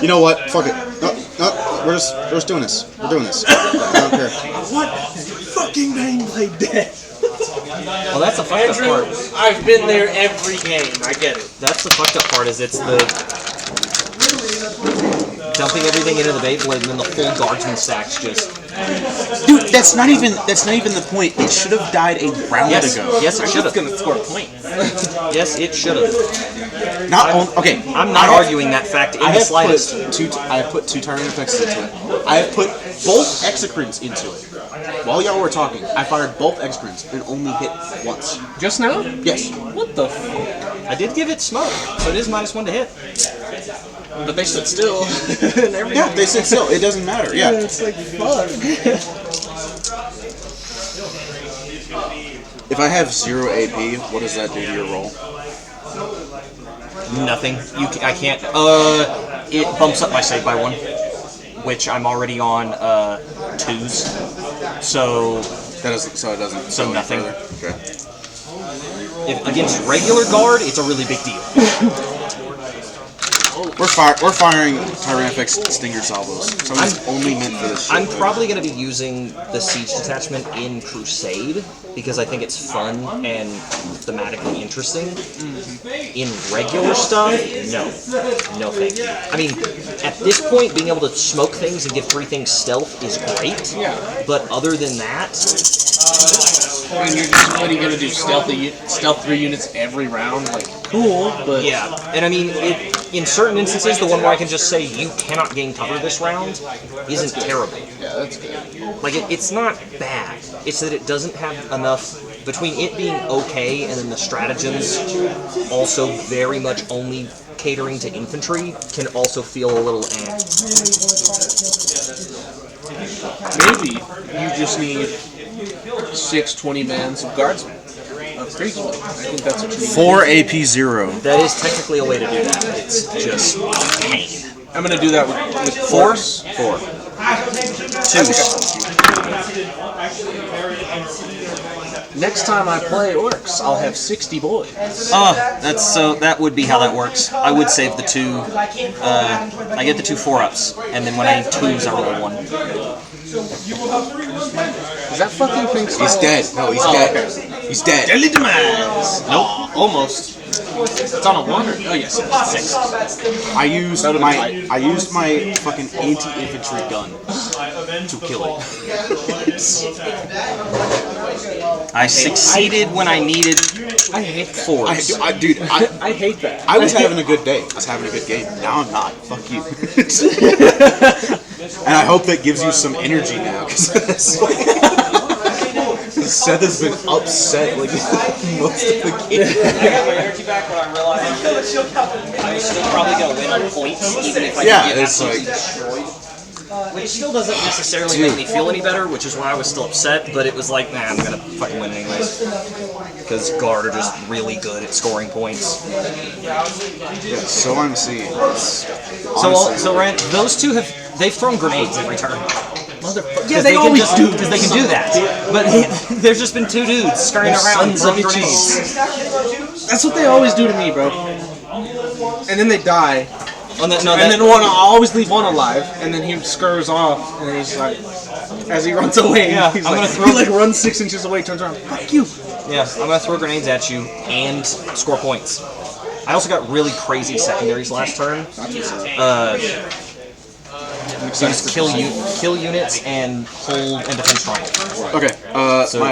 You know what? Fuck it. No, we're just doing this. We're doing this. I don't care. What? Fucking Beyblade dead. Well, that's the fucked up part. I've been there every game. I get it. That's the fucked up part. Is it's the dumping everything into the Beyblade, and then the full guardsman stacks just. Dude, that's not even the point. It should have died a round ago. Yes, it should have. Gonna score a point. Yes, it should have. Okay. I'm not arguing that fact in the slightest. I have put 2 targeting effects into it. I have put both exocrines into it. While y'all were talking, I fired both exocrines and only hit once. Just now? Yes. What the I did give it smoke, so it is -1 to hit. But they stood still. Yeah, they sit still. It doesn't matter. Yeah. It's like, fuck. If I have 0 AP, what does that do to your roll? Nothing. I can't. It bumps up my save by 1, which I'm already on 2s. So That doesn't. So it doesn't. So go any nothing. further? Okay. if against regular guard, it's a really big deal. We're firing Tyrannifex Stinger salvos. So it's only meant for this shit. I'm probably going to be using the Siege detachment in Crusade because I think it's fun and thematically interesting. In regular stuff, no thank you. I mean, at this point, being able to smoke things and give 3 things stealth is great. Yeah. But other than that, I mean, what are you gonna do? Stealth 3 units every round? Like, cool, but yeah. And I mean, in certain instances, the one where I can just say you cannot gain cover this round isn't terrible. Yeah, that's good. Like it's not bad. It's that it doesn't have enough between it being okay and then the stratagems also very much only catering to infantry can also feel a little Maybe you just need 6 20-mans of guardsmen. Of Kriegsmen. I think that's what you need. 4 AP 0. That is technically a way to do that. It's just pain. I'm gonna do that with force. 4. 2s. Next time I play orcs, I'll have 60 boys. That would be how that works. I would save the 2. I get the 2 4-ups, and then when I need 2s, I roll a 1. Is that fucking thing still? He's dead. No, he's dead. Okay. He's dead. Deadly demise. Nope, almost. It's on a 1 or oh yes, 6. I used my fucking anti-infantry gun to kill it. I succeeded when I needed. I hate 4s. I hate that. I was having a good day. I was having a good game. Now I'm not. Fuck you. And I hope that gives you some energy now, because Seth has been upset like most of the game. I got my energy back when I realized I was still probably going to win on points, even if I didn't get absolutely destroyed. Which still doesn't necessarily make me feel any better, which is why I was still upset, but it was like, nah, I'm going to fucking win anyways. Because Guard are just really good at scoring points. Yeah, so I'm seeing. So Rand, those 2 they've thrown grenades every turn. Yeah, they always do. Because they can do that. But there's just been 2 dudes scurrying around throwing grenades. That's what they always do to me, bro. And then they die. Then I always leave one alive, and then he scurs off, and he's like, as he runs away, he's he runs 6 inches away, turns around, fuck you. Yeah, I'm gonna throw grenades at you and score points. I also got really crazy secondaries last turn. Just kill units and hold and defense triangle. Okay.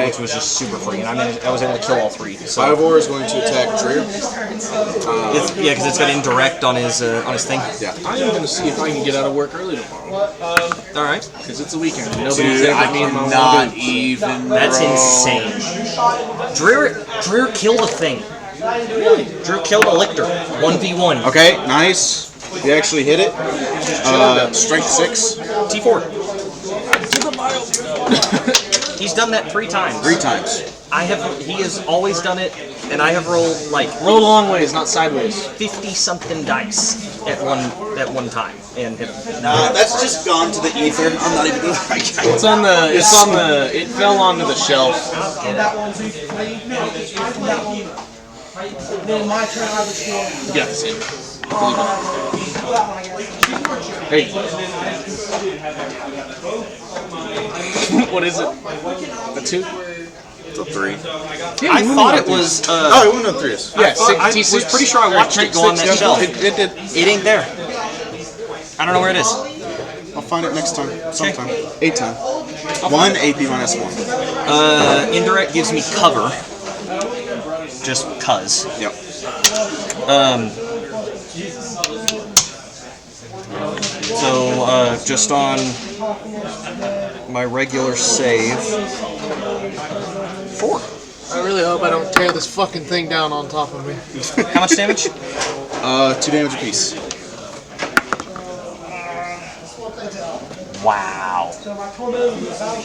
Which was just super free, and I was able to kill all three. So Ivor is going to attack Dreer. yeah, because it's got indirect on his thing. Yeah. I am going to see if I can get out of work early tomorrow. All right. Because it's a weekend. Nobody's Dude, there I but me and my cannot dude. even. That's bro. insane. Dreer killed a thing. Drew killed a lictor. 1v1. Okay, nice. You actually hit it. Strength 6. T4. He's done that 3 times. 3 times. He has always done it, and I have rolled like Roll long ways, not sideways. 50-something dice at one time, and Nah, that's just gone to the ether. I'm not even gonna. It fell onto the shelf. That one, so you can play. That one. Then my turn, I would score. Yeah, same. That one, I guess. Hey. What is it? A 2? It's a 3. I thought it was. Oh, it went on 3s. Yeah, I was pretty sure I watched it go on that shelf. It did. It ain't there. I don't know where it is. I'll find it next time. Sometime. 8 time. 1 AP minus 1. Indirect gives me cover. Just cuz. Yep. So just on my regular save, 4. I really hope I don't tear this fucking thing down on top of me. How much damage? 2 damage apiece. Wow. So my tornado is about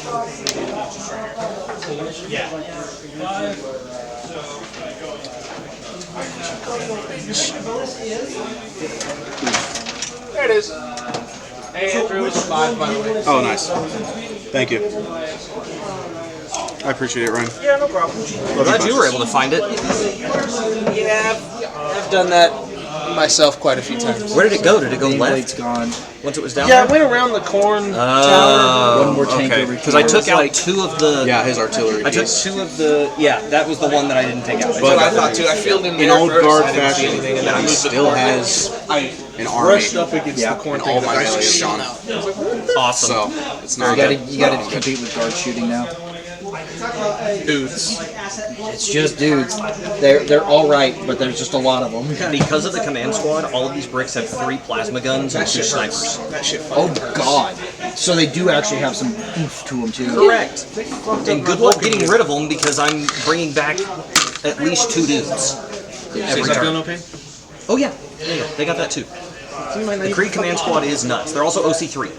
There it is. Hey, Andrew, it's 5, by the way. Oh, nice. Thank you. I appreciate it, Ryan. Yeah, no problem. Well, glad you were able to find it. Yeah, I've done that myself quite a few times. Where did it go? Did it go left? Blade's gone. Once it was down Yeah, there? I went around the corn tower. One more tank okay. over here. Because I took out 2 of the... Yeah, his artillery I took piece. 2 of the... Yeah, that was the one that I didn't take out. That's what I thought too. I fielded him In there old first, guard I didn't see fashion, anything, and then I he moved the still corn. has an army. Brushed up against the corn And thing all that my I guys shot shone. Awesome. So, it's not You gotta compete with guard shooting now. dudes. It's just dudes. They're all right, but there's just a lot of them. Because of the command squad, all of these bricks have 3 plasma guns and 2 snipers. That shit Oh fucking hurts. god. So they do actually have some oof to them too. Correct. And good luck getting rid of them because I'm bringing back at least 2 dudes every turn. okay? Oh yeah, they got that too. The Creed command squad is nuts. They're also OC3.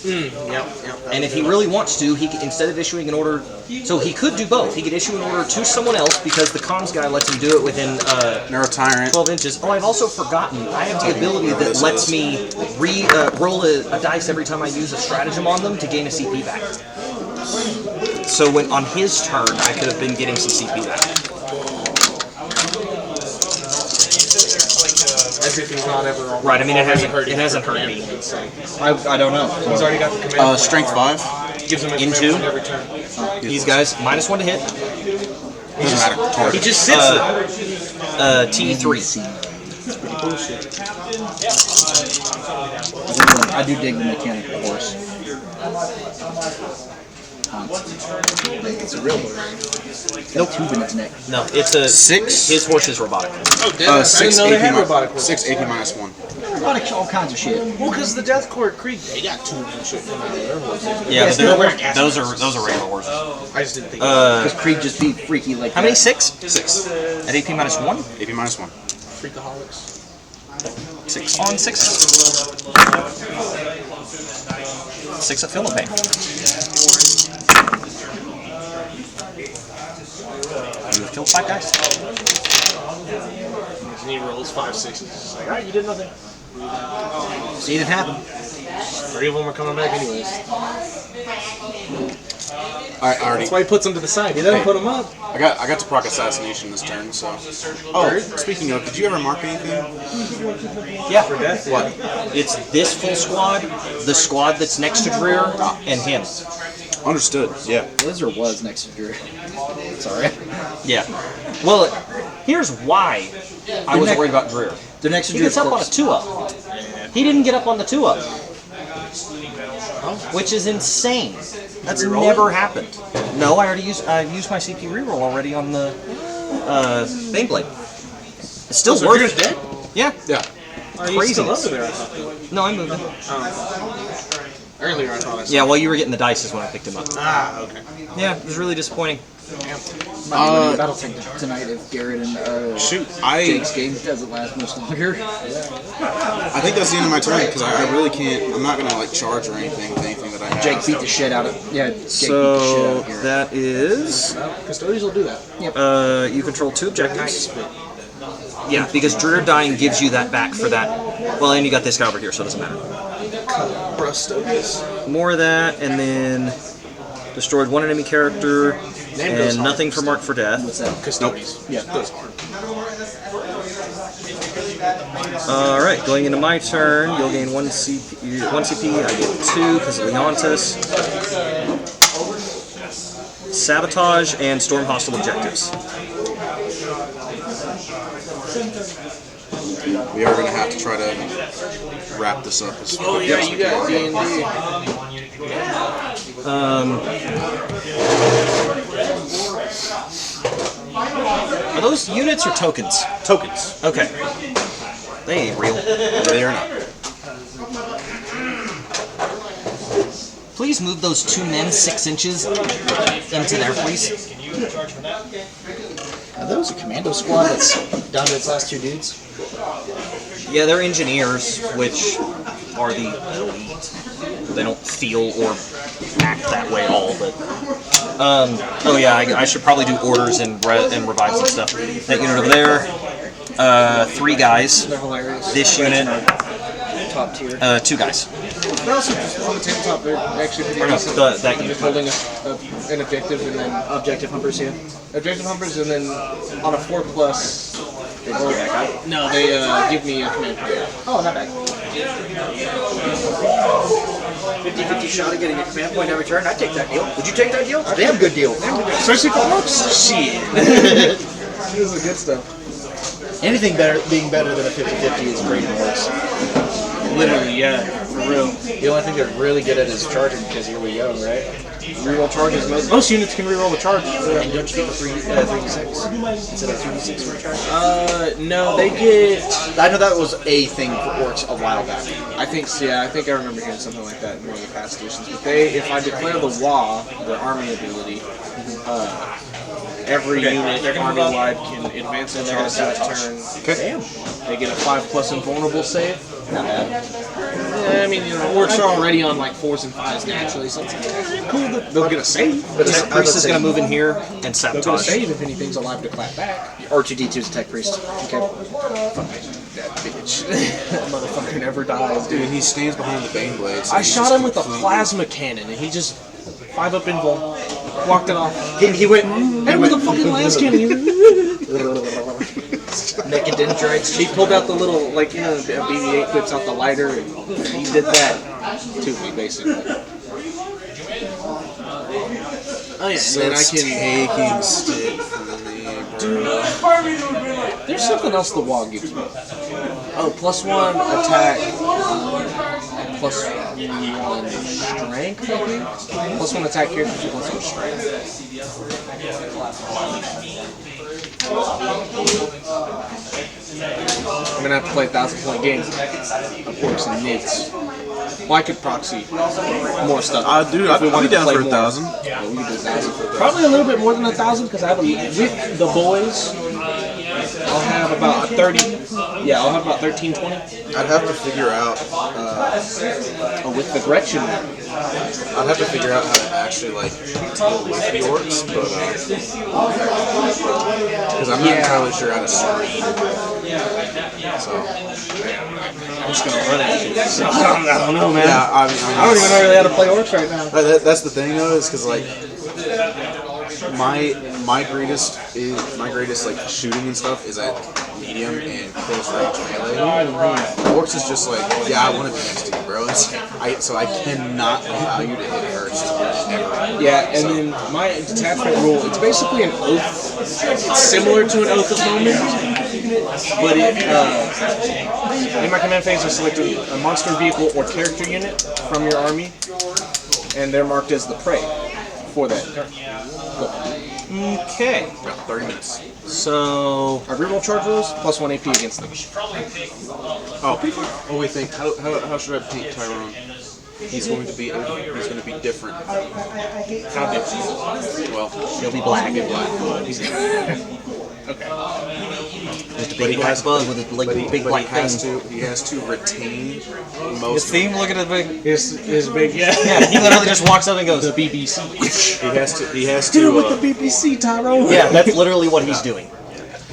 Yep. And if he really wants to, he can, instead of issuing an order, so he could do both. He could issue an order to someone else because the comms guy lets him do it within Neuro Tyrant. 12 inches. Oh, I've also forgotten. I have the ability that lets me roll a dice every time I use a stratagem on them to gain a CP back. So when on his turn, I could have been getting some CP back. As if he's not ever on. Right. I mean, it hasn't hurt me. I don't know. He's already got the command. Strength 5. Gives him a Into? command every turn. These guys, -1 to hit. Doesn't matter. He just sits there. T3. I do dig the mechanical horse. It's a real horse. No tube in its neck. No, it's a 6. His horse is robotic. Oh, damn. I 6 didn't know they had AP, robotic horses. 6 AP minus 1. Robotic, all kinds of shit. Well, because the Death Court Creek, they got tube and shit coming out of their horses. Yeah, but still wearing those are regular horses. I just didn't think. Because Creed just be freaky like How that. many? 6? 6. At AP -1? AP minus 1. Freakaholics. 6 on 6. 6 at Philippine. You've killed 5 guys. And he rolls 5 6s. It's like, alright, you did nothing. Seen it happen. 3 of them are coming back anyways. I already. That's why he puts them to the side. He doesn't put them up. I got to proc assassination this turn, so. Oh, speaking of, did you ever mark anything? Yeah. For death? What? It's this full squad, the squad that's next to Dreer, and him. Understood. Yeah. Blizzard was next to Drew. Sorry. Yeah. Well, Here's why I wasn't worried about Dreer. The next He gets up on a 2-up. He didn't get up on the 2-up, which is insane. That's never happened. No, I used my CP reroll already on the Baneblade. It's still So worth Dreer's it. dead? Yeah. Yeah. Are you still Craziness. over there? I thought. No, I'm moving. Earlier I thought I saw. Yeah, while you were getting the dice is when I picked him up. Ah, okay. Yeah, it was really disappointing. Might be winning Battle Tank tonight if Garrett and Shoot, Jake's game doesn't last much longer. I think that's the end of my turn because I really can't. I'm not gonna like charge or anything with anything that I have. Jake beat the shit out of. Yeah, Jake beat the shit out So of Garrett. that is. Custodians will do that. You control 2 objectives. Yeah, because Dreer dying gives you that back for that. Well, and you got this guy over here, so it doesn't matter. Custodians. More of that, and then destroyed 1 enemy character, Name goes and hard. nothing for Mark for Death. What's that? Custodians. Yeah. Goes hard. Alright, going into my turn, you'll gain 1 CP, I get 2 because of Leontis. Sabotage and storm hostile objectives. We are gonna have to try to wrap this up. As Oh yeah, you got D&D. Are those units or tokens? Tokens. Okay. They ain't real. They are not. Please move those 2 men 6 inches into there, please. Are those a commando squad that's down to its last 2 dudes? Yeah, they're engineers, which are the elite. They don't feel or act that way at all, but... oh yeah, I should probably do orders and revives and stuff. That unit over there, 3 guys. They're hilarious. This unit, Top tier. 2 guys. They're also just on the tabletop. They're actually pretty Or no, decent. that unit. Just holding an objective and then Objective humpers, yeah. objective humpers, and then on a 4+. They just get back out. No, they give me a command point. Oh, not bad. 50-50 shot at getting a command point every turn. I'd take that deal. Would you take that deal? Damn good deal. Especially for orcs? Shit. This is the good stuff. Anything better, being better than a 50-50 is great in orcs. Literally, yeah, for real. The only thing they're really good at is charging, because here we go, right? Reroll charges. Most units can reroll the charge. And don't you get the 3d6 instead of 2d6 for a charge? No, they get. I know that was a thing for orcs a while back. I think so, yeah. I think I remember hearing something like that in one of the past editions. But they, if I declare the WA, the army ability, every unit army-wide can advance and charge that turn. Damn. They get a 5+ invulnerable save. Not bad. Yeah, I mean, you know, orcs are already on like 4s and 5s naturally, so it's cool that they'll get a save. But Tech Priest is going to move in here and They'll get a sabotage. save if anything's alive to clap back. R2D2 is a tech priest. Okay. That bitch. That motherfucker never dies, dude. Dude, he stands behind the Baneblade. So I he's shot just him with a completely- plasma cannon, and he just 5-up invul, walked it off. He went. And with a fucking las cannon, Mechadendrites. he pulled out the little, like, you know, BB-8 whips out the lighter, and he did that to me, basically. Oh yeah, So and then I it's can. taking stick from me, bro. There's something else the wall gives me. Oh, +1 attack, +1 strength, I think? +1 attack character, +1 strength. I'm gonna have to play 1,000-point games of orcs and nids. Well, I could proxy more stuff. Dude, if we I'd wanted be to down play for more. 1,000. Yeah, we could do 1,000. Probably a little bit more than 1,000 because I have with the boys. I'll have about 30. Yeah, I'll have about 13, 20. I'd have to figure out. With the Gretchen. I'd have to figure out how to actually like deal with the orcs, but because I'm not entirely sure how to screen. So I'm just gonna run at you. So, I don't know, man. yeah, I don't even know really how to play orcs right now. That's the thing though, is because like my greatest like shooting and stuff is at medium and close range melee. Orcs is just like, yeah, I want to be next to you, bro. So I cannot allow you to hit first ever. Yeah, and then my detachment rule, it's basically an oath. It's similar to an oath of moment, but in my command phase, I select a monster vehicle or character unit from your army, and they're marked as the prey for that turn. Okay. About 30 minutes. So I reroll charge rolls plus 1 AP against them. Oh, we think how should I paint Tyrone? He's going to be different. How different? Well, he'll be black. He'll be black. With the big black bug with his big black he has to retain His most. theme, look at his big. His big, yeah. Yeah, he literally just walks up and goes. The BBC. He has to. Hit him with the BBC, Tyrone. Yeah, that's literally what he's doing.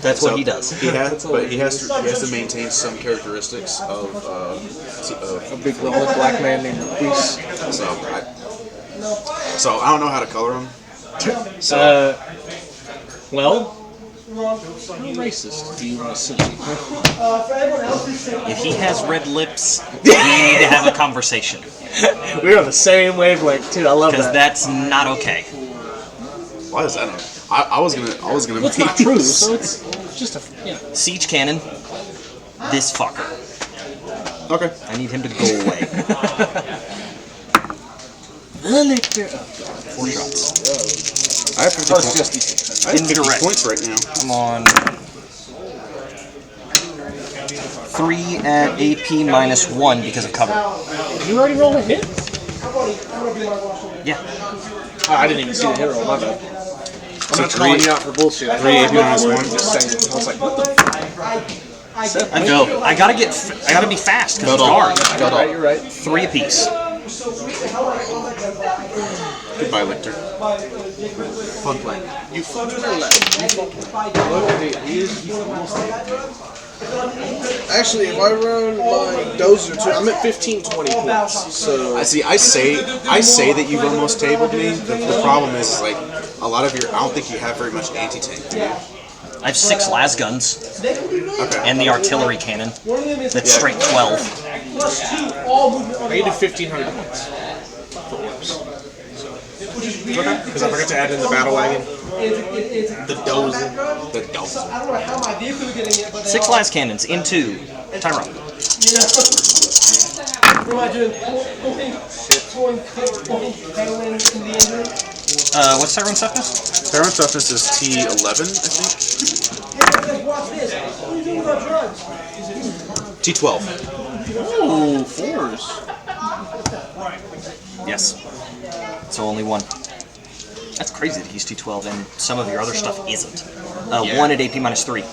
That's what he does. He has to maintain some characteristics of a big rolling black man named Reese. So I don't know how to color him. Well, how racist do you want to see? If he has red lips, we need to have a conversation. We're on the same wavelength too. I love that. Because that's not okay. Why is that? I was gonna. Well, it's not true, so it's just a Siege cannon. This fucker. Okay. I need him to go away. Four shots. I have 50 points right now. I'm on 3 at AP minus 1 because of cover. You already rolled a hit? Yeah. I didn't even see the hit roll. My bad. I'm So not calling you out for bullshit. 3 AP minus 1. Just saying. I was like, what the? I gotta be fast because it's hard. You're right. 3 apiece. Goodbye, Lictor. Fun playing. You fucking Actually, if I run my dozer too, I'm at 15-20 points. So I say that you've almost tabled me. The problem is like a lot of your. I don't think you have very much anti-tank. Do you? I have 6 las guns and the artillery cannon. That's straight 12. I needed 1,500 points for orbs. Because I forgot to add in the battle wagon, the dozer. I don't know how my vehicle is getting it, but 6 las cannons into Tyrone. What am I doing? Pulling heroin in the engine? What's Tyrone's toughness? Tyrone's toughness is T11, I think. Hey, watch this. What are you doing about drugs? T12. Ooh, 4s. Yes. So only 1. That's crazy that he's T12 and some of your other stuff isn't. 1 at AP minus 3.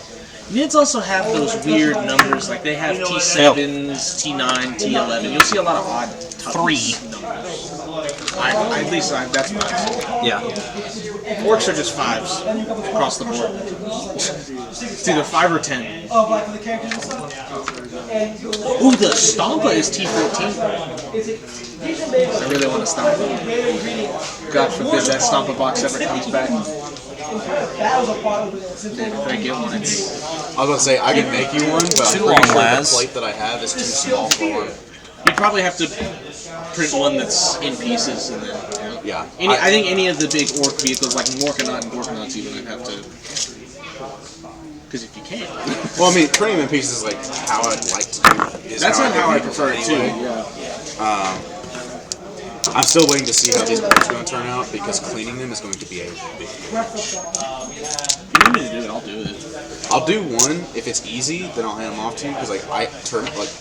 Units also have those weird numbers, like they have T7s, T9, T11. You'll see a lot of odd 3 numbers. At least that's what I see. Yeah. Orcs are just 5s across the board. It's either 5 or 10. Oh, like for the characters and stuff? Ooh, the Stompa is T14. I really want to Stompa. God forbid that Stompa box ever comes back. Can I get one? I was gonna say I can make you one, but I'm pretty sure the plate that I have is too small for one. You'd probably have to print one that's in pieces and then. Yeah. I think any of the big orc vehicles, like Morkanaut and Gorkanauts, even I'd have to. Because if you can. Well, I mean, printing them in pieces is like how I'd like to do. That's not how I prefer it too. Yeah. I'm still waiting to see how these boards are going to turn out because cleaning them is going to be a big deal. If you need me to do it, I'll do it. I'll do one if it's easy. Then I'll hand them off to you because like I turn like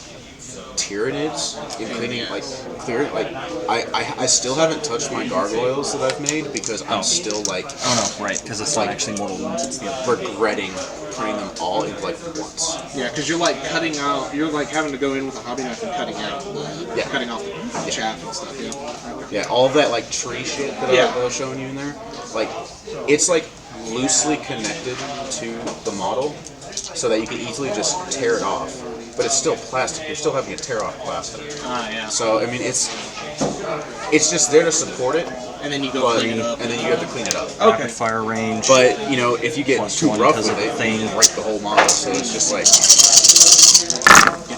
Tyranids in cleaning like clear like I still haven't touched my gargoyles that I've made because I'm still like right because it's not actually Mortal Wounds, it's the other regretting putting them all in like once. Yeah, because you're like cutting out. You're like having to go in with a hobby knife and cutting out cutting off the chaff and stuff. Yeah, all of that like tree shit that I was showing you in there, like it's like loosely connected to the model, so that you can easily just tear it off. But it's still plastic. You're still having to tear off plastic. Yeah. So I mean, it's just there to support it. And then you go clean it up. And then you have to clean it up. Okay. Rapid fire range. But you know, if you get too rough with it, you break the whole model. So it's just like.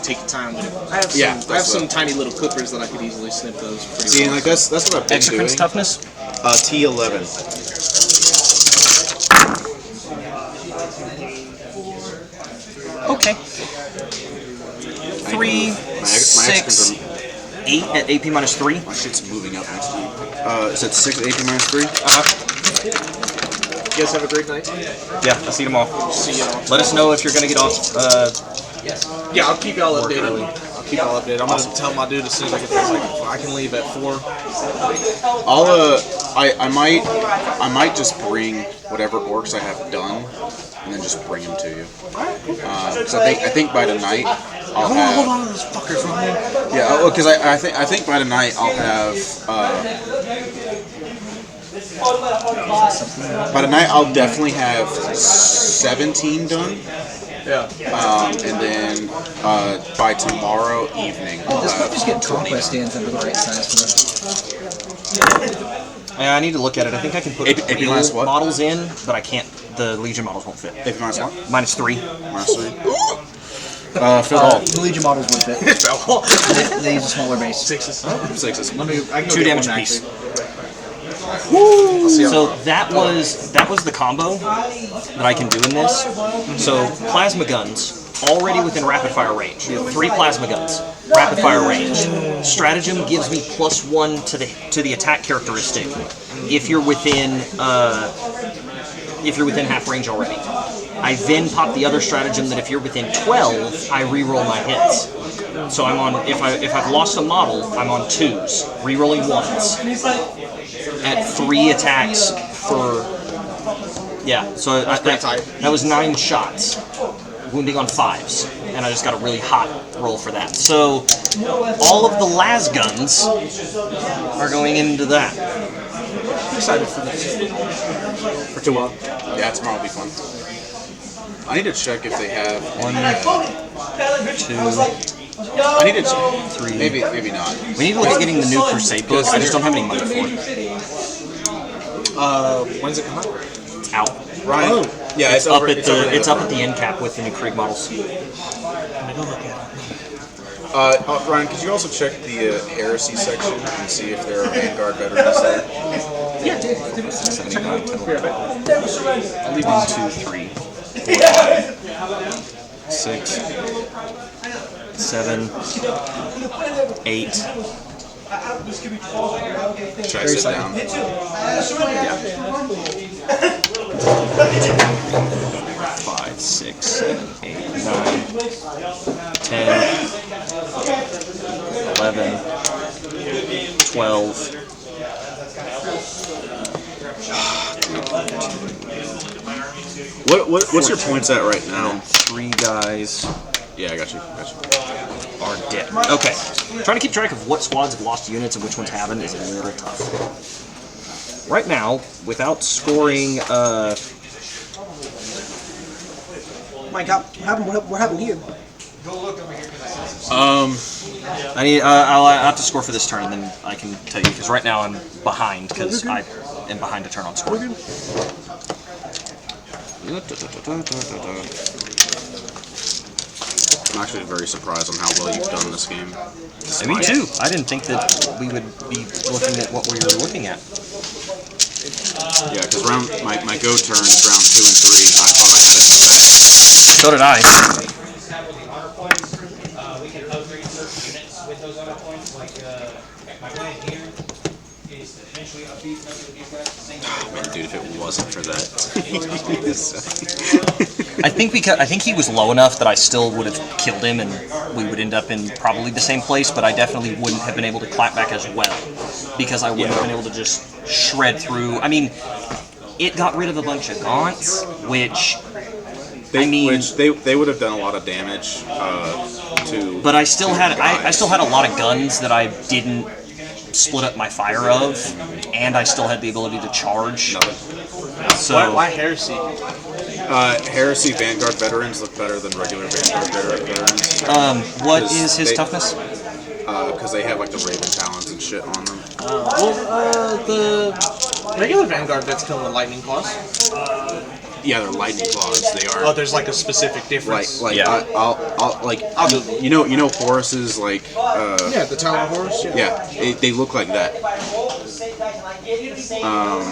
take your time with it. I have some tiny little clippers that I could easily snip those pretty See, well. like that's what I've been Extra doing. toughness? T11. Okay. 3, My 6, 8 at AP minus 3. My shit's moving up next week. Is it 6 at AP minus 3? You guys have a great night. Yeah, I'll see you tomorrow. See y'all. Let us know if you're going to get off. Yeah, I'll keep y'all updated. early. I'll keep y'all updated. I'm gonna tell my dude as soon as I get there. Like, I can leave at 4. I might just bring whatever orcs I have done, and then just bring them to you. Because I think by tonight I'll have. Hold on to those fuckers right here. Yeah, because I think by tonight I'll have. By tonight I'll definitely have 17 done. Yeah. And then by tomorrow evening I'll have Just get conquest stands under the right size for them. Yeah, I need to look at it. I think I can put AP minus what? models in, but I can't. The Legion models won't fit. AP minus what? Minus 3. Minus 3. Phil Hall. The Legion models would fit. They use a smaller base. 6s. I can go 2 get damage one, apiece. actually. So that was the combo that I can do in this. So plasma guns already within rapid fire range. 3 plasma guns, rapid fire range. Stratagem gives me +1 to the attack characteristic if you're within half range already. I then pop the other stratagem that if you're within 12, I reroll my hits. So I'm on if I've lost a model, I'm on 2s, rerolling 1s. At 3 attacks for so that was 9 shots, wounding on 5s, and I just got a really hot roll for that. So all of the las guns are going into that. I'm excited for this. For tomorrow. Yeah, tomorrow will be fun. I need to check if they have 1, 2. I need to check. 3. Maybe not. We need to look at getting the new Crusade book. I just don't have any money for it. When's it come out? It's out. Ryan. Yeah, It's up at the end cap with the new Krieg models. Ryan, could you also check the Heresy section and see if there are Vanguard veterans there? Yeah. 79, 10, 11. I'll leave 1, 2, 3, 4, 5, 6, 7, 8. Should I sit down? 5, 6, 7, 8, 9, 10, 11, 12. What's your points at right now? 3 guys. Yeah, I got you. Are dead. Okay. Trying to keep track of what squads have lost units and which ones haven't is a little tough. Right now, without scoring, My God, what happened here? I need. I'll have to score for this turn, and then I can tell you. Because right now I'm behind because I am behind a turn on score. I'm actually very surprised on how well you've done this game. Me too. I didn't think that we would be looking at what we were looking at. Yeah, because my go turns round 2 and 3, I thought I had it in the bag. So did I. We can upgrade certain units with those other points. Like my plan here is to eventually upbeat most of these guys. Oh man, dude, if it wasn't for that. I think he was low enough that I still would have killed him, and we would end up in probably the same place. But I definitely wouldn't have been able to clap back as well because I wouldn't have been able to just shred through. I mean, it got rid of a bunch of gaunts, which. They would have done a lot of damage to. But I still had a lot of guns that I didn't split up my fire of, and I still had the ability to charge. So why Heresy? Heresy Vanguard veterans look better than regular Vanguard veterans. What is his toughness? Because they have like the Raven Talons and shit on them. The regular Vanguard vets kill the Lightning Claws. Yeah, they're lightning claws. They are. Oh, there's like a specific difference. You know Horus's like. Yeah, the Talon of Horus. Yeah, they look like that.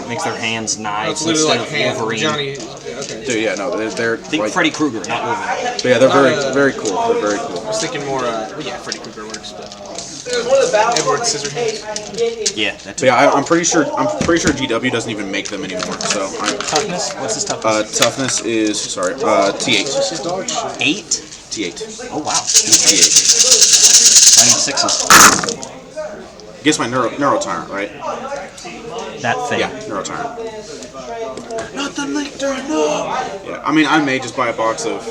Makes their hands knives It's literally instead like of Wolverine. Johnny. Okay. Dude, yeah, no, they're Think like, Freddy Krueger, not Wolverine. yeah, they're very cool. They're very cool. I was thinking more. Yeah, Freddy Krueger works, but One of the battles Edward like, Scissorhands. hey, I can get it. Yeah, that's But yeah, I'm pretty sure GW doesn't even make them anymore. So toughness. What's his toughness? toughness is T8. This is dog shit. 8. T8. Oh wow. T8. I need 6s. Guess my neuro tyrant, right? That thing. Yeah, neuro tyrant. Not the Lictor, no. Yeah, I mean, I may just buy a box of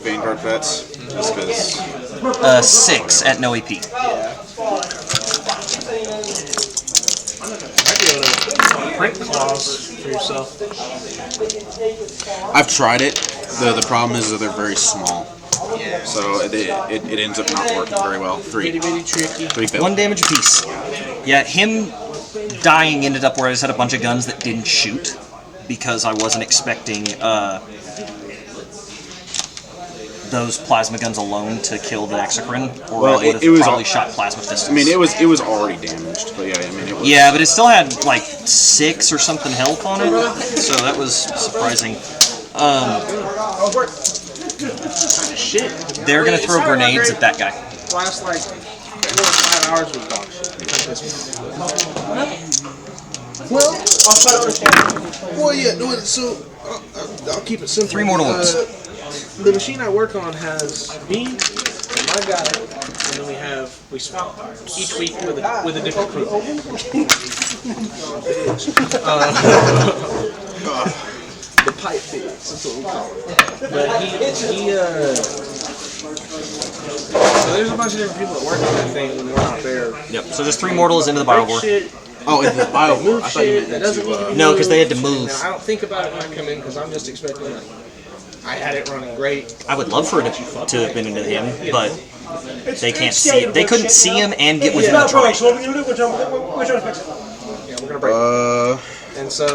Vanguard vets just because. 6 at no AP. Might be able to print claws for yourself. I've tried it. The problem is that they're very small. Yeah. So it ends up not working very well. 3. Bitty bitty tricky. 3 fail. 1 damage apiece. Yeah, him dying ended up where I just had a bunch of guns that didn't shoot because I wasn't expecting those plasma guns alone to kill the Exocrine, or Well, I would have it was probably al- shot plasma pistols. I mean, it was already damaged, but yeah, I mean, it was. Yeah, but it still had like 6 or something health on it, so that was surprising. Shit. They're gonna throw grenades at that guy. Last like 4 or 5 hours was dog shit. Well, I'll try to understand. well, yeah. No, so I'll keep it simple. 3 mortal wounds. The machine I work on has me and my guy, and then we swap each week with a different crew. The pipe figs, that's what we call it. But so there's a bunch of different people that work on that thing when we're not there. Yep. So just 3 mortals into the Biovore. Oh, into the Biovore. Move I thought you shit meant that doesn't need to be No, because they had to moved. move. And I don't think about it when I come in because I'm just expecting like I had it running great. I would love for it to have been into him, but they can't see. They couldn't see him and get within the charge. So what are we gonna do? Which one to fix it? Yeah, we're gonna break. And so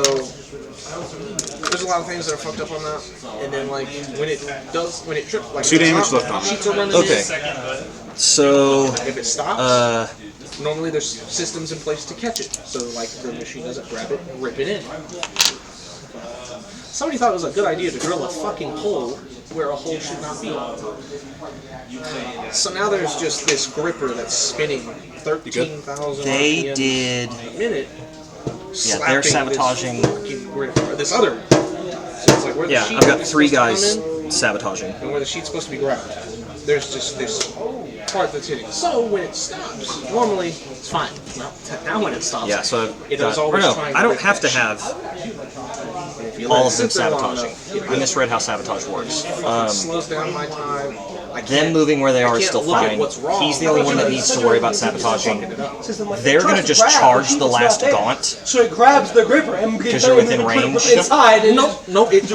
there's a lot of things that are fucked up on that. And then like when it trips, like 2 damage left on it. sheets are running. Okay. So If it stops, normally there's systems in place to catch it. So like the machine doesn't grab it and rip it in. Somebody thought it was a good idea to drill a fucking hole where a hole should not be. So now there's just this gripper that's spinning 13,000 they RPM did. a minute. Yeah, they're slapping sabotaging. This fucking gripper, this other. So it's like where the Yeah, sheet I've got is 3 supposed to guys come in, sabotaging. and where the sheet's supposed to be grabbed. There's just this part that's hitting. So when it stops, normally it's fine. Now when it stops, Yeah, so it I've is got, or always no, trying I don't rip have to that have shit. If you let all it of them sit there long sabotaging. enough, I misread how sabotage works. it slows down my time. I Them can't- moving where they I are is can't still look at fine. what's wrong. He's the only one that needs to worry about sabotaging. System like They're that. gonna Tries just grab, charge but the it's last not there. gaunt. So it grabs the gripper and Because you're within range. inside and No, it's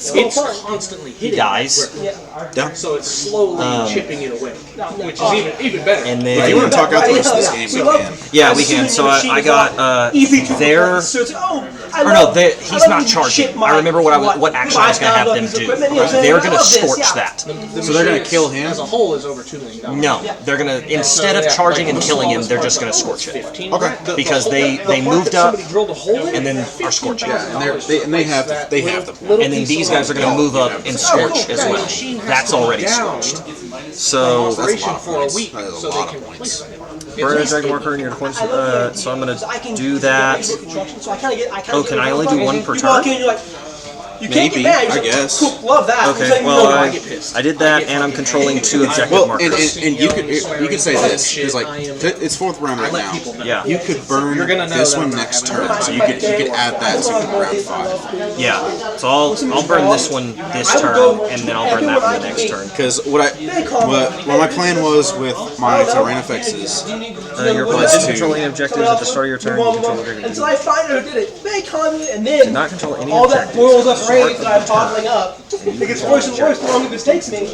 so fun. constantly He hitting. dies. Yeah. So it's slowly chipping it away, which is even better. And If then you want to talk out the rest of this game, we can. yeah, we can. So I got Easy to their so it's, oh, I or no, love- they, I he's love not using charging. shit, I remember what action I was going to have them piece of do. equipment, you know what I'm They're saying? going I to love this, scorch yeah. that. So they're gonna kill him? As a whole is over $2 million. No, they're going to instead of charging and killing him, they're just going to scorch it. Okay. Because they moved up and then are scorching. And they have the And then these guys are going to move up and scorch as well. That's already scorched. So Operation for a week, That is a so lot they of can points. burn a dragon marker in your points. So I'm going to do that. Oh, can I only do 1 per You walk in, turn? you're like, you can't Maybe, get mad. I You're like, guess. cool, love that. Okay, It's like, well, no, I did that, and I'm controlling 2 objective Well, markers. and you could say this because like it's 4th round right now. Yeah. You could burn this one next turn, so you could add that so you can round 5. Yeah. So I'll burn this one this turn, and then I'll burn that one the next turn. Because what my plan was with my Tyrannofex is Your opponent didn't control any objectives at the start of your turn. You control the dragon. Until I find out who did it. They come in, and then Not control any all that objectives. boils up rage that I'm bottling up. It gets worse and worse the longer this takes me.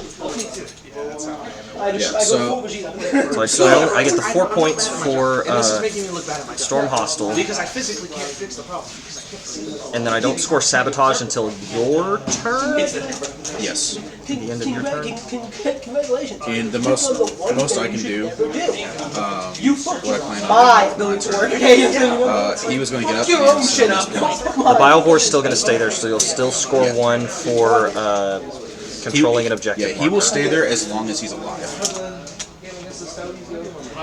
I just Yeah, I so- go full Vegeta. So I get the 4 points for And this is making me look bad at myself. Storm Hostile, Because I physically can't fix the problem. Because I can't see it. and then I don't score Sabotage until your turn? Yes. The end of your turn? Congratulations. And the most I can do, You what I plan my on ability to work. doing, he was going to get up Your and own sit shit on up. this point. The Biovore is still going to stay there, so you'll still score 1 for controlling an objective. Yeah, he will stay there as long as he's alive.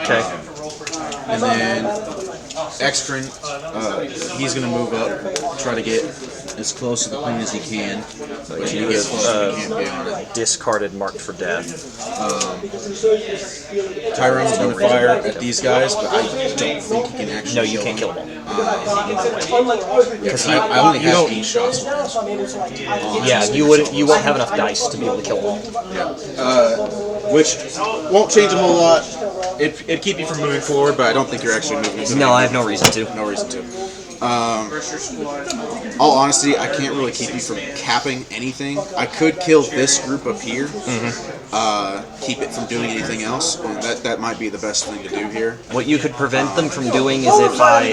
Okay. And then Extrin, he's going to move up, try to get as close to the plane as he can. But You he gets get close as he can get on it. discarded, marked for death. Tyrone's going to fire at these guys, but I don't think he can actually. No, you can't kill them. Because I only have 8 shots. Yeah, you won't have enough dice to be able to kill them all. Which won't change a whole lot. It'd keep you from moving forward, but I don't think you're actually moving. No, I have no reason to. No reason to. All honesty, I can't really keep you from capping anything. I could kill this group up here, keep it from doing anything else, and that might be the best thing to do here. What you could prevent them from doing is if I,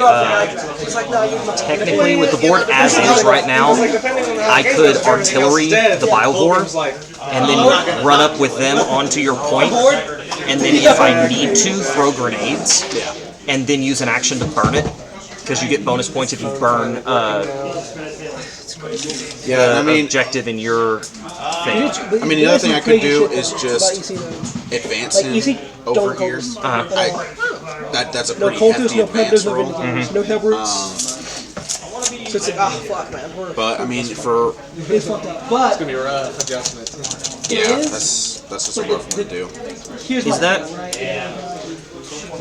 technically with the board as is right now, I could artillery the Biovore and then run up with them onto your point, and then if I need to, throw grenades, and then use an action to burn it, because you get bonus points if you burn Yeah, I mean, objective in your thing. I mean, the other thing I could do is just advance him over here. That's a No pretty cultists, hefty no advance predators, no roll. vindicators, no tabroots. So it's like, ah, fuck, man. But I mean, for It's fucked up. But It's gonna be a rough adjustment. yeah, that's just a rough one to do. here's Is that?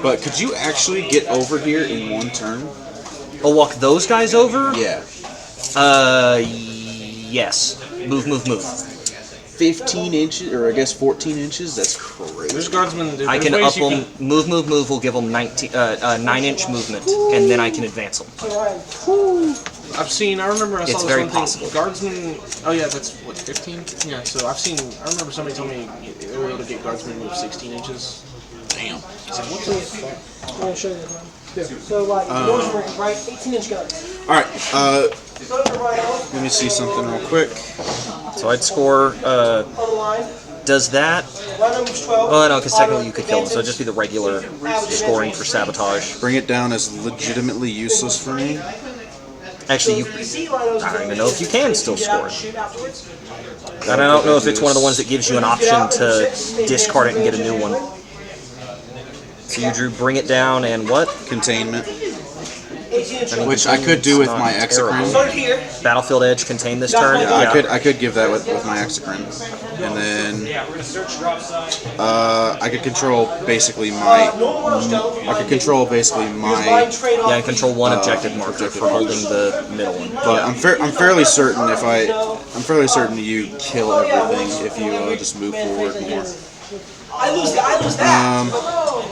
But could you actually get over here in one turn? Oh, walk those guys over? Yeah. Yes. Move. 15 inches, or I guess 14 inches. That's crazy. There's guardsmen. I can up them. Move. Will give them 9-inch movement, and then I can advance them. I've seen. I remember I saw It's this very one thing. possible. Guardsmen. Oh yeah, that's what 15. Yeah. So I've seen. I remember somebody told me they were able to get guardsmen to move 16 inches. Damn. I said, what the fuck? I'm gonna show you this one. So like yours were right 18-inch guns. All right. Guns are right on. Let me see something real quick. So I'd score. On the line. Does that? Line number's 12. Oh no, because technically you could kill them, so it'd just be the regular scoring for sabotage. Bring it down as legitimately useless for me. Actually, you. See Linos I don't even know if you can still score it. shoot afterwards. I don't know if it's one of the ones that gives you an option to discard it and get a new one. So you drew bring it down and what? Containment. 18-inch. Which I could do with my Exocrine. Start here. Battlefield Edge contain this turn? Yeah, I could give that with my Exocrine. And then I could control basically my Yeah, I control one objective marker for holding the middle one. But I'm fairly certain you kill everything if you just move forward more. I lose that.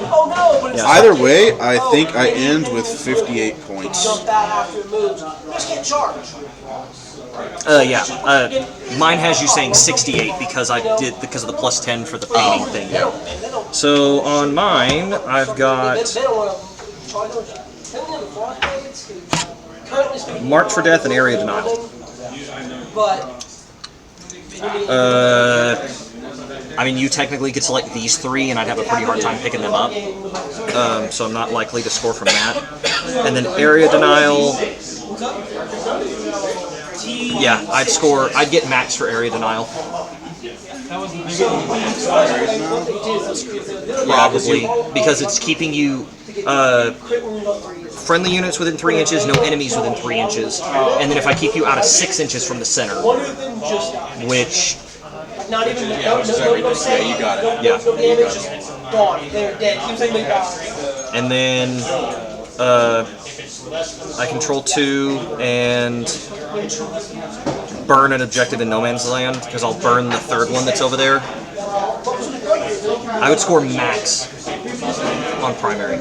Oh no, but it's Either way, I think I end with 58 points. jump that after it moves. Just get charged. Mine has you saying 68 because of the +10 for the painting thing. Yeah. So on mine, I've got They don't want to charge them. Currently speaking, marked for death and area denial. but I mean, you technically could select these 3, and I'd have a pretty hard time picking them up. So I'm not likely to score from that. And then area denial. Yeah, I'd get max for area denial. Probably, because it's keeping you friendly units within 3 inches, no enemies within 3 inches, and then if I keep you out of 6 inches from the center, which not even no you got it. Yeah. No damage, just gone. They're dead. Seems like they died. and then I control 2 and burn an objective in no man's land because I'll burn the 3rd one that's over there. I would score max on primary.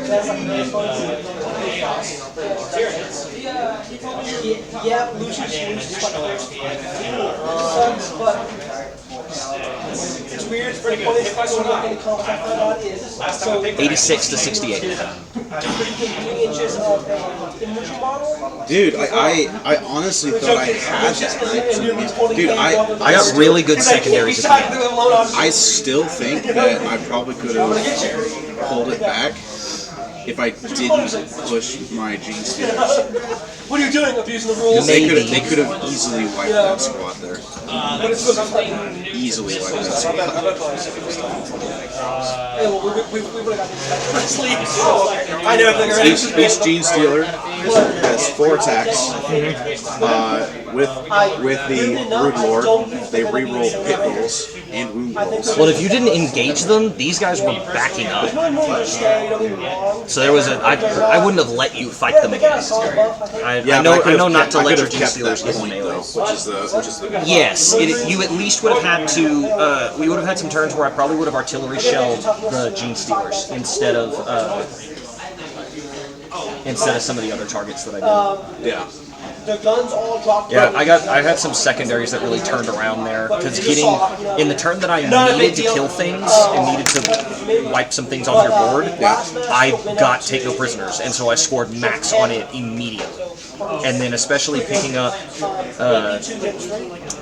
Yeah, Lucius sucks, but it's weird for the point of going to comp I found out is so 86 to 68. 3 inches of inventory model. Dude, I honestly thought I had that. Dude, I got really good secondaries at the end. I still think that I probably could have pulled it back if I didn't push my Gene Stealers. What are you doing? Abusing the rules? They could have easily wiped that squad there. But it's Easily wiped that squad. Hey, well, we would have got this sleep. I know everything already. Each Gene Stealer has 4 attacks. With the Brood Lord, they reroll pit rolls and wound rolls. Well, if you didn't engage them, these guys were backing up. So there was I wouldn't have let you fight them again. I know not to let your Gene Stealers get point though, which is the Yes, you at least would have had to. We would have had some turns where I probably would have artillery shelled the Gene Stealers instead of some of the other targets that I did. Yeah. The guns all dropped. Yeah, I had some secondaries that really turned around there because in the turn that I needed to kill things and needed to wipe some things off your board, I got Take No Prisoners, and so I scored max on it immediately. And then especially picking up,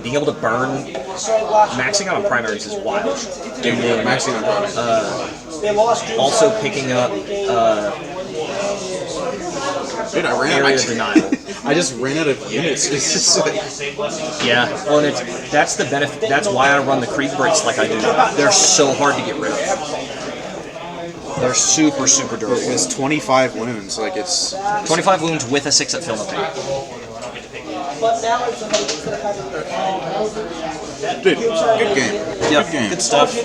being able to burn, maxing out on primaries is wild. And then maxing on primaries. Also picking up dude, I ran area denial. I just ran out of units. It's just like well, and that's the benefit. That's why I run the creep breaks like I do. They're so hard to get rid of. They're super, super durable. It's 25 wounds. Like it's 25 wounds with a 6 at Film of Pain. Dude, good game. Yeah, good game. Good stuff.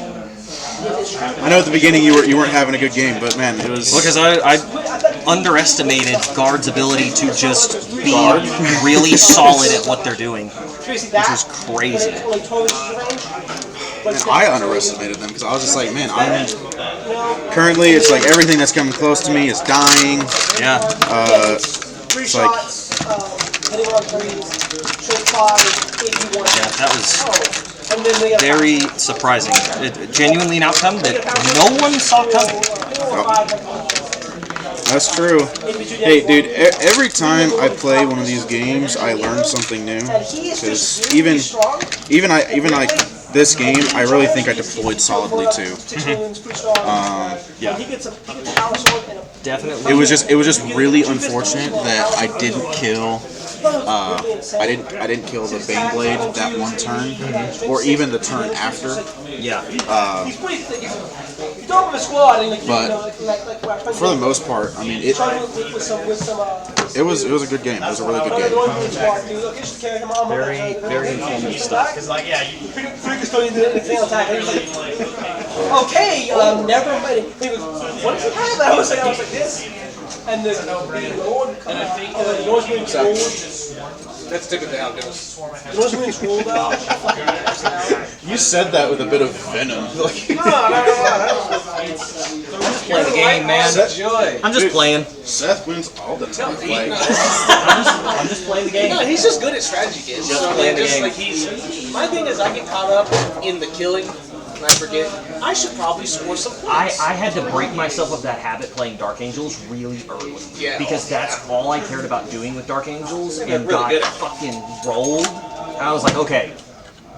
I know at the beginning you weren't having a good game, but man, it was. Because I underestimated Guard's ability to just be really solid at what they're doing, which was crazy. Man, I underestimated them because I was just like, man, currently it's like everything that's coming close to me is dying. Yeah. It's like. Yeah, that was very surprising. Genuinely an outcome that no one saw coming. That's true. Hey, dude, every time I play one of these games, I learn something new. Because even like this game, I really think I deployed solidly too. Yeah. Definitely. It was just really unfortunate that I didn't kill. I didn't kill the Baneblade that one turn, or even the turn after. Yeah. But for the most part, I mean, it was a good game. It was a really good game. Very, very informative stuff. Okay, never mind. What did you have? I was like this. And the Lord comes out. The Lord's being trolled. That's typically how it goes. The Lord's being trolled out. You said that with a bit of venom. No. Play the game, man. I'm just playing. Seth wins all the time. I'm just playing the game. No, he's just good at strategy games. Just So, playing the just game. like my thing is, I get caught up in the killing, and I forget I should probably score some points. I had to break myself of that habit playing Dark Angels really early. Yeah. Because that's all I cared about doing with Dark Angels, and really got good at it. fucking rolled. I was like, okay,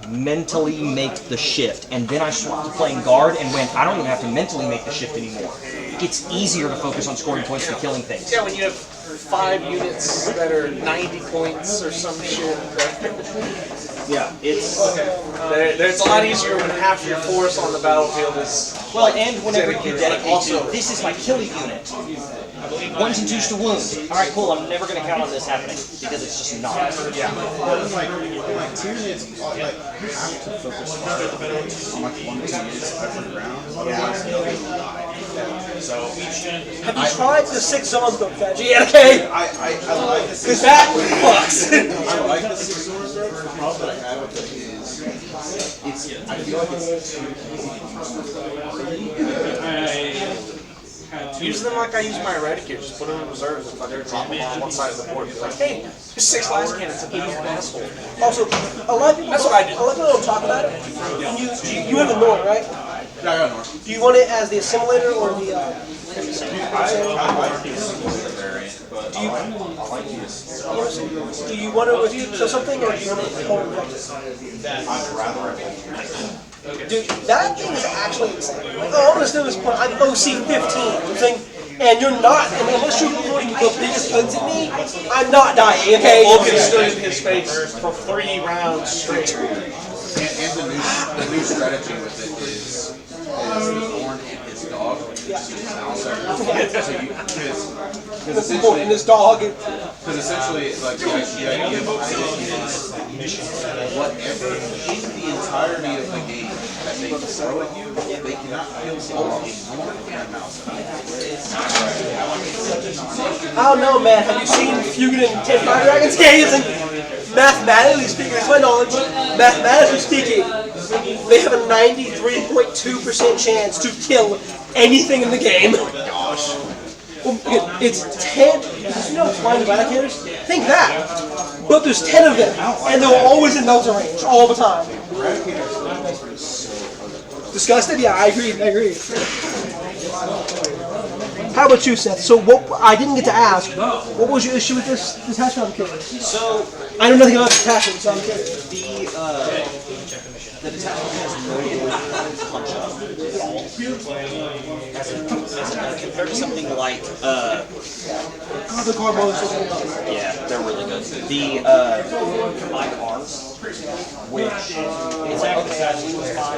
mentally make the shift. And then I swapped to playing Guard and went, I don't even have to mentally make the shift anymore. It's easier to focus on scoring points than killing things. Yeah, when you have 5 units that are 90 points or some shit. Yeah, it's There's a lot easier when half your force on the battlefield is. well, and whenever you dedicate also, to, this is my killing unit. 1s and 2s to wound. All right, cool. I'm never going to count on this happening because it's just not. Yeah. Like 2 units, like have to focus on like 1 to 2 units every round. Yeah. So Have you tried the 6 zones though, GNK? I like the 6 Because that fucks. I like the 6 zones, but the problem that I have with it is I feel like it's too easy to use. Use them like I use my Eradicator. Just put them in reserves and fucking drop them on one side of the board. Be like, hey, there's 6 last cannons and he's an asshole. Also, a lot of people. That's what I do. A lot of people don't talk about it. You have a Norn, right? Yeah, I got Norn. Do you want it as the assimilator or the? Do you want it with so something, or do you want it with whole objective? I'd rather Dude, that thing is actually insane. Like, oh, I'm gonna do this point. I'm OC 15. I'm saying, and you're not. And unless you're putting the biggest guns at me, I'm not dying. Okay. Vulcan stood in his face for 3 rounds straight. And the new strategy with it is the Thorn and his dog. Because essentially, and this dog. Because essentially, like the idea behind it is whatever in the entirety of the game that they throw at you, they cannot kill all of you and a mouse. I don't know, man. Have you seen Fugit and 10 Fire Dragons games? And mathematically speaking, it's my knowledge. Mathematically speaking, they have a 93.2% chance to kill anything in the game. Gosh. Well, it's 10. You know flying Eradicators? Think that. But there's 10 of them, and they're always in melter range, all the time. Disgusted? Yeah, I agree. How about you, Seth? So what? I didn't get to ask. What was your issue with this detachment? I'm curious. So I know nothing about detachment, so I'm curious. The detachment has no ability to punch up at all. Compared to something like The Garbos. yeah, they're really good. The combined arms, which it's like okay, I lose my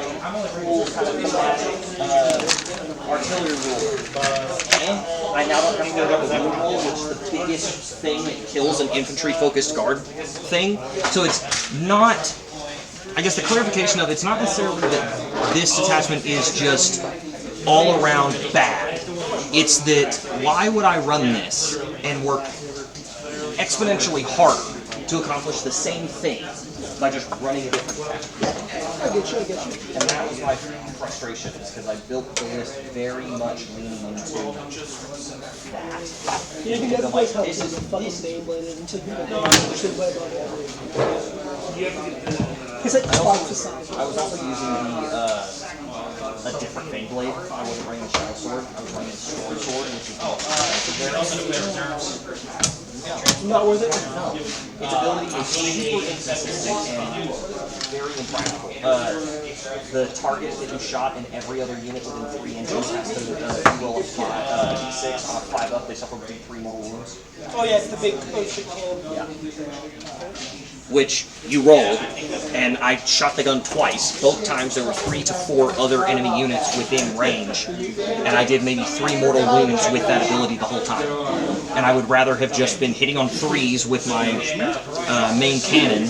full kind of combative artillery rule. I now don't have to go to the wound roll, which is the biggest thing that kills an infantry-focused guard thing. So it's not. I guess the clarification of it's not necessarily that this detachment is just all around bad. It's that why would I run this and work exponentially harder to accomplish the same thing by just running a different detachment? I get you. And that was my frustration, is because I built the list very much leaning into that. You think that place helps is fucking Beyblade until people should play about it. It's like twice the size. I was also using a different Beyblade. I wasn't running the Shadow Sword. I was running the Story Sword, which is more expensive. Not worth it? No. Its ability is super inconsistent and very impractical. The target that you shot in every other unit within 3 inches has to roll a D6 on a 5 up. They suffer between 3 mortal wounds. Oh yeah, it's the big shit cannon. Yeah. Which you rolled, and I shot the gun twice. Both times there were 3 to 4 other enemy units within range, and I did maybe 3 mortal wounds with that ability the whole time. And I would rather have just been hitting on 3s with my main cannon,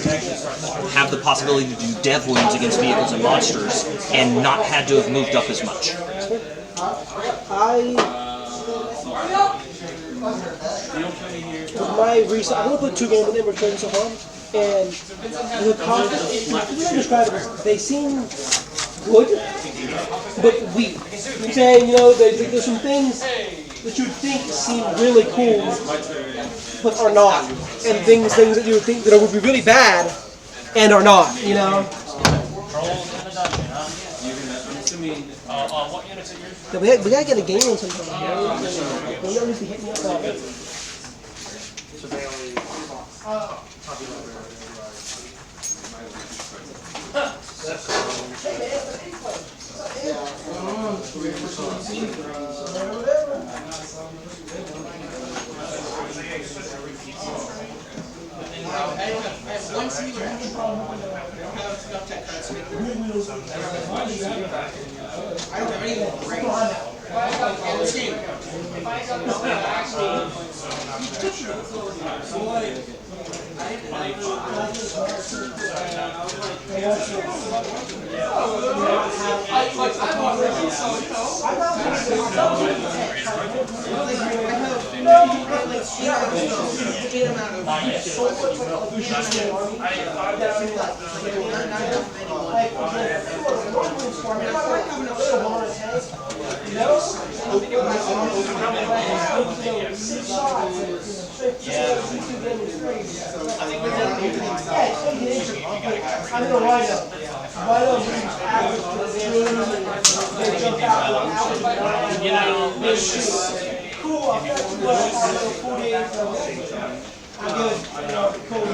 have the possibility to do death wounds against vehicles and monsters, and not had to have moved up as much. My research, I'm going to put 2 games in we're trading so far, and the concepts, the way I describe it is, they seem good, but weak. I'm saying, there's some things that you'd think seem really cool, but are not, and things that you would think that would be really bad, and are not, So we gotta get a game on sometime. We gotta be hitting up all day. I don't have anything great. In this game. I'm in a rhino. Rhino brings average to the they jump out cool, I've got 48. I'm good. Cool.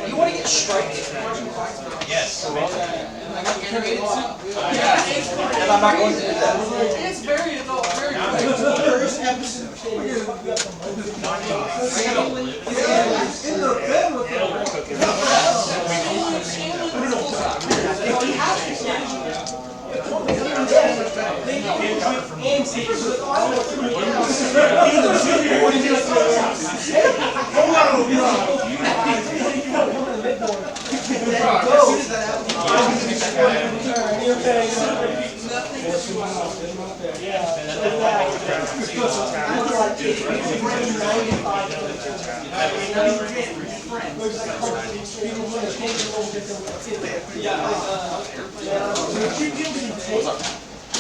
You want to get striped? Yes. And I'm not going to do that. It's very adult, very First episode. In the bed with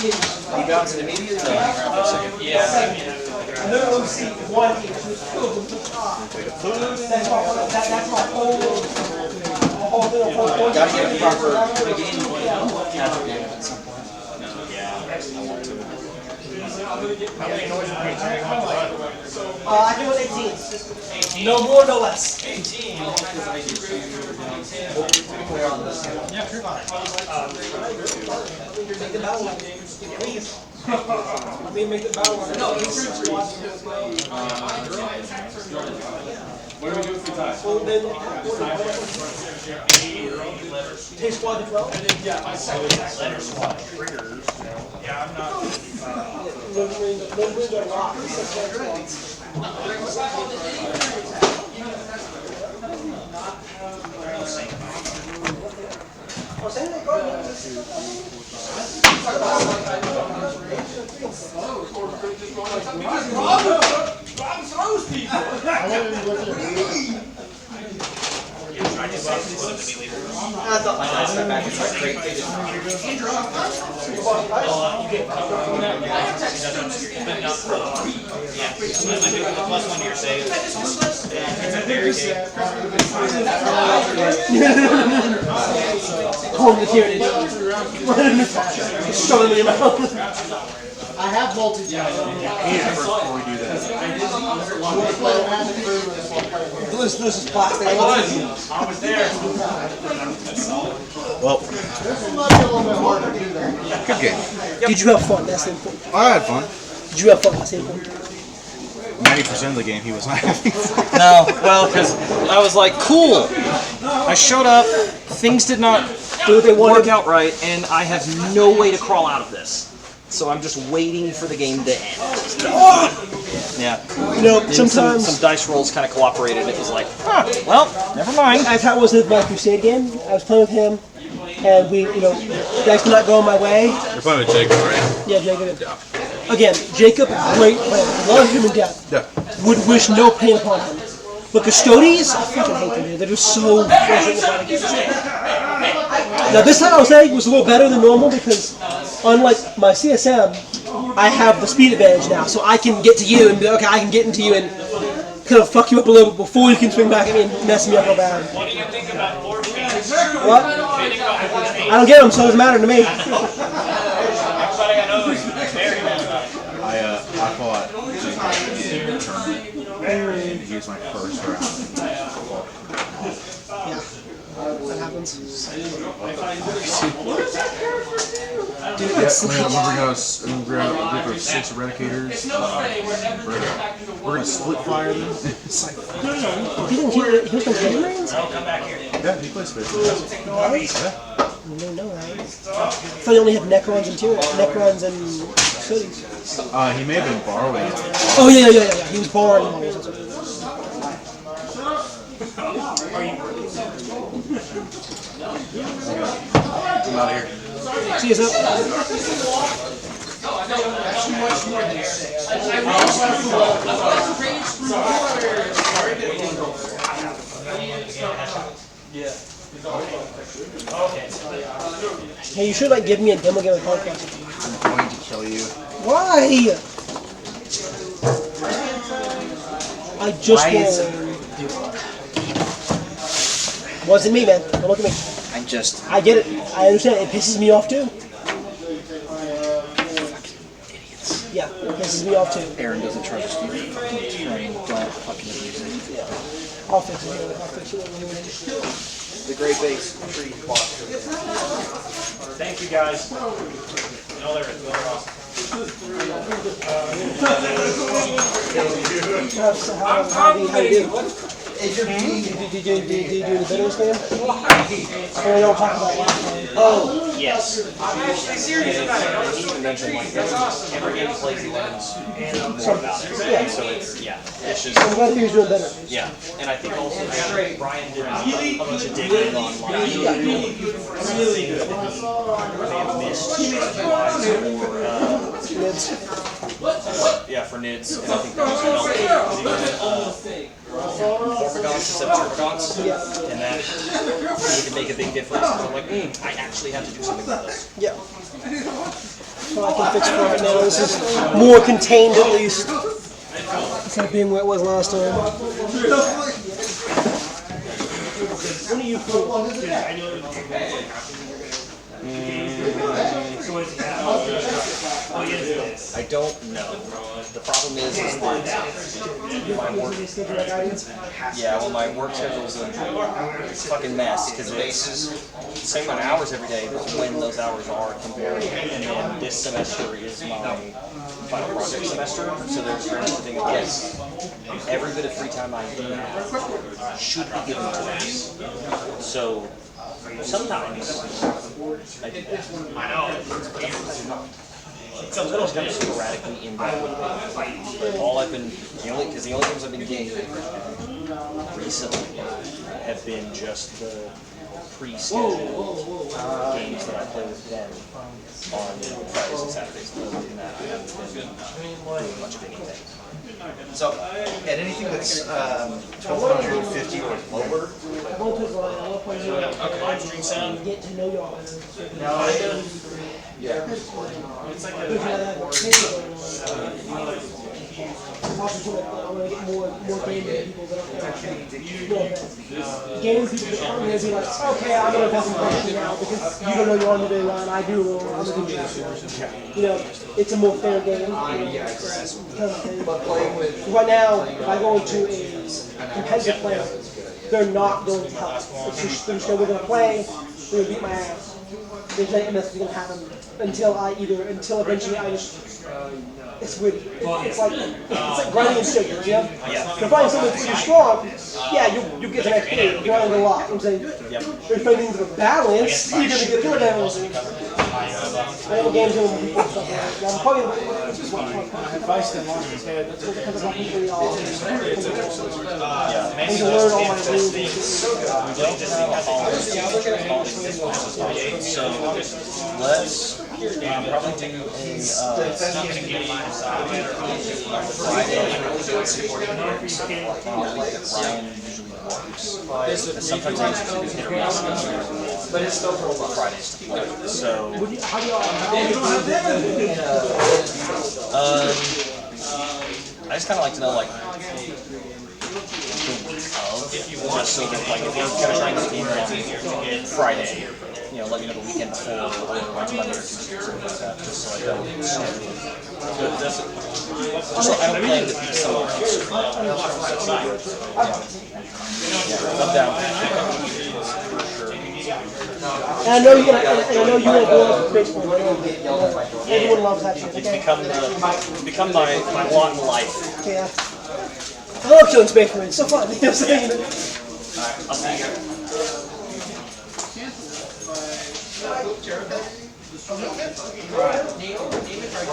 You bouncing immediately? Yeah. Literally see one each. That's my whole thing. Gotta get a proper game after game at some point. I do it 18. No more, no less. 18. Yeah, sure. Make the battle line. Please. Let me make the battle line. No, What do we do if we tie? well, then, take squad to 12? Yeah, my second letter squad triggers. Yeah, I'm not. One window lock. Rob throws people. I thought my last step back is like great. Plus one to your save. Home the tyranny. Shove it in your mouth. I have multi-task. Before we do that. This is plastic. I was there. Well, This will not be a little bit harder to do that. good game. Did you have fun? That's the important. I had fun. Did you have fun? That's the important. 90% of the game he was not having fun. No, well, because I was like, cool. I showed up, things did not work out right, and I have no way to crawl out of this. So I'm just waiting for the game to end. Yeah. You know, And sometimes some dice rolls kind of cooperated. It was like, huh, well, never mind. That's how it was with my Crusade game. I was playing with him, and we, dice were not going my way. You're playing with Jacob, right? Yeah, Jacob. Again, Jacob, great player. Love him to death. Yeah. Would wish no pain upon him. But Custodes, I fucking hate them, dude. They're just so frustrating. Now, this time I was saying was a little better than normal because, unlike my CSM, I have the speed advantage now, so I can get to you and be like, okay, I can get into you and kind of fuck you up a little bit before you can swing back at me and mess me up real bad. What do you think about Lord Phoenix? What? What do you think about Lord Phoenix? I don't get them, so it doesn't matter to me. Everybody I know is very mad about it. I fought Jacob in the tournament. He was my first round. Yeah, that happens. Dude, it's we're gonna go 6 eradicators. We're gonna split fire them. It's like He was going to get marines? yeah, he plays space. I didn't know that. I thought he only had Necrons and Necrons and cities. He may have been borrowing it. Oh yeah. He was borrowing models. I'm out of here. See you, sir. That's too much more than 6. Hey, you should like give me a demo game of Conquest. I'm going to kill you. Why? I just Why is won. Wasn't me, man. Don't look at me. I get it. I understand. It pisses me off too. Yeah, it pisses me off too. Aaron doesn't trust you. Don't fucking abuse it. Yeah. I'll fix it. I'll fix it. The Great Base Tree Block. Thank you, guys. No, there is. How do you do? Did you do the bitters game? Or we don't talk about last time? Oh, yes. He even mentioned like every game he plays, he learns more about it. Yeah. So it's it's just. I'm glad he was doing better. Yeah, and I think also Brian did a bunch of digging on like really good. They have missed for NIDS, and I think that was Morphodonts instead of Turbodonts, and that need to make a big difference. So I'm like, I actually have to do something with this. Yeah. So I can fix it right now. This is more contained at least. Instead of being where it was last time. What are you I don't know. The problem is that my work. Yeah, well, my work schedule is a fucking mess because it's the same amount of hours every day, but when those hours are can vary. And then this semester is my final project semester, so there's very thing yes, every bit of free time I do have should be given to this. So sometimes I do that. I know. It's a little kind of sporadically in that. All I've been, the only games I've been getting recently have been just the pre-scheduled games that I play with them on Fridays and Saturdays. Other than that, I haven't been doing much of anything. So, at anything that's 1250 or lower, Get to know y'all. yeah. It's like I want to get more gaming people that are gaming people that aren't going to be like, okay, I'm going to have some questions now because you don't know you're on the day line, I do, or I'm going to do this. You know, it's a more fair game. Right now, if I go into a competitive play, they're not going to help. It's just, they're just going to play, they're going to beat my ass. There's nothing that's going to happen until eventually I just, it's weird. It's like grinding and sugar, you know? Yeah. If find someone pretty strong, yeah, you get the next game, you grind a lot. I'm saying, if finding the balance, you're going to get through that. I know games and stuff like that. I'm probably advice them on his head. That's what because of how people all and to learn all my rules and shit. So let's probably do a Friday Ryan usually works. Sometimes I used to do hit or miss, but it's still Fridays to play. So I just kind of like to know like the week of, just so that like if you're gonna try and get in on Friday, you know, let me know the weekend before or like Monday or Tuesday or something like that, just so I don't schedule. Just so I don't plan to beat someone else. Yeah, I'm down. And I know you will go up with baseball. Everyone loves that shit. It's become my lot in life. Yeah. I love killing Space Marines. It's so fun. You know what I'm saying? Alright, I'll see you. We're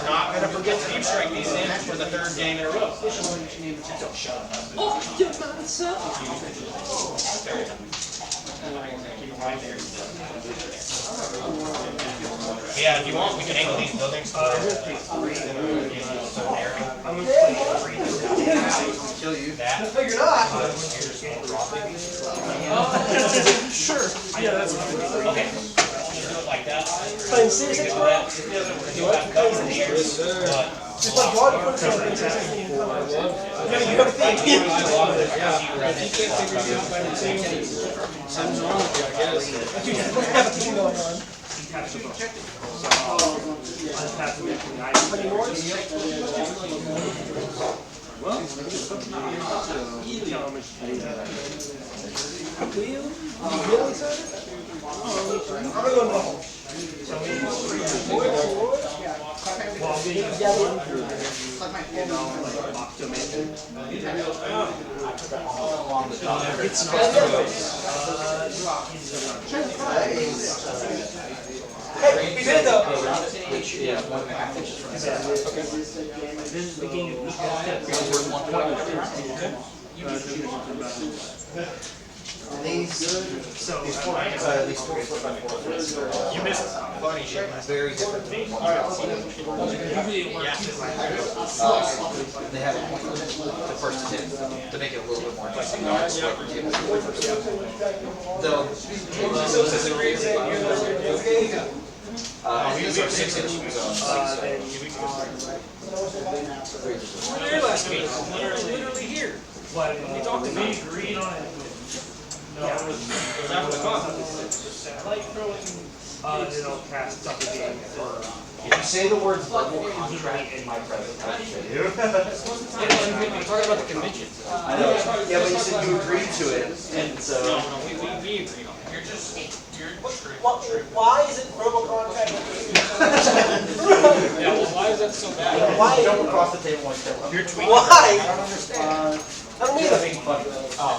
not going to forget to deep strike these in for the third game in a row. Oh, Yeah, if you want, we can angle these buildings. I'm gonna Kill you. That. figure it out. Sure. Yeah, that's fine. Okay. Just do it like that. Playing Citizen Pro? You have cover here, but Just like what? Yeah, you gotta think. I love it, yeah. If you can't figure it out by the same, something's wrong with you, I guess. But you just have a thing going on. Hey, we did it though. Yeah, 1.5 inches from the center. Okay. This is the beginning of each step. These 4 foot by 4 foot. You missed Funny shape, very different than the ones they have a point limit, the first 10, to make it a little bit more interesting. Though, these are 6 inch zones. Here last week, literally here. What? You talked to me, agreed on it. No, it was after the conference. I like throwing, you know, cast stuff again for. If you say the word verbal contract in my presence, I will show you. I'm talking about the convention. I know. Yeah, but you said you agreed to it, and so. No, we agreed on it. Why is it verbal contract? Yeah, well, why is that so bad? Why? Jump across the table and step up. You're tweaking. Why? I don't understand. I don't You're either. making fun of it. Oh.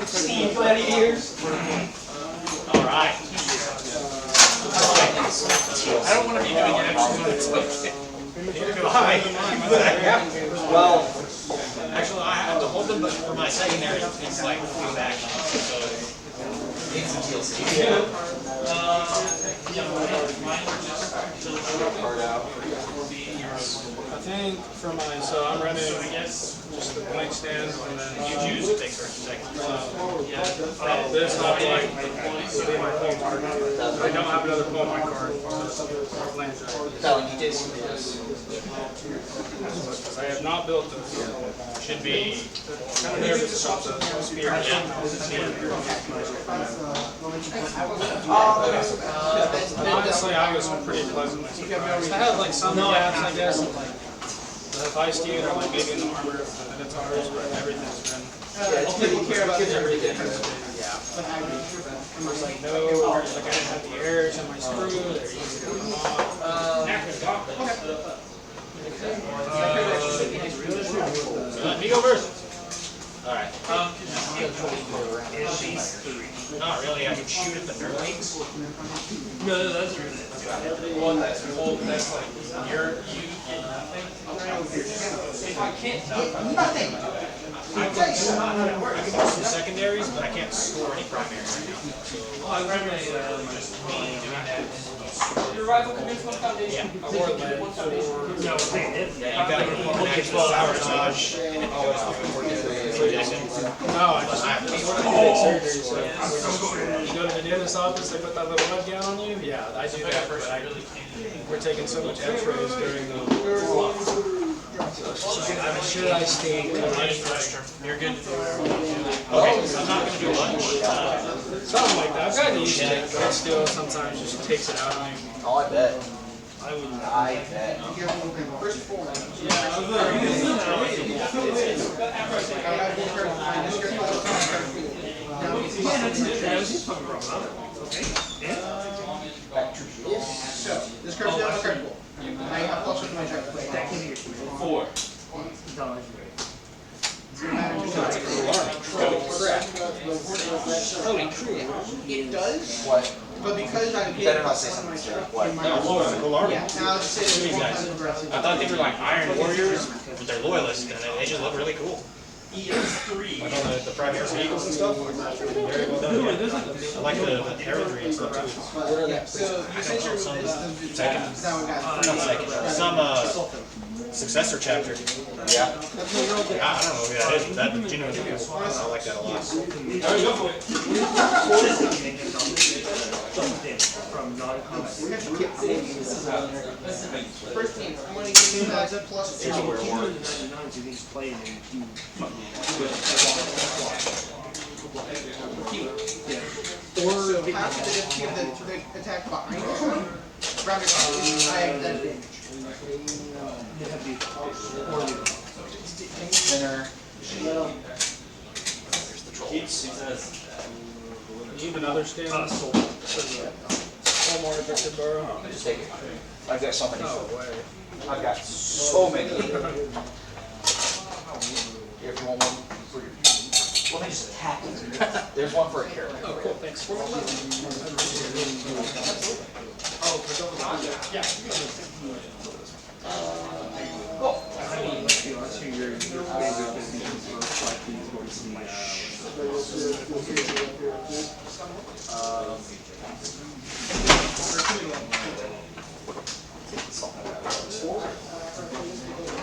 Steve, 20 years. all right. I don't want to be doing it. Well, Actually, I have to hold them, but for my secondary, it's like doing action. So, need some TLC. I think for my, so I'm running just the blank stand and then you choose to take certain seconds. this not like will be my home card. I don't have another Pokemon card. Telling you did some of this. I have not built this. Should be kind of nervous about the spear. Honestly, I was pretty pleasantly surprised. I had like some gaps, I guess, in, like the Vice Steed or like maybe in the armor of the Minotaurs, but everything's been. Yeah, it's pretty care about everything. Yeah. There's like no, like I didn't have the errors in my screw, they're easy to come off. Let me go first. All right. Not really. I can shoot at the nerdlings. No, that's really One that's full. That's like you get nothing. If I can't hit nothing. I can do some secondaries, but I can't score any primaries right now. So I recommend just me doing that. Your rival convinced one foundation. Yeah. They can do one foundation. No, they did. Yeah, you gotta perform an actual 12 hour dodge, and it goes No, I just have surgery, so you go to the dentist's office, they put that little mud gown on you. Yeah, I do that, but we're taking so much X-rays during the. I'm sure I stay. You're good. Okay, so I'm not gonna do lunch. Something like that. I've gotten used to it, but it still sometimes just takes it out of me. Oh, I bet. I bet. So, this card's down, this card pool. I have plus with my check. 4. Holy crap. It does? What? But because I You better not say something stupid. What? No, Loyal, Cool Army. yeah, now I'll just say Look at this these one guys. time I thought they were like Iron Warriors, but they're loyalists, and they just look really cool. Like on the Privateers and Eagles and stuff. Very well done. Yeah. I like the heraldry and stuff too. Yeah, so you said your Some second. Now we got not second. Some successor chapter. Yeah. I don't know who that is, but that genuinely cool. I like that a lot. From non-combat. First team, I'm gonna give you guys a plus 2. So half the difficulty of the attack behind this one, rounded off, I have that advantage. Center. Need another stand. One more Victor Burrow. Just take it. I've got so many. No way. I've got so many. If you want one for your... Let me just attack it. There's one for a character. Oh, cool. Thanks. Oh, for double dodge? Yeah.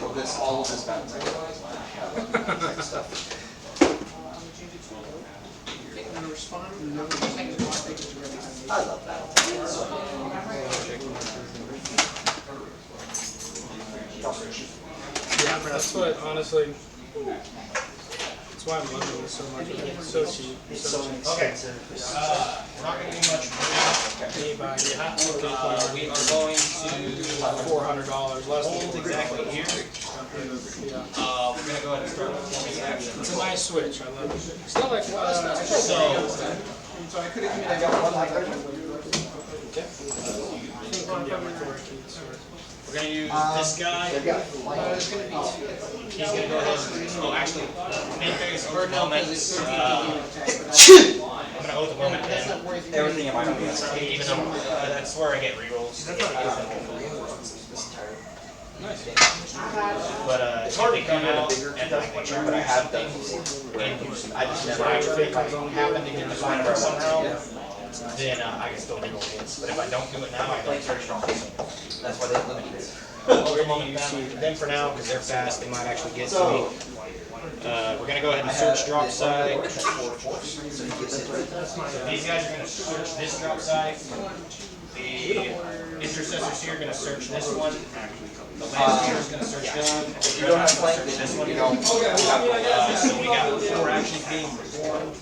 Well, this, all of this back stuff. I love that. Yeah, that's what, honestly, that's why I'm loving this so much. It's so cheap. It's so Okay. expensive. We're not going to do much. We are going to $400 less than hold exactly here. Yeah. We're going to go ahead and start performing action. It's a nice switch. I love it. It's not like So I could have given that We're going to use this guy. He's going to go ahead and, oh, actually, main phase over moment. I'm going to oath a moment then. Everything in my own hands. Even though that's where I get rerolls. But it's hard to come out and like turn, but I have done I just never actually, if I happen to get the final somehow, then I can still reroll hits. But if I don't do it now, I don't. Very strong. That's why they limited it. Over moment them for now, because they're fast, they might actually get to me. We're going to go ahead and search drop side. These guys are going to search this drop side. The intercessors here are going to search this one. The Lancer is going to search this one. You don't have flank, This one. you don't. So we got 4 actions being performed.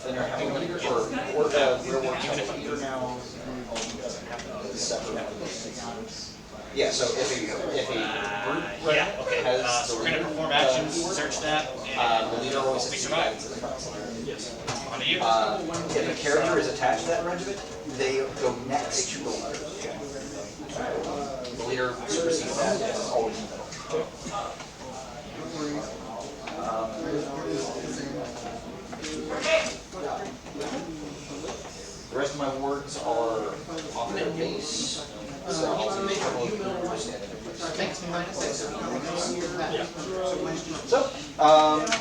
Then you're having one for real work. Even if you're now separate. Yeah, so if a group Yeah, okay. has So we're going to perform actions, search that, and the leader always we has survive. to the front center. Yes. On to you. If a character is attached to that regiment, they go next to the leader. The leader supersedes that, it's always in the middle. The rest of my wards are on their base, so I'll make sure we'll stand in their place. So,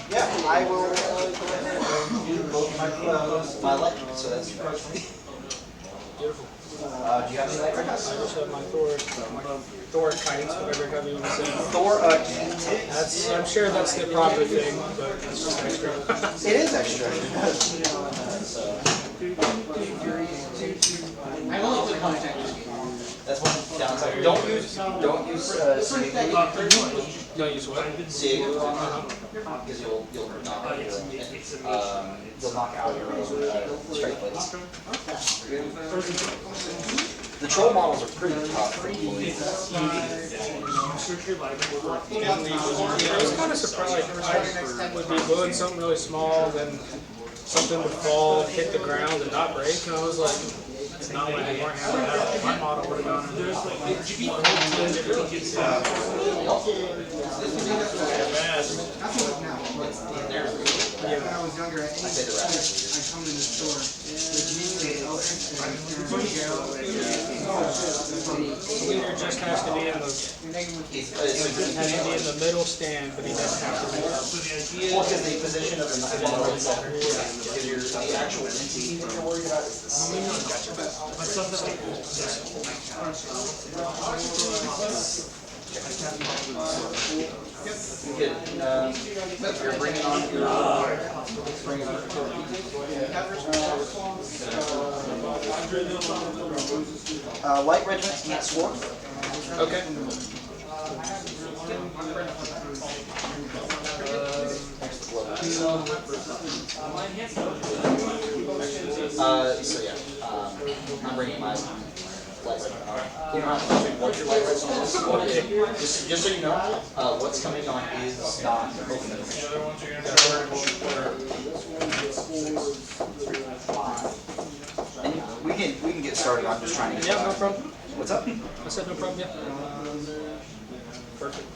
yeah, I will do both my light, so that's Beautiful. do you have any light right now? I just have my Thor kite, whatever have you want to say. Thor, That's, I'm sure that's the proper thing, but it's just extra. it is extra. I only put contact. That's one downside. Don't use Sig. Don't use what? Sig, because you'll knock out you'll knock out your strike plates. The troll models are pretty tough, thankfully. I was kind of surprised. I would be doing something really small, then something would fall, hit the ground, and not break. And I was like, not like Warhammer. My model would have gone in there. When I was younger, I'd come in the store. Leader just has to be in the middle stand, but he doesn't have to be. Well, because the position of the center, because the actual entity that you're worried about is the center. You're bringing on your light regiments can't swarm. Okay. So yeah, I'm bringing my light regiment on. You don't have to pick what your light regiment is. Just so you know, what's coming on is not open information. We can get started. I'm just trying to. Yeah, no problem. What's up? I said no problem. Yeah. Perfect.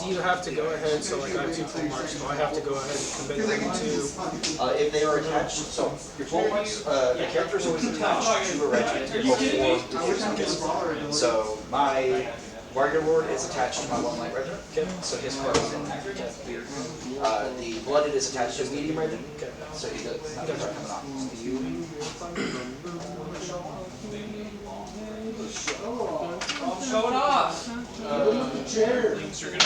Do you have to go ahead? So like I have 2 full marks. Do I have to go ahead and commit them to? If they are attached, so your full marks, the character is always attached to a regiment before. So my Warrior Lord is attached to my 1 light regiment. So his card is in there. The Blooded is attached to a medium regiment. So he does not start coming on. Show it off! Links are gonna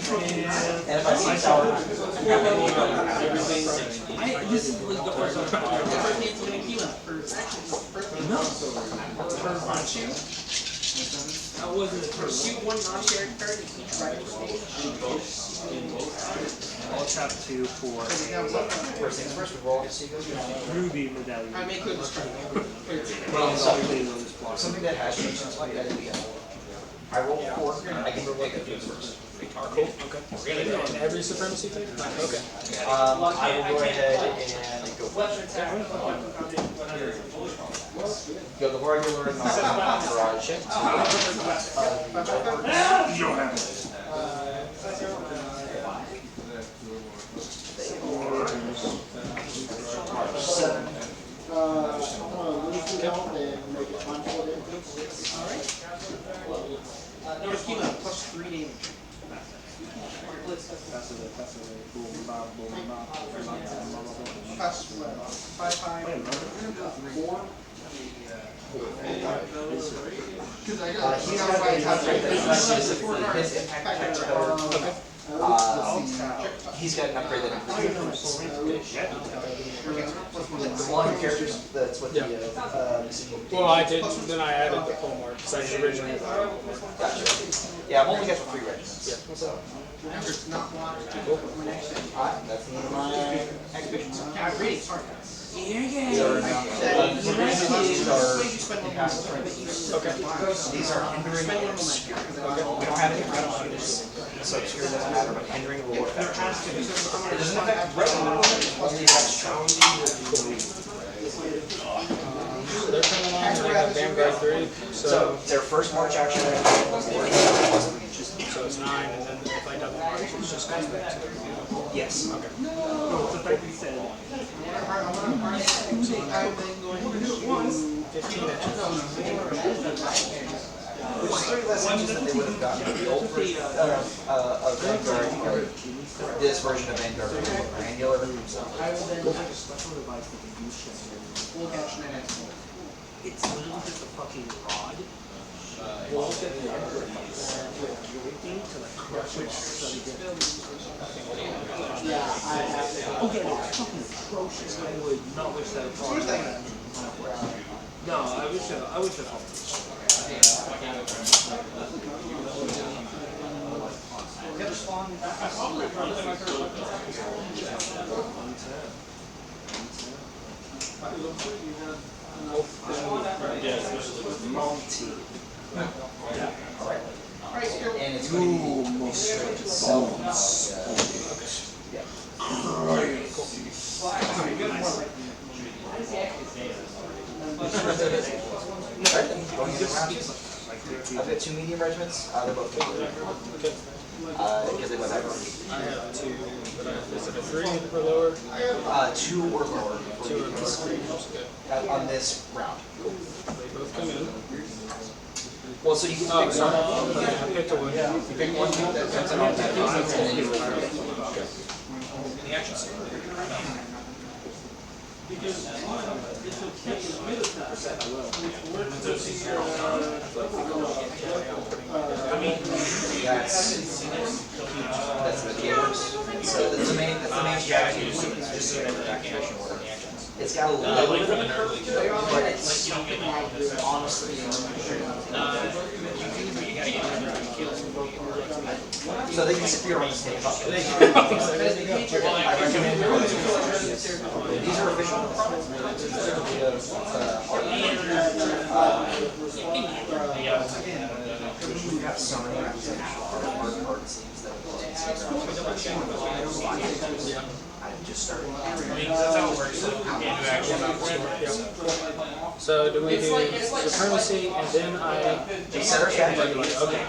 And if I see sour, This was the first one. That wasn't the first. Shoot 1 non-shared card in each writing stage. I'll tap 2 for first things first, we roll to see those. Ruby medallion. I make good strike. Something that has changed since like that is I roll 4, I can pick a dude first. Cool. Okay. And every supremacy thing? Okay. I will go ahead and go first. Go the Warrior Lord and I'll entourage check. You don't have it. 7. I'm gonna lose the health and make it conflict. Alright. Notice Kima, plus 3 damage. Plus 5, 4. He's got a upgrade that's not specifically his impact card. He's got an upgrade that includes one of the characters. That's what the Well, I did. Then I added the pole mark because I originally had the pole mark. Gotcha. Yeah, I'm only got 3 regiments. Yeah. So. Remember, it's not blocked. Alright, that's the end of my exhibition. Reading, sorry. These are Okay. These are hindering or obscuring. We don't have any red on it, so obscure doesn't matter, but hindering will affect. It doesn't affect red on it, only affects strong. So they're coming on, and I got Vanguard 3. So their first march action. So it's 9, and then if I double march, it's just goes back to. Yes. Okay. Oh, it's like we said. 15 inches. Which is 3 less inches than they would have gotten with the old version of Vanguard. This version of Vanguard is more granular. So. We'll catch that. It's literally just a fucking rod. We'll get the Yeah, I have. Okay, it's fucking atrocious. I would not wish that upon me. No, I wish that upon me. Multi. And it's I've got 2 medium regiments. They're both because they both have I have 2, but is it a 3 or lower? 2 or lower. 2 or lower. On this round. They both come in. Well, so you can pick one. I picked one. You pick one that comes in on that and then you The action scene. that's the gamers. So that's the main strategy. It's got a little bit of it, but it's honestly so they can disappear on the stage. I recommend these are official. We've got so many art scenes that I just started. That's how it works. So do we do supremacy and then I set our strategy? Okay.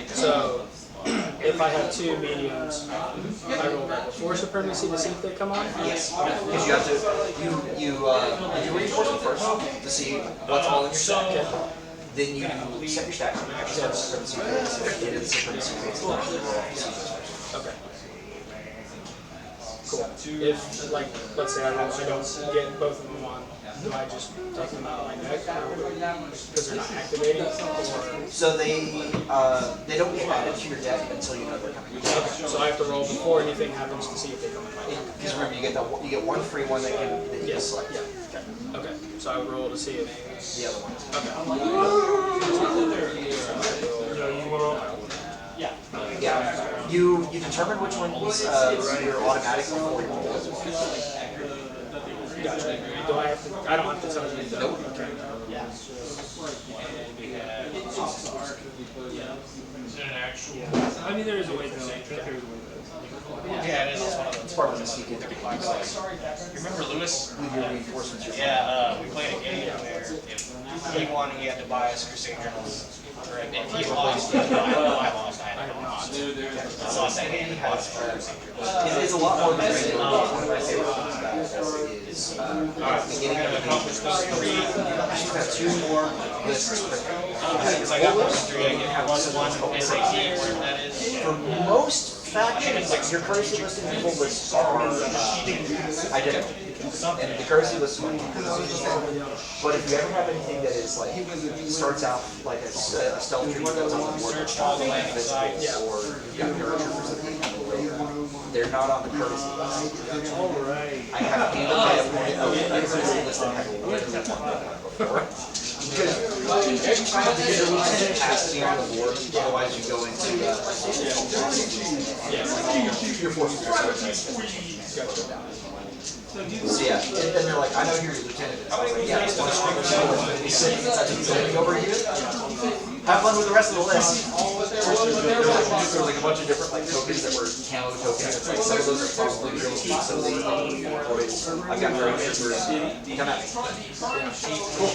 So if I have 2 mediums, I roll that before supremacy to see if they come on? Yes. Because you have to you do reinforcement first to see what's all in your stack. Then you set your stack. Set supremacy phase. Get in supremacy phase. Okay. Cool. If, like, let's say I don't get both of them on, do I just take them out of my deck because they're not activating? Or? So they don't get added to your deck until you know they're coming. Okay. So I have to roll before anything happens to see if they come in my deck. Because remember, you get one free one that can yes. select. Yeah. Okay. So I would roll to see if the other one. Yeah. Yeah. You determine which ones you're automatic before you roll. Gotcha. Do I have to? I don't have to tell you. Nope. Okay. Yeah. Is it an actual? I mean, there is a way to say that. Yeah, it is. It's one of It's part of the sneak in. You remember Lewis? With your reinforcements. Yeah, we played a game where if he won, he had to buy us Crusade Journals. Or if he lost, I lost. I have not. It's a lot more than regular. One of my favorite things about it is beginning of the game. She's got 2 more lists. Because I got plus 3, I get plus 1 SAT, whatever that is. For most factions, your currency listed and full lists are identical. And the currency list is but if you ever have anything that is like starts out like a stealth tree that's on the board, or you've got nurturers that they handle later, they're not on the currency list. I have handled that currency list that had literally one before. Because your lieutenant has to be on the board, otherwise you go into your forces are so so yeah, and they're like, I know you're your lieutenant. I was like, yeah, I just want to over here. Have fun with the rest of the list. There was like a bunch of different like tokens that were camo tokens. It's like some of those are probably real cheap, so they I've got very good for come out. Cool.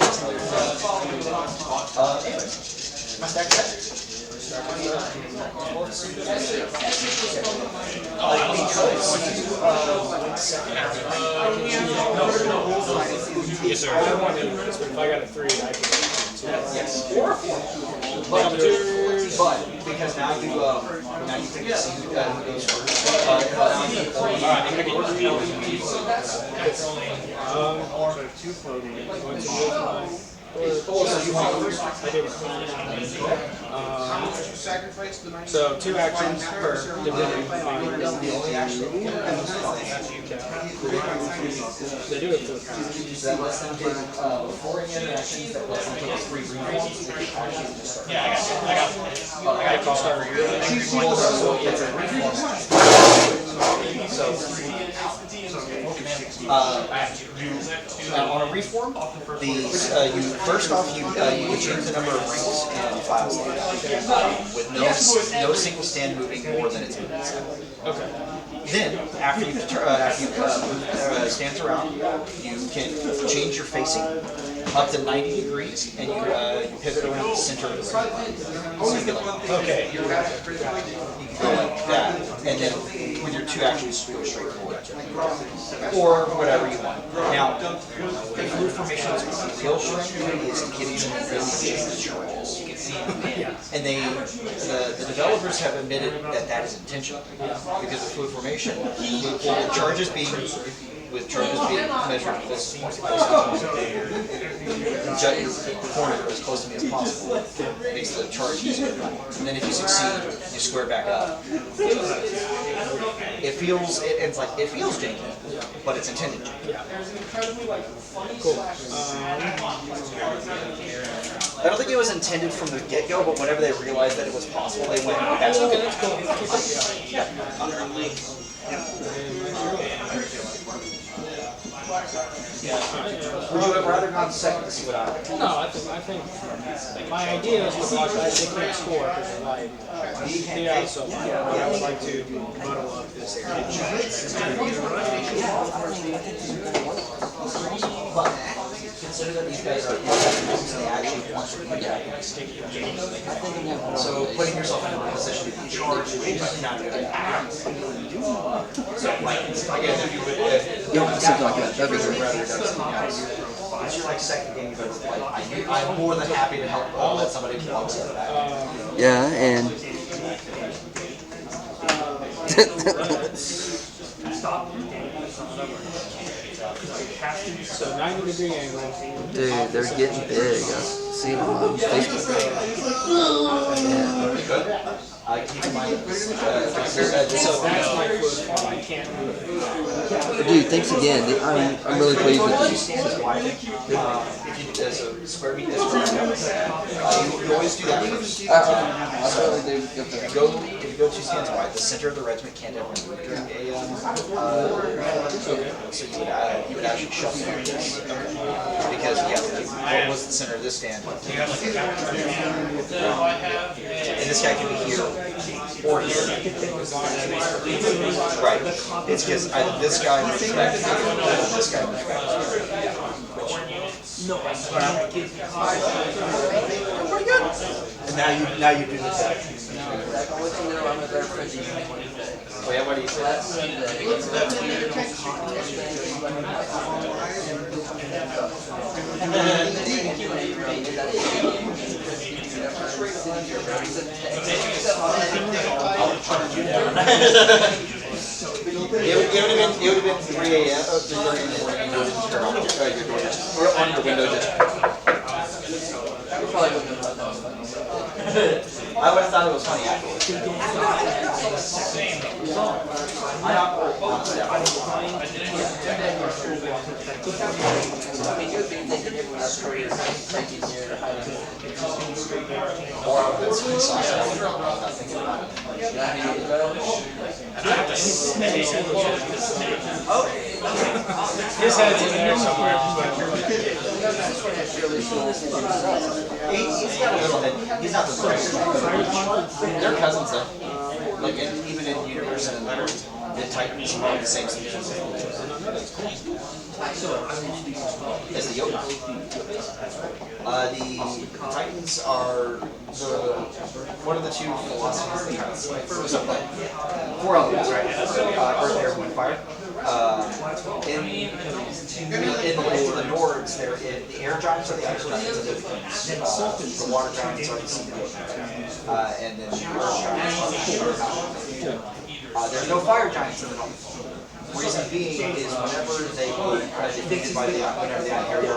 My stack set. Yes, sir. I want to, if I got a 3, I can. Yes. But because now you pick to see who goes first. So 2 actions per division. They do it for That lets them take, before any interactions, that lets them take 3 reforms. Yeah, I got it. I got call over here. So it's a reform. On a reform, you first off you change the number of rings and files with no single stand moving more than its movement step. Okay. Then after you move stands around, you can change your facing up to 90 degrees, and you pivot around the center of the ring. So you can Okay. you can go like that, and then with your 2 actions, go straight forward, or whatever you want. Now, the fluid formation is skill is getting them to really change charges. And the developers have admitted that that is intentional, because the fluid formation, with charges being measured this jut your corner as close to me as possible, makes the charge easier. And then if you succeed, you square back up. It feels janky, but it's intended janky. Cool. I don't think it was intended from the get-go, but whenever they realized that it was possible, they went, that's okay. That's cool. Would you have rather gone second to see what I would? No, I think my idea is to watch that they can't score because they like yeah, so I would like to muddle up this area. But consider that these guys are they actually want to put back. So putting yourself in a position to be charged is not a good idea. So like again, if you would something like that, that'd be rather than something else. It's your like second game, but it's like I'm more than happy to help let somebody plug it back. Yeah, and So 90-degree angle. Dude, they're getting big. I see them on Facebook. Keep in mind, So that's my fluid form. I can't move. Dude, thanks again. I'm really pleased with you. So square meet this you always do that first. If you go 2 stands wide, the center of the regiment can't ever move during a so you would actually shuffle this. Because what was the center of this stand? And this guy can be here or here. Right. It's because this guy moves back to here, and this guy moves back to here. Pretty good. And now you do this action. Oh yeah, what do you It would have been 3 a.m. 3:30 in the morning, and you wouldn't turn on your door, or on your window just. I would have thought it was funny afterwards. His head's in there somewhere. He's got a little bit. He's not the first. They're cousins though. Like even in universe and the Titans are the same species as the Yoda. The Titans are one of the 2 philosophies that kind of like 4 elements, right? Earth, air, wind, fire. In the Nords, the air giants are the actual giants of the water giants are the sea giants, and then the earth giants are the. There's no fire giants in the North. Reason being is whenever they were defeated by whenever they had Harry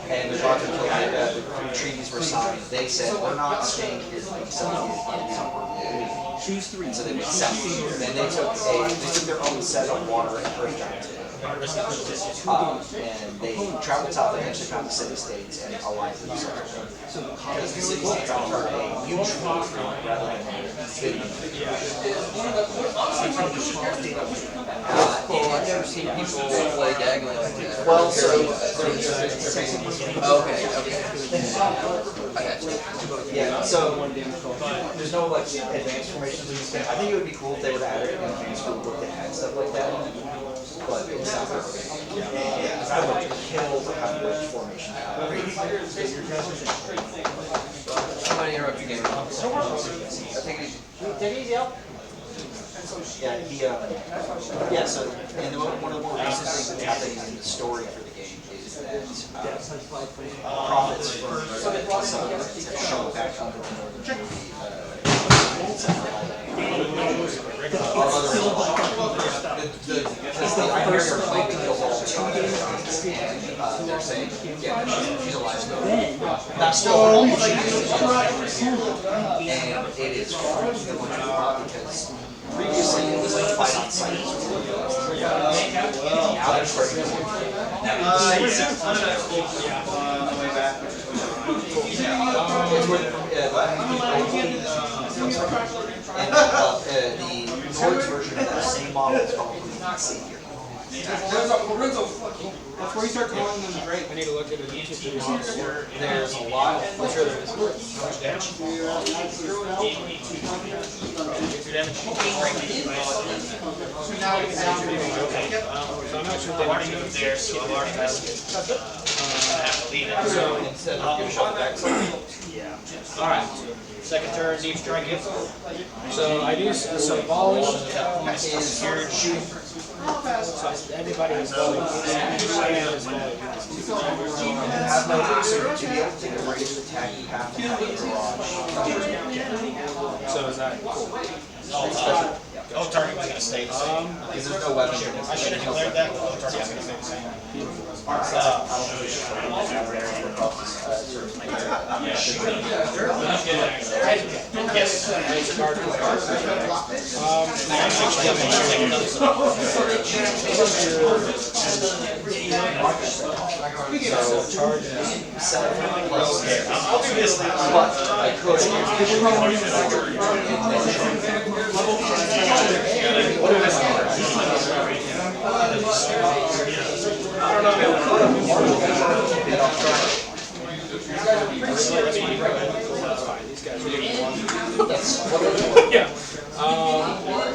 and the the treaties were signed, they said, we're not staying here until choose three. So they went south. Then they took their own set of water and earth giants. And they traveled south and eventually found the city-states and aligned themselves. Because the city-states are a mutual rather than a city. I've never seen people play Gangland like that. Well, so okay. Yeah, so there's no like advanced formations in this game. I think it would be cool if they would add an advanced rule book that had stuff like that. But it's not it's kind of like kill to have which formation. I'm gonna interrupt you, game. Take it easy out. Yeah, so and one of the more recent things that's happening in the story for the game is that prophets from Southern have shown back up in the northern because the Ironbears are fighting the whole time, and they're saying, yeah, she's alive. That's still and it is fun because previously it was like fight on sight. Now they're starting to and the Nordic version of that same model is called Savior. That's where you start calling them great. I need to look at it. There's a lot. I'm sure there is. I'm not sure they moved there, so alright. Second turn, deep strike it. So I do so volley is your shooting. So everybody is volley. So is that cool? Oh, target was going to stay the same. Because there's no weapon. I should have declared that. Oh, target was going to stay the same. Yes. I'll do this now. But I could.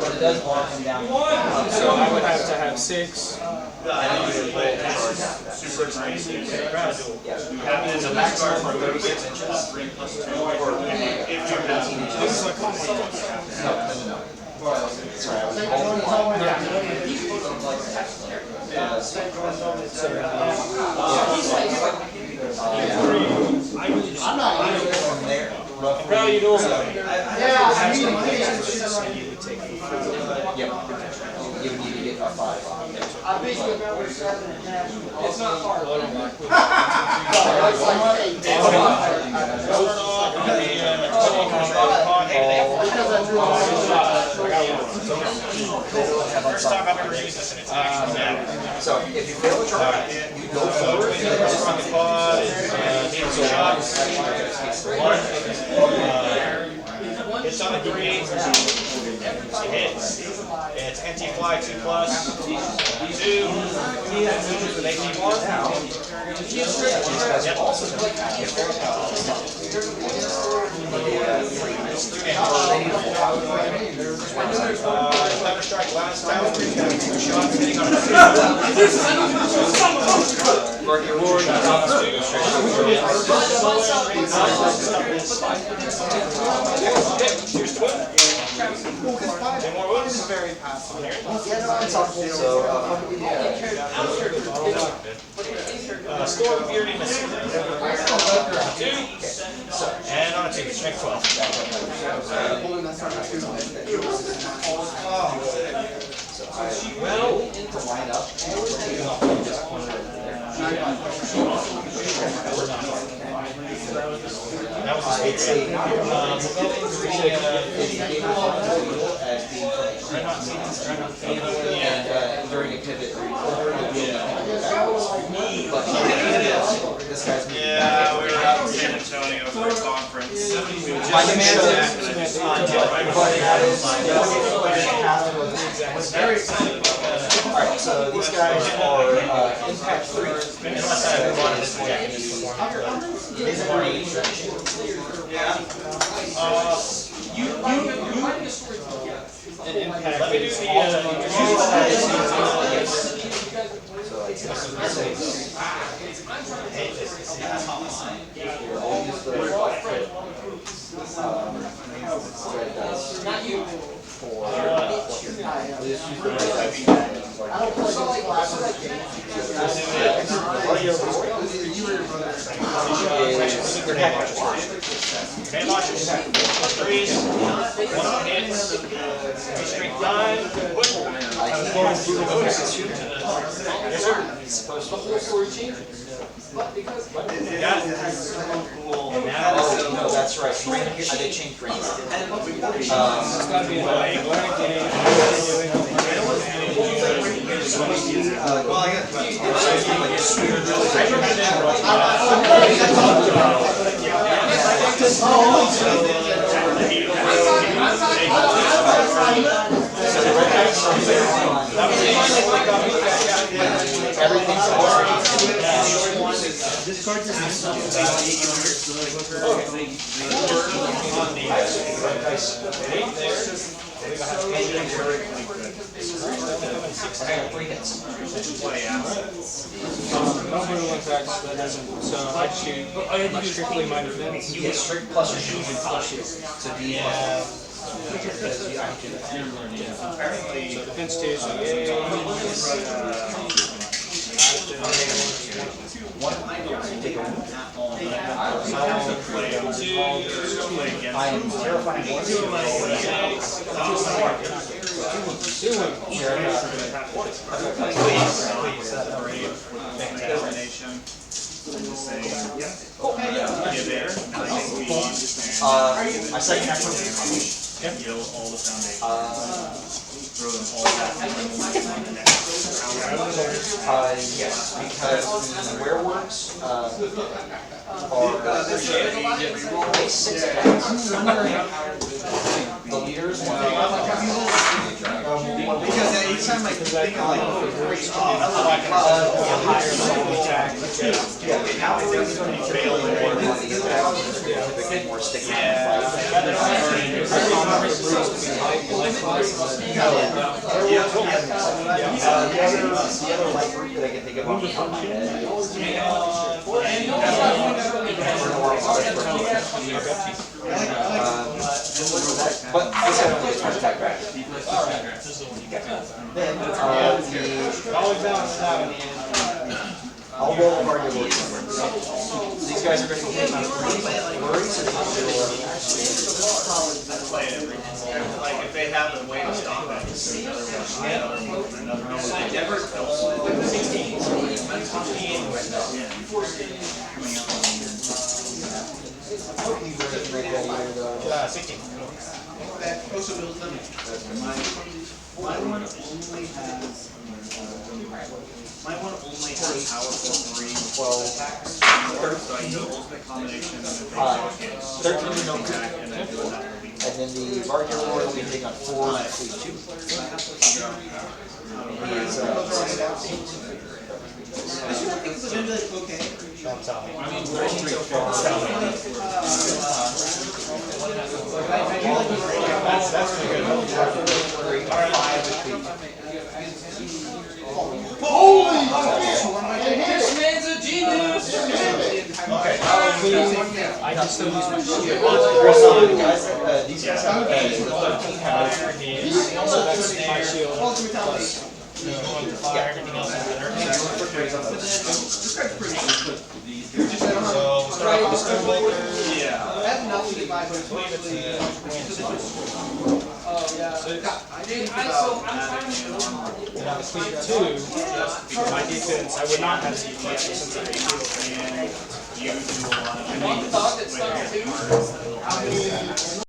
But it does lock him down. So I would have to have 6. Super crazy. It's a maximum of 36 inches. Or if you're 18 inches. No. Sorry, I was I'm not from there. How you doing? You would need to get a 5 on there. It's not far. First time I've ever used this and it's actually matter. So if you fail the try, you go forward and Just on the quad, needs shots. It's on the 3. Hits. It's anti-fly 2+. 2. With 18-1. Yep. Thunderstrike last tower. He's got 2 shots hitting on Here's the win. 10 more wounds. Very passive. Storm Fury missing. 2. And on a 2, strength 12. line up. It's a and during a pivot, but this guy's yeah, we were out in San Antonio for a conference. my demand Very excited about that. Alright, so these guys are Impact 3. Unless I wanted this Japanese before. These are range. An impact. Let me do hand launches. Threes. One hit. Straight line. I was going through the moves. Yes, sir. Yeah. Oh, no, that's right. They changed range. It's gotta be a learning game. This card No brutal attacks, that doesn't, so I shoot strictly my defense. You get strict plus your shield and plus shield. So D So defense 2, so I am terrifying. My second action. Heal all the foundation. Throw them all Yes, because the werewolves are they 6 attacks. The leaders because each time I think of like now it's going to be fail more sticky. The other light group that I can think of off the top of my head but this guy only gets one attack back. Then I'll roll a target work. These guys are going to get worried, so like if they have a way to stop it, just another movement. Never 16. that also builds them. My one only has my one only has powerful 3 attacks. So I do ultimate combination of 13 no crit. And then the Vargir Warrior will be taking on 4 and fleet 2. He is I think it's gonna be like okay. I mean, we're so far. That's good. Holy shit! This man's a genius! Okay. I can still use my shield. These guys have 13 has. So that's my shield. Fire, everything else Yeah. That's nothing to buy, but it's mostly. Oh, yeah. Two, for my defense, I would not have CTF since I do, and you do a lot of